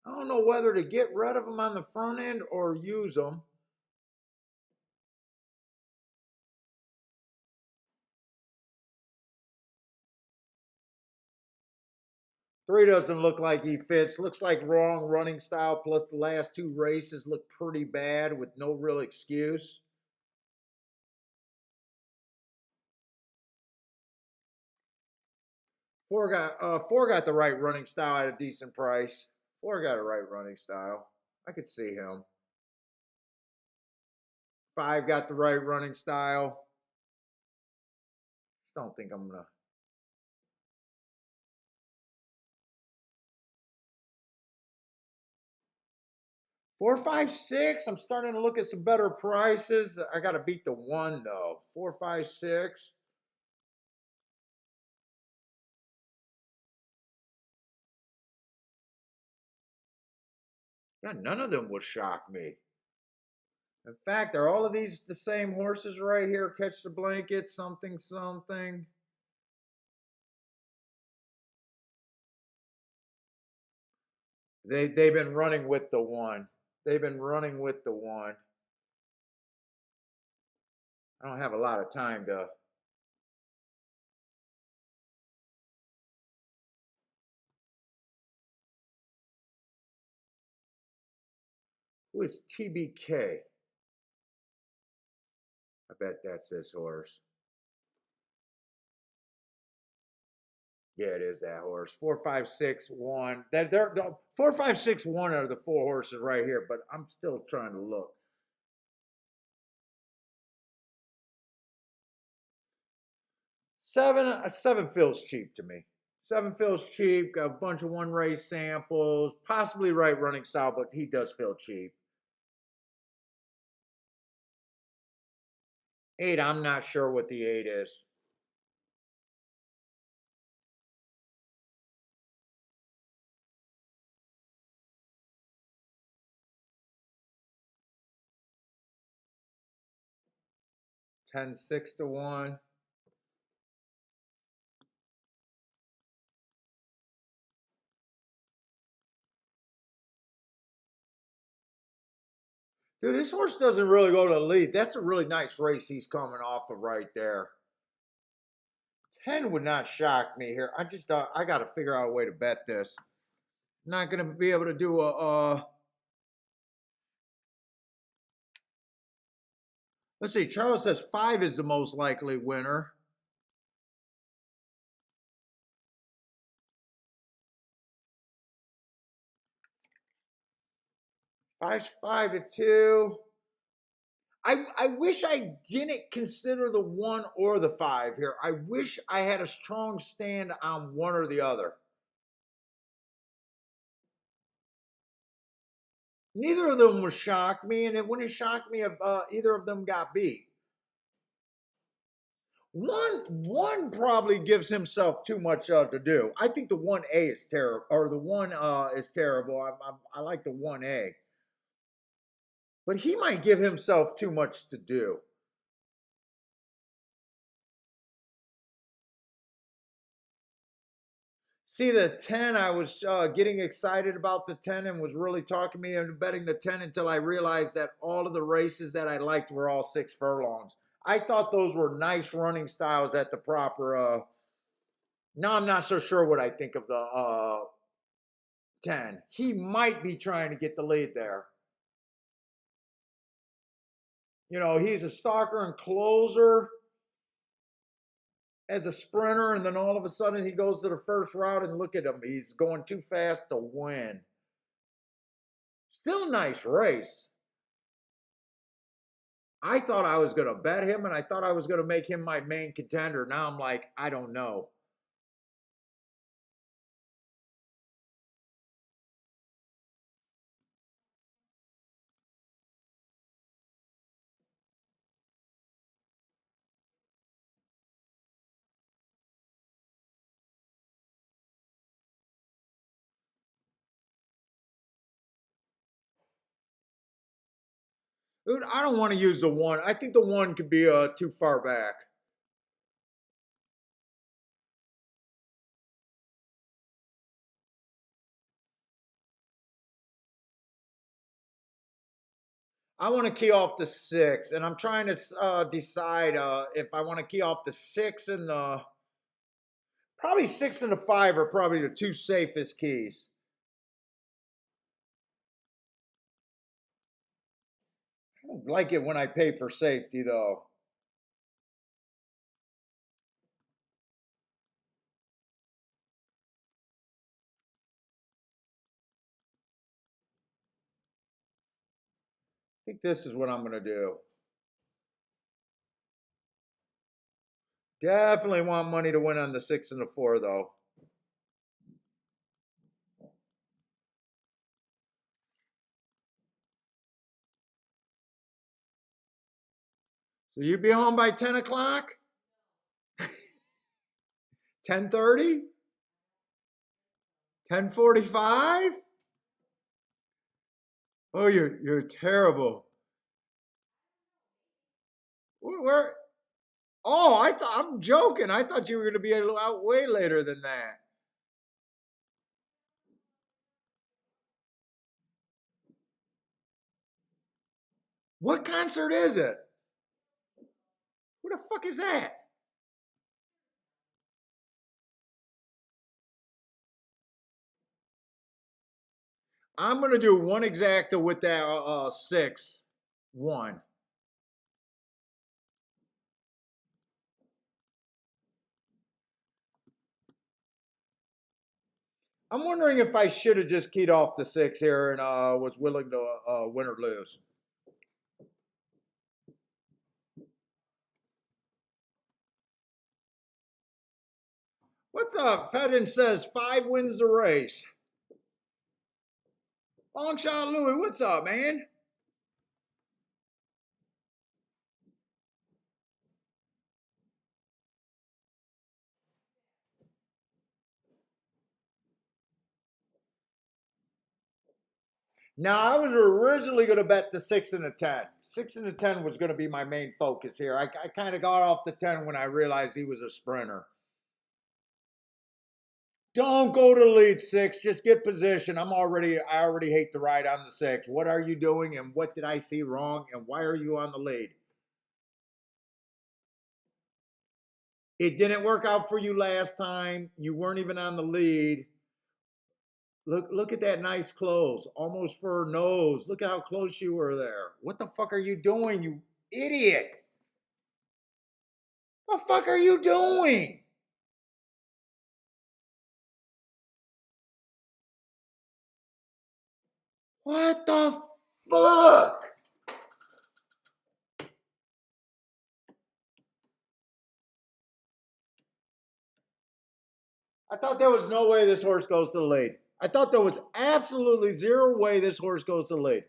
I don't know whether to get rid of him on the front end or use him. Three doesn't look like he fits. Looks like wrong running style. Plus, the last 2 races look pretty bad with no real excuse. Four got the right running style at a decent price. 4 got a right running style. I could see him. 5 got the right running style. Just don't think I'm gonna. 4, 5, 6. I'm starting to look at some better prices. I got to beat the 1 though. 4, 5, 6. Yeah, none of them would shock me. In fact, are all of these the same horses right here? Catch the blanket, something, something. They've been running with the 1. They've been running with the 1. I don't have a lot of time to. Who is TBK? I bet that's this horse. Yeah, it is that horse. 4, 5, 6, 1. They're 4, 5, 6, 1 are the 4 horses right here, but I'm still trying to look. 7 feels cheap to me. 7 feels cheap. Got a bunch of 1 race samples, possibly right running style, but he does feel cheap. 8, I'm not sure what the 8 is. 10, 6 to 1. Dude, this horse doesn't really go to the lead. That's a really nice race he's coming off of right there. 10 would not shock me here. I got to figure out a way to bet this. Not going to be able to do let's see. Charles says 5 is the most likely winner. 5's 5 to 2. I wish I didn't consider the 1 or the 5 here. I wish I had a strong stand on one or the other. Neither of them would shock me, and it wouldn't shock me if either of them got beat. One probably gives himself too much to do. I think the 1A is terrible, or the 1 is terrible. I like the 1A, but he might give himself too much to do. See the 10, I was getting excited about the 10 and was really talking me into betting the 10 until I realized that all of the races that I liked were all 6 furlongs. I thought those were nice running styles at the proper. Now I'm not so sure what I think of the 10. He might be trying to get the lead there. You know, he's a stalker and closer as a sprinter, and then all of a sudden he goes to the first route and look at him. He's going too fast to win. Still a nice race. I thought I was going to bet him, and I thought I was going to make him my main contender. Now I'm like, I don't know. Dude, I don't want to use the 1. I think the 1 could be too far back. I want to key off the 6, and I'm trying to decide if I want to key off the 6 and the probably 6 and the 5 are probably the 2 safest keys. I don't like it when I pay for safety though. I think this is what I'm going to do. Definitely want money to win on the 6 and the 4 though. So you be home by 10 o'clock? 10:30? 10:45? Oh, you're terrible. Where? Oh, I'm joking. I thought you were going to be out way later than that. What concert is it? Who the fuck is that? I'm going to do one exacta with that 6 1. I'm wondering if I should have just keyed off the 6 here and was willing to win or lose. What's up? Fedden says 5 wins the race. Long shot Louis, what's up, man? Now, I was originally going to bet the 6 and the 10. 6 and the 10 was going to be my main focus here. I kind of got off the 10 when I realized he was a sprinter. Don't go to lead 6. Just get position. I already hate the ride on the 6. What are you doing and what did I see wrong and why are you on the lead? It didn't work out for you last time. You weren't even on the lead. Look at that nice close. Almost for her nose. Look at how close you were there. What the fuck are you doing, you idiot? What the fuck are you doing? What the fuck? I thought there was no way this horse goes to the lead. I thought there was absolutely zero way this horse goes to the lead.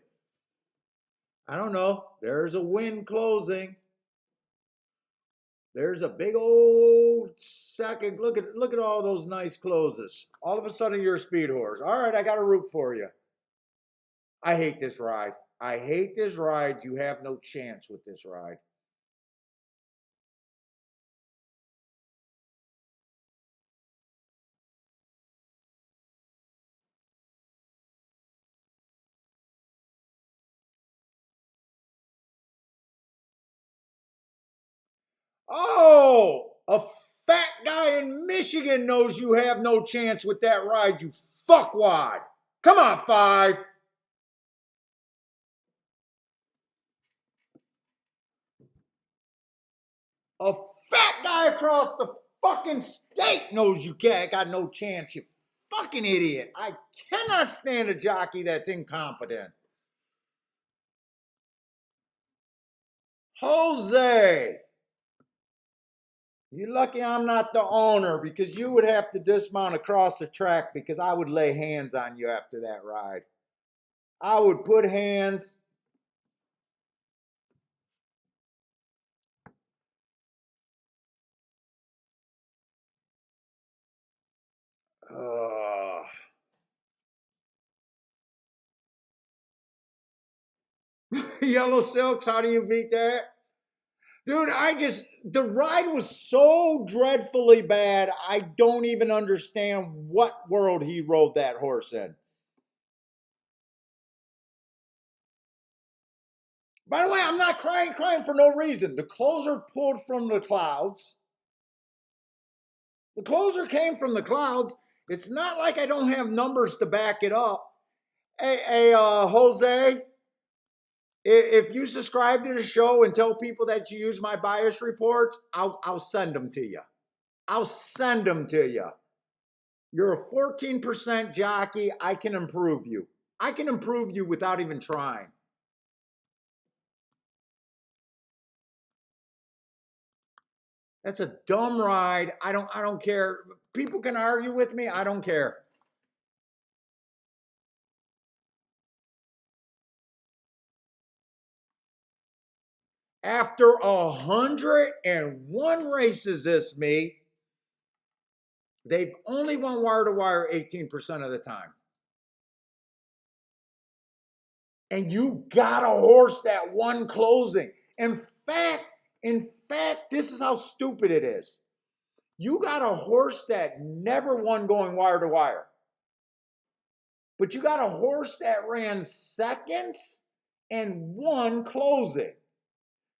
I don't know. There's a wind closing. There's a big old second. Look at all those nice closes. All of a sudden you're a speed horse. All right, I got a root for you. I hate this ride. I hate this ride. You have no chance with this ride. Oh, a fat guy in Michigan knows you have no chance with that ride, you fuckwad. Come on, 5. A fat guy across the fucking state knows you got no chance, you fucking idiot. I cannot stand a jockey that's incompetent. Jose, you're lucky I'm not the owner because you would have to dismount across the track because I would lay hands on you after that ride. I would put hands. Uh, Yellow Silks, how do you beat that? Dude, the ride was so dreadfully bad, I don't even understand what world he rode that horse in. By the way, I'm not crying for no reason. The closer pulled from the clouds. The closer came from the clouds. It's not like I don't have numbers to back it up. Hey, Jose, if you subscribe to the show and tell people that you use my bias reports, I'll send them to you. I'll send them to you. You're a 14% jockey. I can improve you. I can improve you without even trying. That's a dumb ride. I don't care. People can argue with me. I don't care. After 101 races this me, they've only won wire to wire 18% of the time. And you got a horse that won closing. In fact, this is how stupid it is. You got a horse that never won going wire to wire. But you got a horse that ran seconds and won closing.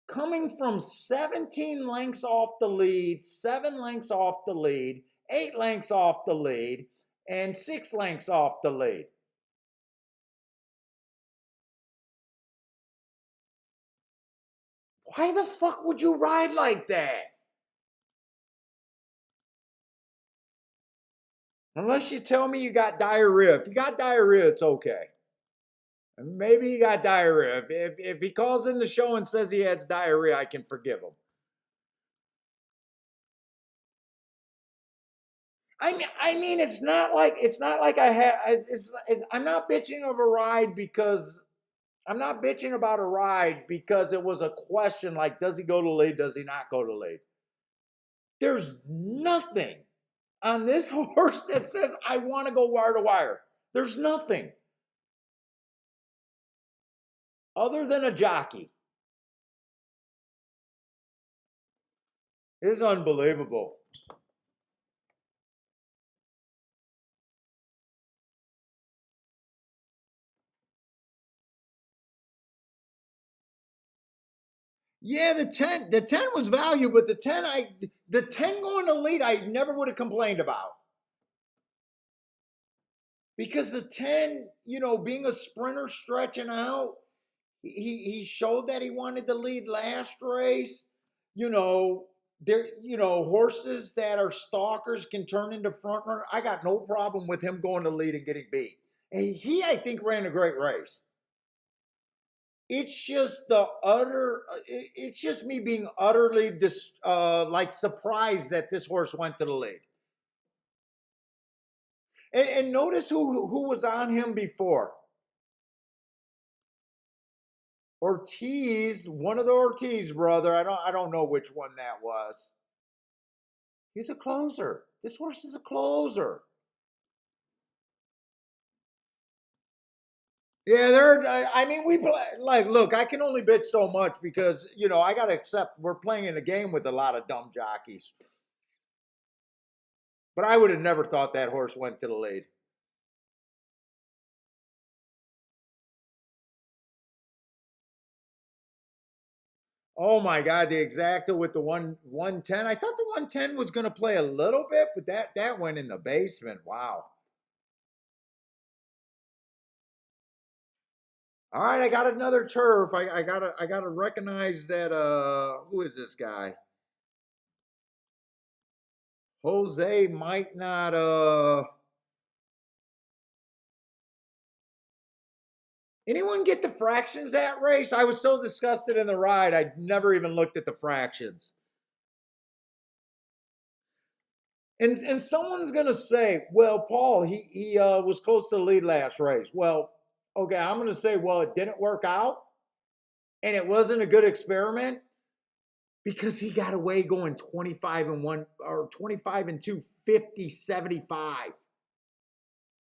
Coming from 17 lengths off the lead, 7 lengths off the lead, 8 lengths off the lead, and 6 lengths off the lead. Why the fuck would you ride like that? Unless you tell me you got diarrhea. If you got diarrhea, it's okay. Maybe he got diarrhea. If he calls in the show and says he has diarrhea, I can forgive him. I mean, it's not like I had. I'm not bitching of a ride because I'm not bitching about a ride because it was a question like, does he go to lead? Does he not go to lead? There's nothing on this horse that says I want to go wire to wire. There's nothing. other than a jockey. It's unbelievable. Yeah, the ten was value, but the ten going to lead, I never would have complained about. Because the 10, being a sprinter stretching out, he showed that he wanted to lead last race. You know, horses that are stalkers can turn into front runner. I got no problem with him going to lead and getting beat. And he, I think, ran a great race. It's just me being utterly like surprised that this horse went to the lead. And notice who was on him before. Ortiz, one of the Ortiz brother. I don't know which one that was. He's a closer. This horse is a closer. Yeah, I mean, we play like. Look, I can only bitch so much because I got to accept we're playing in a game with a lot of dumb jockeys. But I would have never thought that horse went to the lead. Oh my God, the exacta with the 110. I thought the 110 was going to play a little bit, but that went in the basement. Wow. All right, I got another turf. I gotta recognize that. Who is this guy? Jose might not. Anyone get the fractions that race? I was so disgusted in the ride, I never even looked at the fractions. And someone's gonna say, well, Paul, he was close to the lead last race. Well, okay, I'm gonna say, well, it didn't work out, and it wasn't a good experiment because he got away going 25 and 1 or 25 and 2, 50, 75.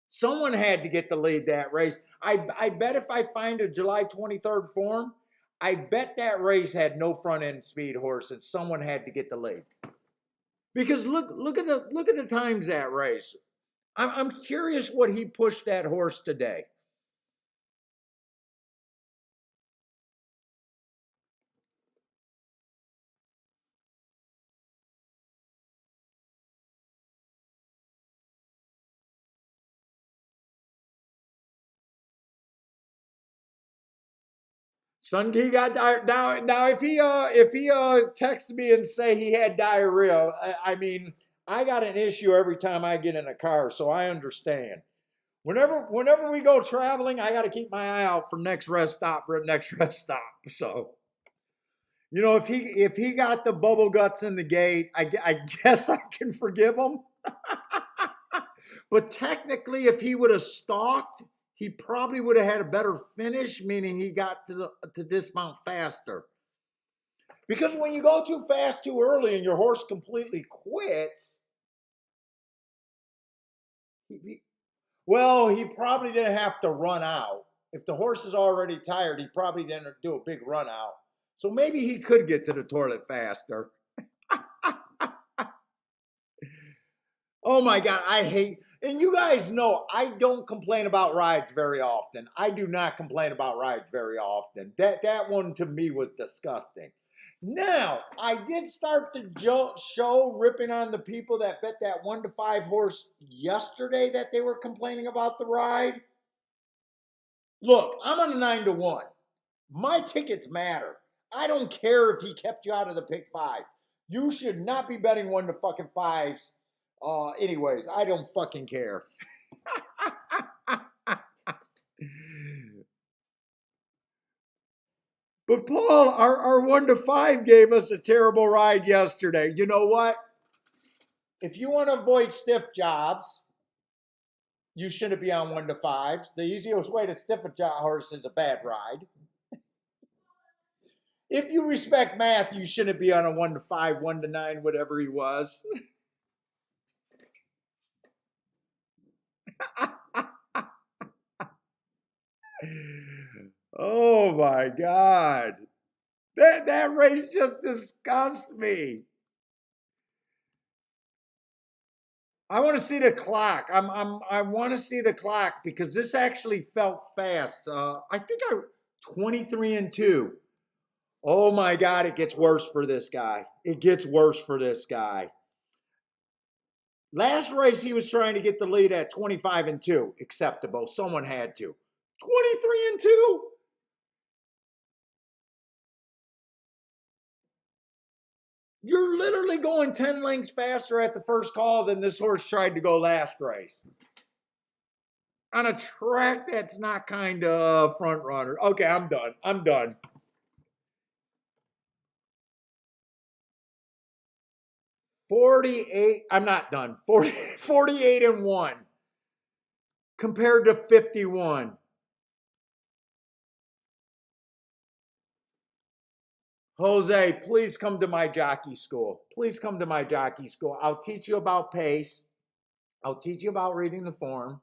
Someone had to get the lead that race. I bet if I find a July 23rd form, I bet that race had no front end speed horse and someone had to get the lead. Because look at the times that race. I'm curious what he pushed that horse today. Sunday got now. If he texts me and say he had diarrhea, I mean I got an issue every time I get in a car, so I understand. Whenever we go traveling, I got to keep my eye out for next rest stop. So if he got the bubble guts in the gate, I guess I can forgive him. But technically, if he would have stalked, he probably would have had a better finish, meaning he got to dismount faster. Because when you go too fast too early and your horse completely quits, well, he probably didn't have to run out. If the horse is already tired, he probably didn't do a big run out. So maybe he could get to the toilet faster. Oh my God, I hate, and you guys know I don't complain about rides very often. I do not complain about rides very often. That one to me was disgusting. Now, I did start the show ripping on the people that bet that 1-5 horse yesterday that they were complaining about the ride. Look, I'm on a 9-1. My tickets matter. I don't care if he kept you out of the pick five. You should not be betting 1-5s. Anyways, I don't fucking care. But Paul, our 1-5 gave us a terrible ride yesterday. You know what? If you want to avoid stiff jobs, you shouldn't be on 1-5s. The easiest way to stiff a horse is a bad ride. If you respect math, you shouldn't be on a 1-5, 1-9, whatever he was. Oh my God. That race just disgusts me. I want to see the clock. I want to see the clock because this actually felt fast. I think I 23-2. Oh my God, it gets worse for this guy. It gets worse for this guy. Last race, he was trying to get the lead at 25-2. Acceptable. Someone had to. 23-2. You're literally going 10 lengths faster at the first call than this horse tried to go last race. On a track that's not kind of front runner. Okay, I'm done. I'm done. 48. I'm not done. 48-1 compared to 51. Jose, please come to my jockey school. Please come to my jockey school. I'll teach you about pace. I'll teach you about reading the form.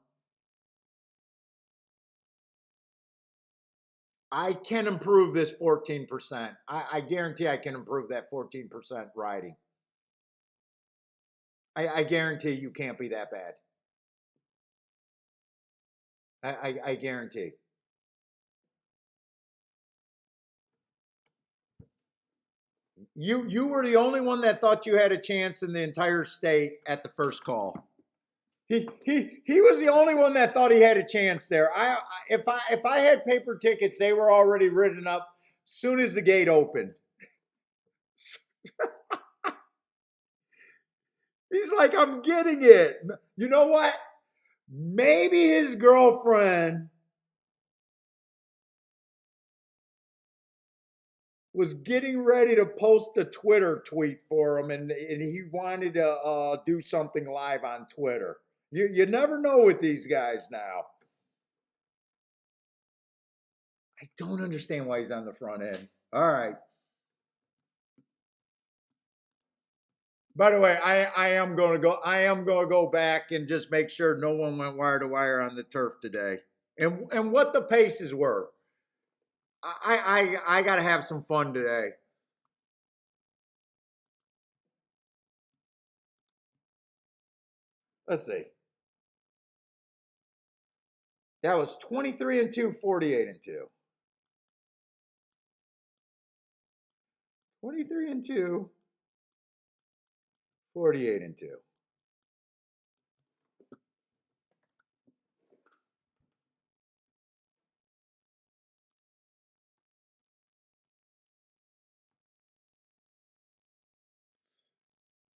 I can improve this 14%. I guarantee I can improve that 14% riding. I guarantee you can't be that bad. I guarantee. You were the only one that thought you had a chance in the entire state at the first call. He was the only one that thought he had a chance there. If I had paper tickets, they were already written up soon as the gate opened. He's like, I'm getting it. You know what? Maybe his girlfriend was getting ready to post a Twitter tweet for him, and he wanted to do something live on Twitter. You never know with these guys now. I don't understand why he's on the front end. All right. By the way, I am going to go. I am going to go back and just make sure no one went wire to wire on the turf today, and what the paces were. I got to have some fun today. Let's see. That was 23-2, 48-2. 23-2, 48-2.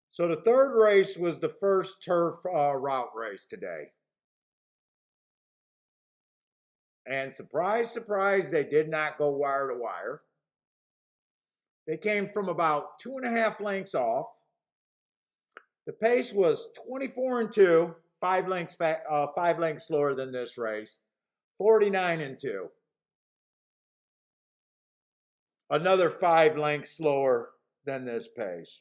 So the third race was the first turf route race today. And surprise, surprise, they did not go wire to wire. They came from about 2.5 lengths off. The pace was 24-2, 5 lengths slower than this race. 49-2. Another 5 lengths slower than this pace.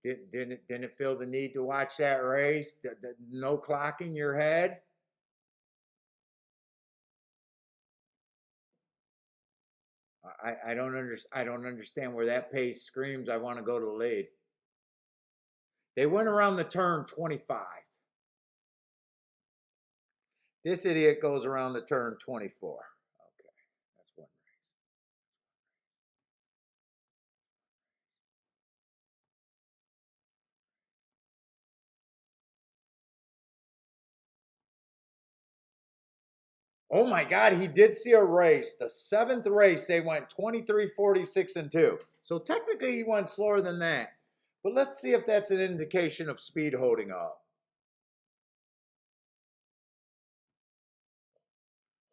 Didn't it feel the need to watch that race? No clock in your head? I don't understand where that pace screams I want to go to the lead. They went around the turn 25. This idiot goes around the turn 24. Okay, that's one race. Oh my God, he did see a race. The 7th race, they went 23, 46, and 2. So technically he went slower than that. But let's see if that's an indication of speed holding up.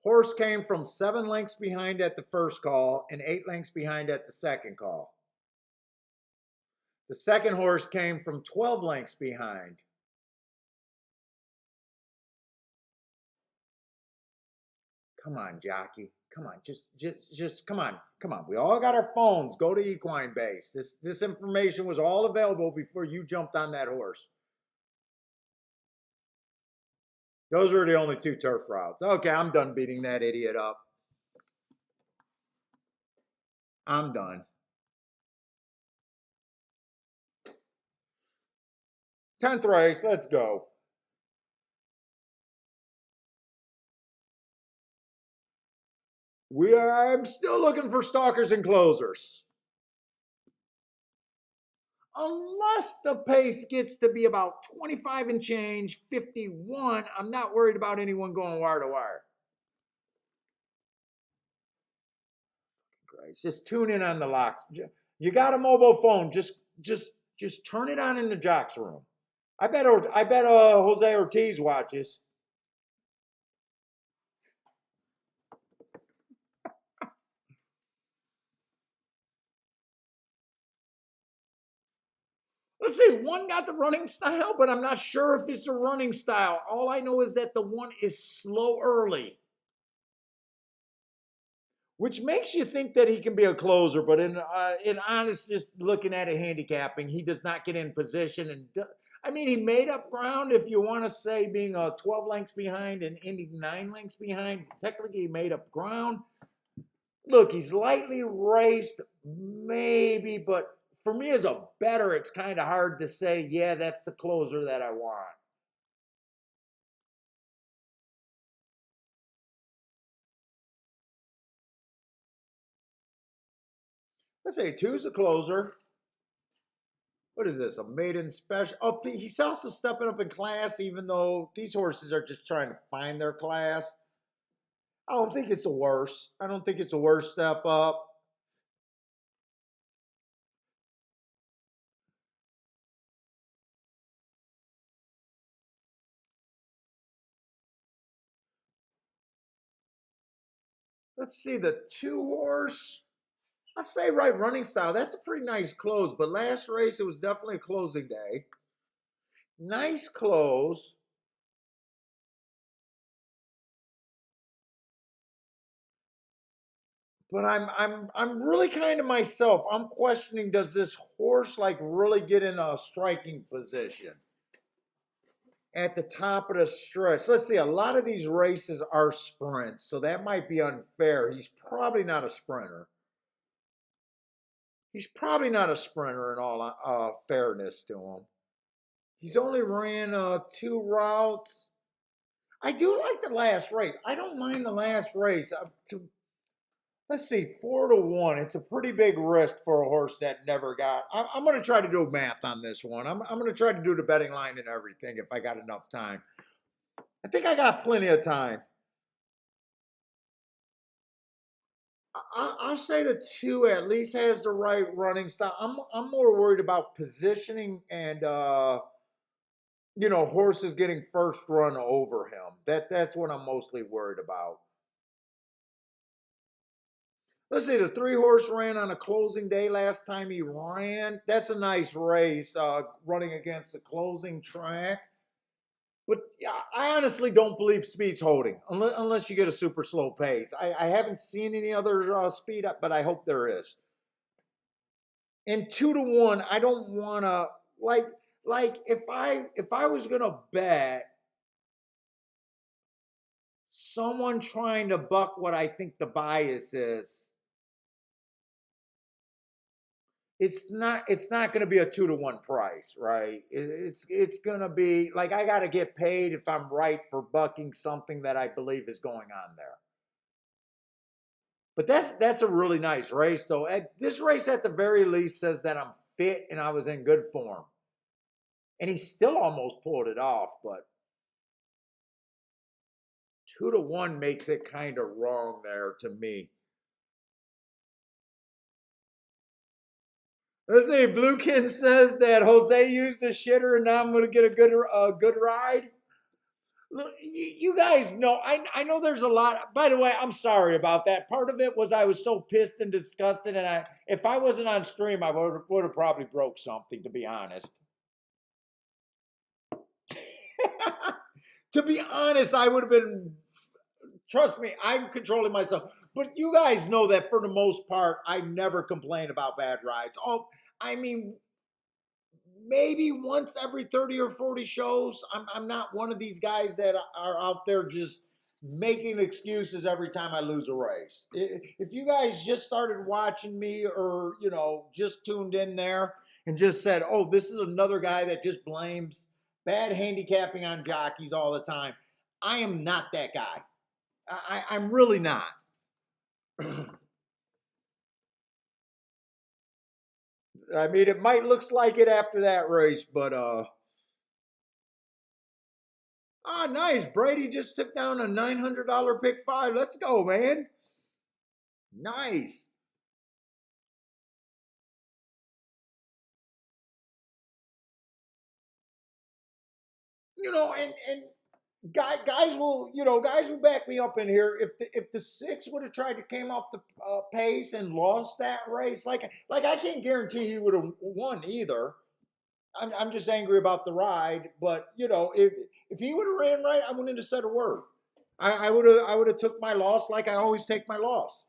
Horse came from 7 lengths behind at the first call and 8 lengths behind at the second call. The second horse came from 12 lengths behind. Come on, jockey. Come on, just come on, come on. We all got our phones. Go to Equine Base. This information was all available before you jumped on that horse. Those were the only two turf routes. Okay, I'm done beating that idiot up. I'm done. 10th race, let's go. I'm still looking for stalkers and closers. Unless the pace gets to be about 25 and change, 51, I'm not worried about anyone going wire to wire. Christ, just tune in on the locks. You got a mobile phone, just turn it on in the jocks room. I bet Jose Ortiz watches. Let's see, one got the running style, but I'm not sure if it's the running style. All I know is that the one is slow early, which makes you think that he can be a closer. But in honest, just looking at it handicapping, he does not get in position. And I mean, he made up ground. If you want to say being 12 lengths behind and Indy 9 lengths behind, technically he made up ground. Look, he's lightly raced, maybe, but for me as a bettor, it's kind of hard to say, yeah, that's the closer that I want. Let's say two's a closer. What is this? A maiden special? Oh, he's also stepping up in class, even though these horses are just trying to find their class. I don't think it's a worse. I don't think it's a worse step up. Let's see the two horse. I'd say right running style. That's a pretty nice close. But last race, it was definitely a closing day. Nice close. But I'm really kind of myself. I'm questioning, does this horse like really get in a striking position at the top of the stretch? Let's see, a lot of these races are sprints, so that might be unfair. He's probably not a sprinter. He's probably not a sprinter in all fairness to him. He's only ran two routes. I do like the last race. I don't mind the last race. Let's see, 4-1. It's a pretty big risk for a horse that never got. I'm going to try to do math on this one. I'm going to try to do the betting line and everything if I got enough time. I think I got plenty of time. I'll say the two at least has the right running style. I'm more worried about positioning and horses getting first run over him. That's what I'm mostly worried about. Let's see, the three horse ran on a closing day last time he ran. That's a nice race, running against the closing track. But yeah, I honestly don't believe speed's holding unless you get a super slow pace. I haven't seen any other speed up, but I hope there is. And 2-1, I don't want to like if I was gonna bet someone trying to buck what I think the bias is, it's not going to be a 2-1 price, right? It's going to be like I got to get paid if I'm right for bucking something that I believe is going on there. But that's a really nice race, though. This race, at the very least, says that I'm fit and I was in good form, and he still almost pulled it off. But 2-1 makes it kind of wrong there to me. Let's see. Bluekin says that Jose used a shitter, and now I'm going to get a good ride. Look, you guys know, I know there's a lot. By the way, I'm sorry about that. Part of it was I was so pissed and disgusted, and if I wasn't on stream, I would have probably broke something, to be honest. To be honest, I would have been. Trust me, I'm controlling myself. But you guys know that for the most part, I never complain about bad rides. Oh, I mean, maybe once every 30 or 40 shows. I'm not one of these guys that are out there just making excuses every time I lose a race. If you guys just started watching me, or, just tuned in there and just said, oh, this is another guy that just blames bad handicapping on jockeys all the time, I am not that guy. I'm really not. I mean, it might looks like it after that race, but nice. Brady just took down a $900 pick five. Let's go, man. Nice. And guys will back me up in here. If the six would have tried to came off the pace and lost that race, like I can't guarantee he would have won either. I'm just angry about the ride. But if he would have ran right, I wouldn't have said a word. I would have took my loss like I always take my loss.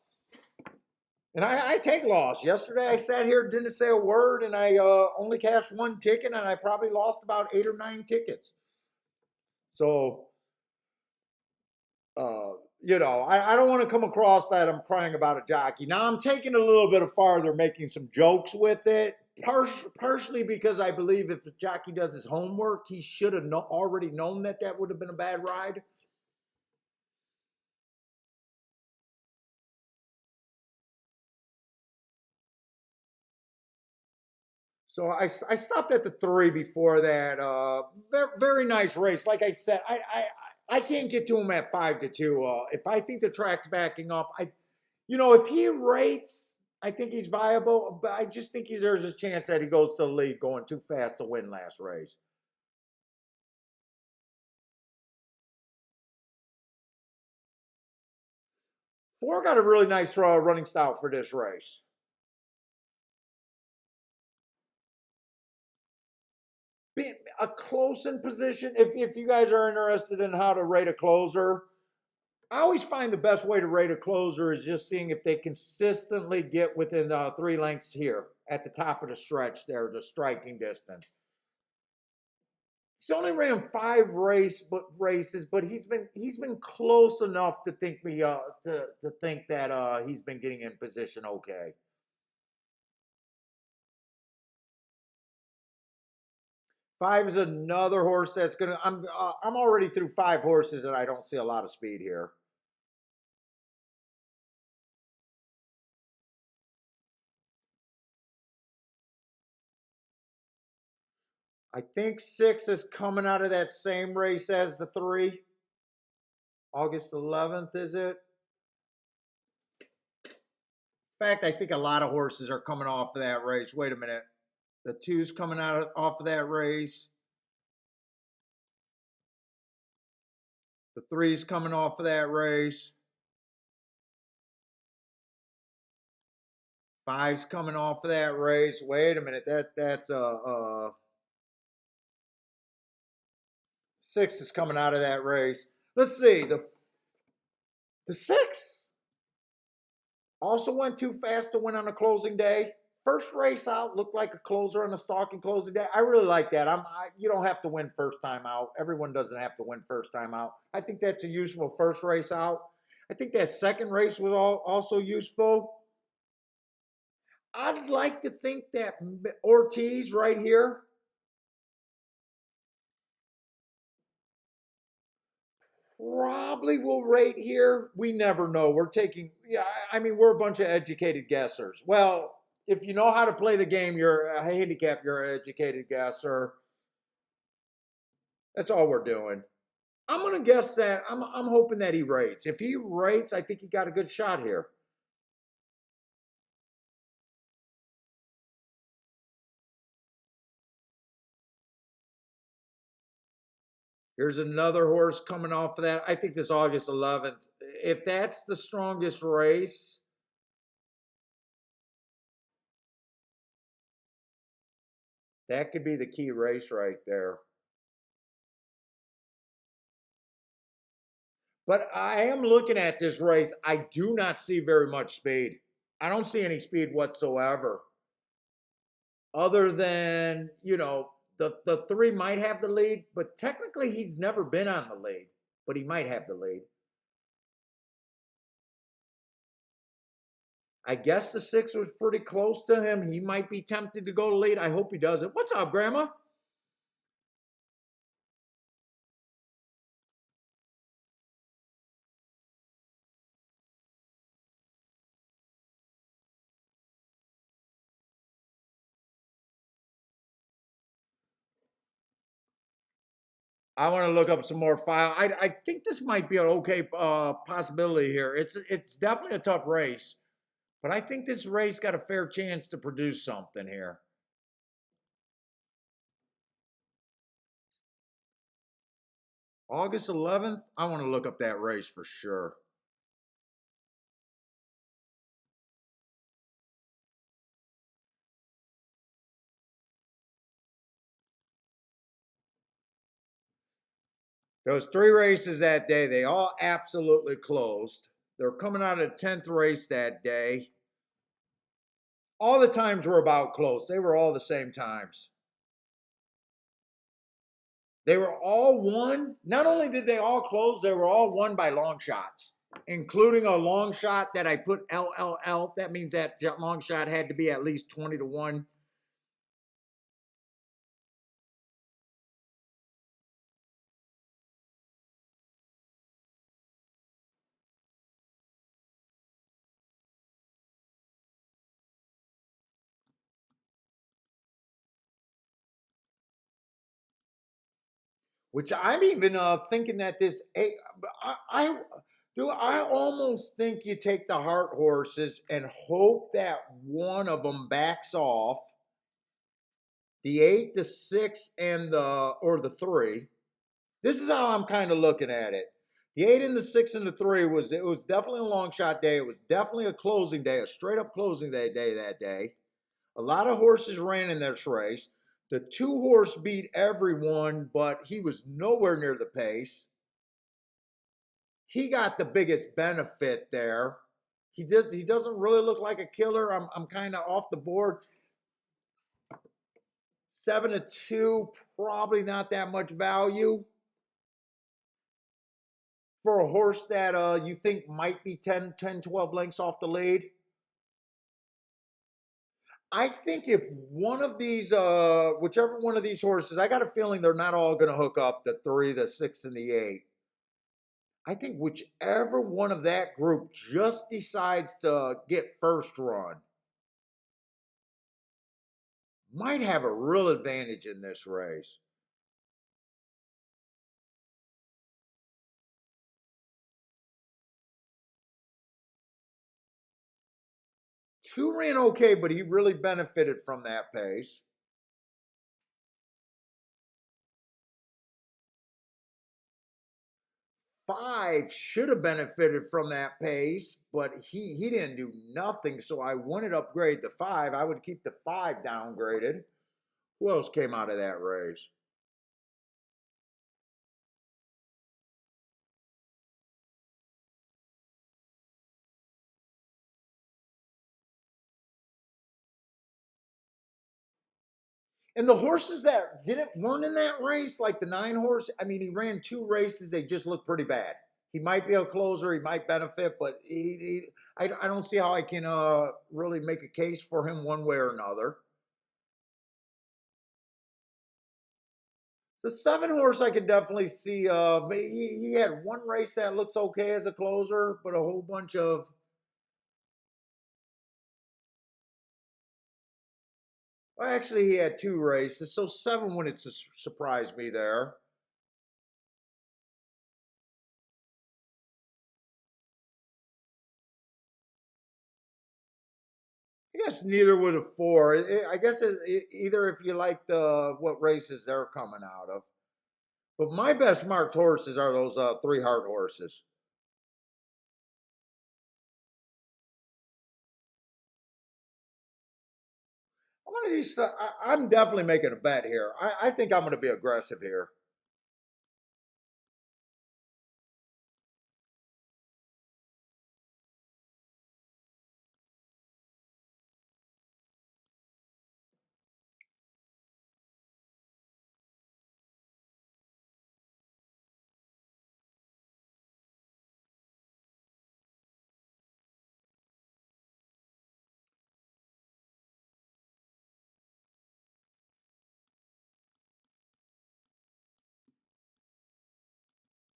And I take loss. Yesterday I sat here, didn't say a word, and I only cashed one ticket, and I probably lost about 8 or 9 tickets. So, I don't want to come across that I'm crying about a jockey. Now I'm taking it a little bit farther, making some jokes with it. Partially because I believe if the jockey does his homework, he should have already known that would have been a bad ride. So I stopped at the 3 before that. Very, very nice race. Like I said, I can't get to him at 5-2. If I think the track's backing up, if he rates, I think he's viable. But I just think there's a chance that he goes to the lead going too fast to win last race. 4 got a really nice running style for this race. Being a close in position. If you guys are interested in how to rate a closer, I always find the best way to rate a closer is just seeing if they consistently get within 3 lengths here at the top of the stretch there, the striking distance. He's only ran 5 races, but he's been close enough to think to think that he's been getting in position okay. 5 is another horse that's gonna. I'm already through 5 horses and I don't see a lot of speed here. I think 6 is coming out of that same race as the 3. August 11th, is it? In fact, I think a lot of horses are coming off of that race. Wait a minute. The 2's coming off of that race. The 3's coming off of that race. 5's coming off of that race. Wait a minute. That's 6 is coming out of that race. Let's see. The 6 also went too fast to win on a closing day. First race out looked like a closer on a stalking closing day. I really like that. You don't have to win first time out. Everyone doesn't have to win first time out. I think that's a useful first race out. I think that second race was also useful. I'd like to think that Ortiz right here probably will rate here. We never know. Yeah, I mean, we're a bunch of educated guessers. Well, if you know how to play the game, you're a handicap, you're an educated guesser. That's all we're doing. I'm gonna guess that I'm hoping that he rates. If he rates, I think he got a good shot here. Here's another horse coming off of that. I think this August 11th. If that's the strongest race, that could be the key race right there. But I am looking at this race. I do not see very much speed. I don't see any speed whatsoever. other than, the three might have the lead, but technically he's never been on the lead, but he might have the lead. I guess the six was pretty close to him. He might be tempted to go to lead. I hope he doesn't. What's up, Grandma? I want to look up some more file. I think this might be an okay possibility here. It's definitely a tough race, but I think this race got a fair chance to produce something here. August 11th. I want to look up that race for sure. Those three races that day, they all absolutely closed. They're coming out of the 10th race that day. All the times were about close. They were all the same times. They were all won. Not only did they all close, they were all won by long shots, including a long shot that I put LLL. That means that long shot had to be at least 20 to 1. Which I'm even thinking that this I do I almost think you take the heart horses and hope that one of them backs off the 8, the 6, and the 3. This is how I'm kind of looking at it. The 8 and the 6 and the 3 was definitely a long shot day. It was definitely a closing day, a straight up closing day that day. A lot of horses ran in this race. The 2 horse beat everyone, but he was nowhere near the pace. He got the biggest benefit there. He doesn't really look like a killer. I'm kind of off the board. 7 to 2, probably not that much value for a horse that you think might be 10, 10, 12 lengths off the lead. I think if one of these, whichever one of these horses, I got a feeling they're not all going to hook up the 3, the 6, and the 8. I think whichever one of that group just decides to get first run might have a real advantage in this race. Two ran okay, but he really benefited from that pace. Five should have benefited from that pace, but he didn't do nothing. So I wouldn't upgrade the 5. I would keep the 5 downgraded. Who else came out of that race? And the horses that didn't weren't in that race, like the 9 horse, I mean, he ran 2 races. They just look pretty bad. He might be a closer. He might benefit, but I don't see how I can really make a case for him one way or another. The 7 horse, I could definitely see. He had one race that looks okay as a closer, but a whole bunch of. Well, actually, he had 2 races, so 7 wouldn't surprise me there. I guess neither would have 4. I guess either if you like the what races they're coming out of. But my best marked horses are those 3 heart horses. One of these, I'm definitely making a bet here. I think I'm going to be aggressive here.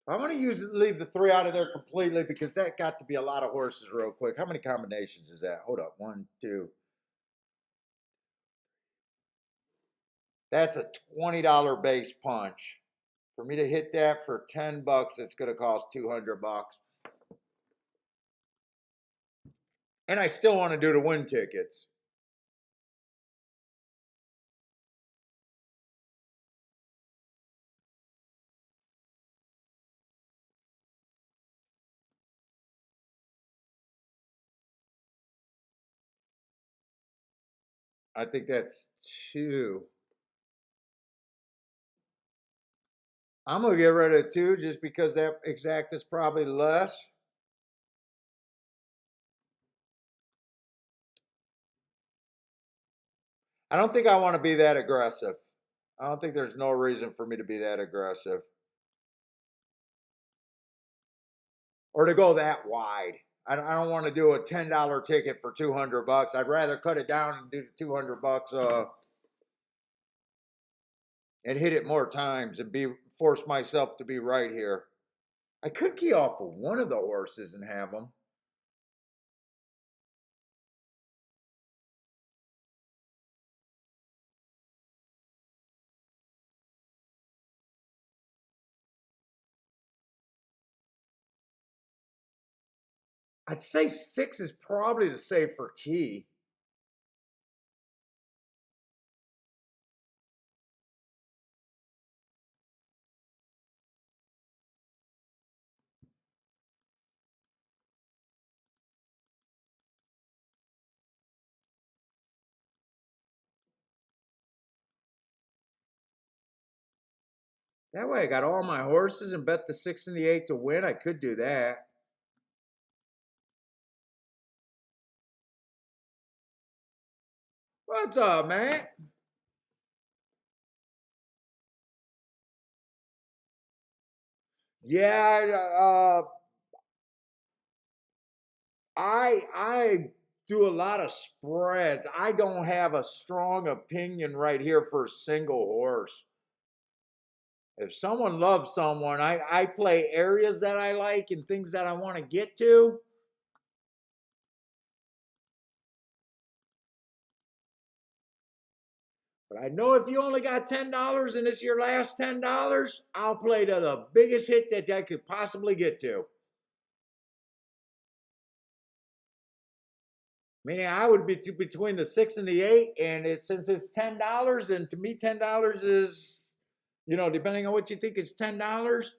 I'm going to leave the 3 out of there completely because that got to be a lot of horses real quick. How many combinations is that? Hold up. 1, 2. That's a $20 base punch. For me to hit that for $10, it's going to cost $200. And I still want to do the win tickets. I think that's 2. I'm going to get rid of 2 just because that exact is probably less. I don't think I want to be that aggressive. I don't think there's no reason for me to be that aggressive. Or to go that wide. I don't want to do a $10 ticket for $200. I'd rather cut it down and do the $200 and hit it more times and force myself to be right here. I could key off of one of the horses and have them. I'd say 6 is probably the safer key. That way I got all my horses and bet the 6 and the 8 to win. I could do that. What's up, man? Yeah, I do a lot of spreads. I don't have a strong opinion right here for a single horse. If someone loves someone, I play areas that I like and things that I want to get to. But I know if you only got $10 and it's your last $10, I'll play to the biggest hit that I could possibly get to. Meaning I would be between the 6 and the 8, and since it's $10, and to me $10 is, depending on what you think, it's $10.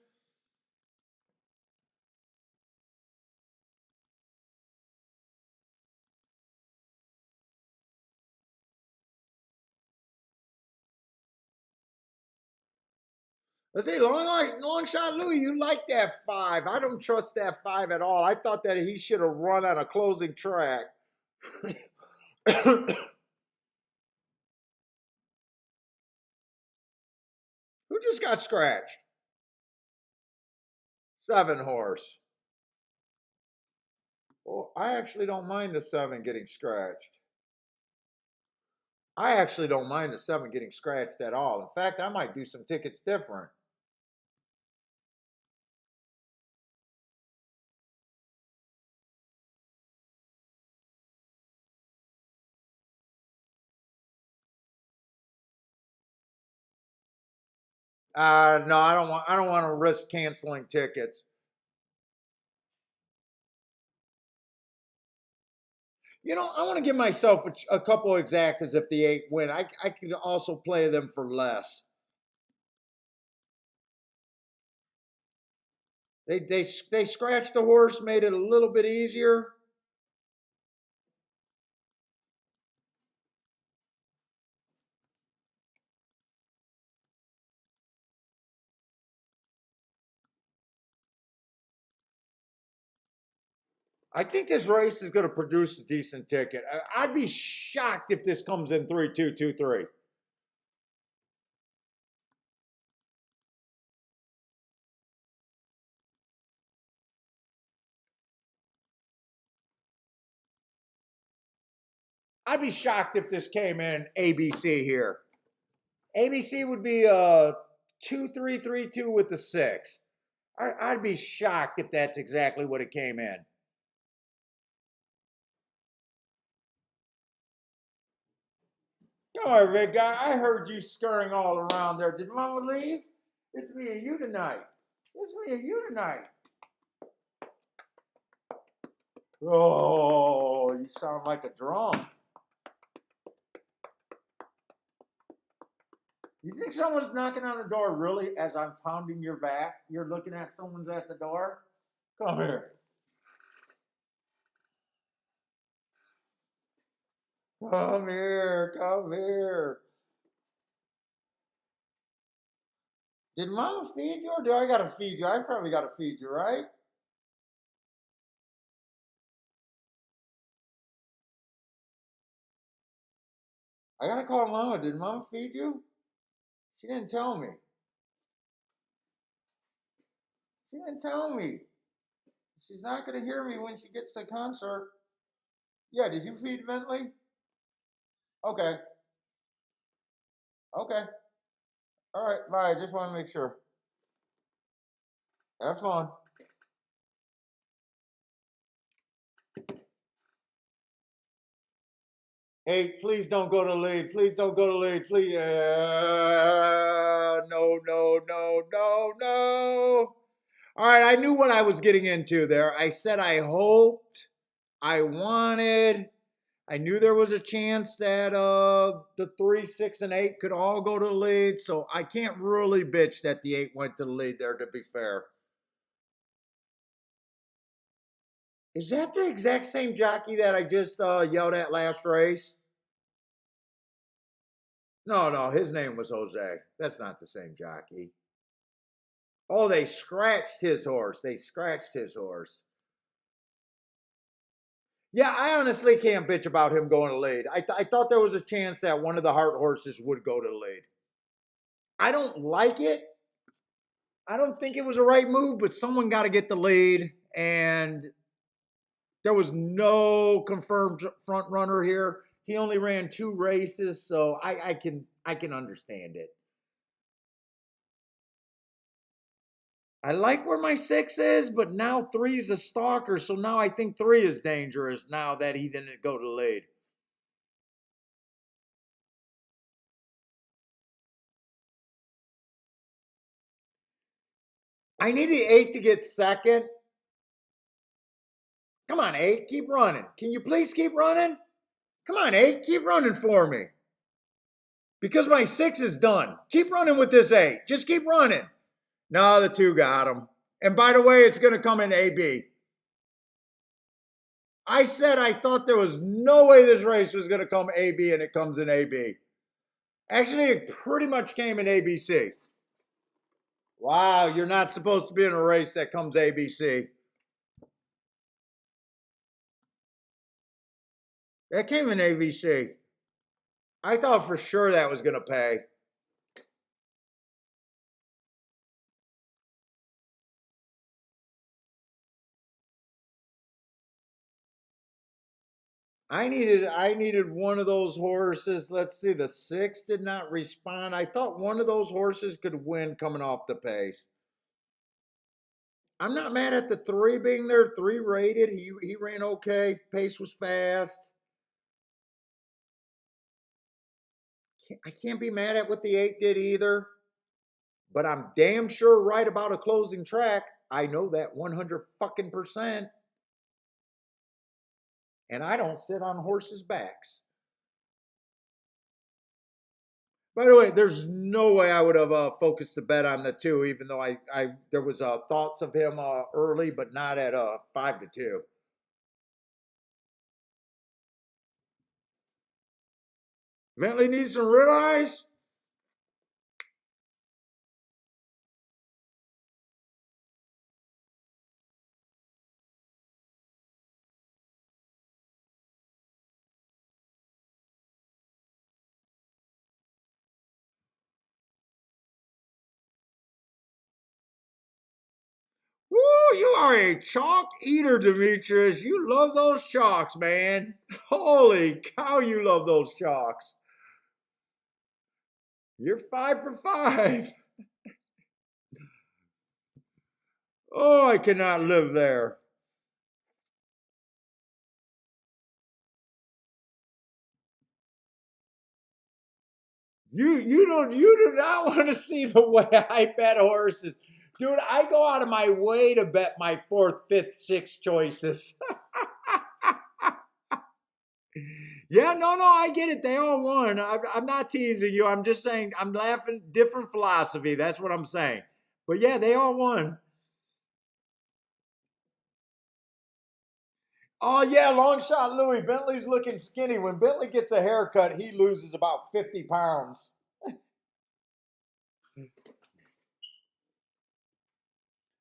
Let's say long shot Louis, you like that 5. I don't trust that 5 at all. I thought that he should have run on a closing track. Who just got scratched? 7 horse. Well, I actually don't mind the 7 getting scratched. I actually don't mind the 7 getting scratched at all. In fact, I might do some tickets different. No, I don't want. I don't want to risk canceling tickets. I want to give myself a couple exactas if the 8 win. I can also play them for less. They scratched the horse, made it a little bit easier. I think this race is going to produce a decent ticket. I'd be shocked if this comes in 3-2-2-3. I'd be shocked if this came in ABC here. ABC would be 2-3-3-2 with the 6. I'd be shocked if that's exactly what it came in. Come on, big guy. I heard you scurrying all around there. Did Mama leave? It's me and you tonight. It's me and you tonight. Oh, you sound like a drum. You think someone's knocking on the door really as I'm pounding your back? You're looking at someone's at the door? Come here. Come here. Come here. Did Mama feed you or do I gotta feed you? I probably gotta feed you, right? I gotta call Mama. Did Mama feed you? She didn't tell me. She didn't tell me. She's not gonna hear me when she gets to the concert. Yeah, did you feed Bentley? Okay. Okay. All right, bye. I just want to make sure. Have fun. Hey, please don't go to lead. Please don't go to lead. Please. No, no, no, no, no. All right, I knew what I was getting into there. I said I hoped, I wanted, I knew there was a chance that the 3, 6, and 8 could all go to the lead. So I can't really bitch that the 8 went to the lead there, to be fair. Is that the exact same jockey that I just yelled at last race? No, no, his name was Jose. That's not the same jockey. Oh, they scratched his horse. They scratched his horse. Yeah, I honestly can't bitch about him going to lead. I thought there was a chance that one of the Hart horses would go to the lead. I don't like it. I don't think it was a right move, but someone got to get the lead, and there was no confirmed front runner here. He only ran 2 races, so I can understand it. I like where my 6 is, but now 3 is a stalker, so now I think 3 is dangerous now that he didn't go to the lead. I needed 8 to get second. Come on, 8, keep running. Can you please keep running? Come on, 8, keep running for me. Because my 6 is done. Keep running with this 8. Just keep running. No, the 2 got him. And by the way, it's going to come in AB. I said I thought there was no way this race was going to come AB, and it comes in AB. Actually, it pretty much came in ABC. Wow, you're not supposed to be in a race that comes ABC. That came in ABC. I thought for sure that was going to pay. I needed one of those horses. Let's see, the 6 did not respond. I thought one of those horses could win coming off the pace. I'm not mad at the 3 being there. 3 rated. He ran okay. Pace was fast. I can't be mad at what the 8 did either. But I'm damn sure right about a closing track. I know that 100 fucking percent. And I don't sit on horses' backs. By the way, there's no way I would have focused the bet on the 2, even though I there was thoughts of him early, but not at 5-2. Bentley needs some ribeyes. Woo, you are a chalk eater, Demetrius. You love those chalks, man. Holy cow, you love those chalks. You're 5 for 5. Oh, I cannot live there. You do not want to see the way I bet horses. Dude, I go out of my way to bet my fourth, fifth, sixth choices. Yeah, no, I get it. They all won. I'm not teasing you. I'm just saying I'm laughing. Different philosophy. That's what I'm saying. But yeah, they all won. Oh yeah, long shot Louis. Bentley's looking skinny. When Bentley gets a haircut, he loses about 50 pounds.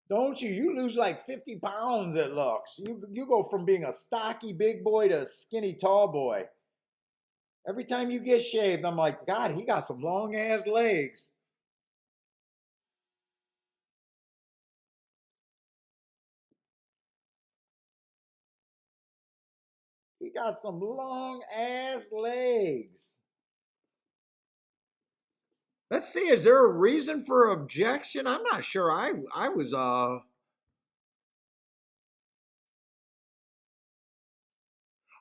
Don't you? You lose like 50 pounds, it looks. You go from being a stocky big boy to a skinny tall boy. Every time you get shaved, I'm like, God, he got some long ass legs. He got some long ass legs. Let's see, is there a reason for objection? I'm not sure. I was oh,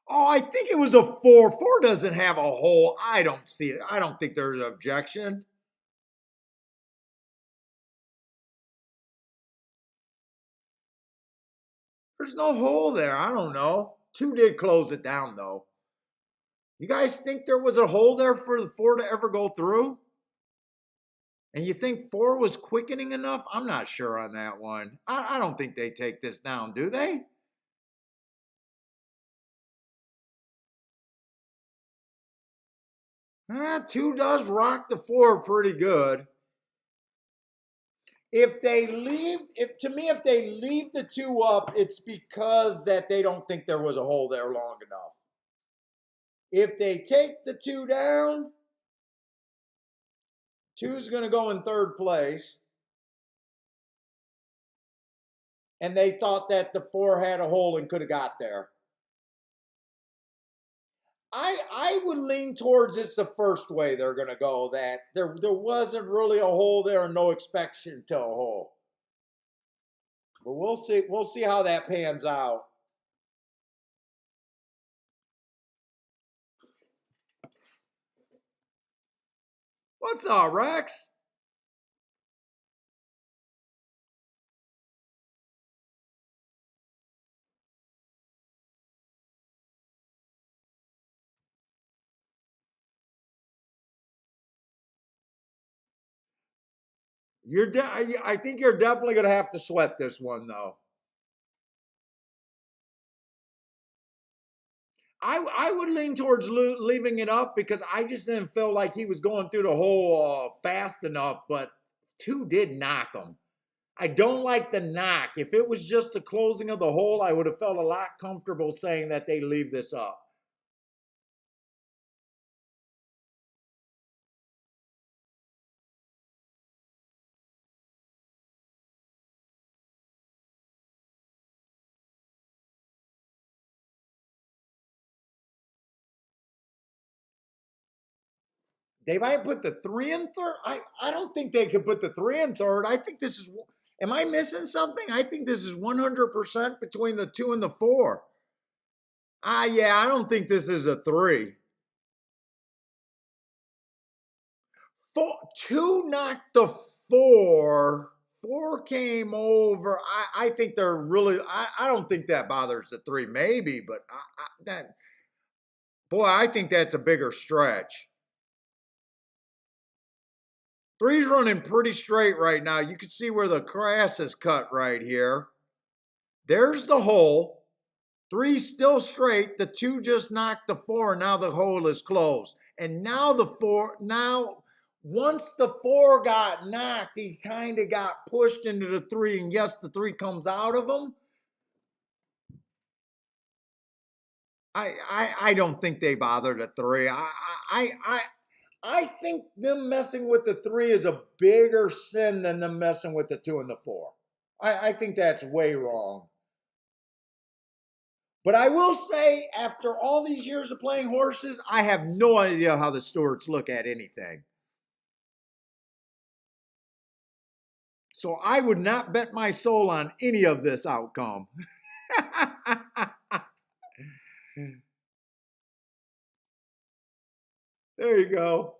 I think it was a four. Four doesn't have a hole. I don't see it. I don't think there's an objection. There's no hole there. I don't know. Two did close it down though. You guys think there was a hole there for the four to ever go through? And you think four was quickening enough? I'm not sure on that one. I don't think they take this down, do they? Two does rock the four pretty good. If they leave, if to me, if they leave the two up, it's because that they don't think there was a hole there long enough. If they take the two down, two's going to go in third place. And they thought that the four had a hole and could have got there. I would lean towards it's the first way they're going to go, that there wasn't really a hole there and no expectation to a hole. But we'll see. We'll see how that pans out. What's up, Rex? I think you're definitely going to have to sweat this one, though. I would lean towards leaving it up because I just didn't feel like he was going through the hole fast enough. But two did knock him. I don't like the knock. If it was just the closing of the hole, I would have felt a lot comfortable saying that they leave this up. They might put the three in third. I don't think they could put the three in third. I think this is. Am I missing something? I think this is 100% between the two and the four. Yeah, I don't think this is a three. Two knocked the four. Four came over. I think they're really. I don't think that bothers the three. Maybe, but that boy, I think that's a bigger stretch. Three's running pretty straight right now. You can see where the grass is cut right here. There's the hole. Three's still straight. The two just knocked the four. Now the hole is closed. And now the four, now once the four got knocked, he kind of got pushed into the three. And yes, the three comes out of him. I don't think they bothered at three. I think them messing with the three is a bigger sin than them messing with the two and the four. I think that's way wrong. But I will say, after all these years of playing horses, I have no idea how the stewards look at anything. So I would not bet my soul on any of this outcome. There you go.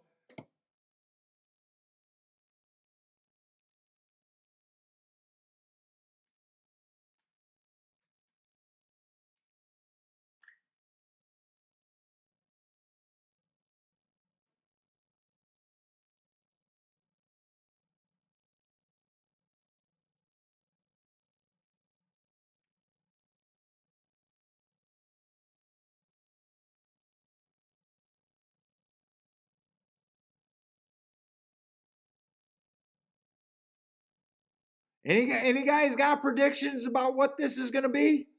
Any guys got predictions about what this is going to be?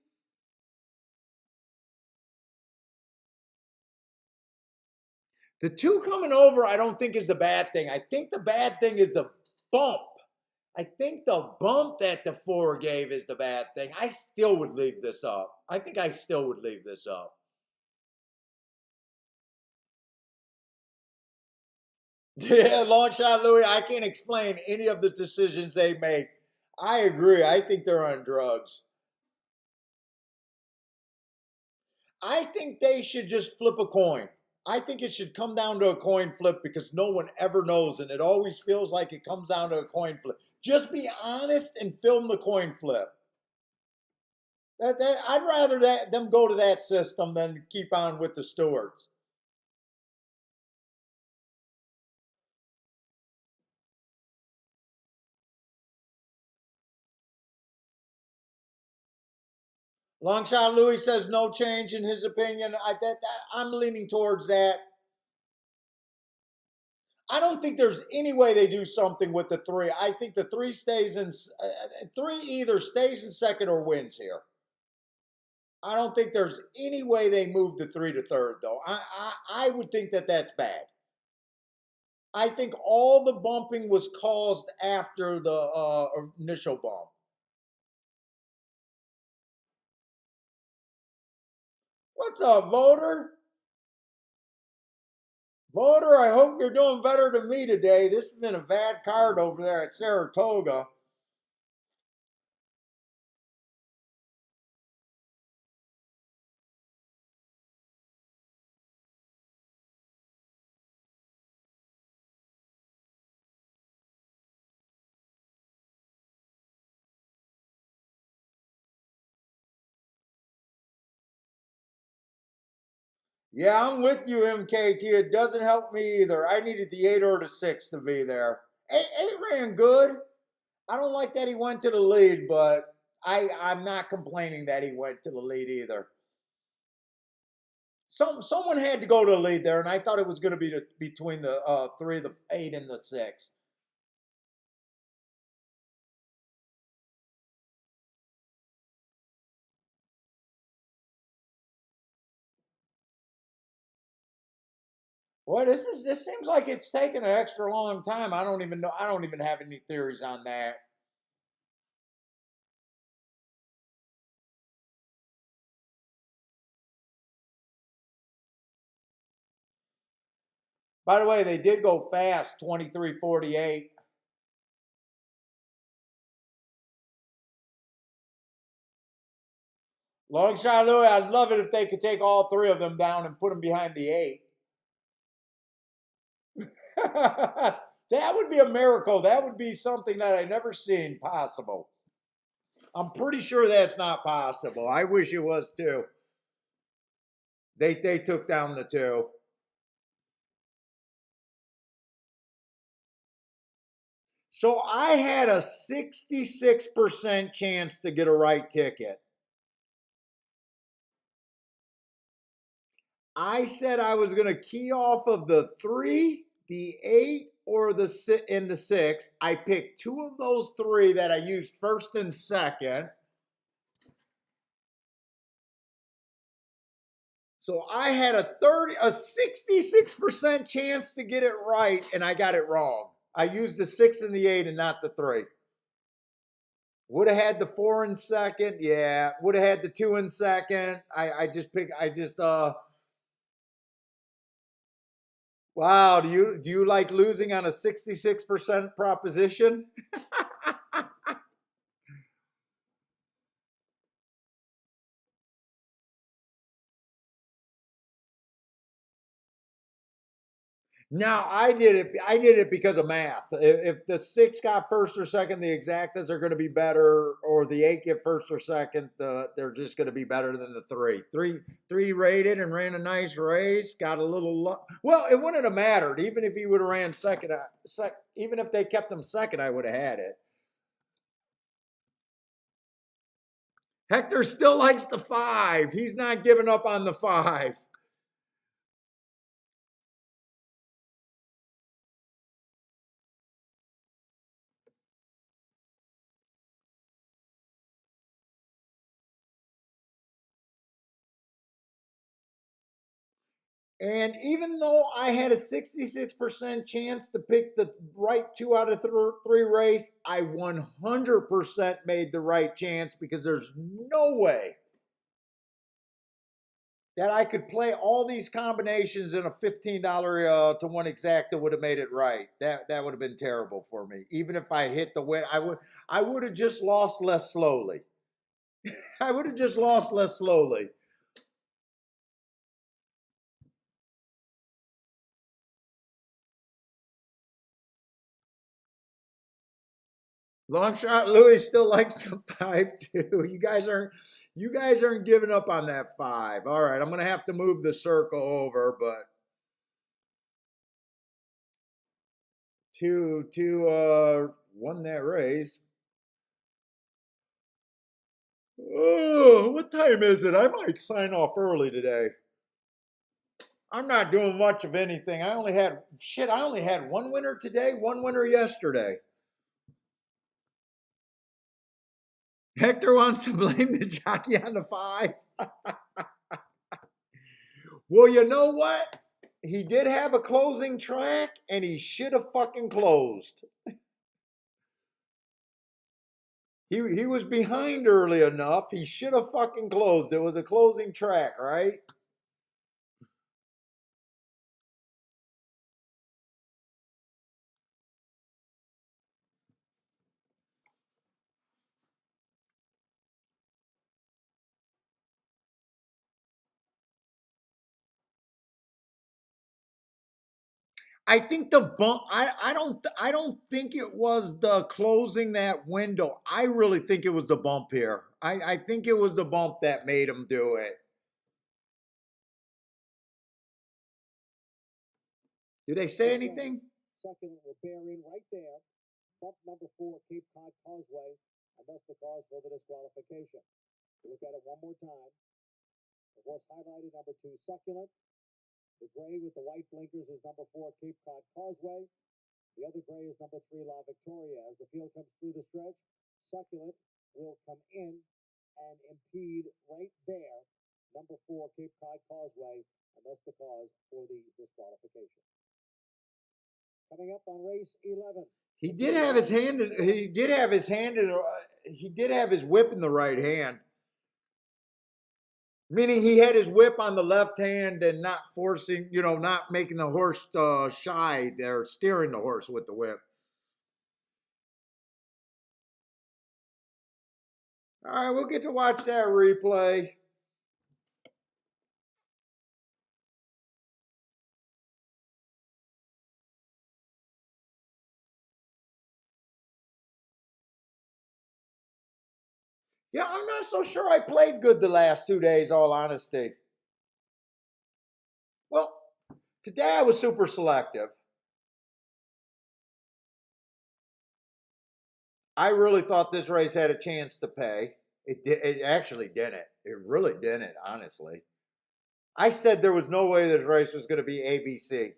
The two coming over, I don't think is the bad thing. I think the bad thing is the bump. I think the bump that the four gave is the bad thing. I still would leave this up. I think I still would leave this up. Yeah, long shot, Louis. I can't explain any of the decisions they make. I agree. I think they're on drugs. I think they should just flip a coin. I think it should come down to a coin flip because no one ever knows, and it always feels like it comes down to a coin flip. Just be honest and film the coin flip. I'd rather them go to that system than keep on with the stewards. Longshot Louis says no change in his opinion. I'm leaning towards that. I don't think there's any way they do something with the three. I think the three stays in three either stays in second or wins here. I don't think there's any way they move the three to third though. I would think that that's bad. I think all the bumping was caused after the initial bump. What's up, voter? Voter, I hope you're doing better than me today. This has been a bad card over there at Saratoga. Yeah, I'm with you, MKT. It doesn't help me either. I needed the 8 or the 6 to be there. 8 ran good. I don't like that he went to the lead, but I'm not complaining that he went to the lead either. Someone had to go to the lead there, and I thought it was going to be between the 3, the 8, and the 6. Boy, this seems like it's taken an extra long time. I don't even know. I don't even have any theories on that. By the way, they did go fast, 23:48. Long shot, Louis. I'd love it if they could take all three of them down and put them behind the 8. That would be a miracle. That would be something that I never seen possible. I'm pretty sure that's not possible. I wish it was too. They took down the 2. So I had a 66% chance to get a right ticket. I said I was going to key off of the 3, the 8, or the 6. I picked 2 of those 3 that I used first and second. So I had a 66% chance to get it right, and I got it wrong. I used the 6 and the 8 and not the 3. Would have had the 4 in second, yeah. Would have had the 2 in second. I just picked. Wow, do you like losing on a 66% proposition? Now I did it. I did it because of math. If the six got first or second, the exactas are going to be better, or the eight get first or second, they're just going to be better than the three. Three rated and ran a nice race. Got a little. Well, it wouldn't have mattered even if he would have ran second. Even if they kept him second, I would have had it. Hector still likes the five. He's not giving up on the five. And even though I had a 66% chance to pick the right two out of three race, I 100% made the right chance because there's no way that I could play all these combinations in a $15 to one exacta would have made it right. That would have been terrible for me. Even if I hit the win, I would have just lost less slowly. I would have just lost less slowly. Long shot Louis still likes the five too. You guys aren't giving up on that five. All right, I'm gonna have to move the circle over, but two won that race. Oh, what time is it? I might sign off early today. I'm not doing much of anything. I only had one winner today, one winner yesterday. Hector wants to blame the jockey on the five. Well, you know what? He did have a closing track, and he should have fucking closed. He was behind early enough. He should have fucking closed. It was a closing track, right? I think the bump. I don't think it was the closing that window. I really think it was the bump here. I think it was the bump that made him do it. Did they say anything? Second will bear in right there. Bump number 4, Cape Cod Causeway, and thus the cause for the disqualification. Look at it one more time. The horse highlighted number 2, Succulent. The gray with the white blinkers is number 4, Cape Cod Causeway. The other gray is number 3, La Victoria. As the field comes through the stretch, Succulent will come in and impede right there, number 4, Cape Cod Causeway, and thus the cause for the disqualification. Coming up on race 11. He did have his hand. He did have his hand in. He did have his whip in the right hand. Meaning he had his whip on the left hand and not forcing, not making the horse shy. They're steering the horse with the whip. All right, we'll get to watch that replay. Yeah, I'm not so sure I played good the last 2 days, all honesty. Well, today I was super selective. I really thought this race had a chance to pay. It actually didn't. It really didn't, honestly. I said there was no way this race was going to be ABC.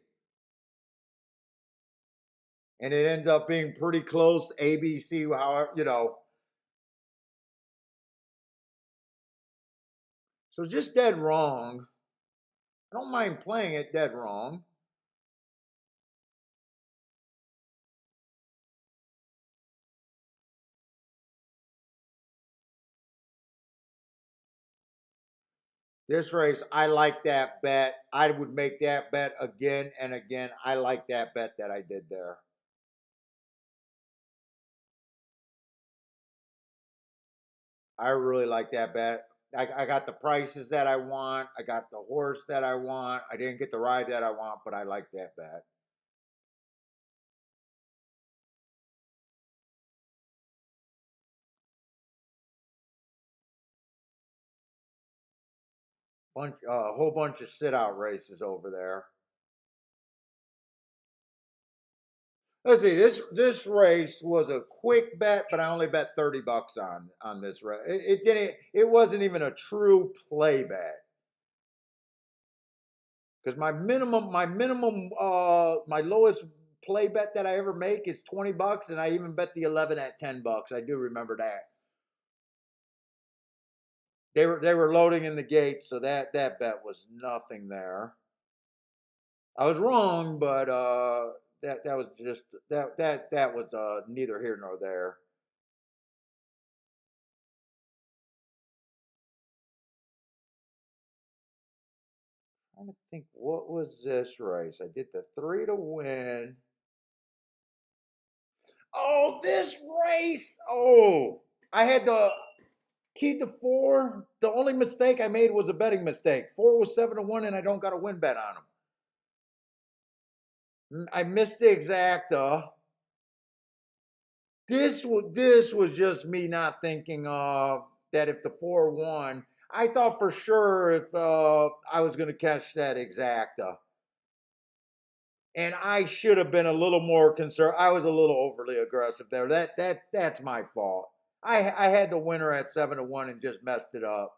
And it ends up being pretty close ABC, however. So just dead wrong. I don't mind playing it dead wrong. This race, I like that bet. I would make that bet again and again. I like that bet that I did there. I really like that bet. I got the prices that I want. I got the horse that I want. I didn't get the ride that I want, but I like that bet. A whole bunch of sit-out races over there. Let's see. This race was a quick bet, but I only bet $30 on this race. It didn't. It wasn't even a true play bet because my lowest play bet that I ever make is $20, and I even bet the 11 at $10. I do remember that. They were loading in the gate, so that bet was nothing there. I was wrong, but that was just that was neither here nor there. Trying to think, what was this race? I did the 3 to win. Oh, this race! Oh, I had the key to 4. The only mistake I made was a betting mistake. 4 was 7 to 1, and I don't got a win bet on them. I missed the exacta. This was just me not thinking that if the 4 won, I thought for sure if I was going to catch that exacta. And I should have been a little more concerned. I was a little overly aggressive there. That's my fault. I had the winner at 7 to 1 and just messed it up.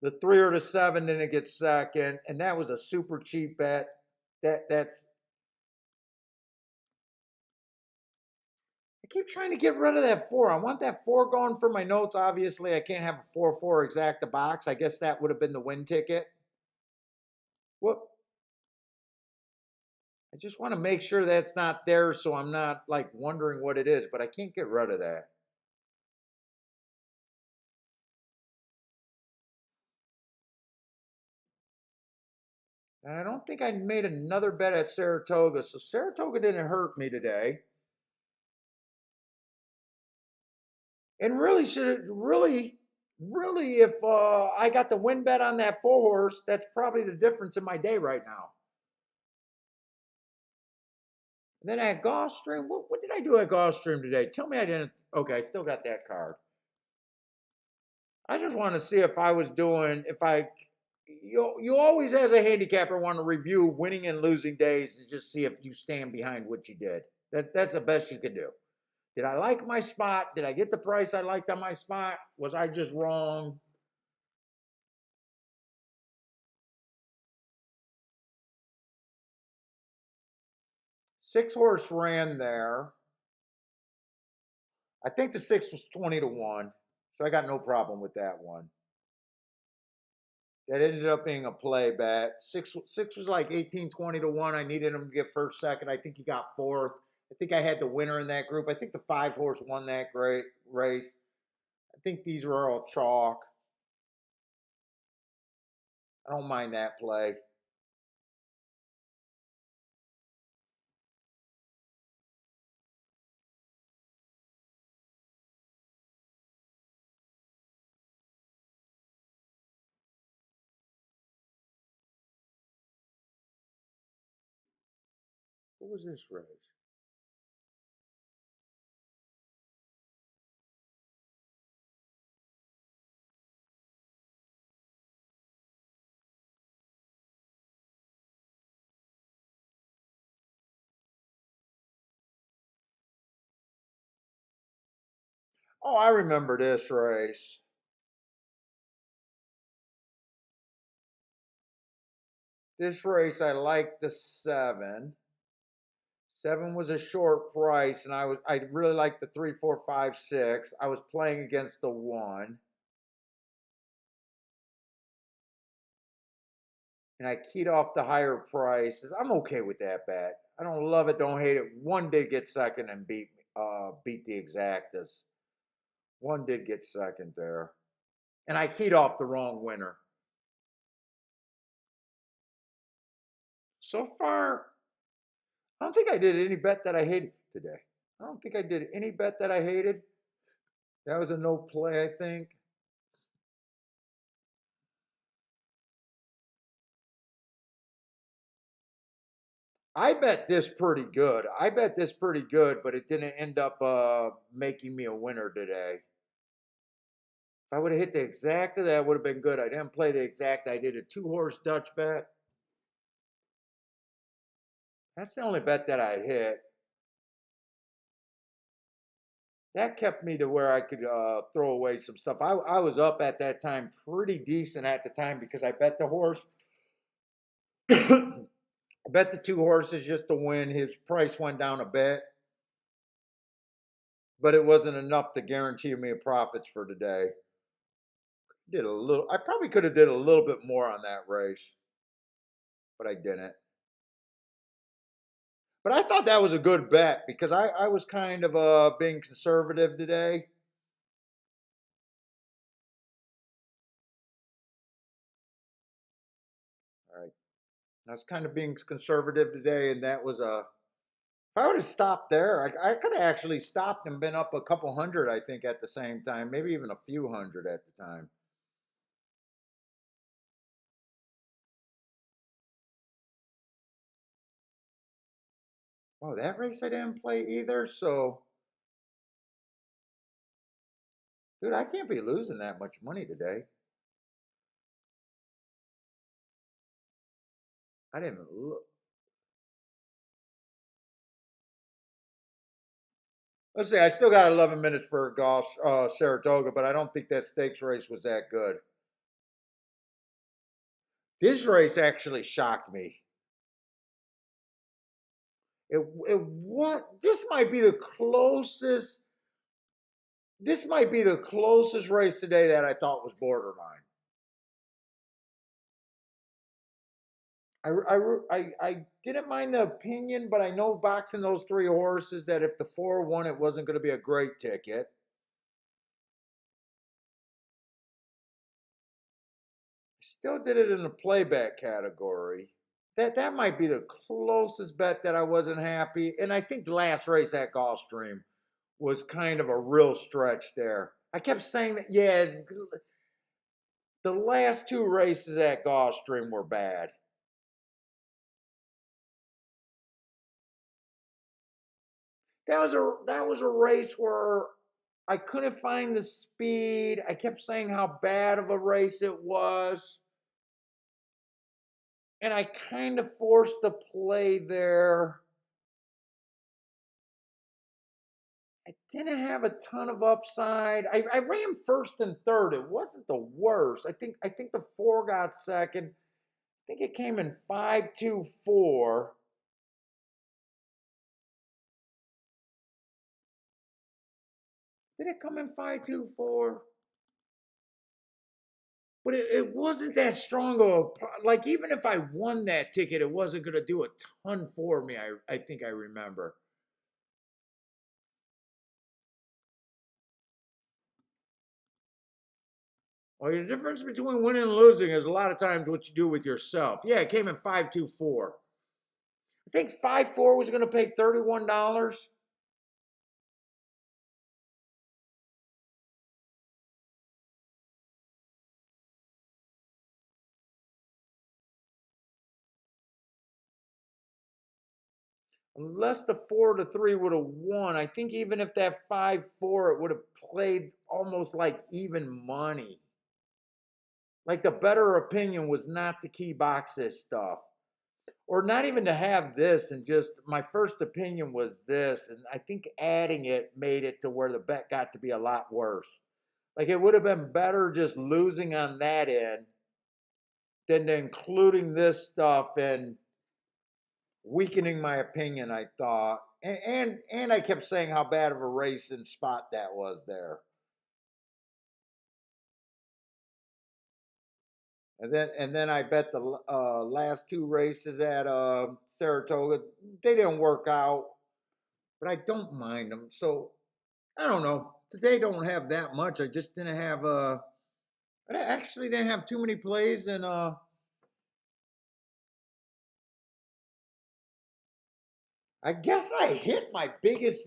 The 3 or the 7 didn't get second, and that was a super cheap bet. That's I keep trying to get rid of that 4. I want that 4 going for my notes. Obviously, I can't have a 4-4 exacta box. I guess that would have been the win ticket. Whoop. I just want to make sure that's not there so I'm not like wondering what it is, but I can't get rid of that. And I don't think I made another bet at Saratoga, so Saratoga didn't hurt me today. And really, really, if I got the win bet on that 4 horse, that's probably the difference in my day right now. And then at Gulfstream, what did I do at Gulfstream today? Tell me I didn't. Okay, I still got that card. I just want to see if I was doing, if I, you always as a handicapper want to review winning and losing days and just see if you stand behind what you did. That's the best you can do. Did I like my spot? Did I get the price I liked on my spot? Was I just wrong? Six horse ran there. I think the 6 was 20 to 1. So I got no problem with that one. That ended up being a play bet. Six was like 18, 20 to 1. I needed him to get first, second. I think he got fourth. I think I had the winner in that group. I think the 5 horse won that great race. I think these were all chalk. I don't mind that play. What was this race? Oh, I remember this race. This race, I liked the 7. 7 was a short price, and I really liked the 3, 4, 5, 6. I was playing against the 1. And I keyed off the higher prices. I'm okay with that bet. I don't love it, don't hate it. 1 did get second and beat the exactas. 1 did get second there. And I keyed off the wrong winner. So far, I don't think I did any bet that I hated today. I don't think I did any bet that I hated. That was a no play, I think. I bet this pretty good. I bet this pretty good, but it didn't end up making me a winner today. If I would have hit the exact of that, would have been good. I didn't play the exact. I did a 2-horse Dutch bet. That's the only bet that I hit. That kept me to where I could throw away some stuff. I was up at that time pretty decent at the time because I bet the horse. I bet the 2 horses just to win. His price went down a bit, but it wasn't enough to guarantee me a profits for today. Did a little. I probably could have did a little bit more on that race, but I didn't. But I thought that was a good bet because I was kind of being conservative today. All right. I was kind of being conservative today, and that was a. If I would have stopped there, I could have actually stopped and been up a couple hundred, I think, at the same time, maybe even a few hundred at the time. Oh, that race I didn't play either. So, dude, I can't be losing that much money today. I didn't look. Let's see, I still got 11 minutes for golf, Saratoga, but I don't think that stakes race was that good. This race actually shocked me. It what this might be the closest. This might be the closest race today that I thought was borderline. I didn't mind the opinion, but I know boxing those 3 horses that if the 4 won, it wasn't going to be a great ticket. Still did it in the playback category. That might be the closest bet that I wasn't happy. And I think the last race at Gulfstream was kind of a real stretch there. I kept saying that, yeah, the last 2 races at Gulfstream were bad. That was a race where I couldn't find the speed. I kept saying how bad of a race it was. And I kind of forced the play there. I didn't have a ton of upside. I ran first and third. It wasn't the worst. I think the 4 got second. I think it came in 5-2-4. Did it come in 5-2-4? But it wasn't that strong of a, like, even if I won that ticket, it wasn't going to do a ton for me. I think I remember. Well, the difference between winning and losing is a lot of times what you do with yourself. Yeah, it came in 5-2-4. I think 5-4 was going to pay $31. Unless the 4-3 would have won, I think even if that 5-4, it would have played almost like even money. Like the better opinion was not to key box this stuff, or not even to have this. And just my first opinion was this. And I think adding it made it to where the bet got to be a lot worse. Like it would have been better just losing on that end than including this stuff and weakening my opinion, I thought. And I kept saying how bad of a race and spot that was there. And then I bet the last 2 races at Saratoga. They didn't work out, but I don't mind them. So I don't know. Today don't have that much. I just didn't have I actually didn't have too many plays, and I guess I hit my biggest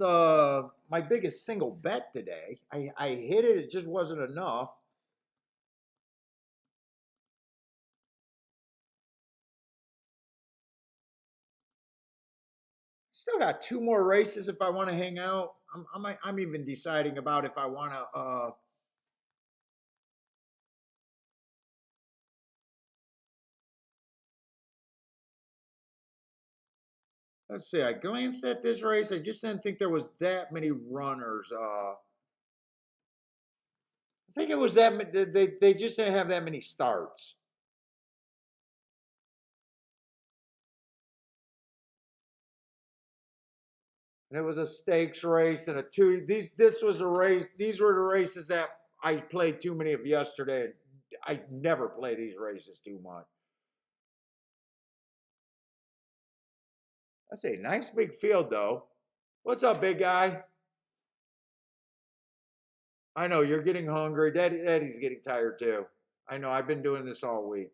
single bet today. I hit it. It just wasn't enough. Still got 2 more races if I want to hang out. I'm even deciding about if I want to Let's see. I glanced at this race. I just didn't think there was that many runners. I think it was that they just didn't have that many starts. And it was a stakes race and a two. This was a race. These were the races that I played too many of yesterday. I never play these races too much. I say nice big field though. What's up, big guy? I know you're getting hungry. Daddy's getting tired too. I know. I've been doing this all week.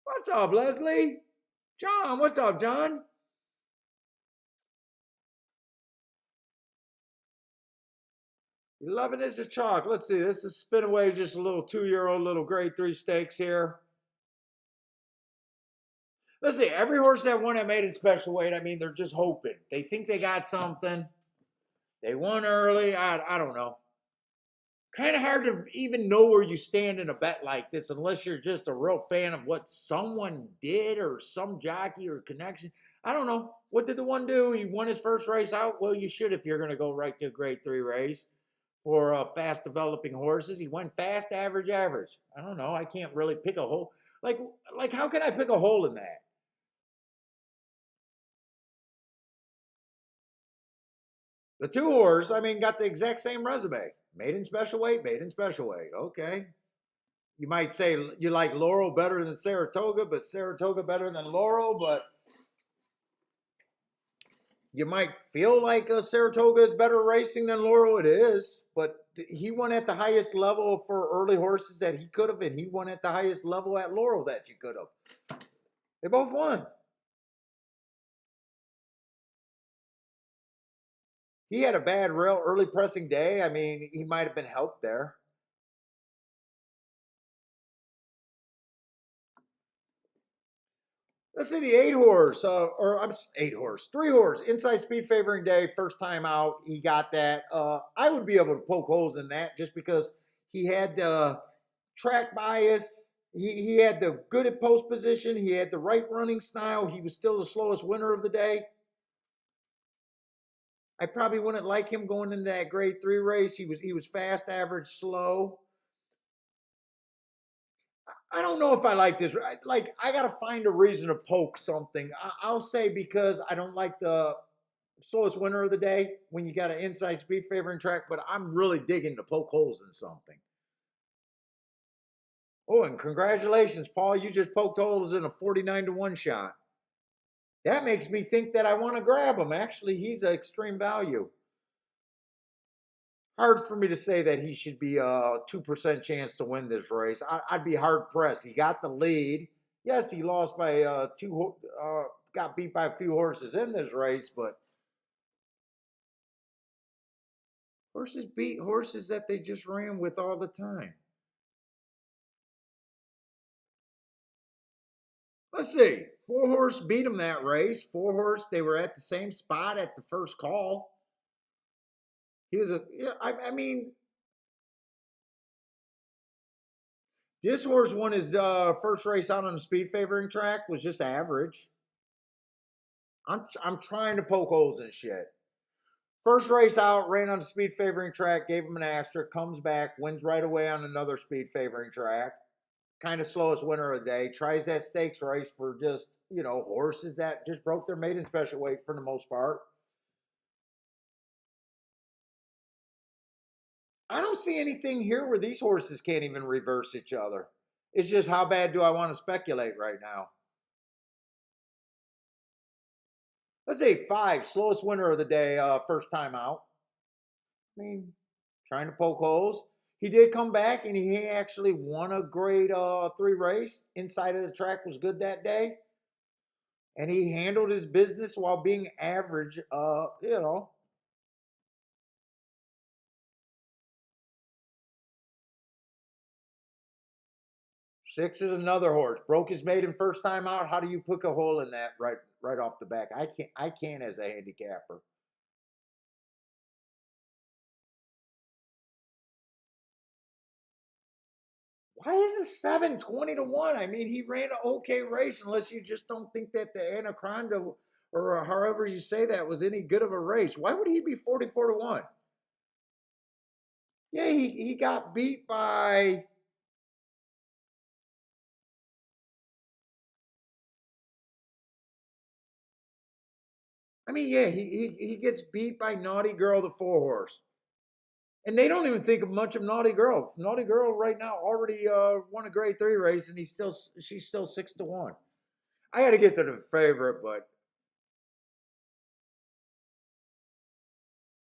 What's up, Leslie? John, what's up, John? You loving this a chalk? Let's see. This is spin away, just a little 2-year-old little grade 3 stakes here. Let's see. Every horse that won at maiden special weight, I mean, they're just hoping. They think they got something. They won early. I don't know. Kind of hard to even know where you stand in a bet like this unless you're just a real fan of what someone did or some jockey or connection. I don't know. What did the one do? He won his first race out? Well, you should if you're going to go right to a grade 3 race for fast developing horses. He went fast, average, average. I don't know. I can't really pick a hole. Like how can I pick a hole in that? The 2 horse, I mean, got the exact same resume. Maiden special weight, maiden special weight. Okay. You might say you like Laurel better than Saratoga, but Saratoga better than Laurel, but you might feel like Saratoga is better racing than Laurel. It is, but he won at the highest level for early horses that he could have, and he won at the highest level at Laurel that you could have. They both won. He had a bad real early pressing day. I mean, he might have been helped there. Let's see the 8 horse, or I'm 8 horse, 3 horse, inside speed favoring day, first time out. He got that. I would be able to poke holes in that just because he had the track bias. He had the good at post position. He had the right running style. He was still the slowest winner of the day. I probably wouldn't like him going into that grade 3 race. He was fast, average, slow. I don't know if I like this. Like I gotta find a reason to poke something. I'll say because I don't like the slowest winner of the day when you got an inside speed favoring track, but I'm really digging to poke holes in something. Oh, and congratulations, Paul. You just poked holes in a 49-1 shot. That makes me think that I want to grab him. Actually, he's an extreme value. Hard for me to say that he should be a 2% chance to win this race. I'd be hard pressed. He got the lead. Yes, he lost by got beat by a few horses in this race, but horses beat horses that they just ran with all the time. Let's see. 4 horse beat him that race. 4 horse, they were at the same spot at the first call. He was I mean, this horse won his first race out on the speed favoring track, was just average. I'm trying to poke holes in shit. First race out, ran on the speed favoring track, gave him an asterisk, comes back, wins right away on another speed favoring track. Kind of slowest winner of the day. Tries that stakes race for just, horses that just broke their maiden special weight for the most part. I don't see anything here where these horses can't even reverse each other. It's just how bad do I want to speculate right now? Let's say 5, slowest winner of the day, first time out. I mean, trying to poke holes. He did come back and he actually won a grade 3 race. Inside of the track was good that day. And he handled his business while being average, 6 is another horse. Broke his maiden first time out. How do you pick a hole in that right off the back? I can't as a handicapper. Why is it 720 to 1? I mean, he ran an okay race, unless you just don't think that the Anaconda, or however you say that, was any good of a race. Why would he be 44 to 1? Yeah, he got beat by. I mean, yeah, he gets beat by Naughty Girl, the 4 horse. And they don't even think of much of Naughty Girl. Naughty Girl right now already won a grade 3 race, and she's still 6 to 1. I got to get to the favorite, but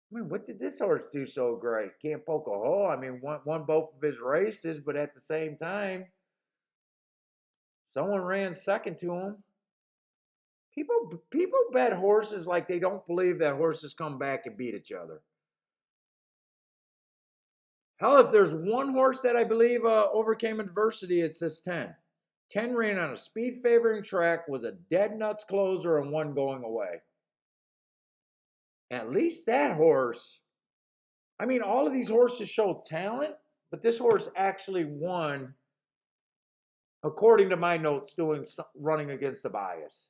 I mean, what did this horse do so great? Can't poke a hole. I mean, won both of his races, but at the same time, someone ran second to him. People bet horses like they don't believe that horses come back and beat each other. Hell, if there's one horse that I believe overcame adversity, it's this 10. 10 ran on a speed favoring track, was a dead nuts closer, and one going away. At least that horse, I mean, all of these horses show talent, but this horse actually won, according to my notes, running against a bias.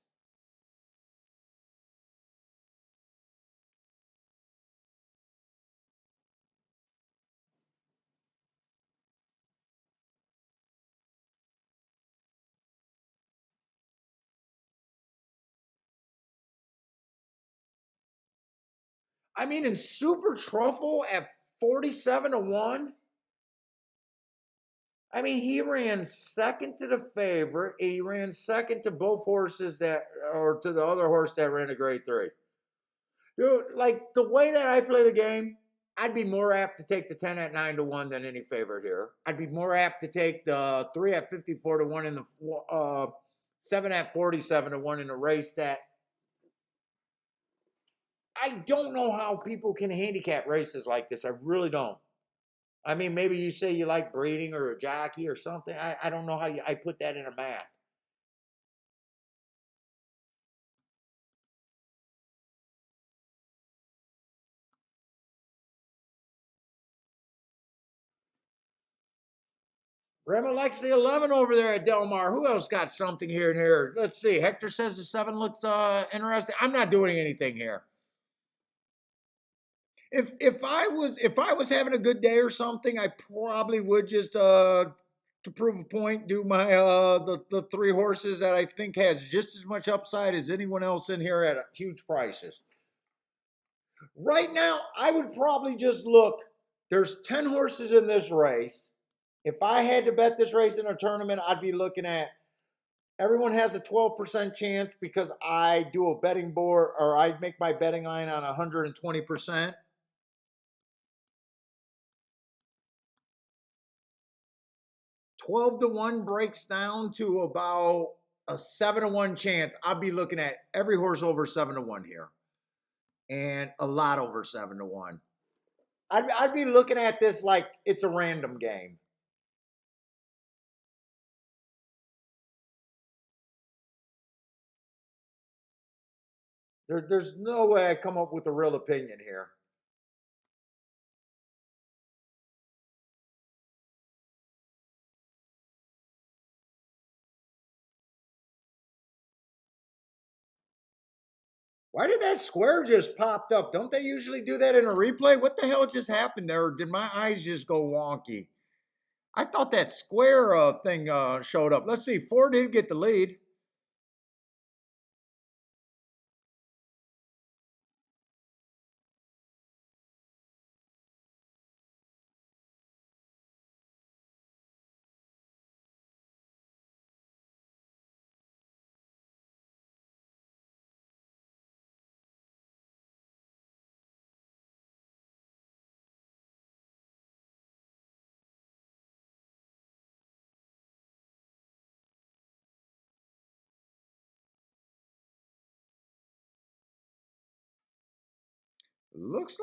I mean, in Super Truffle at 47 to 1, I mean, he ran second to the favorite, and he ran second to both horses or to the other horse that ran a grade 3. Dude, like the way that I play the game, I'd be more apt to take the 10 at 9 to 1 than any favorite here. I'd be more apt to take the 3 at 54 to 1 and the 7 at 47 to 1 in a race that I don't know how people can handicap races like this. I really don't. I mean, maybe you say you like breeding or a jockey or something. I don't know how I put that in a math. Rema likes the 11 over there at Del Mar. Who else got something here and here? Let's see. Hector says the 7 looks interesting. I'm not doing anything here. If I was having a good day or something, I probably would just to prove a point do my the 3 horses that I think has just as much upside as anyone else in here at huge prices. Right now, I would probably just look. There's 10 horses in this race. If I had to bet this race in a tournament, I'd be looking at, everyone has a 12% chance because I do a betting board, or I make my betting line on 120%. 12 to 1 breaks down to about a 7 to 1 chance. I'll be looking at every horse over 7 to 1 here, and a lot over 7 to 1. I'd be looking at this like it's a random game. There's no way I come up with a real opinion here. Why did that square just popped up? Don't they usually do that in a replay? What the hell just happened there? Or did my eyes just go wonky? I thought that square thing showed up. Let's see. Ford did get the lead. Looks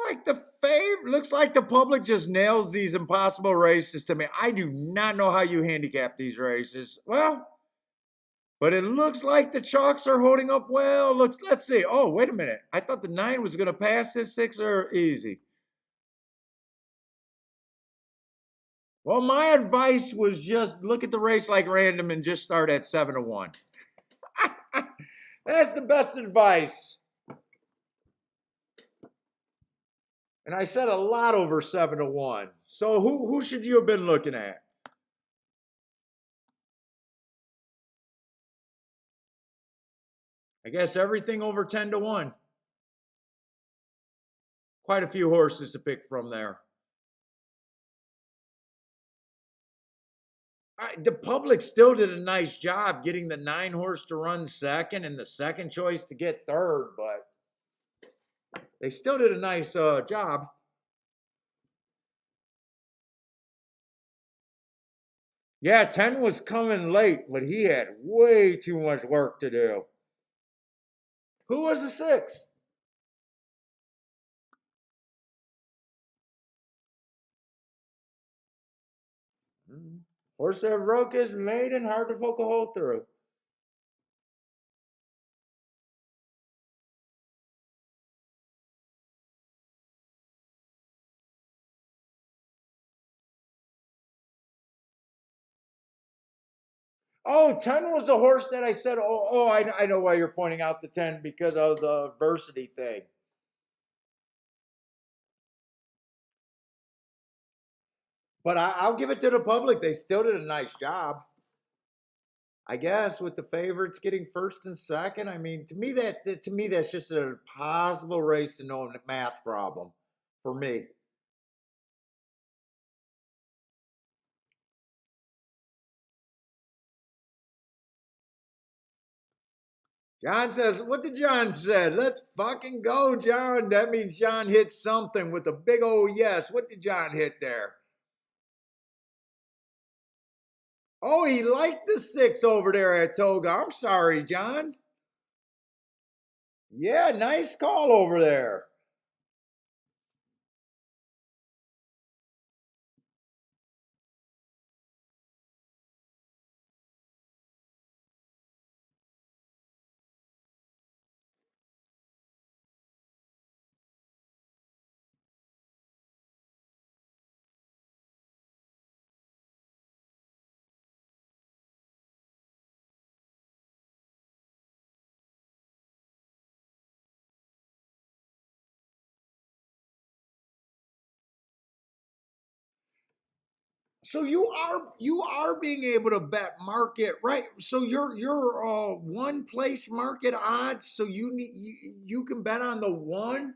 like the public just nails these impossible races to me. I do not know how you handicap these races. Well, but it looks like the chalks are holding up well. Let's see. Oh, wait a minute. I thought the 9 was going to pass this 6 or easy. Well, my advice was just look at the race like random and just start at 7-1. That's the best advice. And I said a lot over 7-1. So who should you have been looking at? I guess everything over 10-1. Quite a few horses to pick from there. The public still did a nice job getting the 9-horse to run second and the second choice to get third, but they still did a nice job. Yeah, 10 was coming late, but he had way too much work to do. Who was the 6? Horse that broke his maiden, hard to poke a hole through. Oh, 10 was the horse that I said, I know why you're pointing out the 10 because of the adversity thing. But I'll give it to the public. They still did a nice job. I guess with the favorites getting first and second. I mean, to me that's just an impossible race to know a math problem for me. John says, what did John said? Let's fucking go, John. That means John hit something with a big old yes. What did John hit there? Oh, he liked the 6 over there at Toga. I'm sorry, John. Yeah, nice call over there. So you are being able to bet market, right? So you're one place market odds. So you can bet on the one,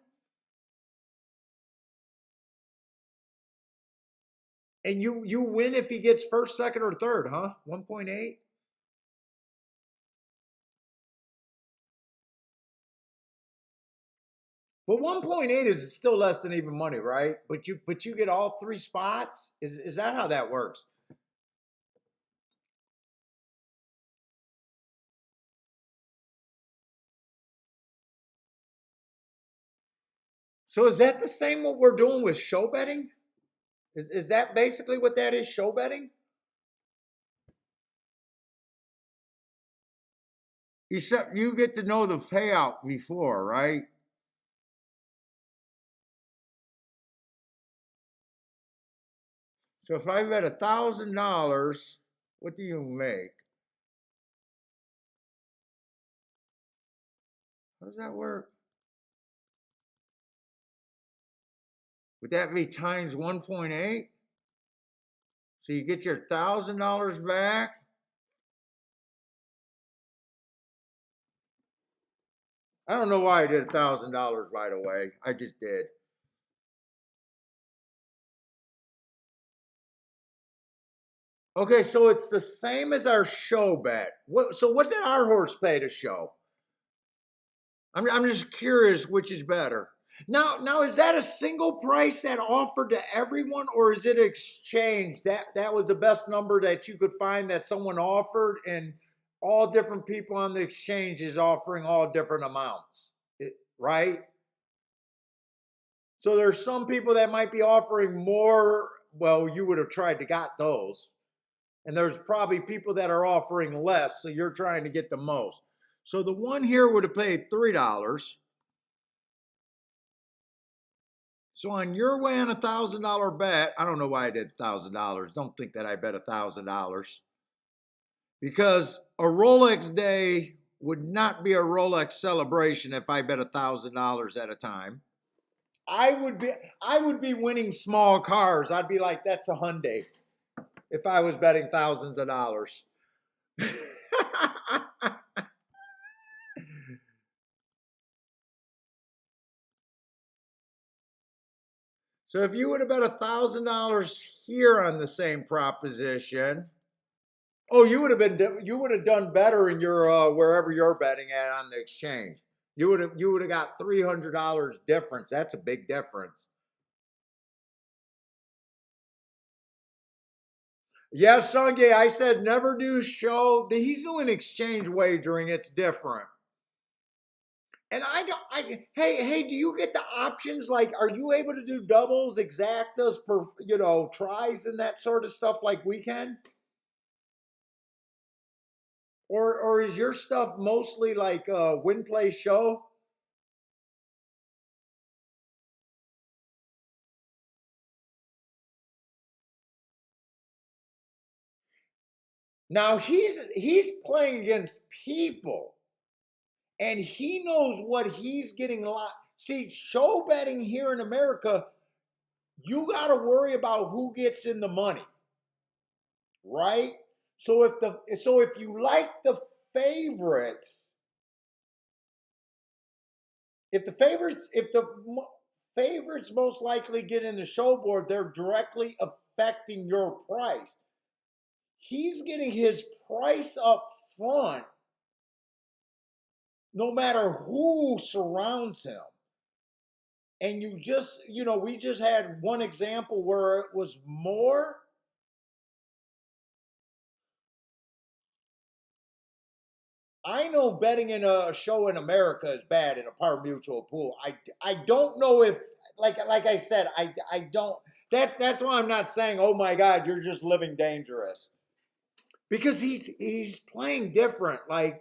and you win if he gets first, second, or third, huh? 1.8. But 1.8 is still less than even money, right? But you get all 3 spots. Is that how that works? So is that the same what we're doing with show betting? Is that basically what that is? Show betting? Except you get to know the payout before, right? So if I bet $1,000, what do you make? How does that work? Would that be times 1.8? So you get your $1,000 back. I don't know why I did $1,000 right away. I just did. Okay, so it's the same as our show bet. So what did our horse pay to show? I'm just curious which is better. Now is that a single price that offered to everyone, or is it exchange? That was the best number that you could find that someone offered, and all different people on the exchange is offering all different amounts, right? So there's some people that might be offering more. Well, you would have tried to got those. And there's probably people that are offering less, so you're trying to get the most. So the one here would have paid $3. So on your way on $1,000 bet, I don't know why I did $1,000. Don't think that I bet $1,000 because a Rolex day would not be a Rolex celebration if I bet $1,000 at a time. I would be winning small cars. I'd be like, that's a Hyundai if I was betting thousands of dollars. So if you would have bet $1,000 here on the same proposition, oh, you would have done better in your wherever you're betting at on the exchange. You would have got $300 difference. That's a big difference. Yes, Sungay, I said never do show. He's doing exchange wagering. It's different. And hey, do you get the options? Like, are you able to do doubles, exactas, per, tries and that sort of stuff like we can? Or is your stuff mostly like win, play, show? Now he's playing against people, and he knows what he's getting. See, show betting here in America, you got to worry about who gets in the money, right? So if you like the favorites, if the favorites most likely get in the show board, they're directly affecting your price. He's getting his price up front no matter who surrounds him. And we just had one example where it was more. I know betting in a show in America is bad in a par mutual pool. I don't know if, like I said, I don't. That's why I'm not saying, oh my God, you're just living dangerous, because he's playing different. Like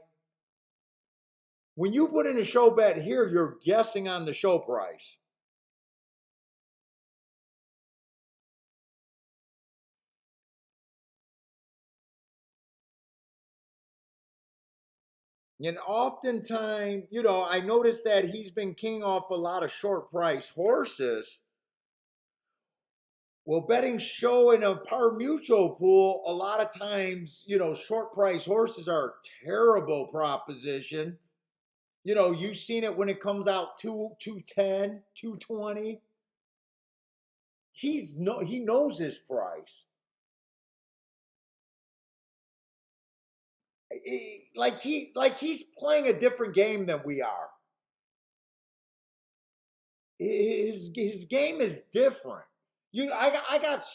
when you put in a show bet here, you're guessing on the show price. And oftentimes, I noticed that he's been king off a lot of short price horses. Well, betting show in a par mutual pool, a lot of times, short price horses are a terrible proposition. You've seen it when it comes out 210, 220. He knows his price. He's playing a different game than we are. His game is different. I got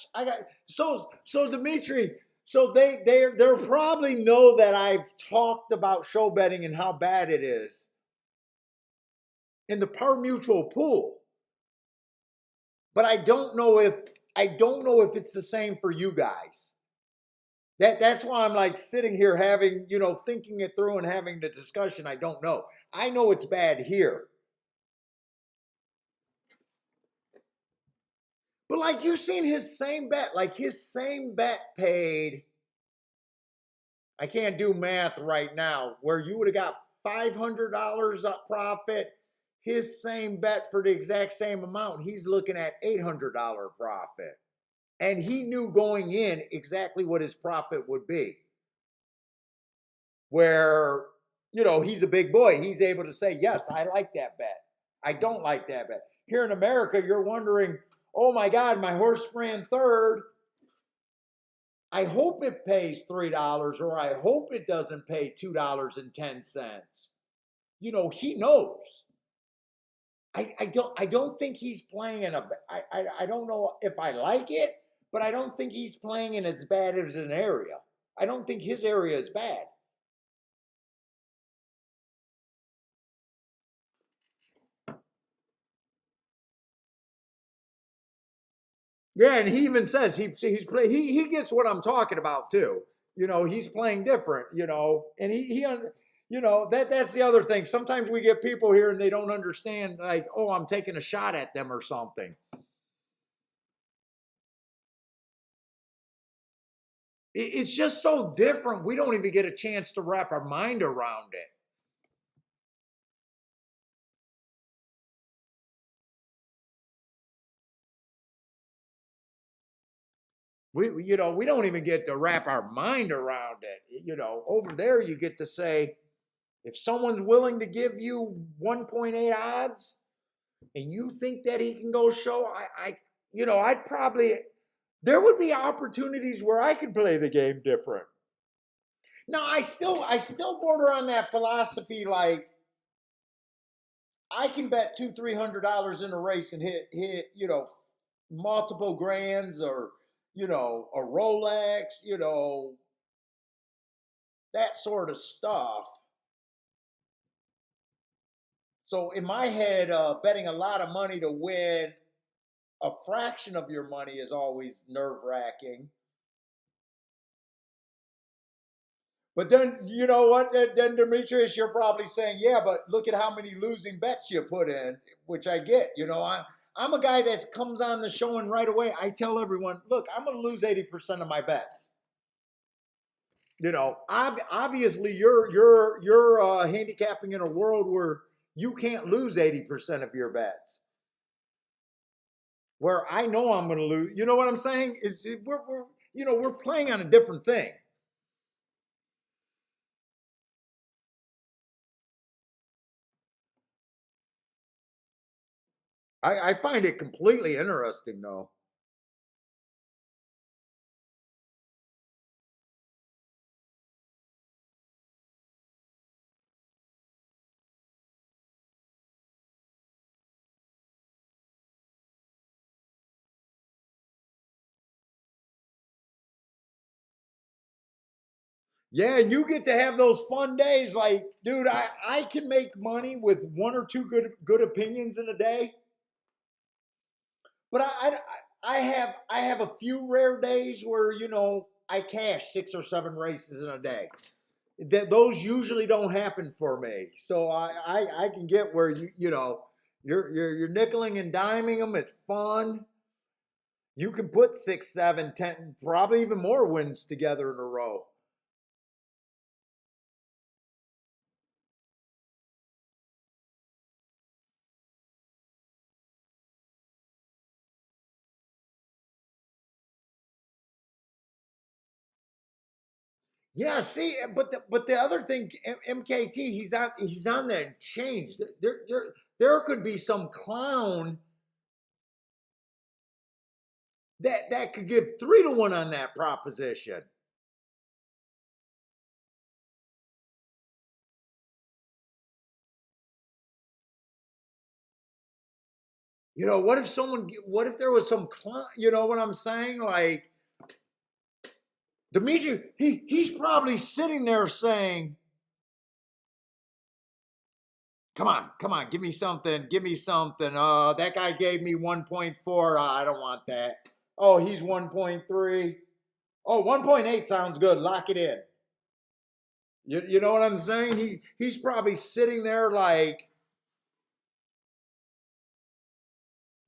so Dimitri. So they'll probably know that I've talked about show betting and how bad it is in the par mutual pool. But I don't know if it's the same for you guys. That's why I'm like sitting here having, thinking it through and having the discussion. I don't know. I know it's bad here. But like you've seen his same bet, paid. I can't do math right now, where you would have got $500 up profit. His same bet for the exact same amount, he's looking at $800 profit. And he knew going in exactly what his profit would be. Where, he's a big boy. He's able to say, yes, I like that bet. I don't like that bet. Here in America, you're wondering, oh my God, my horse ran third. I hope it pays $3, or I hope it doesn't pay $2.10. He knows. I don't think he's playing in I don't know if I like it, but I don't think he's playing in as bad as an area. I don't think his area is bad. Yeah, and he even says he gets what I'm talking about too. He's playing different. And that's the other thing. Sometimes we get people here and they don't understand. Like, oh, I'm taking a shot at them or something. It's just so different. We don't even get a chance to wrap our mind around it. We don't even get to wrap our mind around it. Over there you get to say, if someone's willing to give you 1.8 odds and you think that he can go show, I'd probably, there would be opportunities where I could play the game different. Now I still border on that philosophy. Like, I can bet $200-300 in a race and hit multiple grands, or a Rolex, that sort of stuff. So in my head, betting a lot of money to win a fraction of your money is always nerve wracking. But then, you know what? Then, Demetrius, you're probably saying, yeah, but look at how many losing bets you put in, which I get. I'm a guy that comes on the show and right away I tell everyone, look, I'm going to lose 80% of my bets. Obviously you're handicapping in a world where you can't lose 80% of your bets. Where I know I'm going to lose. You know what I'm saying? Is we're playing on a different thing. I find it completely interesting, though. Yeah, and you get to have those fun days. Like, dude, I can make money with one or two good opinions in a day, but I have a few rare days where I cash 6 or 7 races in a day. Those usually don't happen for me, so I can get where you're nickeling and diming them. It's fun. You can put 6, 7, 10, probably even more wins together in a row. Yeah, see, but the other thing, MKT, he's on that change. There could be some clown that could give 3-1 on that proposition. What if there was some clown? You know what I'm saying? Like, Dimitri, he's probably sitting there saying, come on, give me something, give me something. That guy gave me 1.4. I don't want that. Oh, he's 1.3. Oh, 1.8 sounds good. Lock it in. You know what I'm saying? He's probably sitting there like,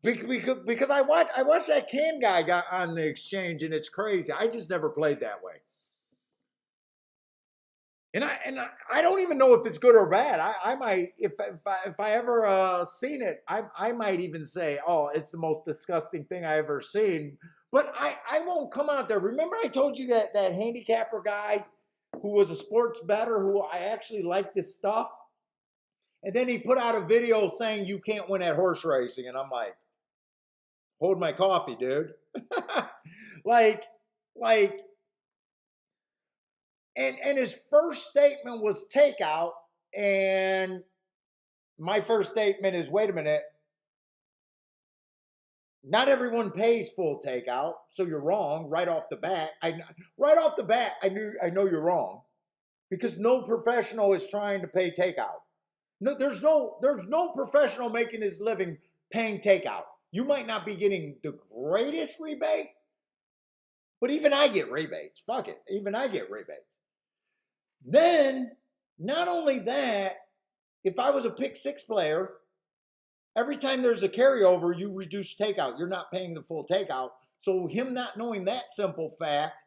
because I watched that Can guy got on the exchange, and it's crazy. I just never played that way. And I don't even know if it's good or bad. I might, if I ever seen it, I might even say, oh, it's the most disgusting thing I ever seen. But I won't come out there. Remember I told you that handicapper guy who was a sports bettor who I actually liked this stuff, and then he put out a video saying you can't win at horse racing, and I'm like, hold my coffee, dude. like like and his first statement was takeout, and my first statement is, wait a minute, not everyone pays full takeout, so you're wrong right off the bat. Right off the bat, I know you're wrong, because no professional is trying to pay takeout. No, there's no professional making his living paying takeout. You might not be getting the greatest rebate, but even I get rebates. Fuck it, even I get rebates. Then, not only that, if I was a pick six player, every time there's a carryover, you reduce takeout. You're not paying the full takeout. So him not knowing that simple fact,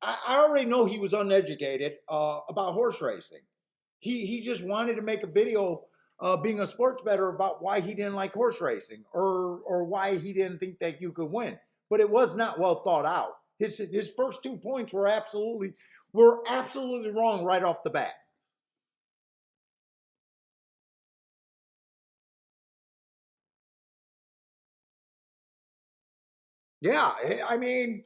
I already know he was uneducated about horse racing. He just wanted to make a video being a sports bettor about why he didn't like horse racing or why he didn't think that you could win. But it was not well thought out. His first 2 points were absolutely wrong right off the bat. Yeah, I mean,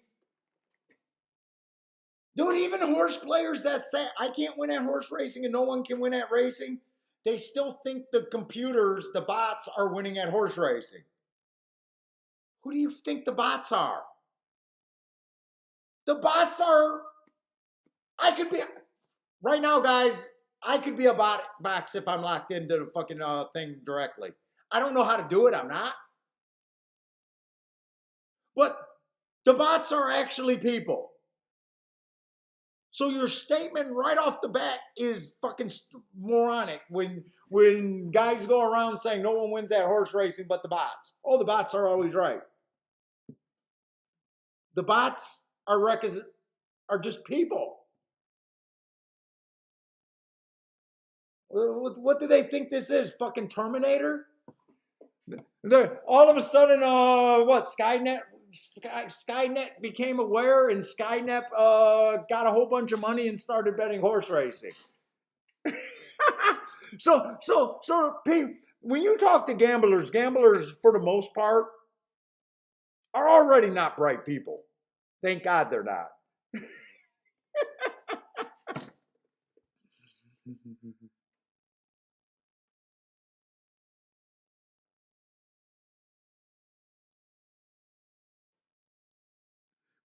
dude, even horse players that say I can't win at horse racing and no one can win at racing, they still think the computers, the bots, are winning at horse racing. Who do you think the bots are? The bots are. I could be right now, guys. I could be a bot box if I'm locked into the fucking thing directly. I don't know how to do it. I'm not. But the bots are actually people. So your statement right off the bat is fucking moronic when guys go around saying no one wins at horse racing but the bots. Oh, the bots are always right. The bots are just people. What do they think this is? Fucking Terminator? All of a sudden, what Skynet became aware, and Skynet got a whole bunch of money and started betting horse racing. So when you talk to gamblers for the most part are already not bright people. Thank God they're not.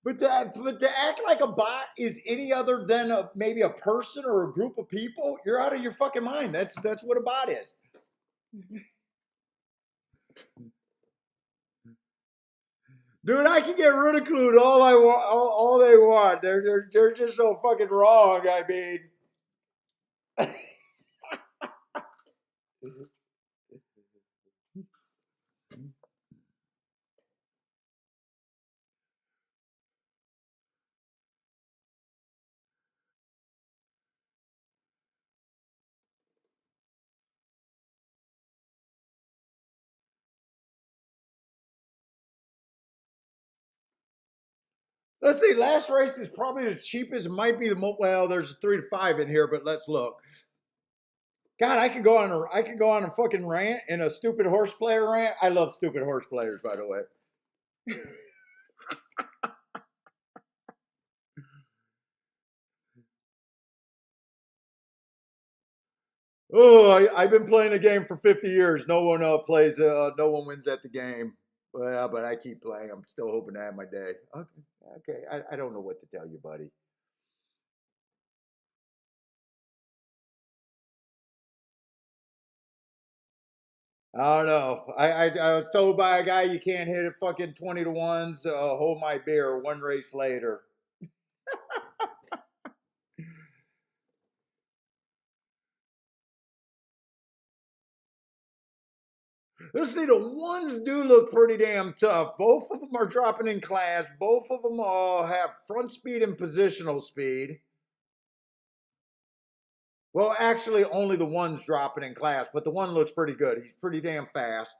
But to act like a bot is any other than maybe a person or a group of people, you're out of your fucking mind. That's what a bot is. Dude, I can get ridiculed all I want, all they want. They're just so fucking wrong. I mean, let's see. Last race is probably the cheapest. Might be the most. Well, there's 3 to 5 in here, but let's look. God, I could go on a fucking rant and a stupid horse player rant. I love stupid horse players, by the way. Oh, I've been playing the game for 50 years. No one plays. No one wins at the game. Well, but I keep playing. I'm still hoping to have my day. Okay. I don't know what to tell you, buddy. I don't know. I was told by a guy you can't hit it fucking 20 to ones. Hold my beer. One race later. Let's see, the ones do look pretty damn tough. Both of them are dropping in class. Both of them have front speed and positional speed. Well, actually, only the one's dropping in class, but the one looks pretty good. He's pretty damn fast.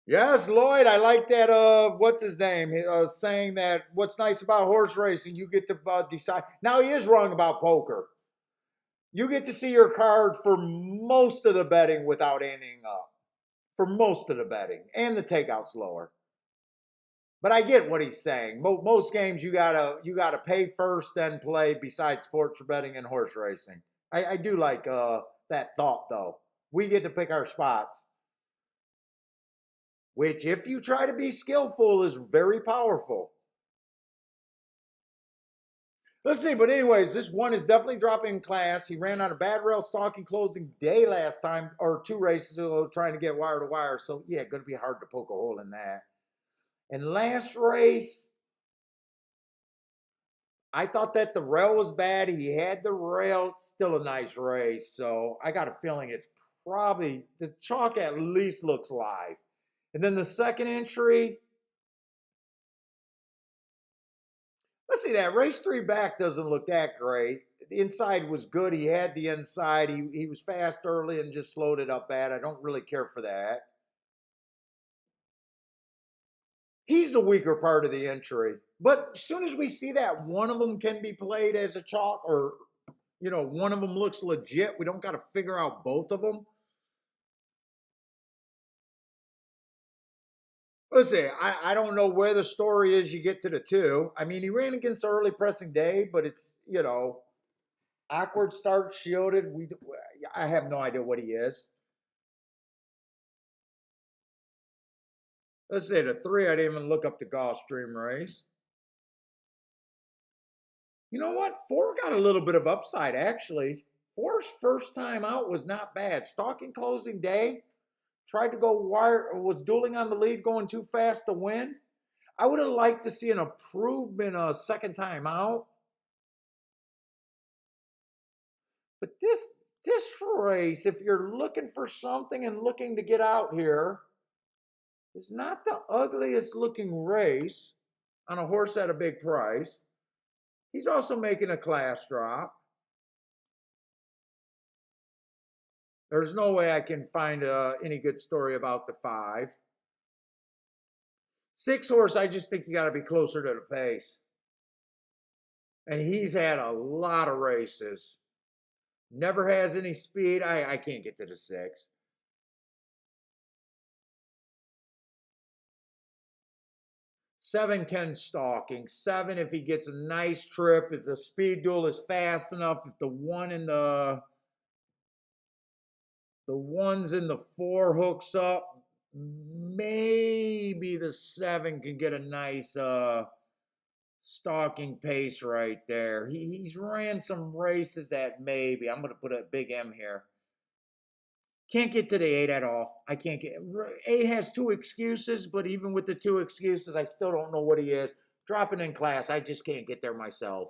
Yes, Lloyd, I like that. What's his name? Saying that what's nice about horse racing, you get to decide. Now he is wrong about poker. You get to see your card for most of the betting without ending up. For most of the betting, and the takeout's lower. But I get what he's saying. Most games you gotta pay first, then play. Besides sports betting and horse racing, I do like that thought though. We get to pick our spots, which if you try to be skillful is very powerful. Let's see, but anyways, this one is definitely dropping in class. He ran on a bad rail stalking closing day last time, or 2 races ago, trying to get wire to wire. So yeah, going to be hard to poke a hole in that. And last race, I thought that the rail was bad. He had the rail. It's still a nice race. So I got a feeling it's probably, the chalk at least looks live. And then the second entry, Let's see, that race 3 back doesn't look that great. The inside was good. He had the inside. He was fast early and just slowed it up bad. I don't really care for that. He's the weaker part of the entry. But as soon as we see that one of them can be played as a chalk, or one of them looks legit, we don't got to figure out both of them. Let's see. I don't know where the story is. You get to the 2. I mean, he ran against early pressing day, but it's awkward start, shielded. I have no idea what he is. Let's say the 3. I didn't even look up the Gulfstream race. You know what? 4 got a little bit of upside actually. 4's first time out was not bad. Stalking closing day, tried to go wire, was dueling on the lead, going too fast to win. I would have liked to see an improvement a second time out. But this race, if you're looking for something and looking to get out here, is not the ugliest looking race on a horse at a big price. He's also making a class drop. There's no way I can find any good story about the 5. 6 horse, I just think you got to be closer to the pace. And he's had a lot of races. Never has any speed. I can't get to the 6. 7 Ken stalking. 7 if he gets a nice trip, if the speed duel is fast enough, if the ones in the 4 hooks up, maybe the 7 can get a nice stalking pace right there. He's ran some races that maybe, I'm going to put a big M here. Can't get to the 8 at all. I can't get 8 has 2 excuses, but even with the 2 excuses, I still don't know what he is. Dropping in class, I just can't get there myself.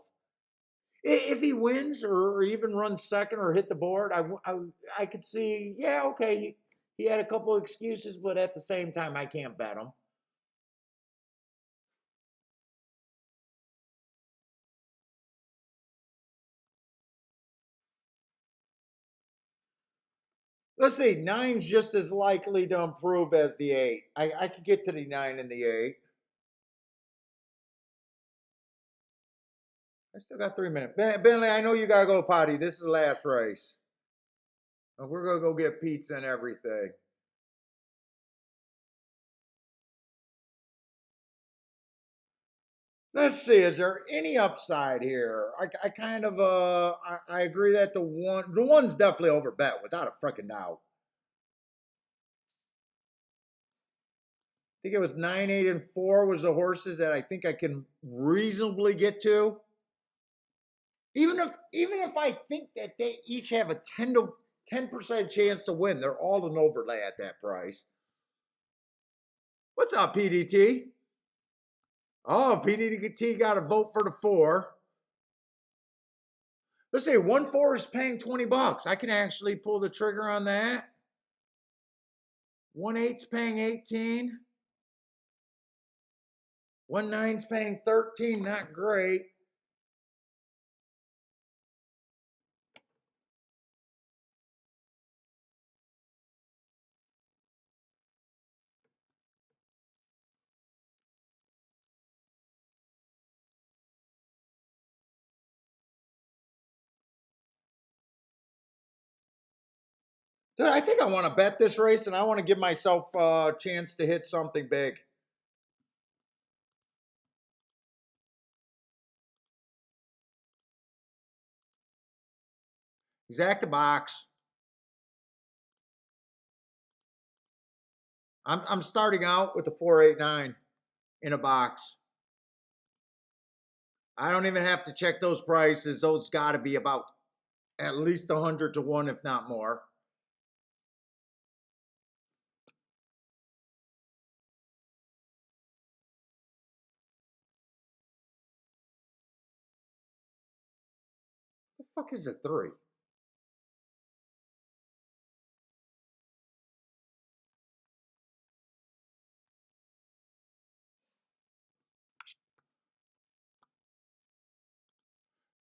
If he wins or even runs second or hit the board, I could see, yeah, okay, he had a couple excuses, but at the same time, I can't bet him. Let's see, 9's just as likely to improve as the 8. I could get to the 9 and the 8. I still got 3 minutes. Bentley, I know you got to go potty. This is the last race. We're going to go get pizza and everything. Let's see, is there any upside here? I kind of I agree that the one's definitely over bet without a freaking doubt. I think it was 9, 8, and 4 was the horses that I think I can reasonably get to. Even if I think that they each have a 10% chance to win, they're all an overlay at that price. What's up, PDT? Oh, PDT got a vote for the 4. Let's say 1-4 is paying $20. I can actually pull the trigger on that. 1-8's paying 18. 1-9's paying 13. Not great. Dude, I think I want to bet this race, and I want to give myself a chance to hit something big. Exact the box. I'm starting out with the 4-8-9 in a box. I don't even have to check those prices. Those got to be about at least 100 to 1, if not more. What the fuck is a 3?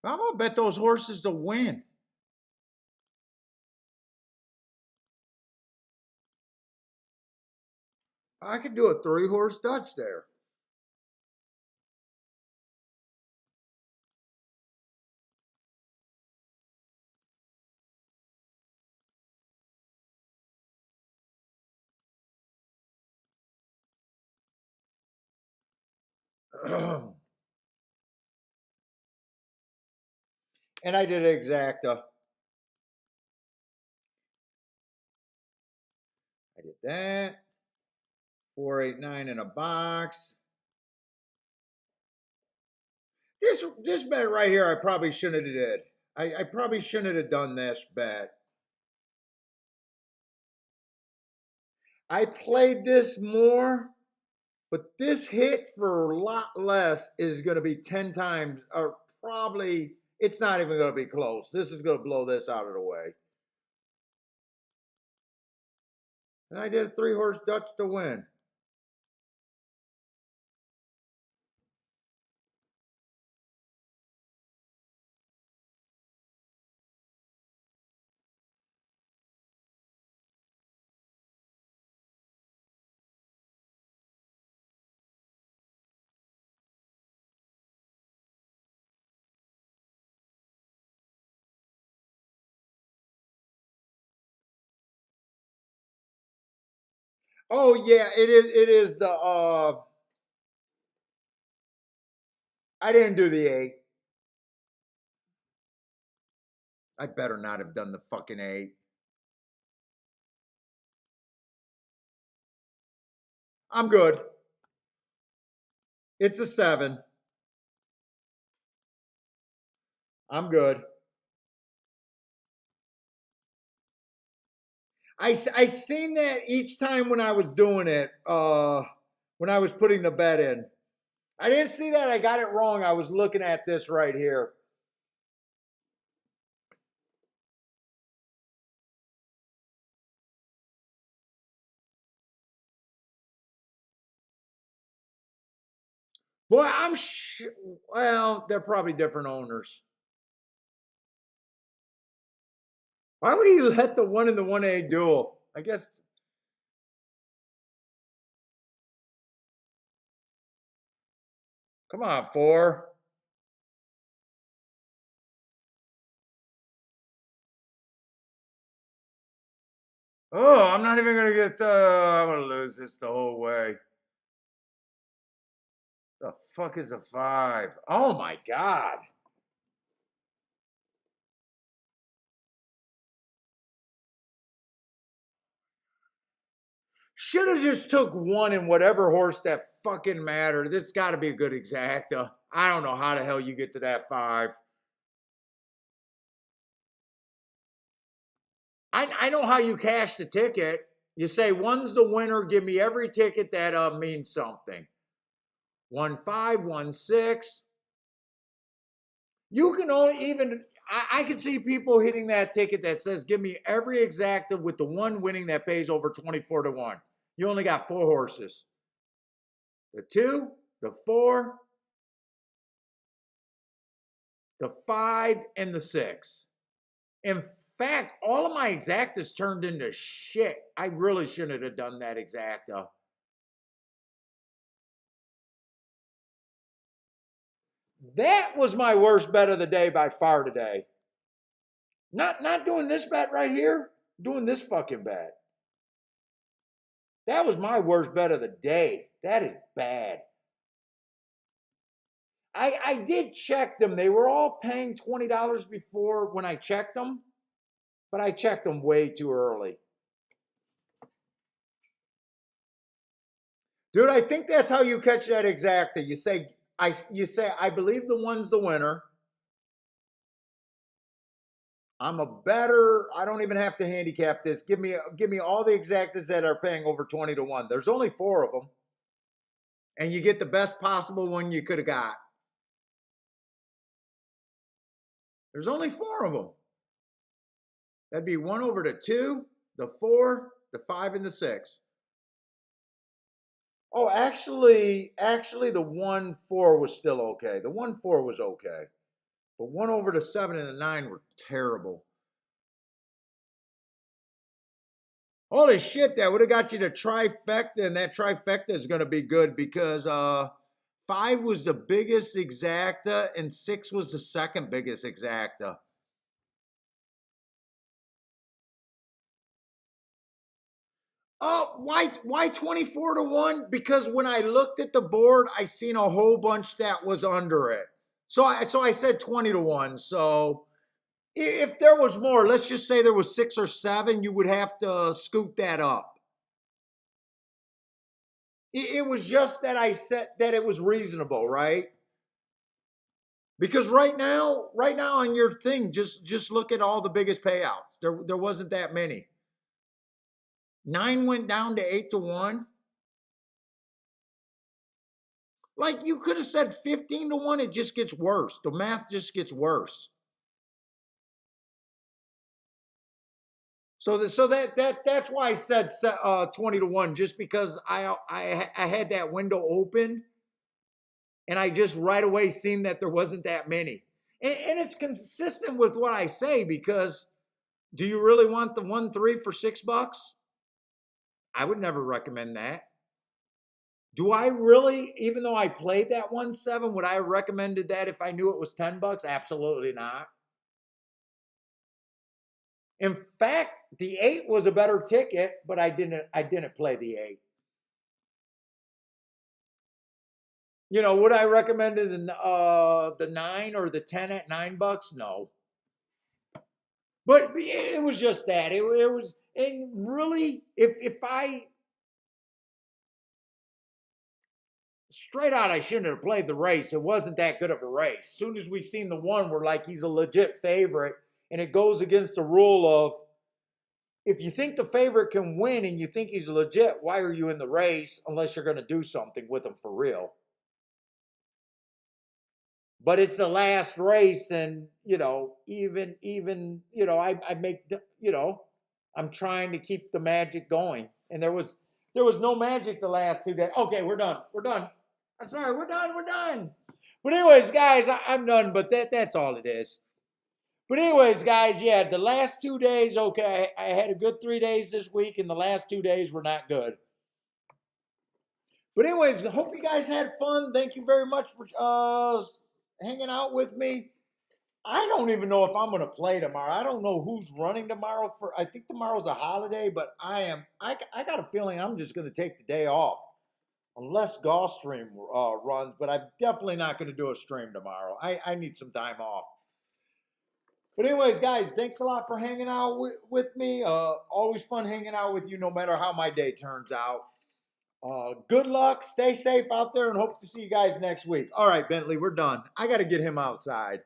I'm gonna bet those horses to win. I could do a 3-horse Dutch there. And I did exacta. I did that. 489 in a box. This bet right here, I probably shouldn't have did. I probably shouldn't have done this bet. I played this more, but this hit for a lot less is going to be 10 times, or probably, it's not even going to be close. This is going to blow this out of the way. And I did a 3-horse Dutch to win. Oh yeah, it is the I didn't do the 8. I better not have done the fucking 8. I'm good. It's a 7. I'm good. I seen that each time when I was doing it, when I was putting the bet in. I didn't see that. I got it wrong. I was looking at this right here. Boy, well, they're probably different owners. Why would he let the 1 and the 1A duel? I guess. Come on, 4. Oh, I'm not even gonna get. I'm gonna lose this the whole way. The fuck is a 5? Oh my god. Should have just took 1 in whatever horse that fucking mattered. This got to be a good exacta. I don't know how the hell you get to that 5. I know how you cash the ticket. You say 1's the winner. Give me every ticket that means something. 1-5, 1-6. You can only even. I can see people hitting that ticket that says, "Give me every exacta with the 1 winning that pays over 24 to 1." You only got 4 horses. The 2, the 4, the 5, and the 6. In fact, all of my exactas turned into shit. I really shouldn't have done that exacta. That was my worst bet of the day by far today. Not doing this bet right here, doing this fucking bet. That was my worst bet of the day. That is bad. I did check them. They were all paying $20 before when I checked them, but I checked them way too early. Dude, I think that's how you catch that exacta. You say I believe the 1's the winner. I'm a better. I don't even have to handicap this. Give me all the exactas that are paying over 20 to 1. There's only 4 of them. And you get the best possible one you could have got. There's only 4 of them. That'd be 1 over the 2, the 4, the 5, and the 6. Oh, actually, the 1-4 was still okay. The 1-4 was okay. But 1 over the 7 and the 9 were terrible. Holy shit, that would have got you the trifecta, and that trifecta is going to be good because 5 was the biggest exacta and 6 was the second biggest exacta. Oh, why 24 to 1? Because when I looked at the board, I seen a whole bunch that was under it. So I said 20 to 1. So if there was more, let's just say there was 6 or 7, you would have to scoot that up. It was just that I said that it was reasonable, right? Because right now on your thing, just look at all the biggest payouts. There wasn't that many. 9 went down to 8 to 1. Like you could have said 15 to 1, it just gets worse. The math just gets worse. So that's why I said 20 to 1, just because I had that window open and I just right away seen that there wasn't that many. And it's consistent with what I say, because do you really want the 1-3 for $6? I would never recommend that. Do I really, even though I played that 1-7, would I have recommended that if I knew it was $10? Absolutely not. In fact, the 8 was a better ticket, but I didn't play the 8. You know, would I recommend it in the 9 or the 10 at $9? No. But it was just that. It was, and really, if I straight out, I shouldn't have played the race. It wasn't that good of a race. As soon as we seen the 1, we're like, he's a legit favorite, and it goes against the rule of, if you think the favorite can win and you think he's legit, why are you in the race unless you're going to do something with him for real? But it's the last race, and even I make I'm trying to keep the magic going, and there was no magic the last 2 days. Okay, we're done. I'm sorry, we're done. But anyways, guys, I'm done. But that's all it is. But anyways, guys, yeah, the last 2 days, okay, I had a good 3 days this week, and the last 2 days were not good. But anyways, I hope you guys had fun. Thank you very much for hanging out with me. I don't even know if I'm going to play tomorrow. I don't know who's running tomorrow. I think tomorrow's a holiday, but I got a feeling I'm just going to take the day off, unless Gulfstream runs. But I'm definitely not going to do a stream tomorrow. I need some time off. But anyways, guys, thanks a lot for hanging out with me. Always fun hanging out with you, no matter how my day turns out. Good luck. Stay safe out there, and hope to see you guys next week. All right, Bentley, we're done. I got to get him outside.